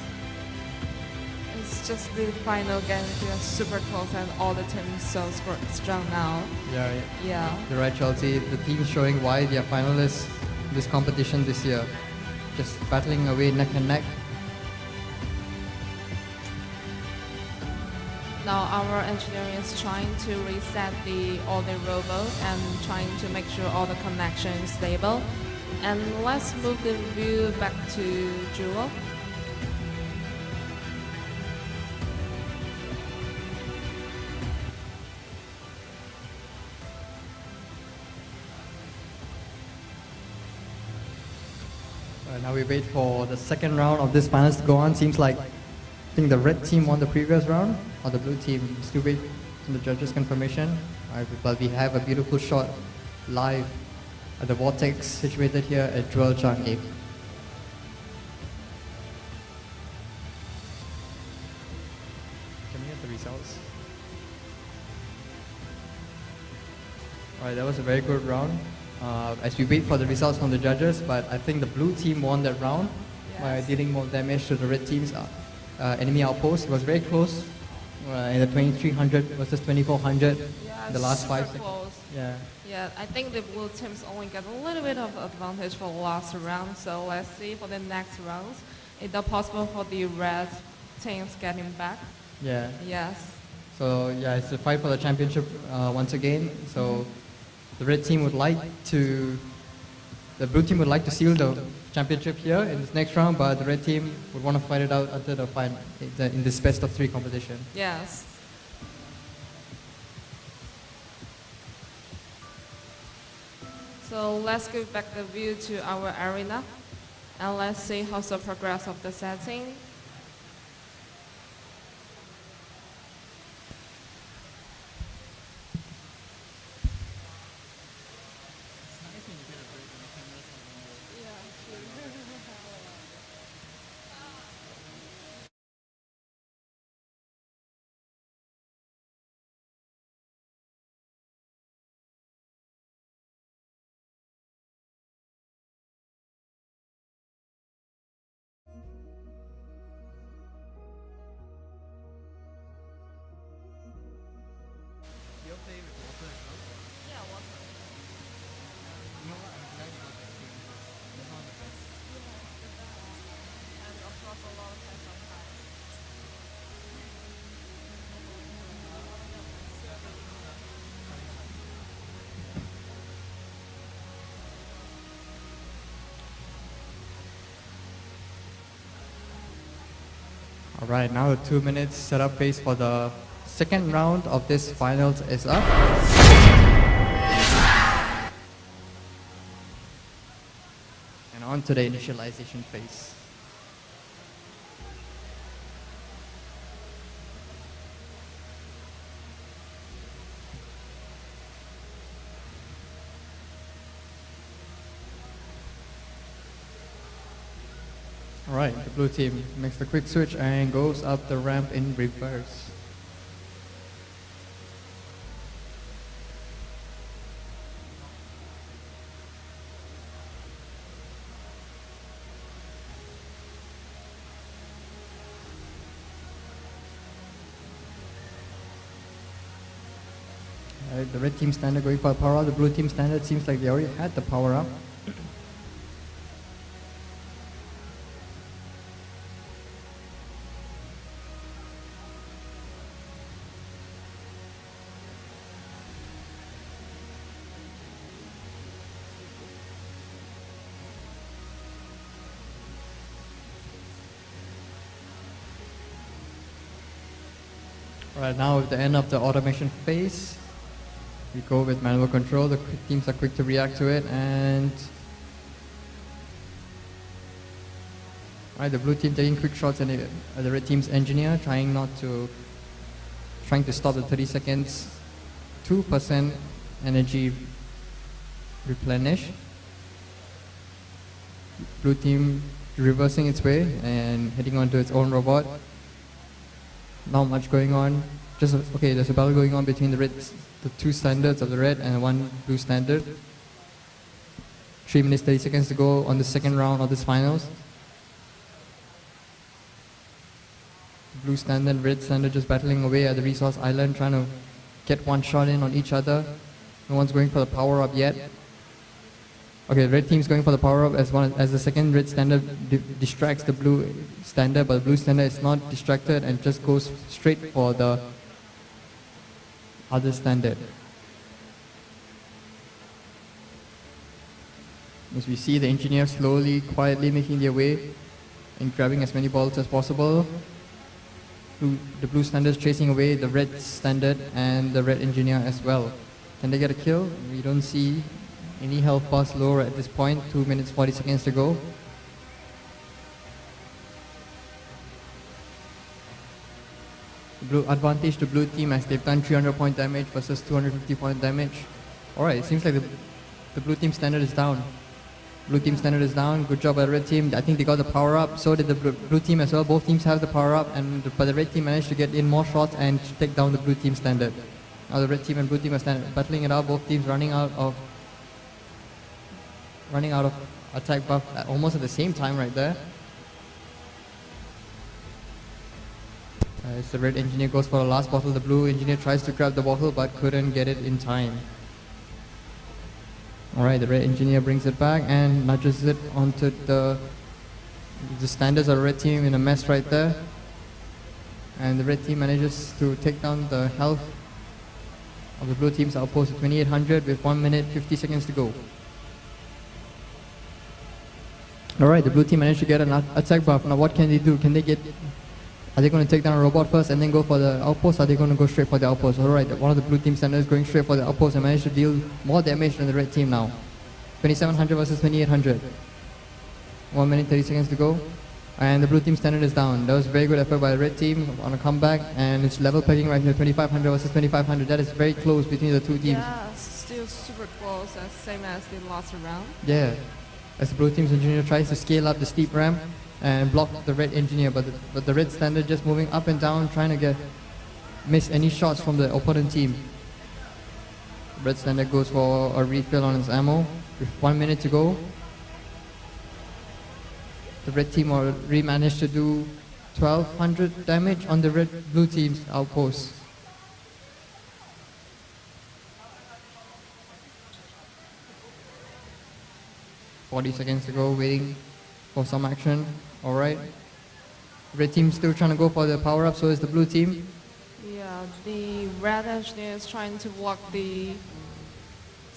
It's just the final game. We are super close, and all the teams so strong now. Yeah. You're right, Chelsea. The team showing why they are finalists in this competition this year. Just battling away neck and neck. Now our engineering is trying to reset all the robots and trying to make sure all the connection is stable. And let's move the view back to Jewel. Now we wait for the second round of this finals to go on. Seems like I think the red team won the previous round, or the blue team. Still wait for the judges' confirmation. But we have a beautiful shot live at the vortex situated here at Jewel Changi. Can we get the results? Alright, that was a very good round. As we wait for the results from the judges, but I think the blue team won that round by dealing more damage to the red team's enemy outpost. It was very close in the 2300 versus 2400 in the last 5 seconds. Yeah, I think the blue teams only get a little bit of advantage for the last round, so let's see for the next rounds. Is it possible for the red teams getting back? Yeah. Yes. So yeah, it's a fight for the championship once again. So the red team would like to, the blue team would like to seal the championship here in this next round, but the red team would want to fight it out until the final in this best of 3 competition. Yes. So let's give back the view to our arena and let's see how's the progress of the setting. All right, now the 2 minutes setup phase for the second round of this finals is up. And on to the initialization phase. Alright, the blue team makes the quick switch and goes up the ramp in reverse. Alright, the red team standard going for a power up. The blue team standard seems like they already had the power up. Right now, at the end of the automation phase, we go with manual control. The teams are quick to react to it, and the blue team taking quick shots, and the red team's engineer trying to stop the 30 seconds, 2% energy replenish. Blue team reversing its way and heading onto its own robot. Not much going on. Just okay. There's a battle going on between the 2 standards of the red and 1 blue standard. 3 minutes 30 seconds to go on the second round of this finals. Blue standard, red standard just battling away at the resource island, trying to get one shot in on each other. No one's going for the power up yet. Okay, red team's going for the power up as the second red standard distracts the blue standard, but the blue standard is not distracted and just goes straight for the other standard. As we see the engineers slowly, quietly making their way and grabbing as many balls as possible. The blue standard is chasing away the red standard and the red engineer as well. Can they get a kill? We don't see any health bars lower at this point. 2 minutes 40 seconds to go. Blue advantage to blue team as they've done 300 point damage versus 250 point damage. Alright, it seems like the blue team standard is down. Blue team standard is down. Good job by the red team. I think they got the power up. So did the blue team as well. Both teams have the power up, but the red team managed to get in more shots and take down the blue team standard. Now the red team and blue team are battling it out. Both teams running out of attack buff almost at the same time right there. As the red engineer goes for the last bottle, the blue engineer tries to grab the bottle but couldn't get it in time. Alright, the red engineer brings it back and nudges it onto the standards of the red team in a mess right there. And the red team manages to take down the health of the blue team's outpost at 2800 with 1 minute 50 seconds to go. Alright, the blue team managed to get an attack buff. Now what can they do? Are they going to take down a robot first and then go for the outpost? Or are they going to go straight for the outpost? Alright, one of the blue team standards going straight for the outpost and managed to deal more damage than the red team now. 2700 versus 2800. 1 minute 30 seconds to go. And the blue team standard is down. That was a very good effort by the red team on a comeback. And it's level pegging right here, 2500 versus 2500. That is very close between the two teams. Yeah, still super close, same as the last round. Yeah. As the blue team's engineer tries to scale up the steep ramp and block the red engineer, but the red standard just moving up and down, trying to miss any shots from the opponent team. Red standard goes for a refill on his ammo with 1 minute to go. The red team already managed to do 1200 damage on the blue team's outpost. "40 seconds to go, waiting for some action." Alright. Red team still trying to go for the power up, so is the blue team. Yeah, the red engineer is trying to block the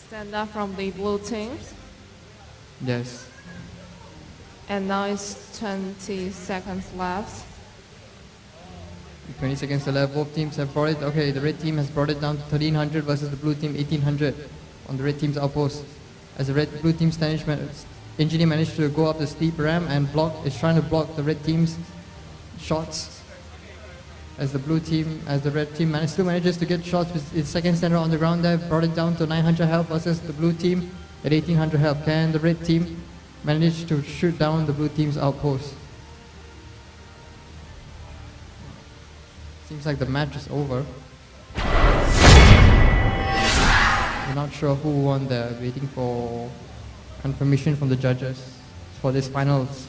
stand up from the blue teams. Yes. And now it's 20 seconds left. 20 seconds to left. Both teams have brought it. Okay, the red team has brought it down to 1300 versus the blue team 1800 on the red team's outpost. As the blue team's engineer managed to go up the steep ramp and is trying to block the red team's shots. As the red team still manages to get shots with its second standard on the ground there, brought it down to 900 health versus the blue team at 1800 health. Can the red team manage to shoot down the blue team's outpost? Seems like the match is over. We're not sure who won there, waiting for confirmation from the judges for this finals.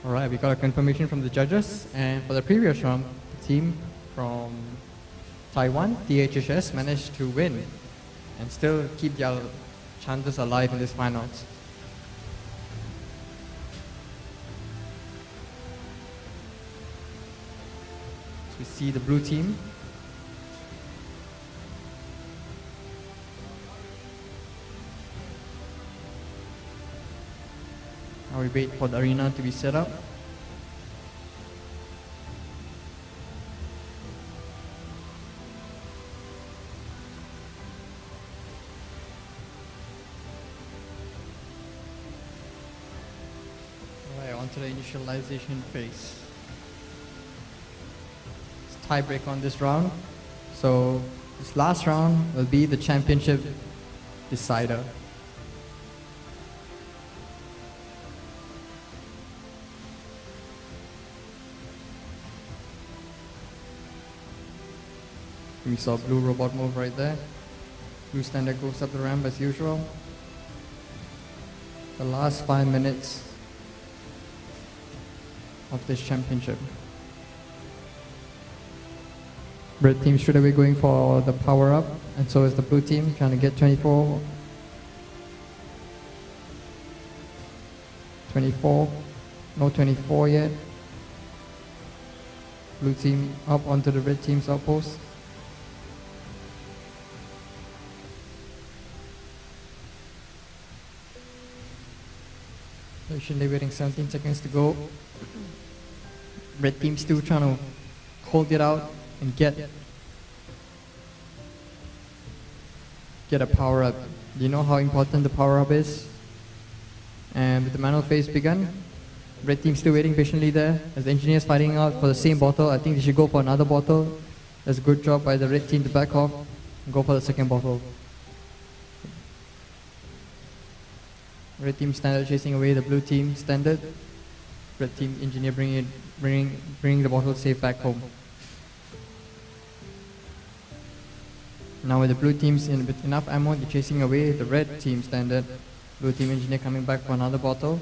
Alright, we got a confirmation from the judges, and for the previous round, the team from Taiwan, DHHS, managed to win and still keep their chances alive in this finals. So we see the blue team Now we wait for the arena to be set up. Alright, on to the initialization phase. It's tiebreak on this round. So this last round will be the championship decider. We saw blue robot move right there. Blue standard goes up the ramp as usual. The last 5 minutes of this championship. Red team straight away going for the power up, and so is the blue team trying to get 24. 24, no 24 yet. Blue team up onto the red team's outpost. Patiently waiting 17 seconds to go. Red team still trying to hold it out and get a power up. Do you know how important the power up is? And with the manual phase begun, red team still waiting patiently there as the engineers fighting out for the same bottle. I think they should go for another bottle. That's a good job by the red team to back off and go for the second bottle. Red team standard chasing away the blue team standard. Red team engineer bringing the bottle safe back home. Now with the blue teams with enough ammo, they're chasing away the red team standard. Blue team engineer coming back for another bottle.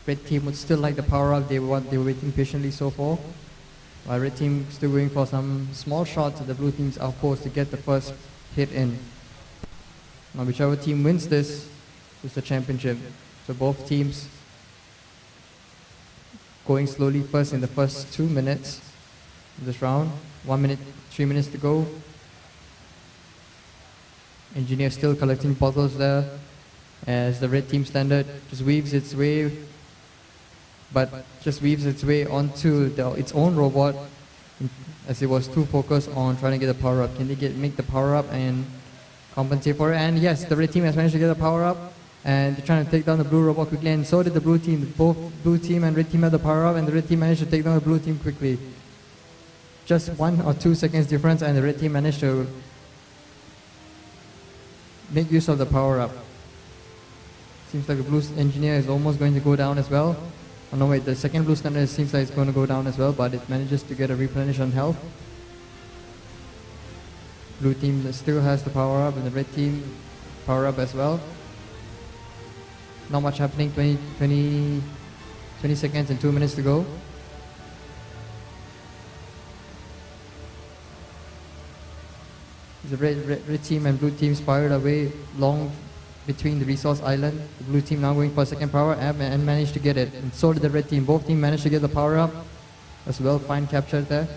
Red team would still like the power up they were waiting patiently so far. While red team still going for some small shots at the blue team's outpost to get the first hit in. Now whichever team wins this is the championship. So both teams going slowly first in the first 2 minutes of this round. 1 minute, 3 minutes to go. Engineer still collecting bottles there as the red team standard just weaves its way onto its own robot as it was too focused on trying to get the power up. Can they make the power up and compensate for it? And yes, the red team has managed to get the power up and they're trying to take down the blue robot quickly, and so did the blue team. Both blue team and red team had the power up, and the red team managed to take down the blue team quickly. Just 1 or 2 seconds difference and the red team managed to make use of the power up. Seems like the blue engineer is almost going to go down as well. Oh no wait, the second blue standard seems like it's going to go down as well, but it manages to get a replenish on health. Blue team still has the power up and the red team power up as well. Not much happening, 20 seconds and 2 minutes to go. The red team and blue team spiraled away long between the resource island. The blue team now going for a second power up and managed to get it. And so did the red team. Both teams managed to get the power up as well. Fine capture there.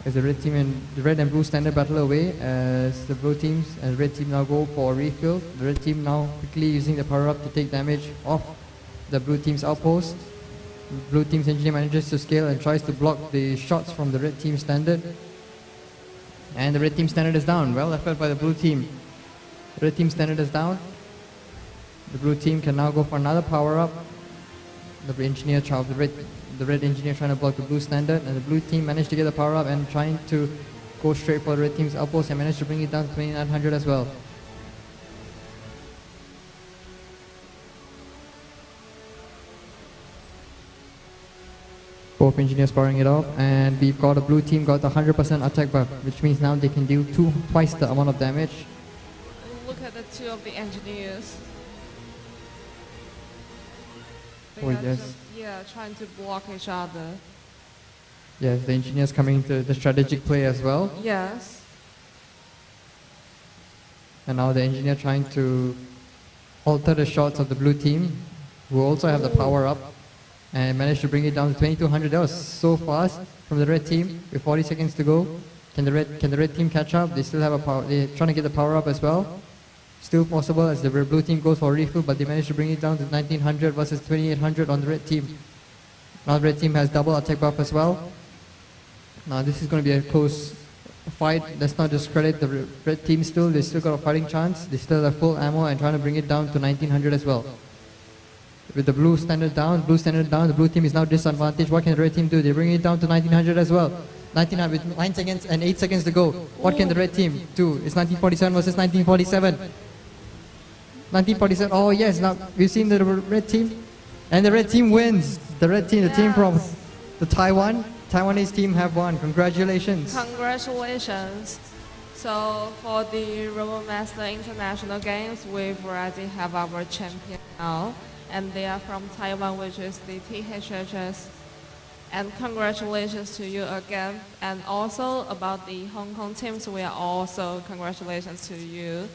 As the red team and the red and blue standard battle away as the blue teams and red team now go for a refill. The red team now quickly using the power up to take damage off the blue team's outpost. Blue team's engineer manages to scale and tries to block the shots from the red team standard. And the red team standard is down. Well effort by the blue team. The red team standard is down. The blue team can now go for another power up. The red engineer trying to block the blue standard, and the blue team managed to get the power up and trying to go straight for the red team's outpost and managed to bring it down to 2900 as well. Both engineers powering it off, and we've got a blue team got the 100% attack buff, which means now they can deal twice the amount of damage. Look at the two of the engineers. They Oh are yes. just, trying to block each other. Yes, the engineers coming to the strategic play as well. Yes. And now the engineer trying to alter the shots of the blue team, who also have the power up, and managed to bring it down to 2200. That was so fast from the red team with 40 seconds to go. Can the red team catch up? They still have a power. They're trying to get the power up as well. Still possible as the blue team goes for refill, but they managed to bring it down to 1900 versus 2800 on the red team. Now the red team has double attack buff as well. Now this is going to be a close fight. Let's not discredit the red team still. They still got a fighting chance. They still have full ammo and trying to bring it down to 1900 as well. With the blue standard down, the blue team is now disadvantaged. What can the red team do? They bring it down to 1900 as well. 1900 with 9 seconds and 8 seconds to go. What can the red team do? It's 1947 versus 1947. 1947. Oh yes, now we've seen the red team, and the red team wins. The red team, the team from the Taiwanese team have won. Congratulations. Congratulations. So for the RoboMaster International Games, we've already have our champion now, and they are from Taiwan, which is the THHS. And congratulations to you again. And also about the Hong Kong teams, we are also congratulations to you.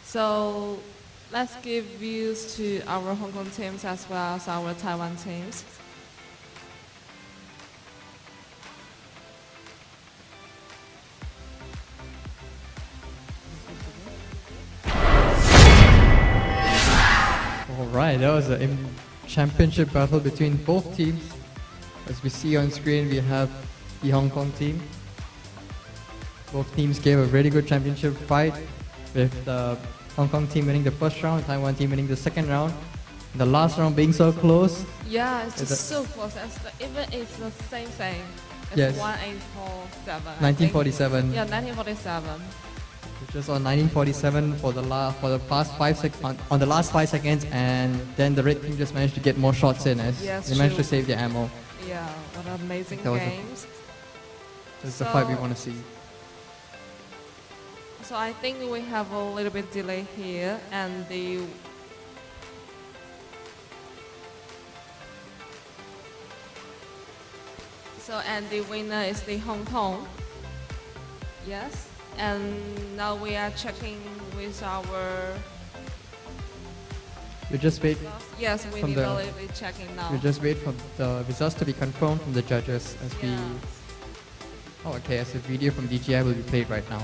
So let's give views to our Hong Kong teams as well as our Taiwan teams. Alright, that was a championship battle between both teams. As we see on screen, we have the Hong Kong team. Both teams gave a really good championship fight, with the Hong Kong team winning the first round, Taiwan team winning the second round. The last round being so close. Yeah, it's just so close. Even it's the same thing. It's Yes. 1847. 1947. Yeah, 1947. Just on 1947 for the past 5 seconds, on the last 5 seconds, and then the red team just managed to get more shots in as Yes, they managed true. to save their ammo. Yeah, what amazing That was games. That's the fight we want to see. So I think we have a little bit delay here, and the winner is the Hong Kong. Yes, and now we are checking with our. We just wait. Yes, we from need the- a little bit checking now. We just wait for the results to be confirmed from the judges as we. Oh, okay. As the video from DJI will be played right now.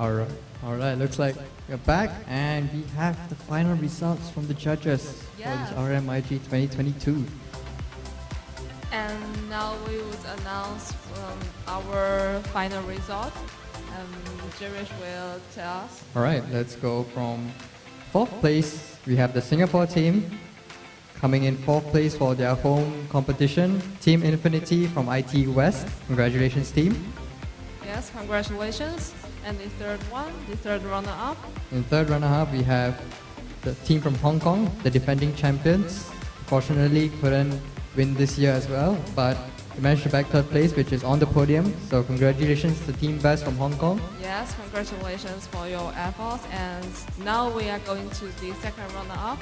Alright, looks like we're back and we have the final results from the judges for this RMIG 2022. And now we would announce our final result. Jirish will tell us. Alright, let's go from 4th place. We have the Singapore team coming in 4th place for their home competition. Team Infinity from IT West. Congratulations, team. Yes, congratulations. And the third runner-up. In third runner-up, we have the team from Hong Kong, the defending champions. Fortunately, couldn't win this year as well, but we managed to back third place, which is on the podium. So congratulations to Team Best from Hong Kong. Yes, congratulations for your efforts. And now we are going to the second runner-up.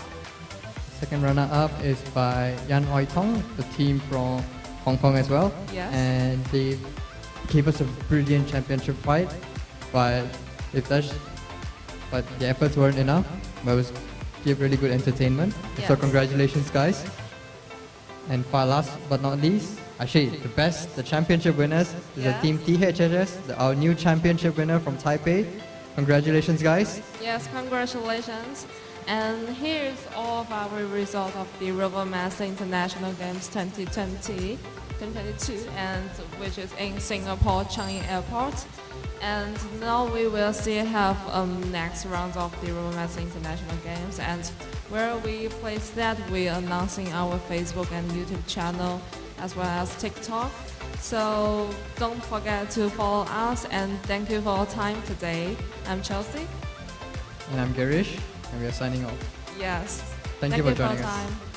Second runner-up is by Yan Oi Tong, the team from Hong Kong as well. Yes. And they gave us a brilliant championship fight, but the efforts weren't enough. But it was gave really good entertainment. Yes. So congratulations, guys. And last but not least, actually the championship winners is the team THHS, our new championship winner from Taipei. Congratulations, guys. Yes, congratulations. And here's all of our results of the RoboMaster International Games 2022, and which is in Singapore Changi Airport. And now we will still have next round of the RoboMaster International Games, and where we place that, we're announcing our Facebook and YouTube channel as well as TikTok. So don't forget to follow us, and thank you for your time today. I'm Chelsea. And I'm Garish, and we are signing off. Yes. Thank you for joining your us. time.